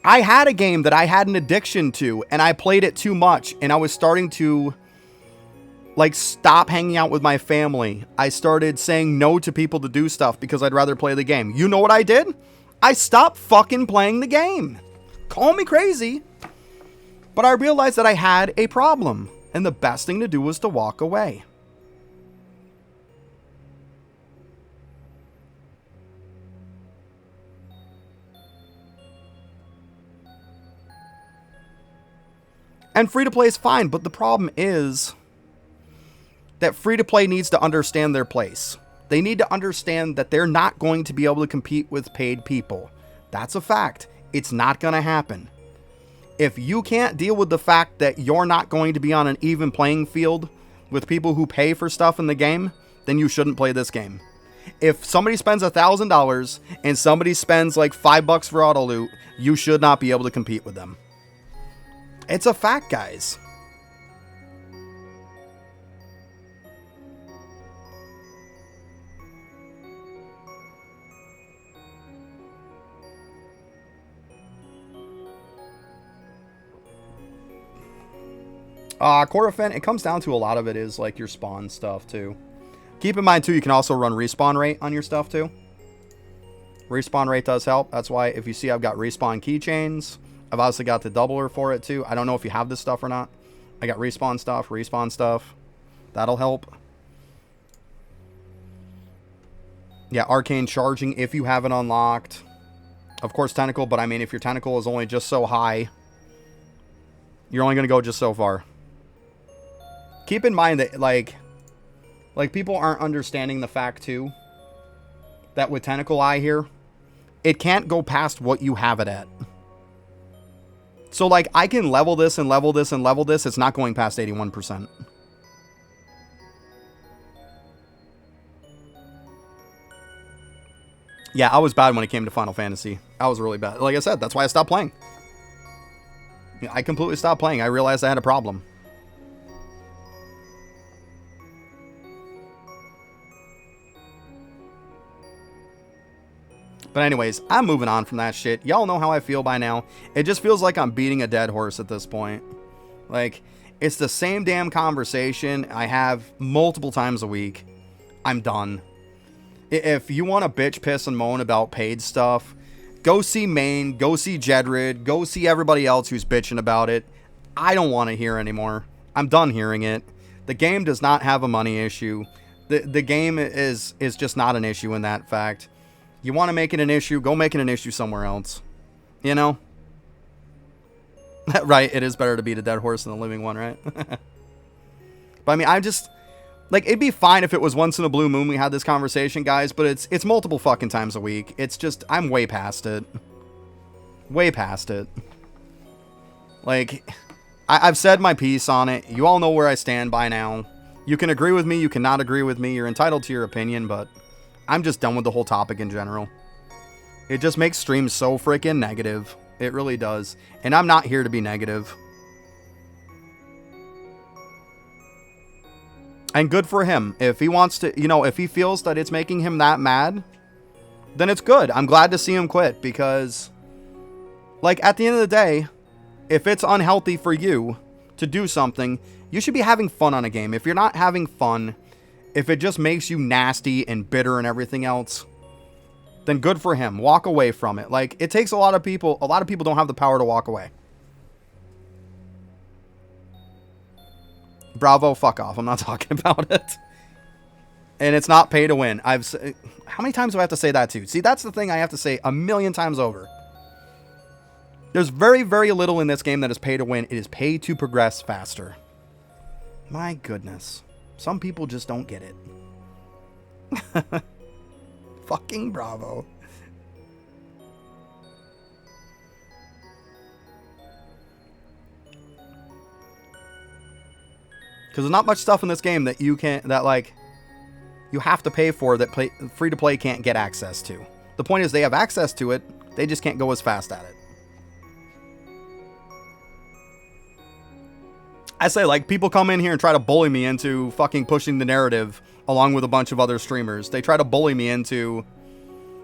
I had a game that I had an addiction to, and I played it too much, and I was starting to, like, stop hanging out with my family. I started saying no to people to do stuff because I'd rather play the game. You know what I did? I stopped fucking playing the game. Call me crazy. But I realized that I had a problem, and the best thing to do was to walk away. And free-to-play is fine, but the problem is that free-to-play needs to understand their place. They need to understand that they're not going to be able to compete with paid people. That's a fact. It's not going to happen. If you can't deal with the fact that you're not going to be on an even playing field with people who pay for stuff in the game, then you shouldn't play this game. If somebody spends $1,000 and somebody spends like $5 for auto loot, you should not be able to compete with them. It's a fact, guys. Corafin, it comes down to a lot of it is like your spawn stuff too. Keep in mind too, you can also run respawn rate on your stuff too. Respawn rate does help. That's why if you see I've got respawn keychains. I've obviously got the doubler for it too. I don't know if you have this stuff or not. I got respawn stuff. That'll help. Yeah, Arcane charging if you have it unlocked. Of course, Tentacle, but I mean, if your Tentacle is only just so high, you're only going to go just so far. Keep in mind that, like people aren't understanding the fact too that with Tentacle Eye here, it can't go past what you have it at. So, like, I can level this and level this and level this. It's not going past 81%. Yeah, I was bad when it came to Final Fantasy. I was really bad. Like I said, that's why I stopped playing. I completely stopped playing. I realized I had a problem. But anyways, I'm moving on from that shit. Y'all know how I feel by now. It just feels like I'm beating a dead horse at this point. Like, it's the same damn conversation I have multiple times a week. I'm done. If you want to bitch, piss, and moan about paid stuff, go see Maine, go see Jedrid, go see everybody else who's bitching about it. I don't want to hear anymore. I'm done hearing it. The game does not have a money issue. The game is just not an issue in that fact. You want to make it an issue, go make it an issue somewhere else. You know? Right, it is better to beat a dead horse than a living one, right? But I mean, I just... Like, it'd be fine if it was once in a blue moon we had this conversation, guys, but it's multiple fucking times a week. It's just, I'm way past it. Way past it. Like, I've said my piece on it. You all know where I stand by now. You can agree with me, you cannot agree with me. You're entitled to your opinion, but I'm just done with the whole topic in general. It just makes streams so freaking negative. It really does. And I'm not here to be negative. And good for him. If he wants to, you know, if he feels that it's making him that mad, then it's good. I'm glad to see him quit because, like, at the end of the day, if it's unhealthy for you to do something, you should be having fun on a game. If you're not having fun, if it just makes you nasty and bitter and everything else, then good for him. Walk away from it. Like, it takes a lot of people don't have the power to walk away. Bravo, fuck off. I'm not talking about it. And it's not pay to win. How many times do I have to say that too? See, that's the thing I have to say a million times over. There's very, very little in this game that is pay to win. It is pay to progress faster. My goodness. Some people just don't get it. Fucking bravo. Because there's not much stuff in this game that you have to pay for that free to play can't get access to. The point is they have access to it, they just can't go as fast at it. I say, like, people come in here and try to bully me into fucking pushing the narrative along with a bunch of other streamers. They try to bully me into,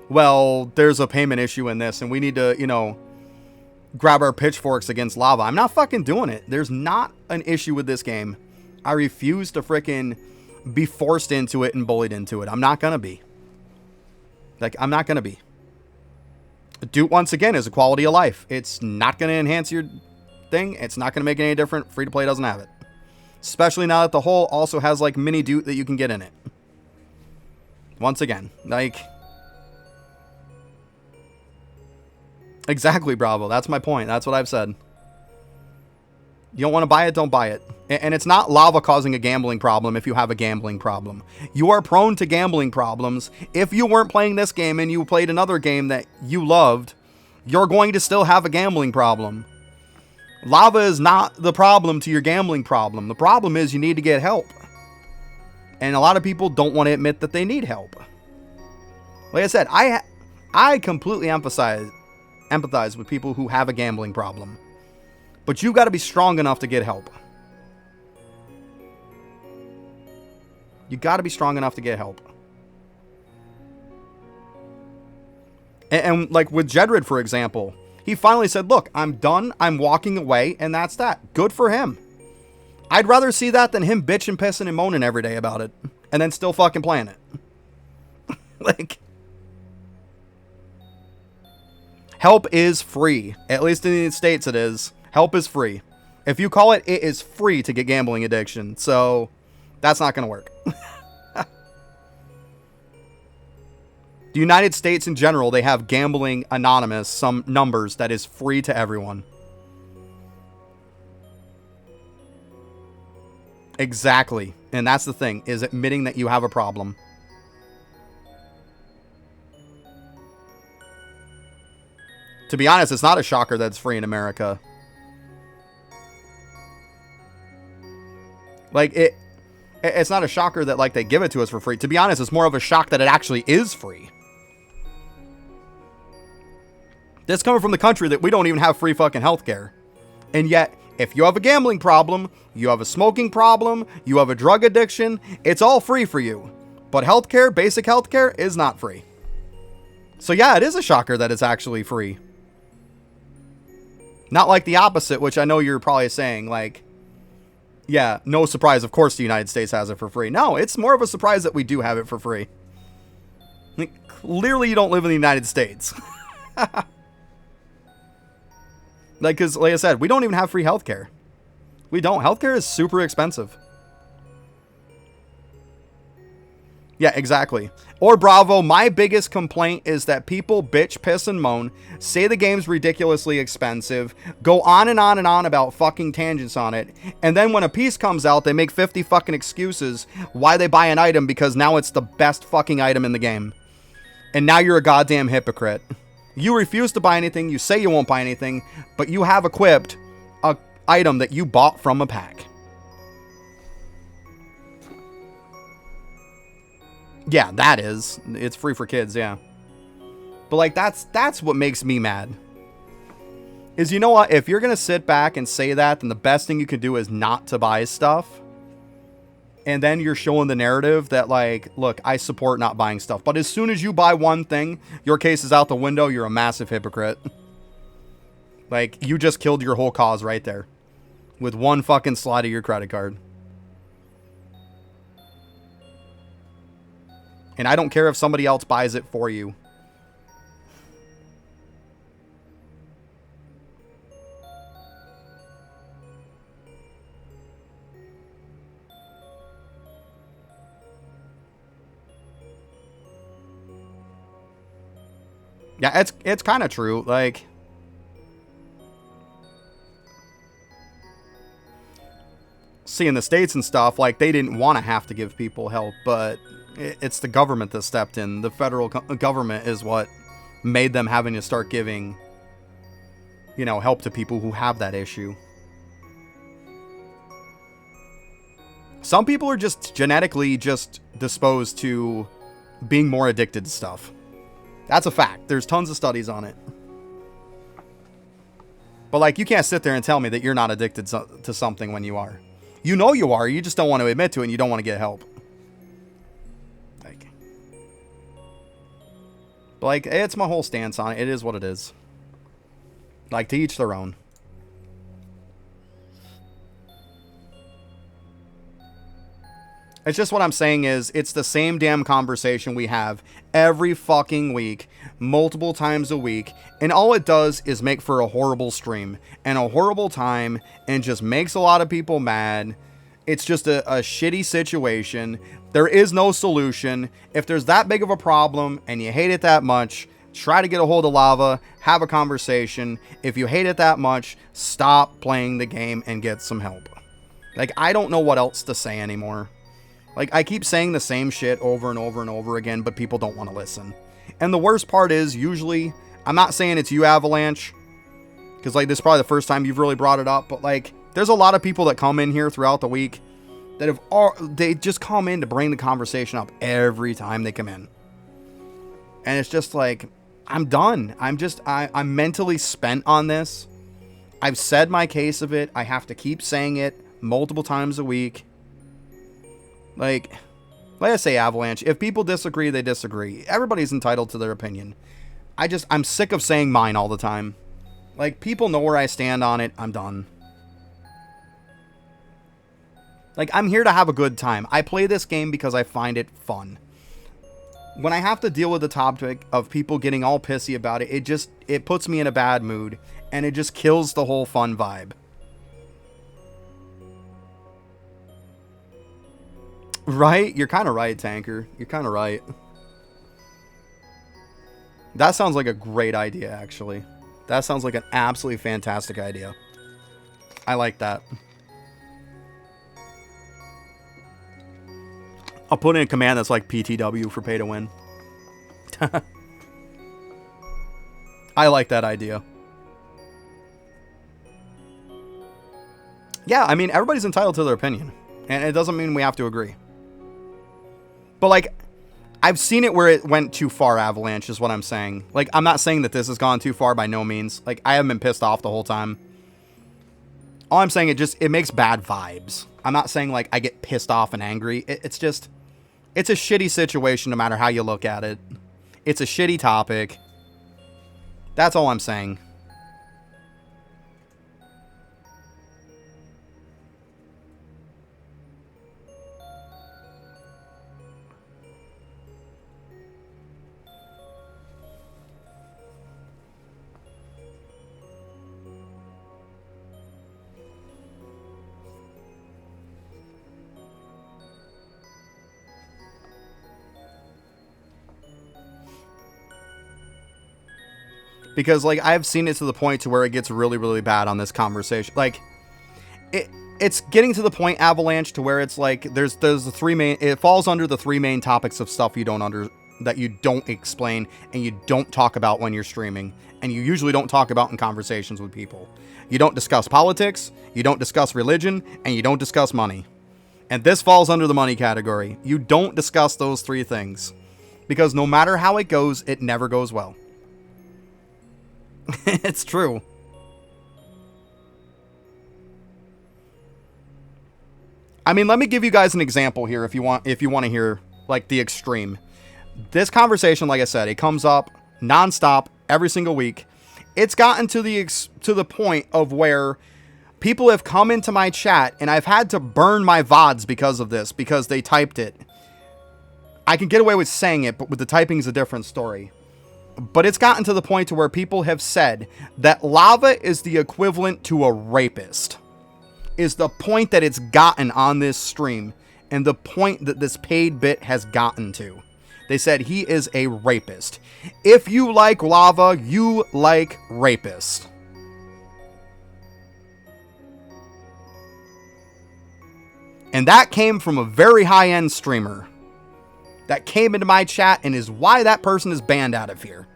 well, there's a payment issue in this and we need to, you know, grab our pitchforks against lava. I'm not fucking doing it. There's not an issue with this game. I refuse to frickin' be forced into it and bullied into it. I'm not gonna be. Like, I'm not gonna be. Dude, once again, is a quality of life. It's not gonna enhance your thing. It's not gonna make it any different. Free to play doesn't have it. Especially now that the whole also has, like, mini Doot that you can get in it. Once again, like... Exactly, Bravo. That's my point. That's what I've said. You don't want to buy it, don't buy it. And it's not lava causing a gambling problem if you have a gambling problem. You are prone to gambling problems. If you weren't playing this game and you played another game that you loved, you're going to still have a gambling problem. Lava is not the problem to your gambling problem. The problem is you need to get help. And a lot of people don't want to admit that they need help. Like I said, I completely empathize with people who have a gambling problem. But you've got to be strong enough to get help. You got to be strong enough to get help. And like with Jedrid, for example, he finally said, look, I'm done. I'm walking away. And that's that. Good for him. I'd rather see that than him bitching, pissing, and moaning every day about it. And then still fucking playing it. Like... Help is free. At least in the United States it is. Help is free. If you call it, it is free to get gambling addiction. So, that's not going to work. The United States in general, they have Gambling Anonymous, some numbers that is free to everyone. Exactly. And that's the thing, is admitting that you have a problem. To be honest, it's not a shocker that it's free in America. Like, it's not a shocker that, like, they give it to us for free. To be honest, it's more of a shock that it actually is free. This coming from the country that we don't even have free fucking healthcare. And yet, if you have a gambling problem, you have a smoking problem, you have a drug addiction, it's all free for you. But healthcare, basic healthcare, is not free. So yeah, it is a shocker that it's actually free. Not like the opposite, which I know you're probably saying, like, yeah, no surprise, of course the United States has it for free. No, it's more of a surprise that we do have it for free. Like, clearly you don't live in the United States. Like, because, like I said, we don't even have free healthcare. We don't. Healthcare is super expensive. Yeah, exactly. Or Bravo, my biggest complaint is that people bitch, piss, and moan, say the game's ridiculously expensive, go on and on and on about fucking tangents on it, and then when a piece comes out, they make 50 fucking excuses why they buy an item because now it's the best fucking item in the game. And now you're a goddamn hypocrite. You refuse to buy anything, you say you won't buy anything, but you have equipped a item that you bought from a pack. Yeah, that is. It's free for kids, yeah. But like that's what makes me mad. Is, you know what? If you're going to sit back and say that, then the best thing you can do is not to buy stuff. And then you're showing the narrative that, like, look, I support not buying stuff. But as soon as you buy one thing, your case is out the window. You're a massive hypocrite. Like, you just killed your whole cause right there. With one fucking slide of your credit card. And I don't care if somebody else buys it for you. Yeah, it's kind of true. Like, see, in the States and stuff, like, they didn't want to have to give people help, but it's the government that stepped in. The federal government is what made them having to start giving, you know, help to people who have that issue. Some people are just genetically just disposed to being more addicted to stuff. That's a fact. There's tons of studies on it. But, like, you can't sit there and tell me that you're not addicted to something when you are. You know you are. You just don't want to admit to it and you don't want to get help. Like, it's my whole stance on it. It is what it is. Like, to each their own. It's just what I'm saying is, it's the same damn conversation we have every fucking week, multiple times a week, and all it does is make for a horrible stream and a horrible time and just makes a lot of people mad. It's just a shitty situation. There is no solution. If there's that big of a problem and you hate it that much, try to get a hold of Lava, have a conversation. If you hate it that much, stop playing the game and get some help. Like, I don't know what else to say anymore. Like, I keep saying the same shit over and over and over again, but people don't want to listen. And the worst part is, usually, I'm not saying it's you, Avalanche, because, like, this is probably the first time you've really brought it up, but, like, there's a lot of people that come in here throughout the week that they just come in to bring the conversation up every time they come in. And it's just like, I'm done. I'm mentally spent on this. I've said my case of it. I have to keep saying it multiple times a week. Like I say, Avalanche, if people disagree, they disagree. Everybody's entitled to their opinion. I'm sick of saying mine all the time. Like, people know where I stand on it. I'm done. Like, I'm here to have a good time. I play this game because I find it fun. When I have to deal with the topic of people getting all pissy about it, it puts me in a bad mood. And it just kills the whole fun vibe. Right? You're kind of right, Tanker. You're kind of right. That sounds like a great idea, actually. That sounds like an absolutely fantastic idea. I like that. I'll put in a command that's like PTW for pay to win. I like that idea. Yeah, I mean, everybody's entitled to their opinion. And it doesn't mean we have to agree. But, like, I've seen it where it went too far, Avalanche, is what I'm saying. Like, I'm not saying that this has gone too far by no means. Like, I haven't been pissed off the whole time. All I'm saying, it makes bad vibes. I'm not saying, like, I get pissed off and angry. It's just, it's a shitty situation no matter how you look at it. It's a shitty topic. That's all I'm saying. Because, like, I've seen it to the point to where it gets really, really bad on this conversation. Like, it's getting to the point, Avalanche, to where it's like there's the three main. It falls under the three main topics of stuff that you don't explain and you don't talk about when you're streaming, and you usually don't talk about in conversations with people. You don't discuss politics, you don't discuss religion, and you don't discuss money. And this falls under the money category. You don't discuss those three things, because no matter how it goes, it never goes well. It's true. I mean, let me give you guys an example here if you want to hear like the extreme. This conversation, like I said, it comes up nonstop every single week. It's gotten to the point of where people have come into my chat and I've had to burn my VODs because of this, because they typed it. I can get away with saying it, but with the typing is a different story. But it's gotten to the point to where people have said that lava is the equivalent to a rapist. Is the point that it's gotten on this stream, and the point that this paid bit has gotten to. They said he is a rapist. If you like lava, you like rapist. And that came from a very high-end streamer that came into my chat and is why that person is banned out of here.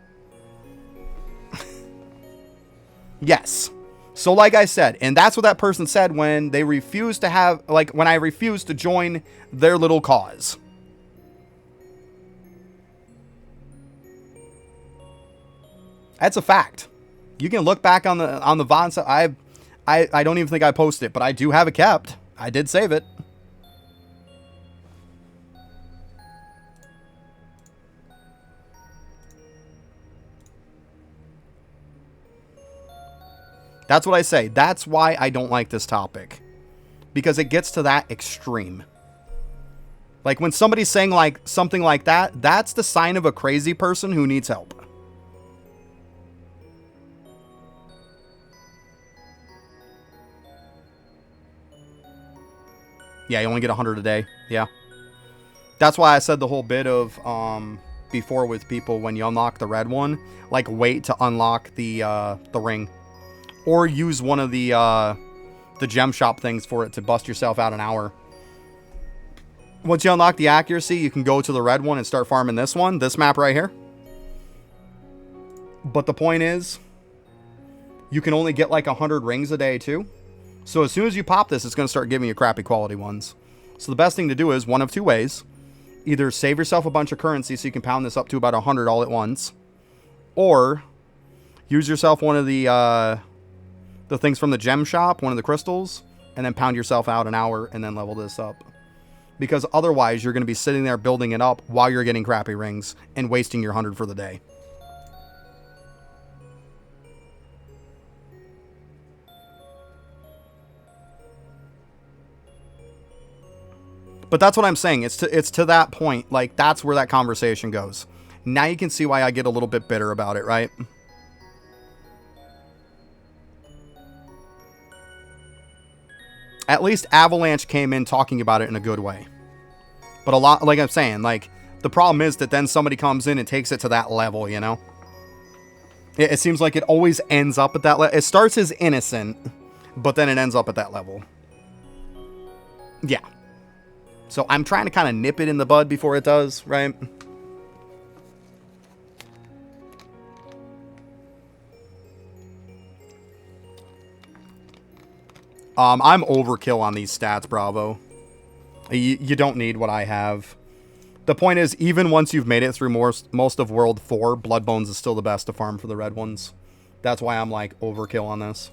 Yes. So like I said, and that's what that person said when they refused to have, like, when I refused to join their little cause. That's a fact. You can look back on the VOD. I don't even think I posted it, but I do have it kept. I did save it. That's what I say. That's why I don't like this topic. Because it gets to that extreme. Like when somebody's saying like something like that, that's the sign of a crazy person who needs help. Yeah, you only get 100 a day. Yeah. That's why I said the whole bit of before with people, when you unlock the red one, like wait to unlock the ring. Or use one of the gem shop things for it to bust yourself out an hour. Once you unlock the accuracy, you can go to the red one and start farming this one. This map right here. But the point is, you can only get like 100 rings a day too. So as soon as you pop this, it's going to start giving you crappy quality ones. So the best thing to do is one of two ways. Either save yourself a bunch of currency so you can pound this up to about 100 all at once. Or use yourself one of the things from the gem shop, one of the crystals, and then pound yourself out an hour and then level this up. Because otherwise, you're going to be sitting there building it up while you're getting crappy rings and wasting your 100 for the day. But that's what I'm saying. It's to that point. Like, that's where that conversation goes. Now you can see why I get a little bit bitter about it, right? At least Avalanche came in talking about it in a good way. But a lot, like I'm saying, like, the problem is that then somebody comes in and takes it to that level, you know? It seems like it always ends up at that level. It starts as innocent, but then it ends up at that level. Yeah. So I'm trying to kind of nip it in the bud before it does, right? I'm overkill on these stats, Bravo. You don't need what I have. The point is, even once you've made it through most of World 4, Bloodbones is still the best to farm for the red ones. That's why I'm, like, overkill on this.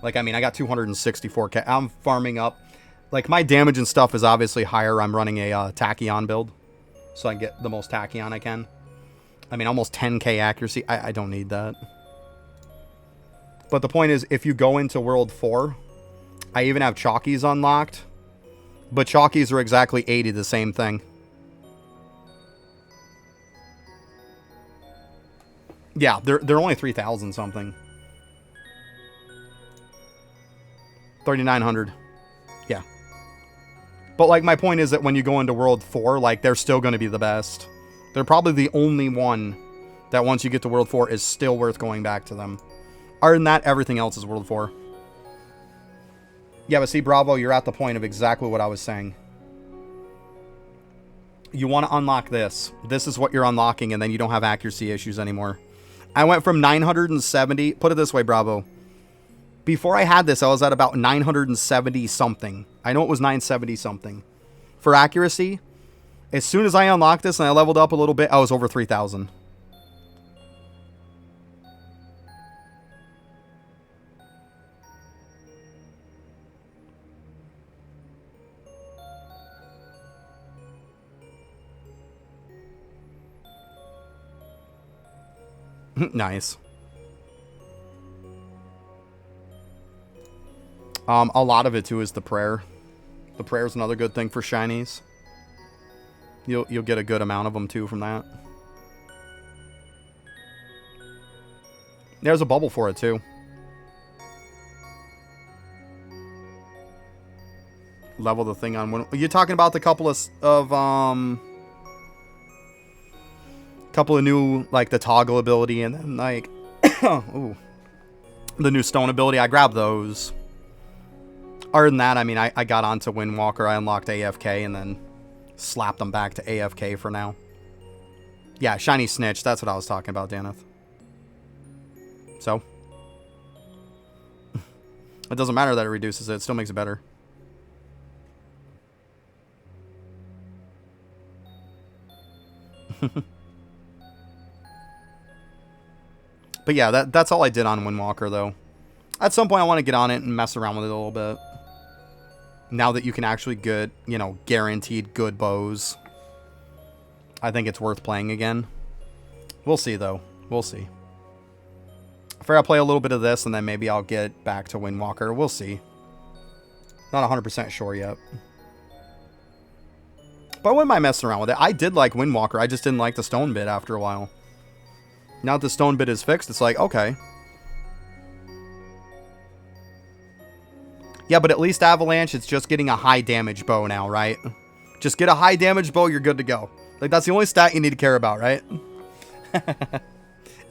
Like, I mean, I got 264k. I'm farming up. Like, my damage and stuff is obviously higher. I'm running a Tachyon build, so I can get the most Tachyon I can. I mean, almost 10k accuracy. I don't need that. But the point is, if you go into World 4, I even have Chalkies unlocked. But Chalkies are exactly 80, the same thing. Yeah, they're only 3,000 something. 3,900. Yeah. But, like, my point is that when you go into World 4, like, they're still going to be the best. They're probably the only one that once you get to World 4 is still worth going back to them. Other than that, everything else is World 4. Yeah, but see, Bravo, you're at the point of exactly what I was saying. You want to unlock this. This is what you're unlocking, and then you don't have accuracy issues anymore. I went from 970... Put it this way, Bravo. Before I had this, I was at about 970 something. I know it was 970 something. For accuracy, as soon as I unlocked this and I leveled up a little bit, I was over 3,000. Nice. A lot of it too is the prayer. The prayer is another good thing for shinies. You'll get a good amount of them too from that. There's a bubble for it too. Level the thing on one. You're talking about the couple of new, like the toggle ability and then like ooh, the new stone ability. I grabbed those. Other than that, I mean, I got onto Windwalker. I unlocked AFK and then slapped them back to AFK for now. Yeah, Shiny Snitch. That's what I was talking about, Daneth. So? It doesn't matter that it reduces it. It still makes it better. But yeah, that's all I did on Windwalker, though. At some point, I want to get on it and mess around with it a little bit. Now that you can actually get, you know, guaranteed good bows. I think it's worth playing again. We'll see, though. We'll see. I figure I'll play a little bit of this, and then maybe I'll get back to Windwalker. We'll see. Not 100% sure yet. But I wouldn't mind messing around with it. I did like Windwalker. I just didn't like the stone bit after a while. Now that the stone bit is fixed, it's like, okay. Yeah, but at least Avalanche, it's just getting a high damage bow now, right? Just get a high damage bow, you're good to go. Like, that's the only stat you need to care about, right? At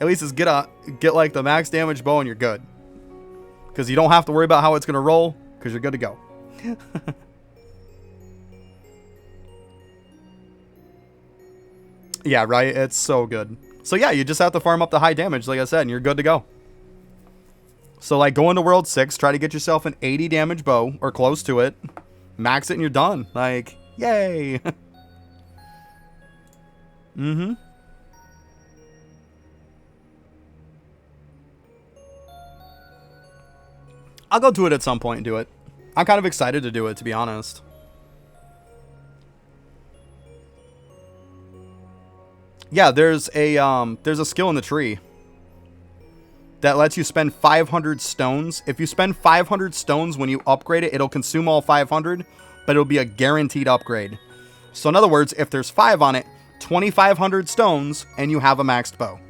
least it's get like the max damage bow and you're good. Because you don't have to worry about how it's going to roll, because you're good to go. Yeah, right? It's so good. So yeah, you just have to farm up the high damage, like I said, and you're good to go. So, like, go into World 6, try to get yourself an 80 damage bow, or close to it. Max it and you're done. Like, yay! Mm-hmm. I'll go do it at some point and do it. I'm kind of excited to do it, to be honest. Yeah, there's a skill in the tree that lets you spend 500 stones. If you spend 500 stones when you upgrade it, it'll consume all 500, but it'll be a guaranteed upgrade. So in other words, if there's 5 on it, 2,500 stones, and you have a maxed bow.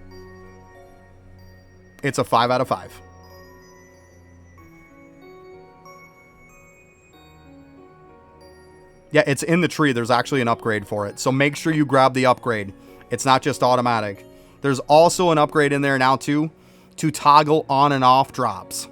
It's a 5 out of 5. Yeah, it's in the tree. There's actually an upgrade for it. So make sure you grab the upgrade. It's not just automatic. There's also an upgrade in there now, too, to toggle on and off drops.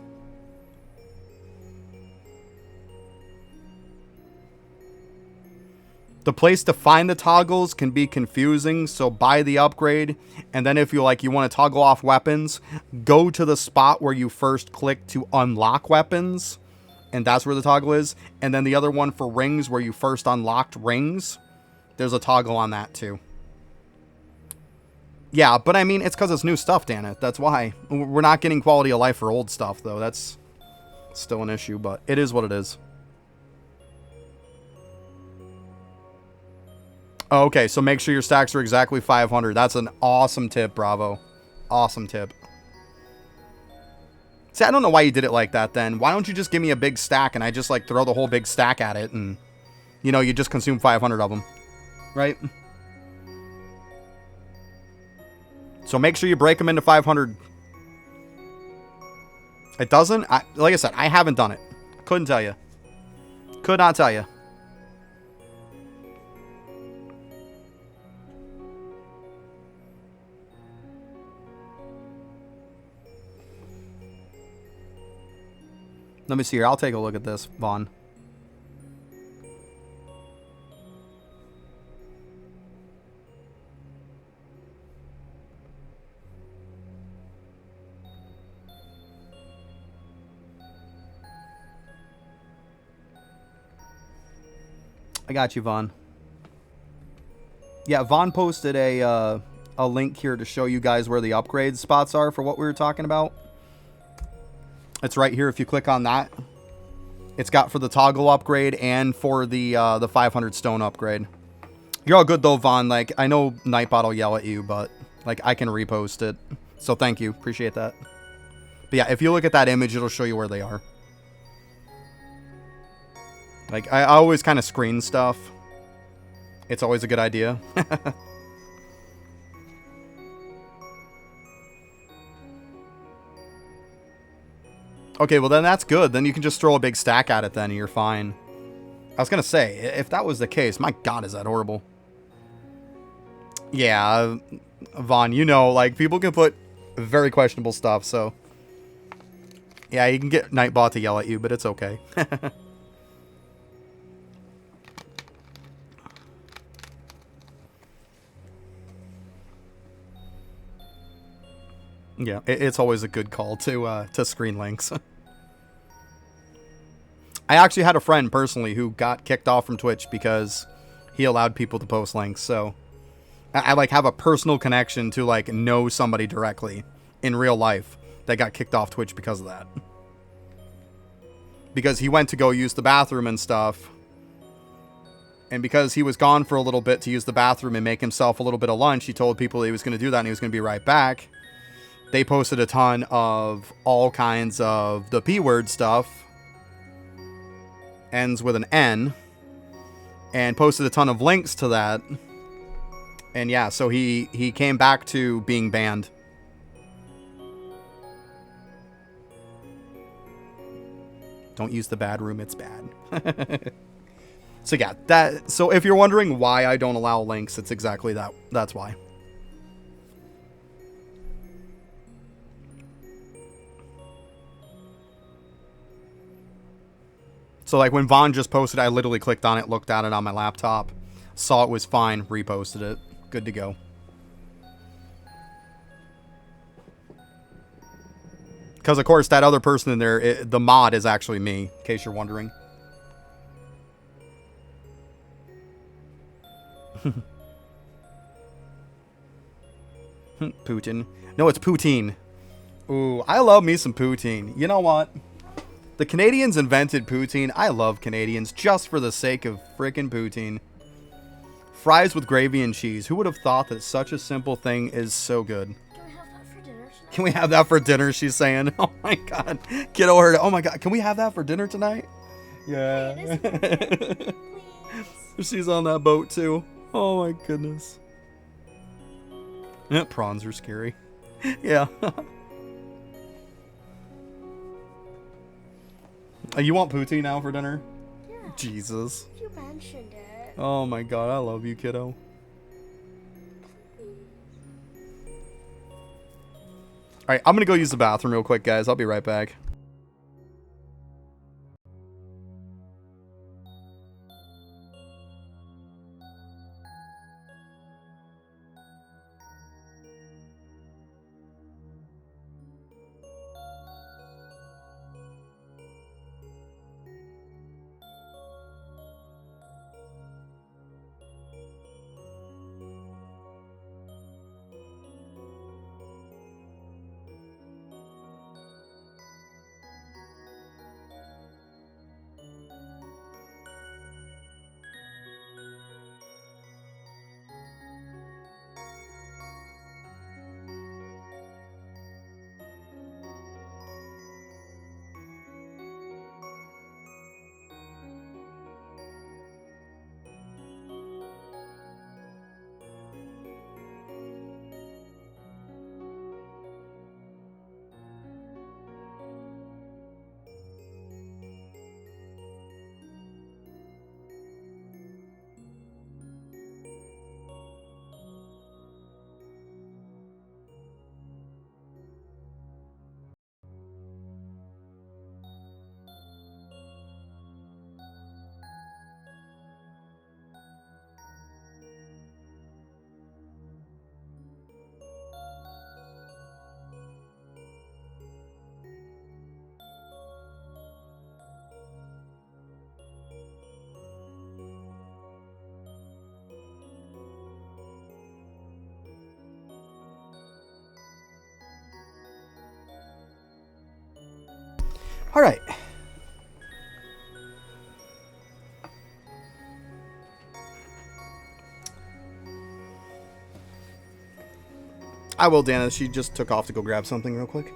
The place to find the toggles can be confusing, so buy the upgrade, and then if you want to toggle off weapons, go to the spot where you first click to unlock weapons, and that's where the toggle is. And then the other one for rings, where you first unlocked rings, there's a toggle on that too. Yeah, but I mean, it's because it's new stuff, Dana. That's why. We're not getting quality of life for old stuff, though. That's still an issue, but it is what it is. Okay, so make sure your stacks are exactly 500. That's an awesome tip, Bravo. Awesome tip. See, I don't know why you did it like that, then. Why don't you just give me a big stack and I just, like, throw the whole big stack at it and, you know, you just consume 500 of them. Right? So make sure you break them into 500. It doesn't? Like I said, I haven't done it. Couldn't tell you. Could not tell you. Let me see here. I'll take a look at this, Vaughn. I got you, Vaughn. Yeah, Vaughn posted a link here to show you guys where the upgrade spots are for what we were talking about. It's right here. If you click on that, it's got for the toggle upgrade and for the 500 stone upgrade. You're all good though, Vaughn. Like, I know Nightbot will yell at you, but like I can repost it. So thank you. Appreciate that. But yeah, if you look at that image, it'll show you where they are. Like, I always kind of screen stuff. It's always a good idea. Okay, well then that's good. Then you can just throw a big stack at it then and you're fine. I was going to say, if that was the case, my god, is that horrible. Yeah, Vaughn, you know, like, people can put very questionable stuff, so... Yeah, you can get Nightbot to yell at you, but it's okay. Yeah, it's always a good call to screen links. I actually had a friend personally who got kicked off from Twitch because he allowed people to post links. So I like have a personal connection to like know somebody directly in real life that got kicked off Twitch because of that. Because he went to go use the bathroom and stuff. And because he was gone for a little bit to use the bathroom and make himself a little bit of lunch, he told people he was going to do that and he was going to be right back. They posted a ton of all kinds of the P word stuff. Ends with an N. And posted a ton of links to that. And yeah, so he came back to being banned. Don't use the bad room, it's bad. So yeah, so if you're wondering why I don't allow links, it's exactly that. That's why. So like when Vaughn just posted, I literally clicked on it, looked at it on my laptop, saw it was fine, reposted it. Good to go. Because of course that other person in there, the mod is actually me, in case you're wondering. Putin. No, it's poutine. Ooh, I love me some poutine. You know what? The Canadians invented poutine. I love Canadians just for the sake of frickin' poutine. Fries with gravy and cheese. Who would have thought that such a simple thing is so good? Can we have that for dinner, she's saying. Oh my god. Kiddo heard it. Oh my god. Can we have that for dinner tonight? Yeah. She's on that boat too. Oh my goodness. Yeah, prawns are scary. Yeah. You want poutine now for dinner? Yeah. Jesus. You mentioned it. Oh my god, I love you, kiddo. Alright, I'm gonna go use the bathroom real quick, guys. I'll be right back. All right. I will, Dana. She just took off to go grab something real quick.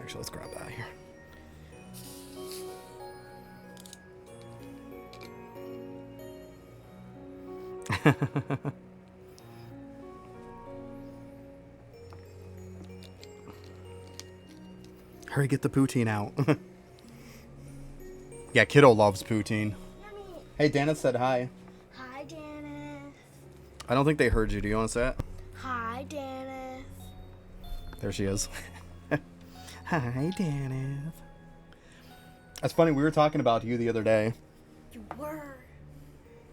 Actually, let's grab that here. Hurry, get the poutine out. Yeah, kiddo loves poutine. Yummy. Hey, Dana said hi. Hi, Dennis. I don't think they heard you. Do you want to say it? Hi, Dennis. There she is. Hi, Dana. That's funny. We were talking about you the other day. You were.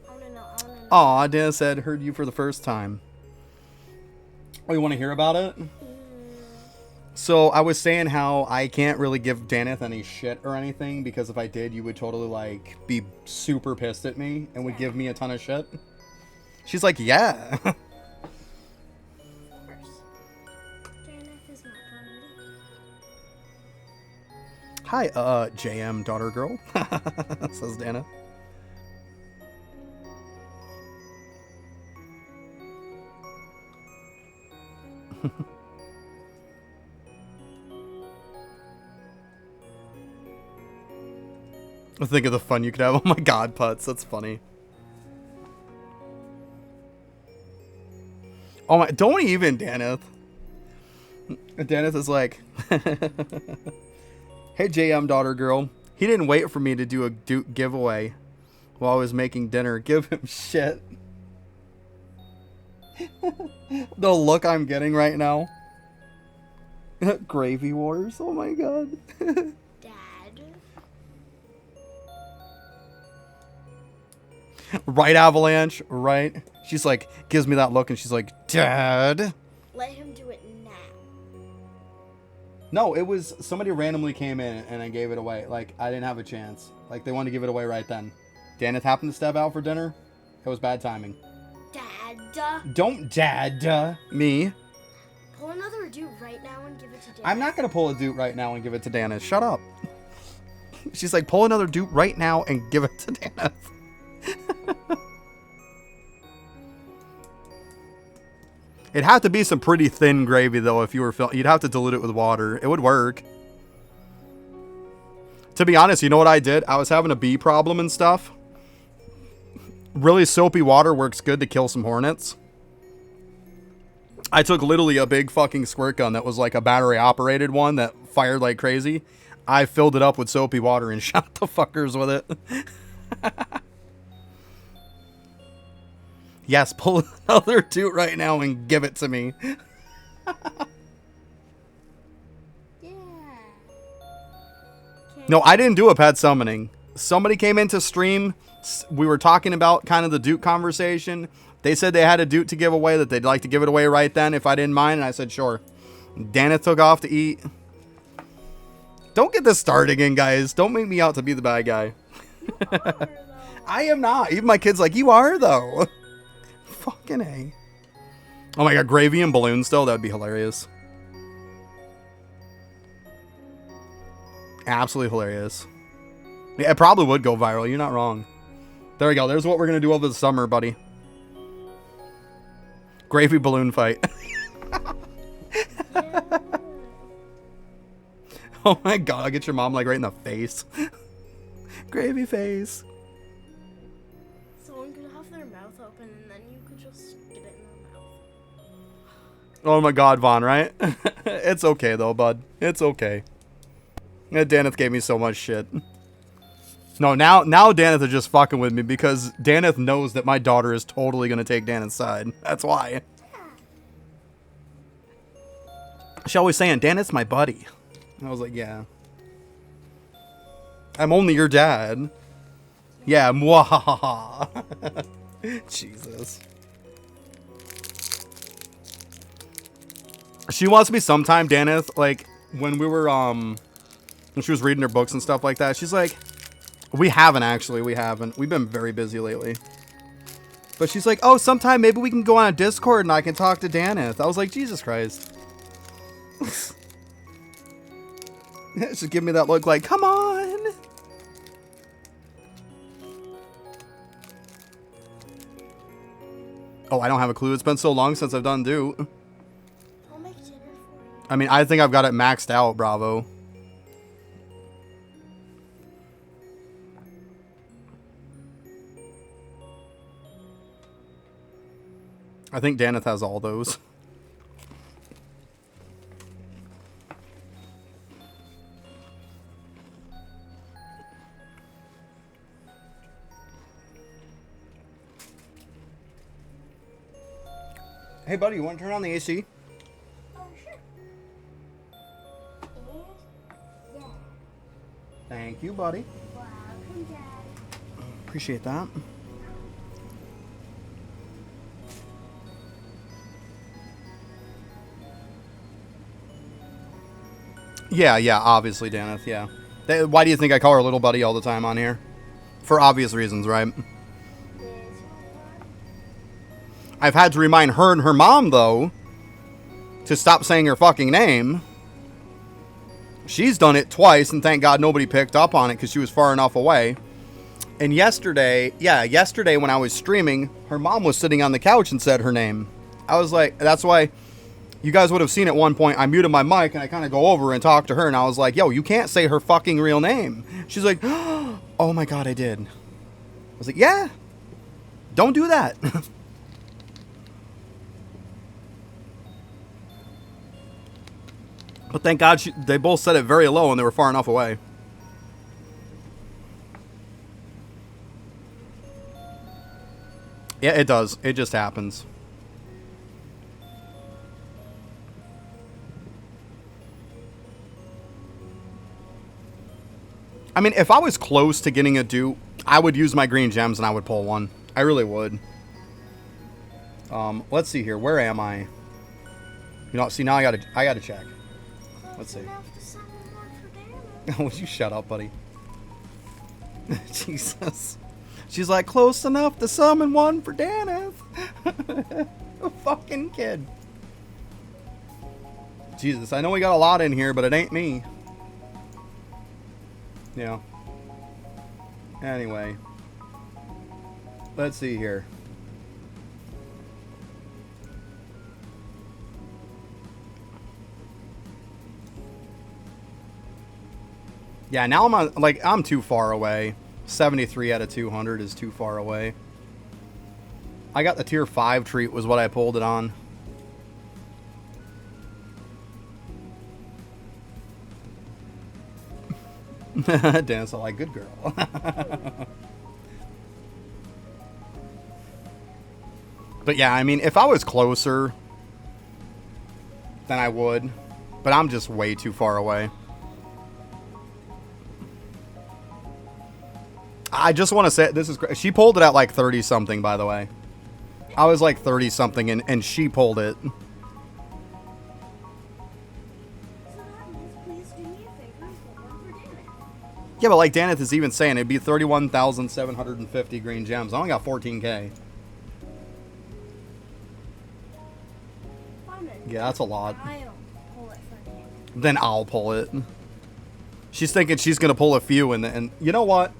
I wanna know. Aw, Dana said, heard you for the first time. Oh, you want to hear about it? So I was saying how I can't really give Daneth any shit or anything because if I did, you would totally like be super pissed at me and would give me a ton of shit. She's like, yeah. Of course. Dennis is not already. Hi, JM daughter girl, says Dana. Think of the fun you could have. Oh my god, Putz, that's funny. Oh my, don't even, Daneth. Daneth is like, hey JM daughter girl, he didn't wait for me to do a Duke giveaway while I was making dinner. Give him shit. The look I'm getting right now. Gravy wars, oh my god. Dad. Right, Avalanche, right? She's like, gives me that look and she's like, Dad. Let him do it now. No, it was somebody randomly came in and I gave it away. Like, I didn't have a chance. Like, they wanted to give it away right then. Daneth happened to step out for dinner. It was bad timing. Dad. Don't dad me. Pull another dude right now and give it to Dad. I'm not going to pull a dude right now and give it to Daneth. Shut up. She's like, pull another dude right now and give it to Daneth. It'd have to be some pretty thin gravy, though, if you were you'd have to dilute it with water. It would work. To be honest, you know what I did? I was having a bee problem and stuff. Really soapy water works good to kill some hornets. I took literally a big fucking squirt gun that was like a battery-operated one that fired like crazy. I filled it up with soapy water and shot the fuckers with it. Yes, pull another toot right now and give it to me. Yeah. No, I didn't do a pet summoning. Somebody came into stream. We were talking about kind of the Duke conversation. They said they had a Duke to give away, that they'd like to give it away right then if I didn't mind. And I said, sure. Daneth took off to eat. Don't get this started again, guys. Don't make me out to be the bad guy. You are, though. I am not. Even my kid's like, you are, though. Fucking A. Oh my god, gravy and balloons still? That would be hilarious. Absolutely hilarious. Yeah, it probably would go viral. You're not wrong. There we go. There's what we're going to do over the summer, buddy. Gravy balloon fight. Yeah. Oh my god, I'll get your mom like right in the face. Gravy face. Someone could have their mouth open and then you could just get it in their mouth. Oh my god, Vaughn, right? It's okay though, bud. It's okay. Yeah, Daneth gave me so much shit. No, now Daneth is just fucking with me because Daneth knows that my daughter is totally going to take Daneth's side. That's why. She always saying, Daneth's my buddy. And I was like, yeah. I'm only your dad. Yeah, mwahaha. Jesus. She wants me sometime, Daneth, like, when we were, when she was reading her books and stuff like that, she's like, we haven't. We've been very busy lately. But she's like, oh, sometime maybe we can go on a Discord and I can talk to Daneth. I was like, Jesus Christ. Just give me that look like, come on. Oh, I don't have a clue. It's been so long since I've done do. I'll make dinner for you. I mean, I think I've got it maxed out, Bravo. I think Daneth has all those. Hey, buddy, you want to turn on the AC? Oh, sure. And, yeah. Thank you, buddy. Welcome, Dad. Appreciate that. Yeah, obviously, Daneth, yeah. Why do you think I call her little buddy all the time on here? For obvious reasons, right? I've had to remind her and her mom, though, to stop saying her fucking name. She's done it twice, and thank God nobody picked up on it because she was far enough away. And yesterday when I was streaming, her mom was sitting on the couch and said her name. I was like, that's why you guys would have seen at one point, I muted my mic and I kind of go over and talk to her, and I was like, yo, you can't say her fucking real name. She's like, oh my God, I did. I was like, yeah, don't do that. But thank God they both said it very low and they were far enough away. Yeah, it does. It just happens. I mean, if I was close to getting a dupe, I would use my green gems and I would pull one. I really would. Let's see here. Where am I? You know, see, now I gotta check. Let's see. Would you shut up, buddy? Jesus. She's like, close enough to summon one for Daneth. A fucking kid. Jesus, I know we got a lot in here, but it ain't me. Yeah. Anyway. Let's see here. Yeah, now I'm on, like, I'm too far away. 73 out of 200 is too far away. I got the tier 5 treat was what I pulled it on. Dance like good girl. But yeah, I mean, if I was closer, then I would. But I'm just way too far away. I just want to say, this is great. She pulled it at like 30 something, by the way. I was like 30 something and she pulled it. So that means please do me a favor and pull one for Daneth. Yeah, but like Daneth is even saying, it'd be 31,750 green gems. I only got 14k. Fine, Yeah, that's a lot. I'll pull it for Daneth. Then I'll pull it. She's thinking she's going to pull a few, and you know what?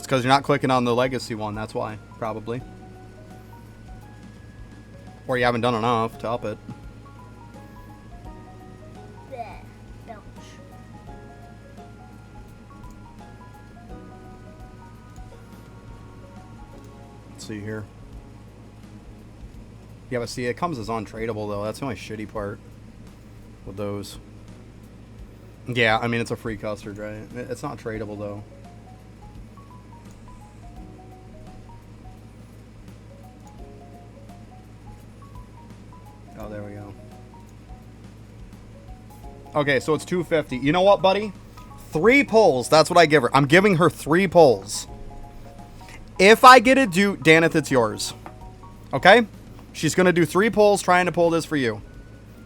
Because you're not clicking on the legacy one, that's why, probably. Or you haven't done enough to up it. Bleh, belch. Let's see here. Yeah, but see, it comes as untradeable, though. That's the only shitty part with those. Yeah, I mean, it's a free custard, right? It's not tradable, though. Oh, there we go. Okay, so it's 250. You know what, buddy? 3 pulls. That's what I give her. I'm giving her 3 pulls. If I get it, Daneth, it's yours. Okay? She's going to do 3 pulls trying to pull this for you.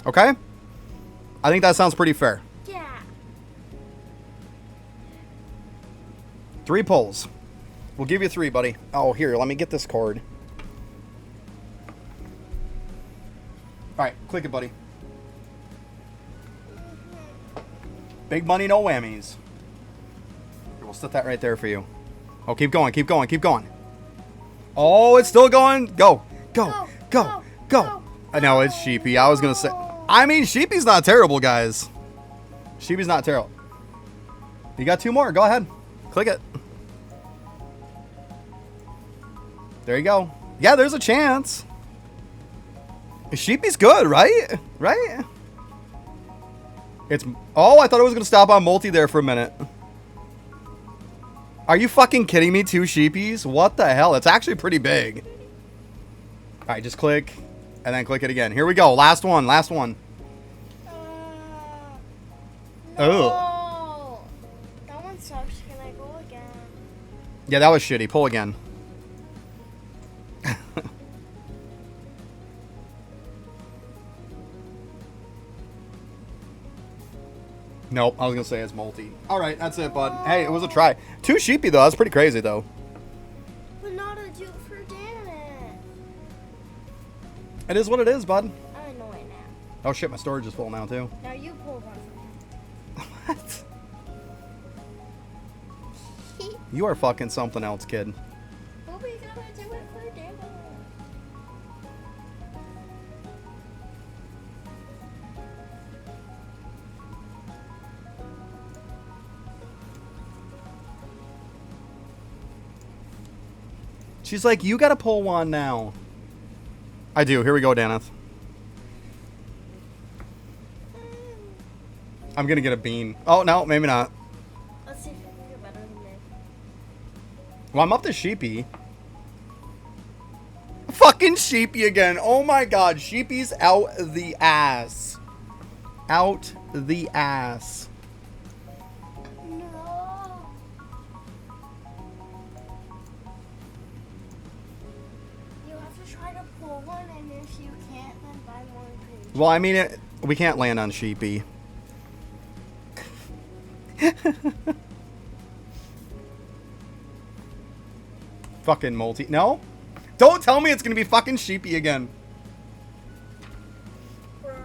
Okay? I think that sounds pretty fair. Yeah. 3 pulls. We'll give you 3, buddy. Oh, here, let me get this card. Alright, click it, buddy. Big money, no whammies. Here, we'll set that right there for you. Oh, keep going, keep going, keep going. Oh, it's still going. Go, go, go, go. I know, it's Sheepy. I was going to say... I mean, Sheepy's not terrible, guys. Sheepy's not terrible. You got 2 more. Go ahead. Click it. There you go. Yeah, there's a chance. Sheepy's good, right? Right? It's... Oh, I thought it was going to stop on multi there for a minute. Are you fucking kidding me? 2 Sheepies? What the hell? It's actually pretty big. Alright, just click. And then click it again. Here we go. Last one. Last one. No. That one sucks. Can I go again? Yeah, that was shitty. Pull again. Nope, I was going to say it's multi. Alright, that's it, bud. Hey, it was a try. 2 Sheepy, though. That's pretty crazy, though. But not a dupe for Daneth. It is what it is, bud. I know it now. Oh, shit, my storage is full now, too. Now you pull one What? for me. You are fucking something else, kid. But we gotta do it for Daneth. She's like, you gotta pull one now. I do. Here we go, Daneth. I'm gonna get a bean. Oh, no, maybe not. Let's see if you can get better than me. Well, I'm up to Sheepy. Fucking Sheepy again. Oh my god. Sheepy's out the ass. Out the ass. No. You have to try to pull one, and if you can't, then buy more cream. Well, I mean, we can't land on Sheepy. Fucking multi. No? Don't tell me it's gonna be fucking Sheepy again.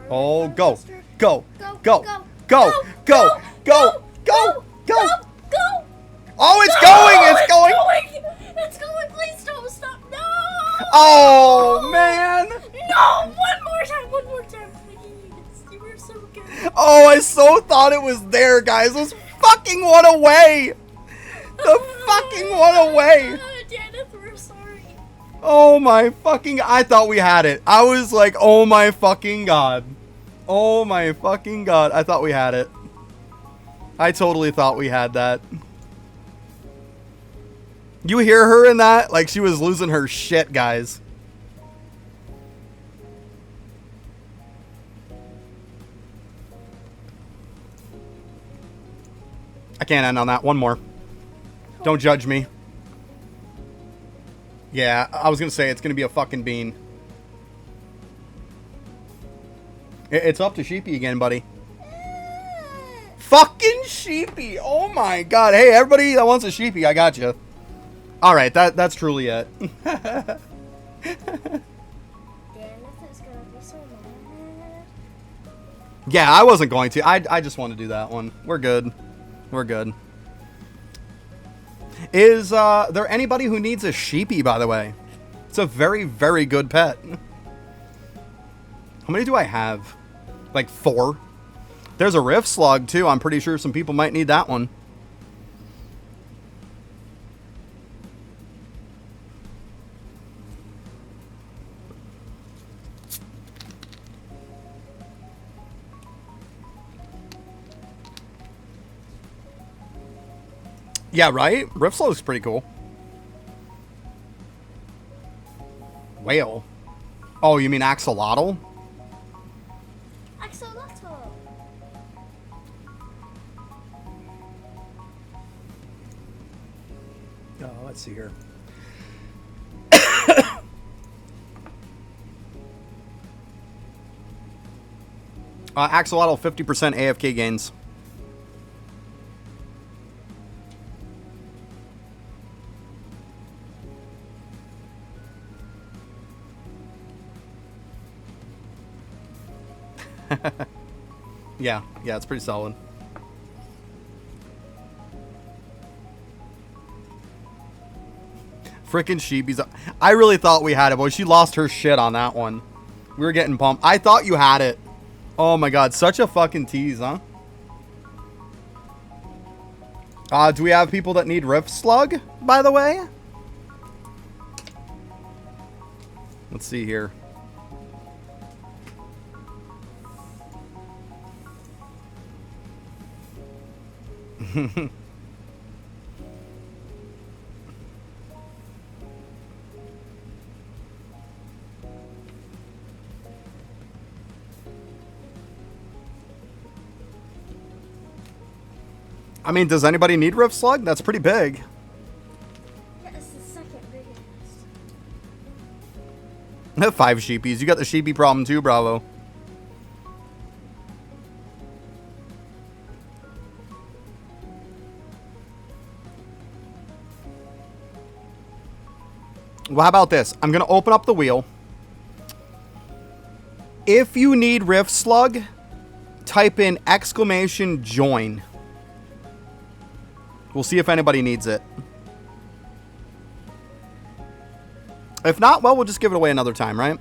Oh, go. Go. Go. Go. Go. Go. Go. Go. Go. Go. Oh, it's going. It's going. It's going. Please don't stop. No. Oh, man. No. One more time. One more time, please. You were so good. Oh, I so thought it was there, guys. It was fucking one away. The fucking one away. Daneth, we're sorry. Oh my fucking... I thought we had it. I was like, oh my fucking god. Oh my fucking god. I thought we had it. I totally thought we had that. You hear her in that? Like she was losing her shit, guys. I can't end on that. One more. Don't judge me. Yeah, I was going to say it's going to be a fucking bean. It's up to Sheepy again, buddy. Fucking Sheepy. Oh my god. Hey, everybody that wants a Sheepy, I got you. All right, that's truly it. Daneth is gonna be so mad. Yeah, I wasn't going to. I just want to do that one. We're good. We're good. Is there anybody who needs a Sheepy, by the way? It's a very, very good pet. How many do I have? Like 4? There's a Rift Slug, too. I'm pretty sure some people might need that one. Yeah, right? Rift Slug's pretty cool. Whale. Oh, you mean Axolotl? Axolotl. Oh, let's see here. Axolotl 50% AFK gains. Yeah, it's pretty solid. Frickin' sheepies. I really thought we had it, but she lost her shit on that one. We were getting pumped. I thought you had it. Oh my god, such a fucking tease, huh? Do we have people that need Rift Slug, by the way? Let's see here. I mean, does anybody need Rift Slug? That's pretty big. Yeah, it's the second biggest. 5 sheepies. You got the sheepy problem too, bravo. Well, how about this? I'm going to open up the wheel. If you need Rift Slug, type in !join. We'll see if anybody needs it. If not, well, we'll just give it away another time, right?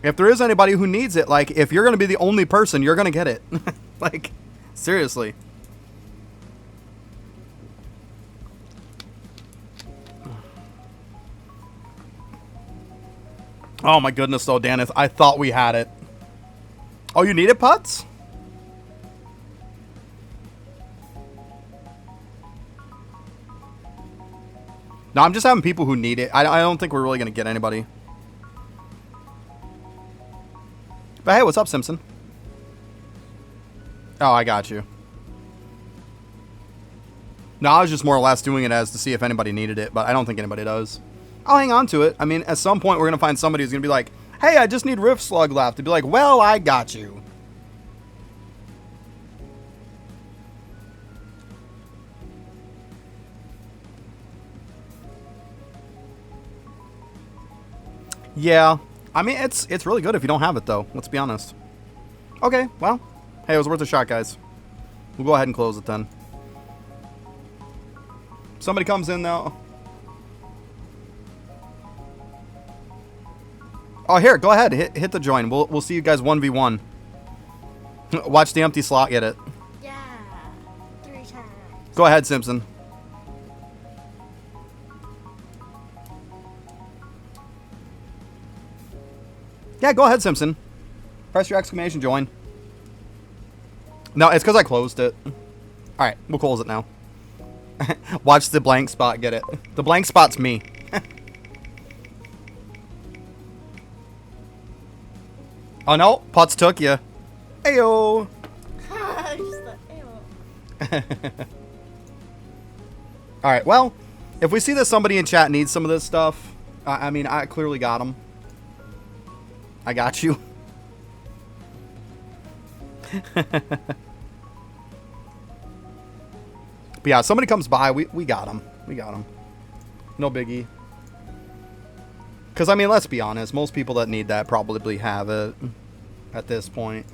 If there is anybody who needs it, like, if you're going to be the only person, you're going to get it. Like, seriously. Oh my goodness, though, Danith. I thought we had it. Oh, you need it, Putz? No, I'm just having people who need it. I don't think we're really going to get anybody. But hey, what's up, Simpson? Oh, I got you. No, I was just more or less doing it as to see if anybody needed it, but I don't think anybody does. I'll hang on to it. I mean, at some point, we're going to find somebody who's going to be like, hey, I just need Rift Slug left. To be like, well, I got you. Yeah. I mean, it's really good if you don't have it, though. Let's be honest. Okay, well. Hey, it was worth a shot, guys. We'll go ahead and close it then. Somebody comes in now. Oh, here, go ahead. Hit the join. We'll see you guys 1v1. Watch the empty slot get it. Yeah. 3 times. Go ahead, Simpson. Yeah, go ahead, Simpson. Press your ! join. No, it's because I closed it. Alright, we'll close it now. Watch the blank spot get it. The blank spot's me. Oh no, Putz took you. Ayo. Just the, ew. Alright, well, if we see that somebody in chat needs some of this stuff, I mean, I clearly got them. I got you. But yeah, somebody comes by, we got them. We got them. No biggie. Because, I mean, let's be honest. Most people that need that probably have it at this point.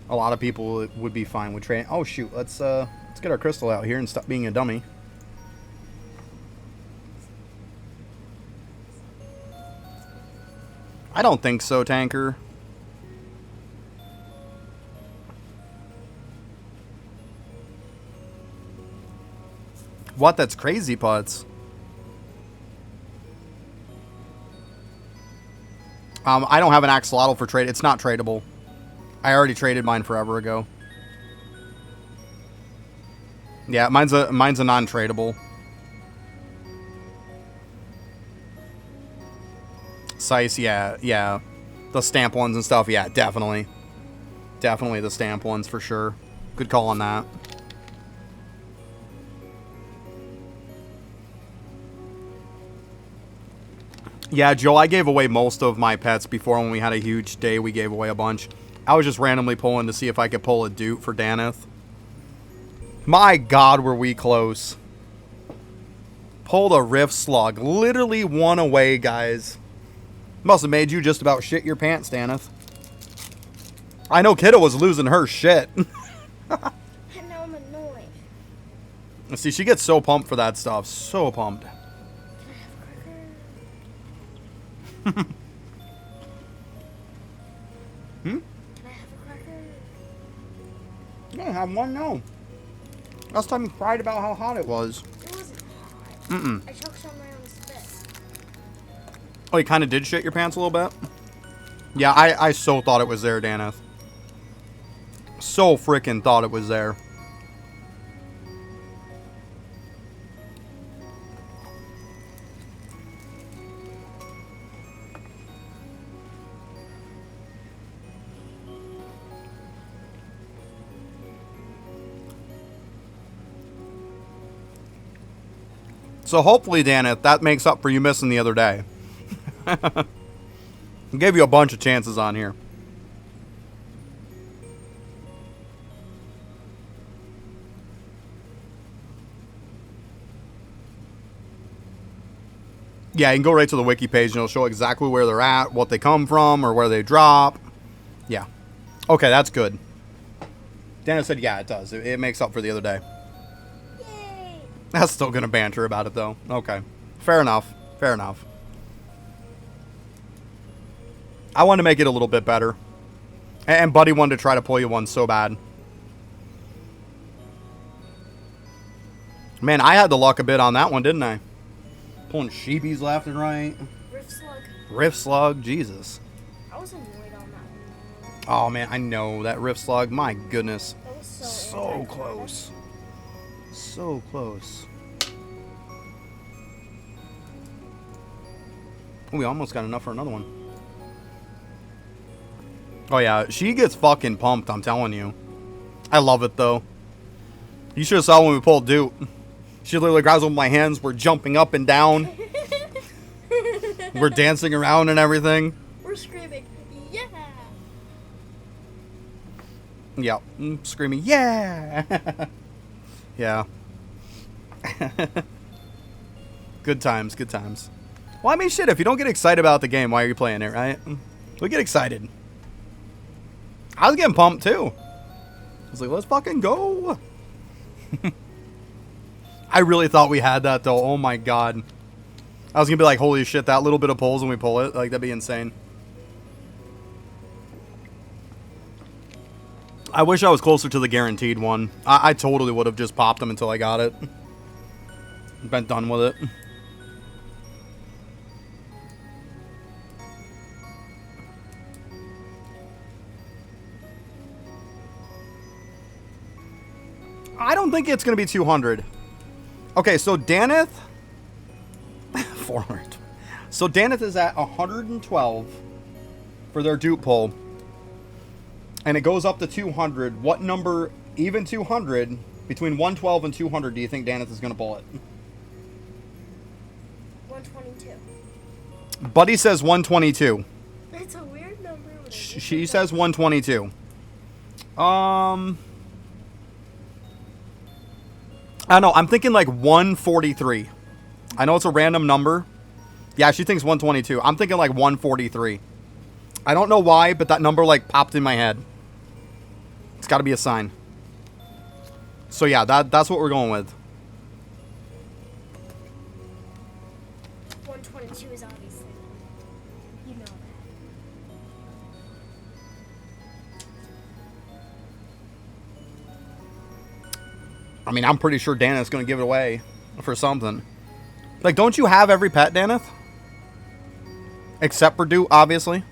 A lot of people would be fine with trading. Oh, shoot. Let's get our crystal out here and stop being a dummy. I don't think so, Tanker. What? That's crazy, Putz. I don't have an axolotl for trade. It's not tradable. I already traded mine forever ago. Yeah, mine's a non-tradable. Size, yeah. The stamp ones and stuff, yeah, definitely. Definitely the stamp ones for sure. Good call on that. Yeah, Joe, I gave away most of my pets before when we had a huge day. We gave away a bunch. I was just randomly pulling to see if I could pull a Duke for Daneth. My God, were we close. Pulled a Rift Slug. Literally one away, guys. Must have made you just about shit your pants, Daneth. I know Kiddo was losing her shit. And now I'm annoyed. See, she gets so pumped for that stuff. So pumped. Can I have a cracker? Hmm? Can I have a cracker? You don't have one? No. Last time you cried about how hot it was. It wasn't hot. Mm-mm. I choked on my own spit. Oh, you kind of did shit your pants a little bit? Yeah, I so thought it was there, Daneth. So freaking thought it was there. So hopefully, Daneth, that makes up for you missing the other day. Gave you a bunch of chances on here. Yeah, you can go right to the wiki page and it'll show exactly where they're at, what they come from, or where they drop. Yeah. Okay, that's good. Dana said, yeah, it does. It makes up for the other day. Yay! That's still going to banter about it, though. Okay. Fair enough. Fair enough. I wanted to make it a little bit better. And Buddy wanted to try to pull you one so bad. Man, I had the luck a bit on that one, didn't I? Pulling sheepies left and right. Rift Slug. Rift Slug, Jesus. I was annoyed on that one. Oh, man, I know. That Rift Slug, my goodness. That was So anti-climactic. close. So close. Oh, we almost got enough for another one. Oh, yeah. She gets fucking pumped, I'm telling you. I love it, though. You should have saw when we pulled Duke. She literally grabs with my hands. We're jumping up and down. We're dancing around and everything. We're screaming, yeah! Yeah. Screaming, yeah! Yeah. Good times, good times. Well, I mean, shit, if you don't get excited about the game, why are you playing it, right? We get excited. I was getting pumped, too. I was like, let's fucking go. I really thought we had that, though. Oh, my God. I was going to be like, holy shit, that little bit of pulls when we pull it. Like, that'd be insane. I wish I was closer to the guaranteed one. I totally would have just popped them until I got it. Been done with it. I don't think it's going to be 200. Okay, so Daneth... 400. So Daneth is at 112 for their dupe pull. And it goes up to 200. What number, even 200, between 112 and 200, do you think Daneth is going to pull it? 122. Buddy says 122. It's a weird number. She says 122. I don't know. I'm thinking like 143. I know it's a random number. Yeah, she thinks 122. I'm thinking like 143. I don't know why, but that number like popped in my head. It's got to be a sign. So yeah, that's what we're going with. 122 is obviously. You know that. I mean, I'm pretty sure Daneth's going to give it away for something. Like, don't you have every pet, Daneth? Except for Doot, obviously.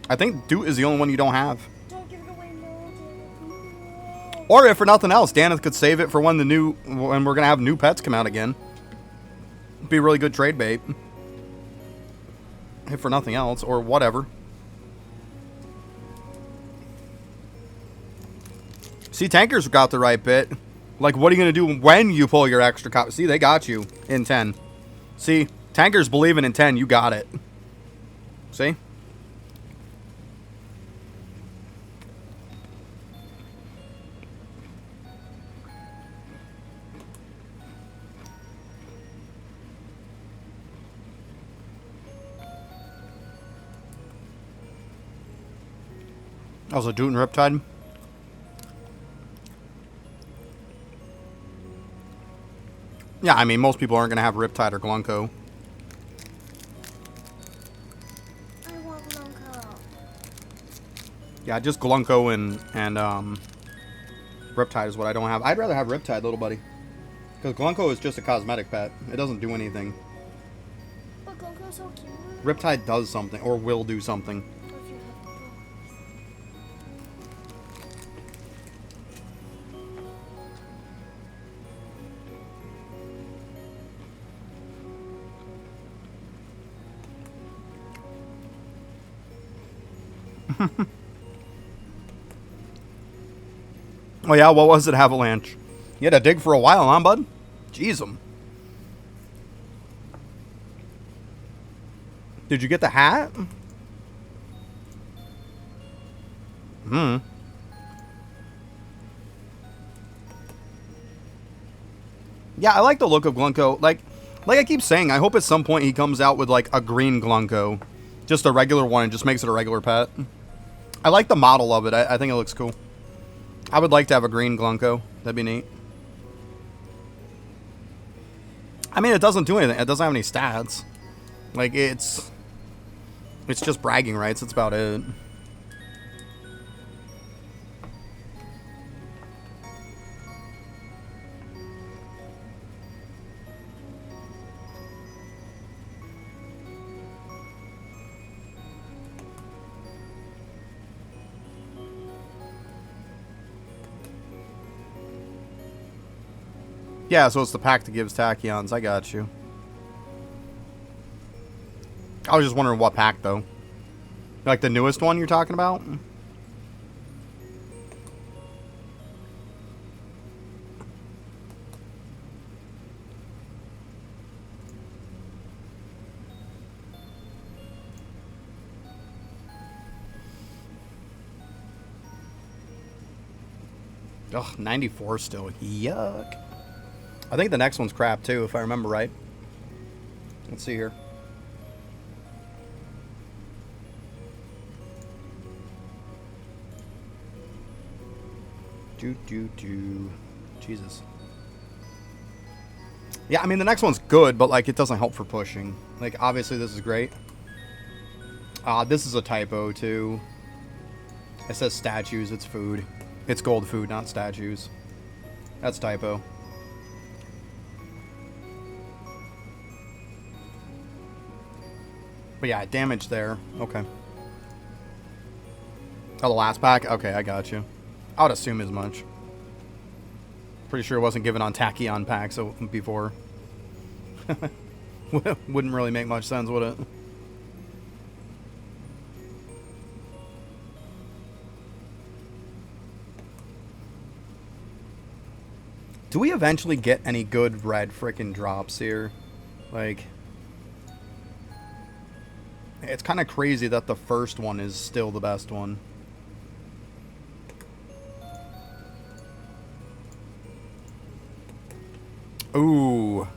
I think Doot is the only one you don't have. Don't give it away, no. Or if for nothing else, Daneth could save it for when we're going to have new pets come out again. Be a really good trade bait. If for nothing else, or whatever. See, Tankers got the right bit. Like, what are you going to do when you pull your extra copy? See, they got you in 10. See, Tankers believing in 10, you got it. See? Also, Doot and Riptide. Yeah, I mean, most people aren't going to have Riptide or Glunko. I want Glunko. Yeah, just Glunko and Riptide is what I don't have. I'd rather have Riptide, little buddy. Because Glunko is just a cosmetic pet. It doesn't do anything. But Glunko's so cute. Riptide does something, or will do something. If you have Oh yeah, what was it, Avalanche? You had to dig for a while, huh, bud? Jeez, 'em. Did you get the hat? Hmm. Yeah, I like the look of Glunko. Like I keep saying, I hope at some point he comes out with like a green Glunko. Just a regular one and just makes it a regular pet. I like the model of it. I think it looks cool. I would like to have a green Glunko. That'd be neat. I mean, it doesn't do anything. It doesn't have any stats. Like, it's just bragging rights. That's about it. Yeah, so it's the pack that gives tachyons. I got you. I was just wondering what pack, though. Like the newest one you're talking about? Ugh, 94 still. Yuck. I think the next one's crap, too, if I remember right. Let's see here. Jesus. Yeah, I mean, the next one's good, but, like, it doesn't help for pushing. Like, obviously, this is great. This is a typo, too. It says statues. It's food. It's gold food, not statues. That's typo. But yeah, damage there. Okay. Oh, the last pack? Okay, I got you. I would assume as much. Pretty sure it wasn't given on Tachyon packs before. Wouldn't really make much sense, would it? Do we eventually get any good red frickin' drops here? Like... It's kind of crazy that the first one is still the best one. Ooh.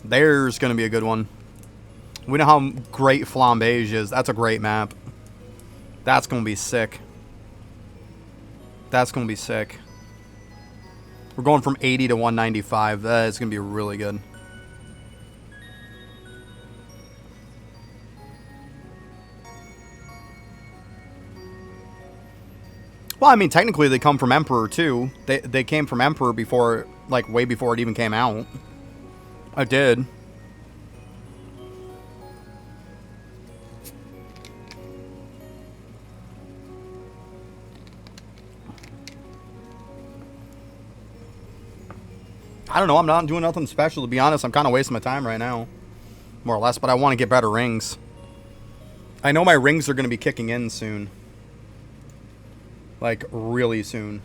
There's going to be a good one. We know how great Flambége is. That's a great map. That's going to be sick. That's going to be sick. We're going from 80 to 195. That is going to be really good. Well, I mean, technically they come from Emperor, too. They came from Emperor before, like, way before it even came out. I did. I don't know. I'm not doing nothing special, to be honest. I'm kind of wasting my time right now. More or less, but I want to get better rings. I know my rings are going to be kicking in soon. Like, really soon.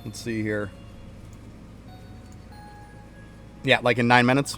Let's see here. Yeah, like in 9 minutes.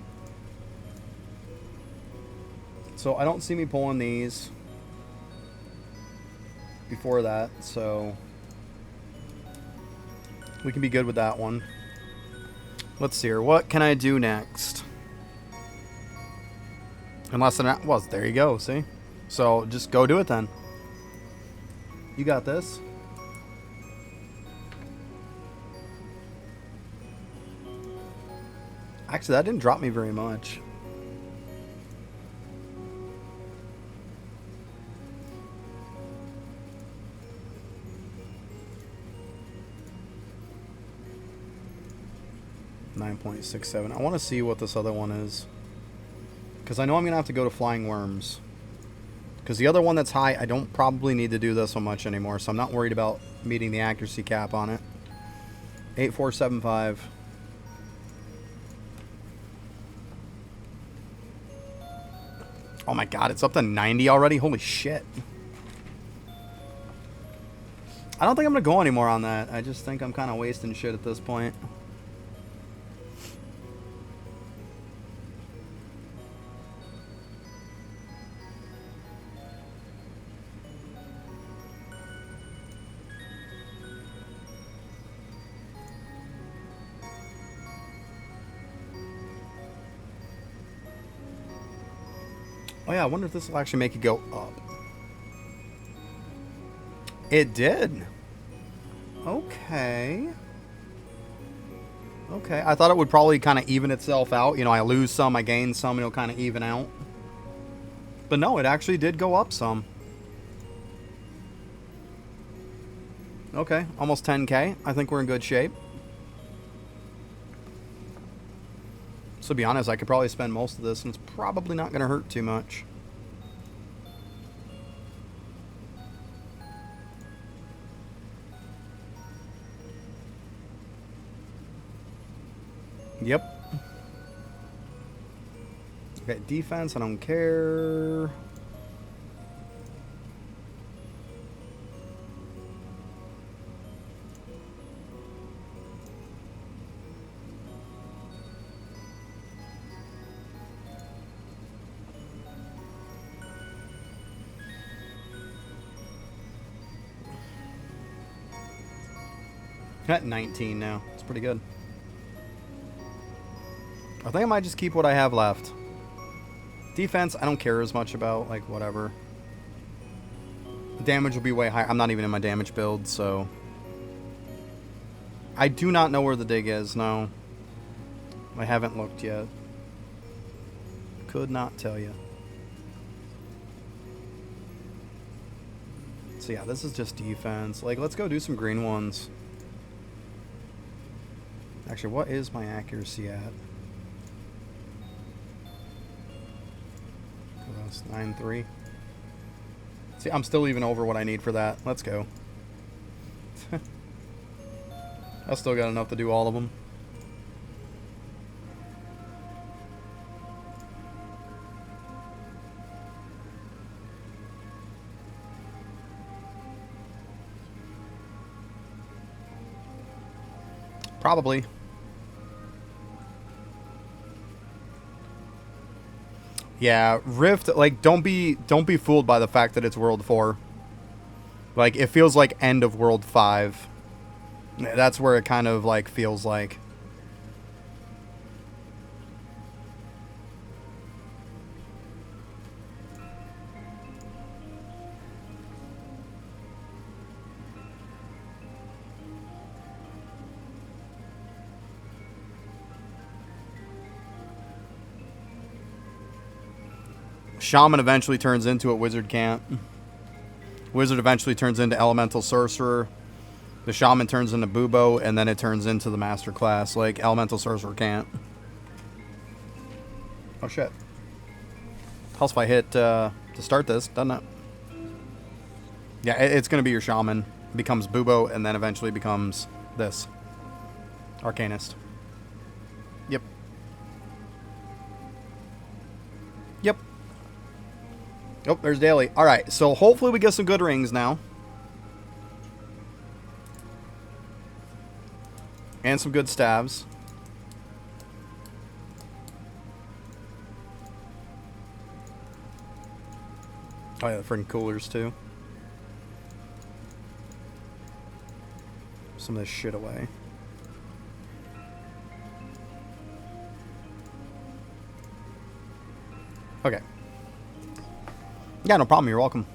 So I don't see me pulling these before that, so we can be good with that one. Let's see here. What can I do next? Unless it was, there you go, see? So just go do it then. You got this. Actually, that didn't drop me very much. $9.67. I want to see what this other one is. Because I know I'm going to have to go to Flying Worms. Because the other one that's high, I don't probably need to do this so much anymore. So I'm not worried about meeting the accuracy cap on it. 8475. Oh my god, it's up to 90 already? Holy shit. I don't think I'm going to go anymore on that. I just think I'm kind of wasting shit at this point. Oh yeah, I wonder if this will actually make it go up. It did. Okay. Okay, I thought it would probably kind of even itself out. You know, I lose some, I gain some, and it'll kind of even out. But no, it actually did go up some. Okay, almost 10K. I think we're in good shape. So to be honest, I could probably spend most of this, and it's probably not going to hurt too much. Yep. Okay, defense, I don't care. At 19 now. It's pretty good. I think I might just keep what I have left. Defense, I don't care as much about. Like, whatever. Damage will be way higher. I'm not even in my damage build, so... I do not know where the dig is, no. I haven't looked yet. Could not tell you. So yeah, this is just defense. Like, let's go do some green ones. Actually, what is my accuracy at? That's 9.3. See, I'm still even over what I need for that. Let's go. I still got enough to do all of them. Probably. Yeah, Rift, like, don't be fooled by the fact that it's World 4. Like, it feels like end of World 5. That's where it kind of, like, feels like. Shaman eventually turns into a wizard can't. Wizard eventually turns into elemental sorcerer. The shaman turns into bubo, and then it turns into the master class. Like, elemental sorcerer can't. Oh shit. Helps if I hit to start this, doesn't it? Yeah, it's gonna be your shaman. It becomes bubo, and then eventually becomes this. Arcanist. Yep. Yep. Oh, there's daily. Alright, so hopefully we get some good rings now. And some good stabs. Oh yeah, the freaking coolers too. Some of this shit away. Okay. Yeah, no problem. You're welcome.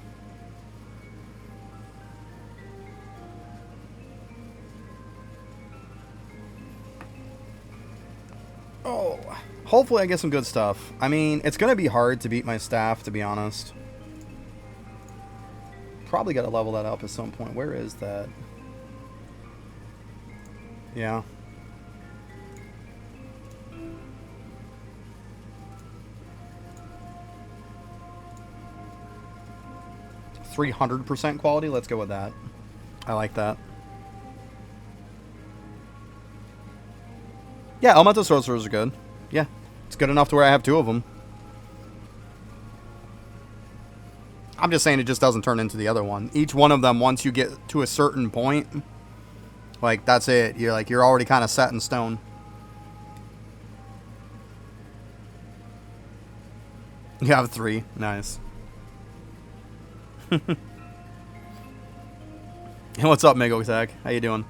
Oh, hopefully I get some good stuff. I mean, it's going to be hard to beat my staff, to be honest. Probably got to level that up at some point. Where is that? Yeah. %300 quality. Let's go with that. I like that. Yeah, elemental sorcerers are good. Yeah, it's good enough to where I have 2 of them. I'm just saying it just doesn't turn into the other one. Each one of them, once you get to a certain point, like that's it. You're already kind of set in stone. You have 3. Nice. Hey, what's up, Mego Tag? How you doing?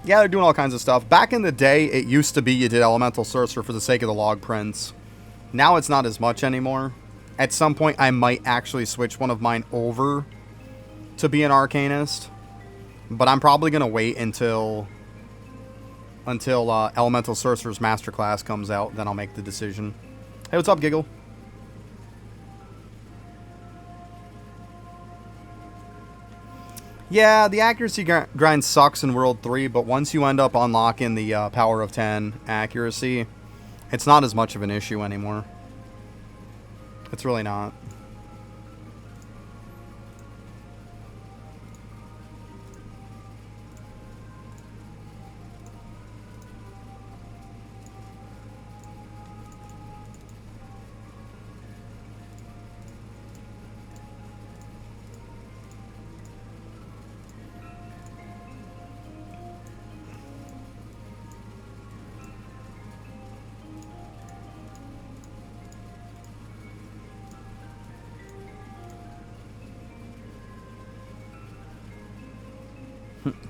Yeah, they're doing all kinds of stuff. Back in the day, it used to be you did Elemental Sorcerer for the sake of the log prints. Now it's not as much anymore. At some point, I might actually switch one of mine over to be an Arcanist. But I'm probably going to wait until Elemental Sorcerer's Masterclass comes out. Then I'll make the decision. Hey, what's up, Giggle? Yeah, the accuracy grind sucks in World 3, but once you end up unlocking the Power of 10 accuracy, it's not as much of an issue anymore. It's really not.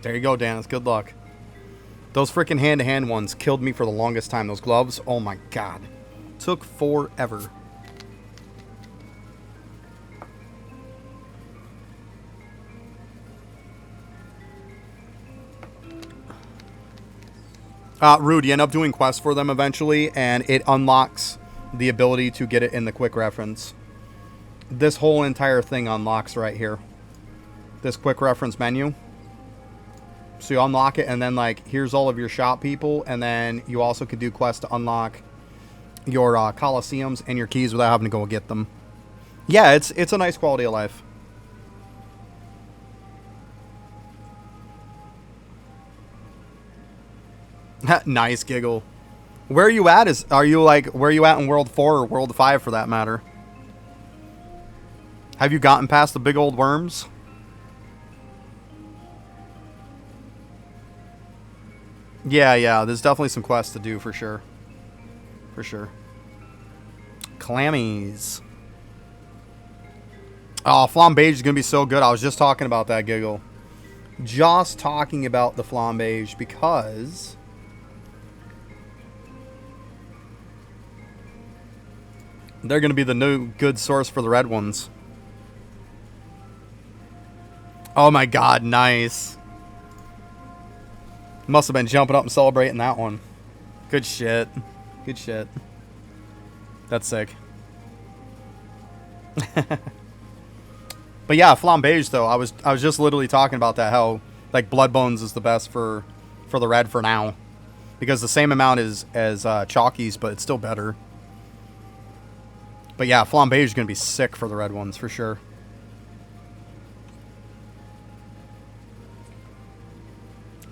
There you go, Dan. Good luck. Those freaking hand-to-hand ones killed me for the longest time. Those gloves, oh my god. Took forever. Rude, you end up doing quests for them eventually, and it unlocks the ability to get it in the quick reference. This whole entire thing unlocks right here. This quick reference menu. So you unlock it, and then, like, here's all of your shop people, and then you also could do quests to unlock your Colosseums and your keys without having to go get them. Yeah, it's a nice quality of life. Nice, Giggle. Where are you at? Are you, like, where are you at in World 4 or World 5, for that matter? Have you gotten past the big old worms? Yeah, there's definitely some quests to do for sure. For sure. Clammies. Oh, Flambage is going to be so good. I was just talking about that, Giggle. Just talking about the Flambage because they're going to be the new good source for the red ones. Oh my god, nice. Must have been jumping up and celebrating that one. Good shit. Good shit. That's sick. But yeah, Flambage though, I was just literally talking about that, how like Bloodbones is the best for the red for now. Because the same amount as Chalkies, but it's still better. But yeah, Flambage is gonna be sick for the red ones for sure.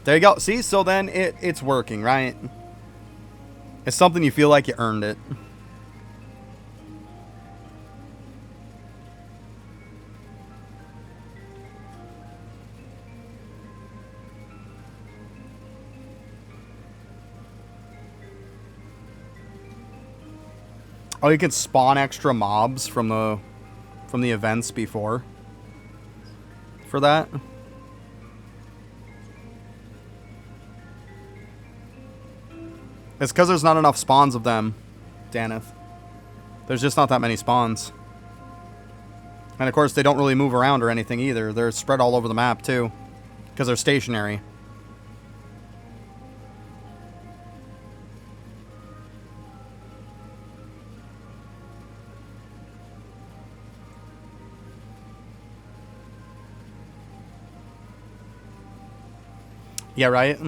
There you go. See, so then it's working, right? It's something you feel like you earned it. Oh, you can spawn extra mobs from the events before. For that. It's because there's not enough spawns of them, Daneth. There's just not that many spawns. And of course, they don't really move around or anything either. They're spread all over the map too, because they're stationary. Yeah, right?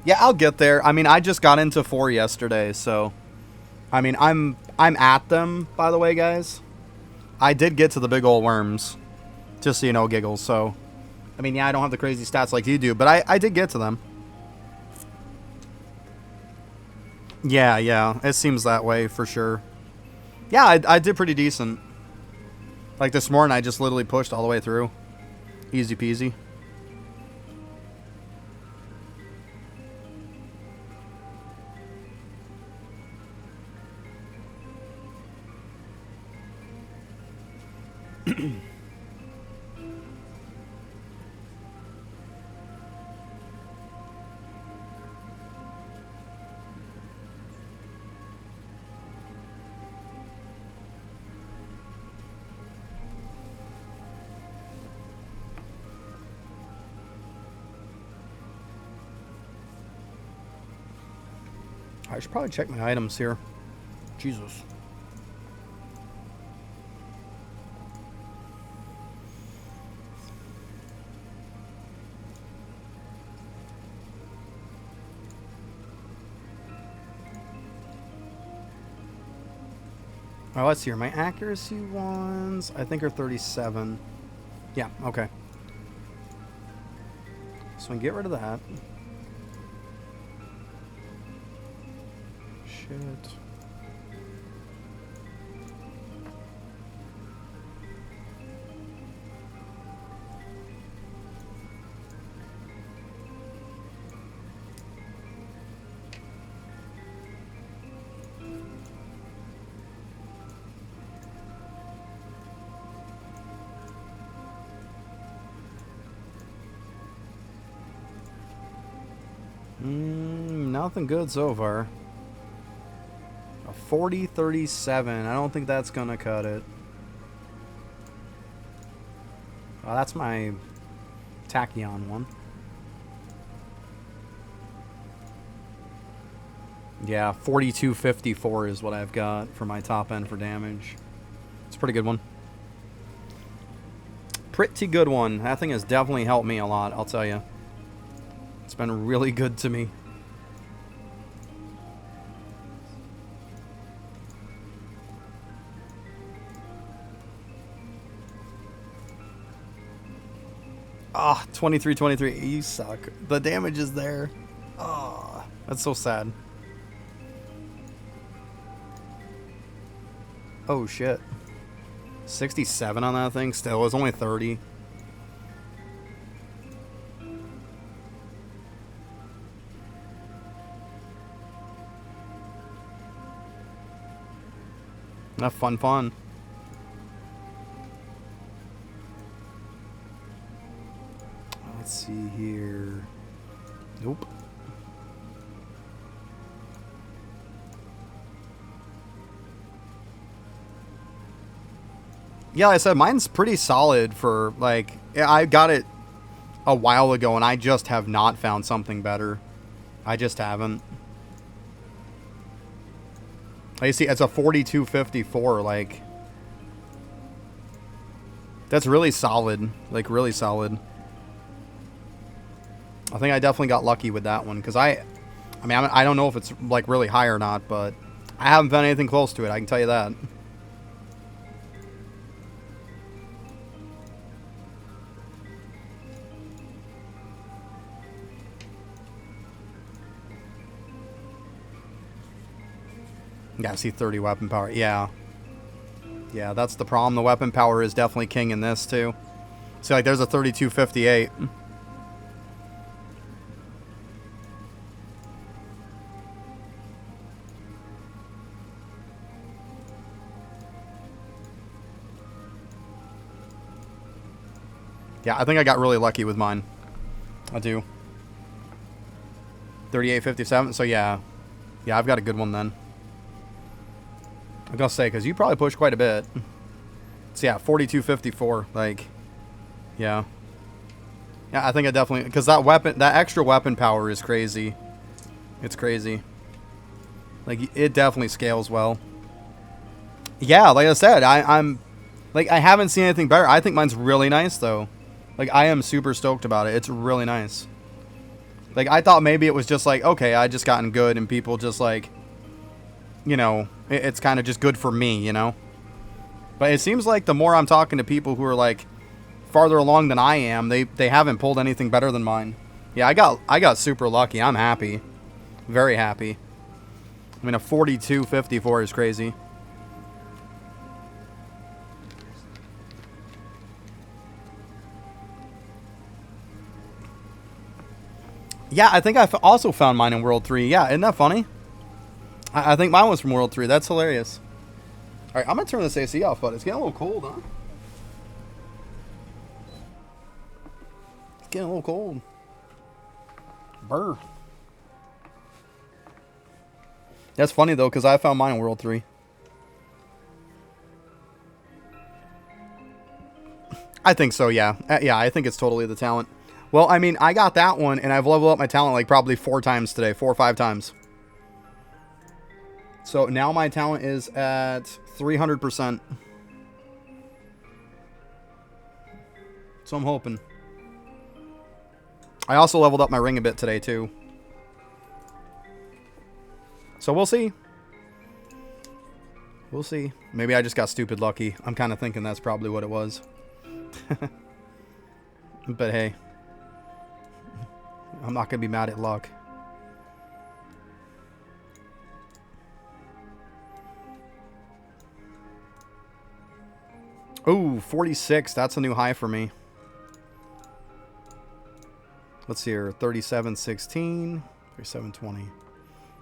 Yeah, I'll get there. I mean, I just got into 4 yesterday, so... I mean, I'm at them, by the way, guys. I did get to the big old worms. Just so you know, Giggles, so... I mean, yeah, I don't have the crazy stats like you do, but I did get to them. Yeah, it seems that way, for sure. Yeah, I did pretty decent. Like, this morning, I just literally pushed all the way through. Easy peasy. I should probably check my items here. Jesus. Alright, let's see here. My accuracy ones, I think, are 37. Yeah, okay. So I can get rid of that. Shit. Nothing good so far. A 40-37. I don't think that's gonna cut it. Oh, that's my Tachyon one. Yeah, 42-54 is what I've got for my top end for damage. It's a pretty good one. Pretty good one. That thing has definitely helped me a lot, I'll tell you. It's been really good to me. Ah, 23-23. You suck. The damage is there. Oh, that's so sad. Oh, shit. 67 on that thing still. It was only 30. Enough fun. Let's see here. Nope. Yeah, like I said, mine's pretty solid for, like, I got it a while ago and I just have not found something better. I just haven't. Like you see, it's a 42-54, like, that's really solid, like, really solid. I think I definitely got lucky with that one, because I mean, I don't know if it's, like, really high or not, but I haven't found anything close to it, I can tell you that. Yeah, I see 30 weapon power. Yeah. Yeah, that's the problem. The weapon power is definitely king in this, too. See, like, there's a 32-58. Yeah, I think I got really lucky with mine. I do. 38.57. So yeah. Yeah, I've got a good one then. I'm going to say, because you probably pushed quite a bit. So yeah, 42.54. Like, yeah. Yeah, I think I definitely... Because that weapon, that extra weapon power is crazy. It's crazy. Like, it definitely scales well. Yeah, like I said, I'm... Like, I haven't seen anything better. I think mine's really nice, though. Like, I am super stoked about it. It's really nice. Like, I thought maybe it was just like, okay, I just gotten good, and people just like... You know, it's kind of just good for me, you know? But it seems like the more I'm talking to people who are, like, farther along than I am, they haven't pulled anything better than mine. Yeah, I got super lucky. I'm happy. Very happy. I mean, a 42.54 is crazy. Yeah, I think I also found mine in World 3. Yeah, isn't that funny? I think mine was from World 3. That's hilarious. Alright, I'm going to turn this AC off, but it's getting a little cold, huh? It's getting a little cold. Brr. That's funny, though, because I found mine in World 3. I think so, yeah. Yeah, I think it's totally the talent. Well, I mean, I got that one, and I've leveled up my talent like probably 4 times today. 4 or 5 times. So now my talent is at 300%. So I'm hoping. I also leveled up my ring a bit today, too. So we'll see. We'll see. Maybe I just got stupid lucky. I'm kind of thinking that's probably what it was. But hey. I'm not going to be mad at luck. Ooh, 46. That's a new high for me. Let's see here. 37.16. 37.20.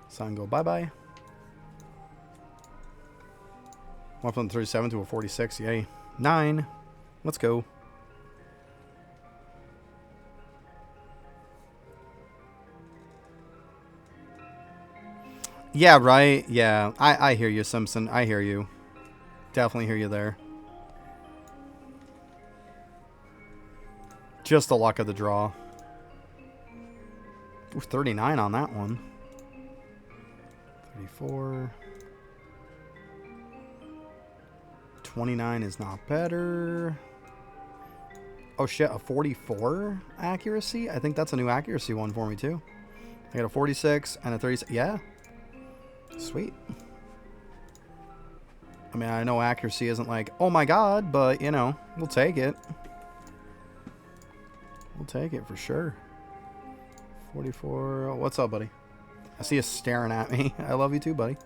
Sign go bye-bye. Went from 37 to a 46. Yay. 9. Let's go. Yeah, right. Yeah. I hear you, Simpson. I hear you. Definitely hear you there. Just the luck of the draw. Ooh, 39 on that one. 34. 29 is not better. Oh shit, a 44 accuracy? I think that's a new accuracy one for me too. I got a 46 and a 36. Yeah. Sweet. I mean, I know accuracy isn't like, oh my god, but you know, we'll take it. We'll take it for sure. 44. What's up, buddy? I see you staring at me. I love you too, buddy.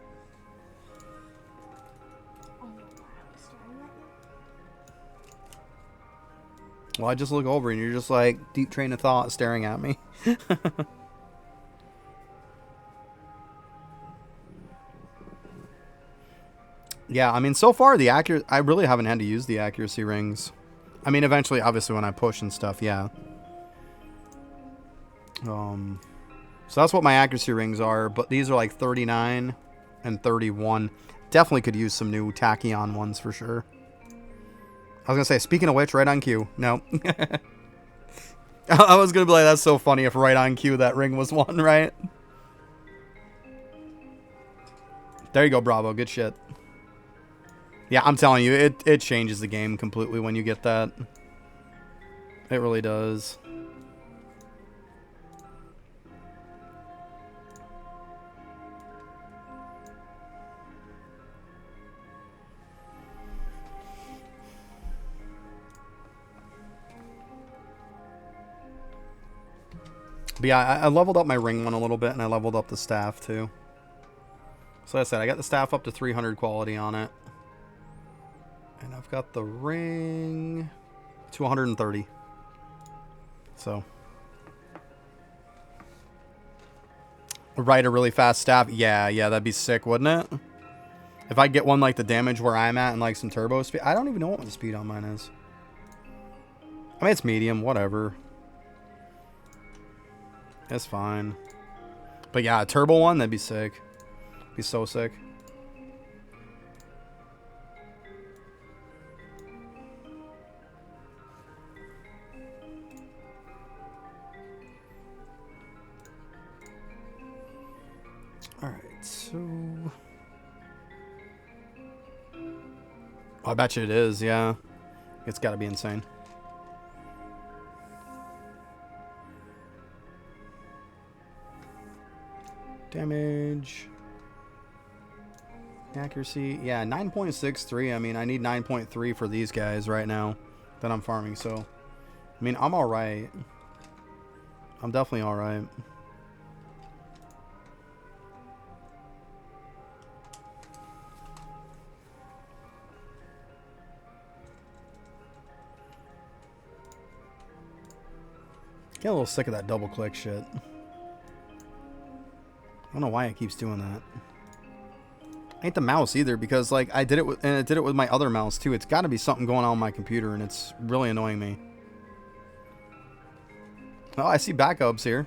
Well, I just look over and you're just like deep train of thought staring at me. Yeah, I mean, so far the I really haven't had to use the accuracy rings. I mean, eventually, obviously, when I push and stuff, yeah. So that's what my accuracy rings are, but these are like 39 and 31. Definitely could use some new tachyon ones for sure. I was gonna say, speaking of which, right on cue. No. I was gonna be like, that's so funny if right on cue that ring was one, right? There you go, Bravo. Good shit. Yeah, I'm telling you, it changes the game completely when you get that. It really does. But yeah, I leveled up my ring one a little bit, and I leveled up the staff too. So like I said, I got the staff up to 300 quality on it. And I've got the ring to 130. So. Ride a really fast staff. Yeah, that'd be sick, wouldn't it? If I get one like the damage where I'm at and like some turbo speed. I don't even know what the speed on mine is. I mean, it's medium, whatever. It's fine. But yeah, a turbo one, that'd be sick. Be so sick. Alright, so... Oh, I bet you it is, yeah. It's gotta be insane. Damage. Accuracy. Yeah, 9.63. I mean, I need 9.3 for these guys right now that I'm farming, so... I mean, I'm alright. I'm definitely alright. Get a little sick of that double click shit. I don't know why it keeps doing that. Ain't the mouse either, because like I did it with, and it did it with my other mouse too. It's got to be something going on with my computer, and it's really annoying me. Oh, I see backups here.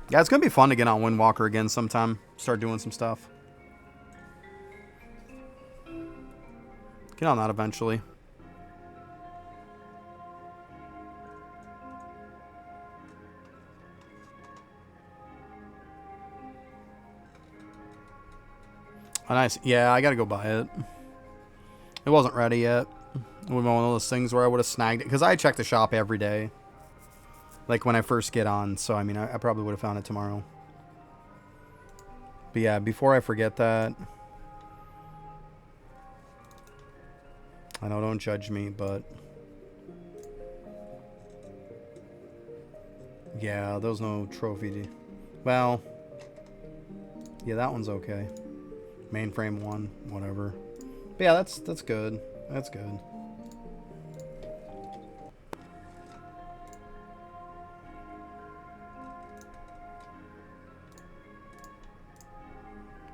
Yeah, it's gonna be fun to get on Windwalker again sometime. Start doing some stuff. Get on that eventually. Oh, nice. Yeah, I gotta go buy it. It wasn't ready yet. It was one of those things where I would have snagged it. Because I check the shop every day. Like when I first get on. So, I mean, I probably would have found it tomorrow. But yeah, before I forget that... I know, don't judge me, but... Yeah, there's no trophy. Well... Yeah, that one's okay. Mainframe 1, whatever. But yeah, that's good. That's good.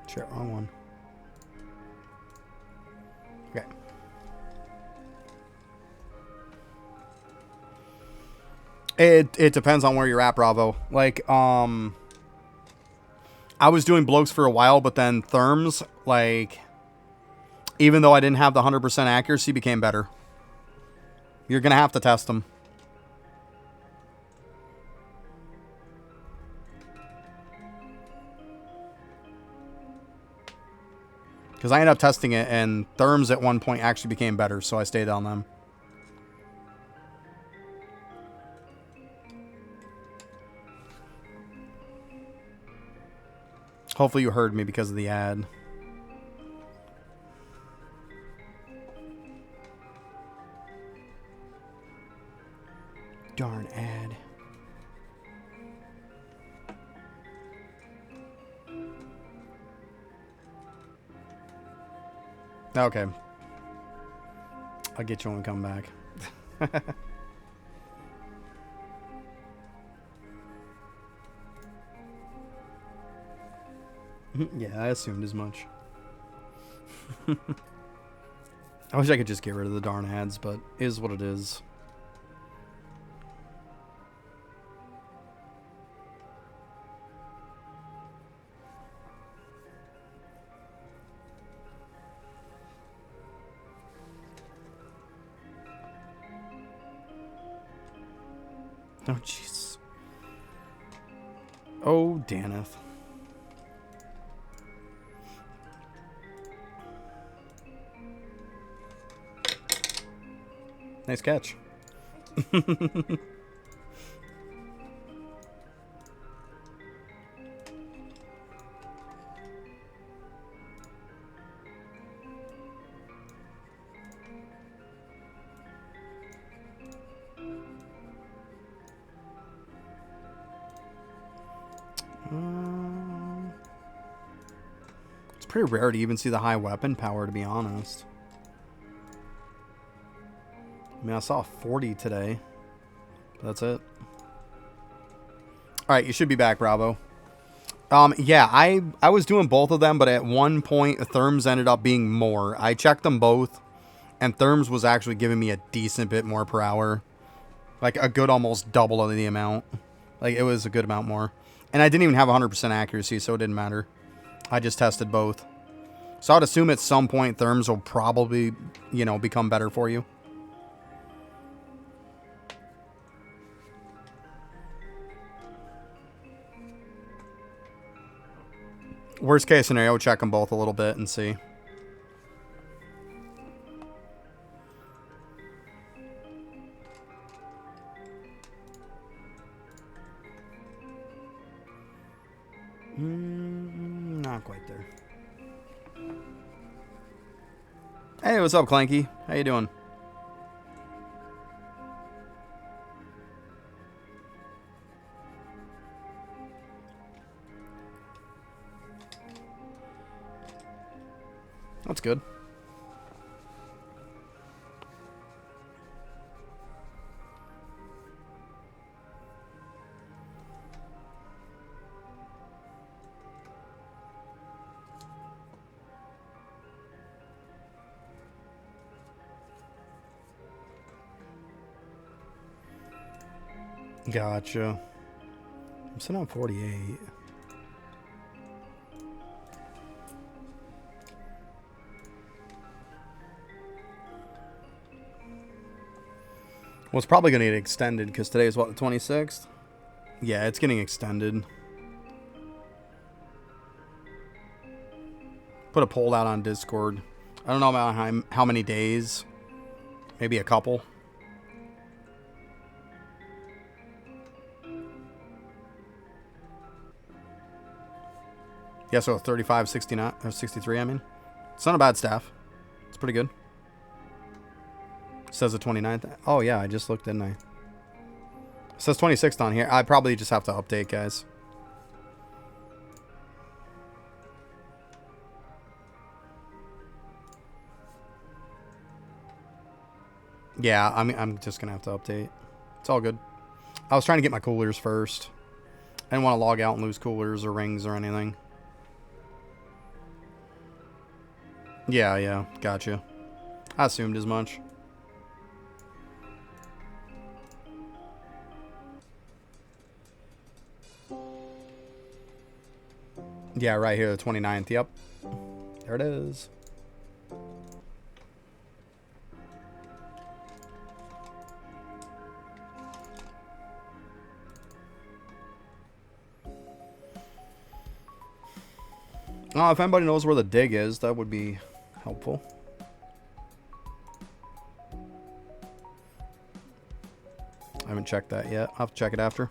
Shit, wrong one. Okay. It depends on where you're at, Bravo. Like, I was doing blokes for a while, but then therms, like, even though I didn't have the 100% accuracy, became better. You're going to have to test them. Because I ended up testing it, and therms at one point actually became better, so I stayed on them. Hopefully you heard me because of the ad. Darn ad. Okay. I'll get you when we come back. Yeah, I assumed as much. I wish I could just get rid of the darn ads, but it is what it is. Oh, jeez. Oh, Daneth. Nice catch. It's pretty rare to even see the high weapon power, to be honest. I mean, I saw 40 today. But that's it. Alright, you should be back, Bravo. Yeah, I was doing both of them, but at one point, Therms ended up being more. I checked them both, and Therms was actually giving me a decent bit more per hour. Like, a good almost double of the amount. Like, it was a good amount more. And I didn't even have 100% accuracy, so it didn't matter. I just tested both. So I'd assume at some point, Therms will probably, you know, become better for you. Worst case scenario, check them both a little bit and see. Not quite there. Hey, what's up, Clanky? How you doing? That's good. Gotcha. I'm sitting on 48. Well, it's probably going to get extended because today is what, the 26th? Yeah, it's getting extended. Put a poll out on Discord. I don't know about how many days. Maybe a couple. Yeah, so 35, 69, or 63, I mean. It's not a bad staff. It's pretty good. It says the 29th. Oh, yeah, I just looked, didn't I? It says 26th on here. I probably just have to update, guys. Yeah, I'm just going to have to update. It's all good. I was trying to get my coolers first. I didn't want to log out and lose coolers or rings or anything. Yeah, gotcha. I assumed as much. Yeah, right here, the 29th. Yep. There it is. Oh, if anybody knows where the dig is, that would be helpful. I haven't checked that yet. I'll have to check it after.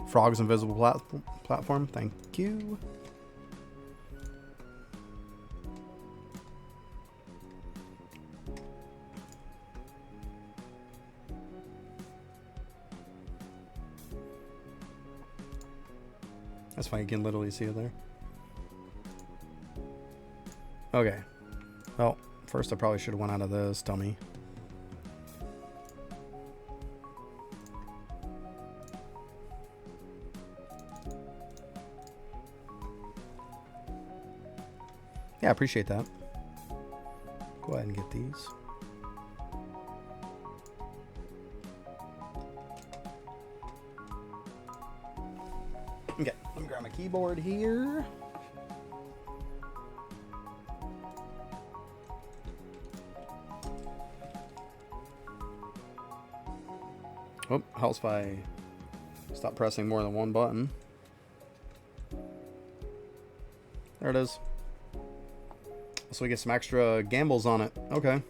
Frog's invisible platform. Thank you. That's fine. You can literally see it there. Okay. Well, first I probably should have went out of this dummy. Yeah, I appreciate that. Go ahead and get these. Okay, let me grab my keyboard here. Oh, helps if I stop pressing more than one button. There it is. So we get some extra gambles on it. Okay.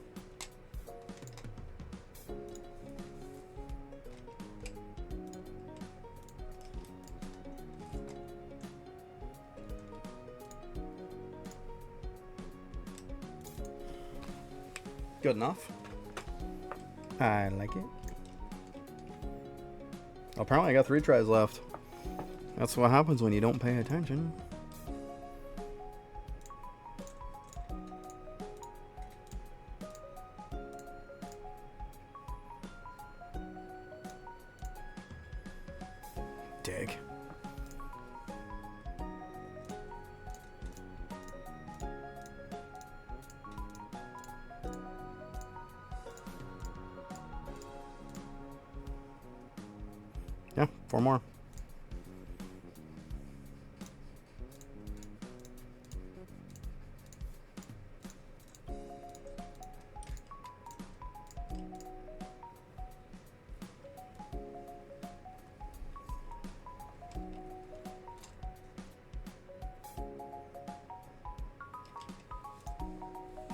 Good enough. I like it. Apparently I got 3 tries left. That's what happens when you don't pay attention. dick. Yeah, 4 more.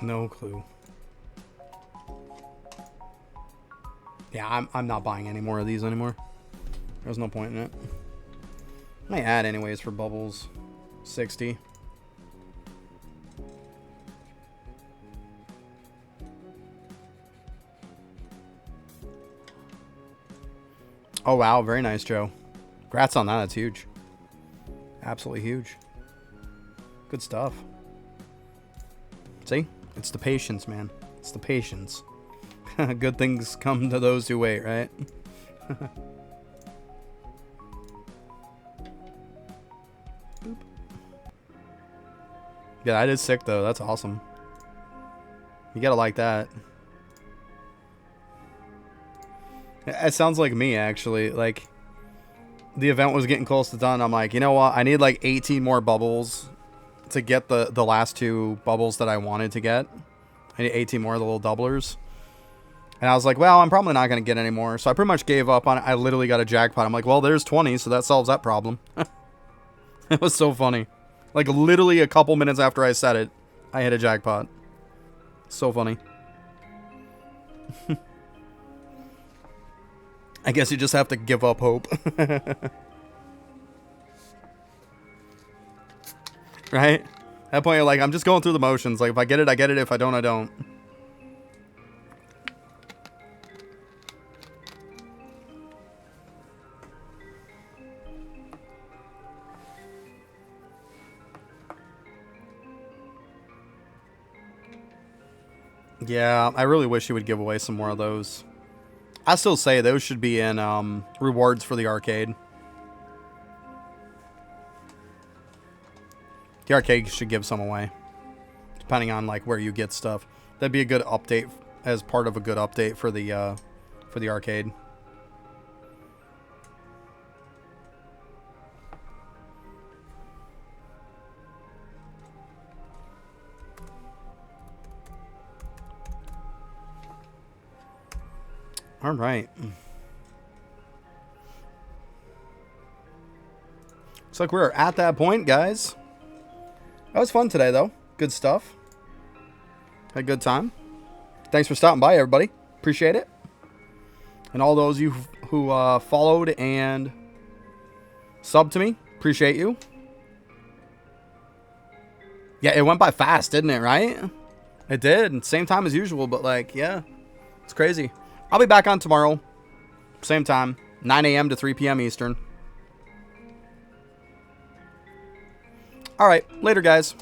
No clue. Yeah, I'm not buying any more of these anymore. There's no point in it. I add anyways for bubbles. 60. Oh wow, very nice, Joe. Congrats on that. That's huge. Absolutely huge. Good stuff. See? It's the patience, man. It's the patience. Good things come to those who wait, right? Yeah, that is sick, though. That's awesome. You gotta like that. It sounds like me, actually. Like, the event was getting close to done. I'm like, you know what? I need like 18 more bubbles to get the last 2 bubbles that I wanted to get. I need 18 more of the little doublers. And I was like, well, I'm probably not going to get any more. So I pretty much gave up on it. I literally got a jackpot. I'm like, well, there's 20, so that solves that problem. It was so funny. Like, literally a couple minutes after I said it, I hit a jackpot. So funny. I guess you just have to give up hope. Right? At that point, you're like, I'm just going through the motions. Like, if I get it, I get it. If I don't, I don't. Yeah, I really wish you would give away some more of those. I still say those should be in rewards for the arcade. The arcade should give some away, depending on like where you get stuff. That'd be a good update as part of a good update for the arcade. All right. Looks like we're at that point, guys. That was fun today, though. Good stuff. Had a good time. Thanks for stopping by, everybody. Appreciate it. And all those of you who followed and subbed to me, appreciate you. Yeah, it went by fast, didn't it, right? It did. Same time as usual, but like, yeah, it's crazy. I'll be back on tomorrow. Same time, 9 a.m. to 3 p.m. Eastern. All right, later, guys.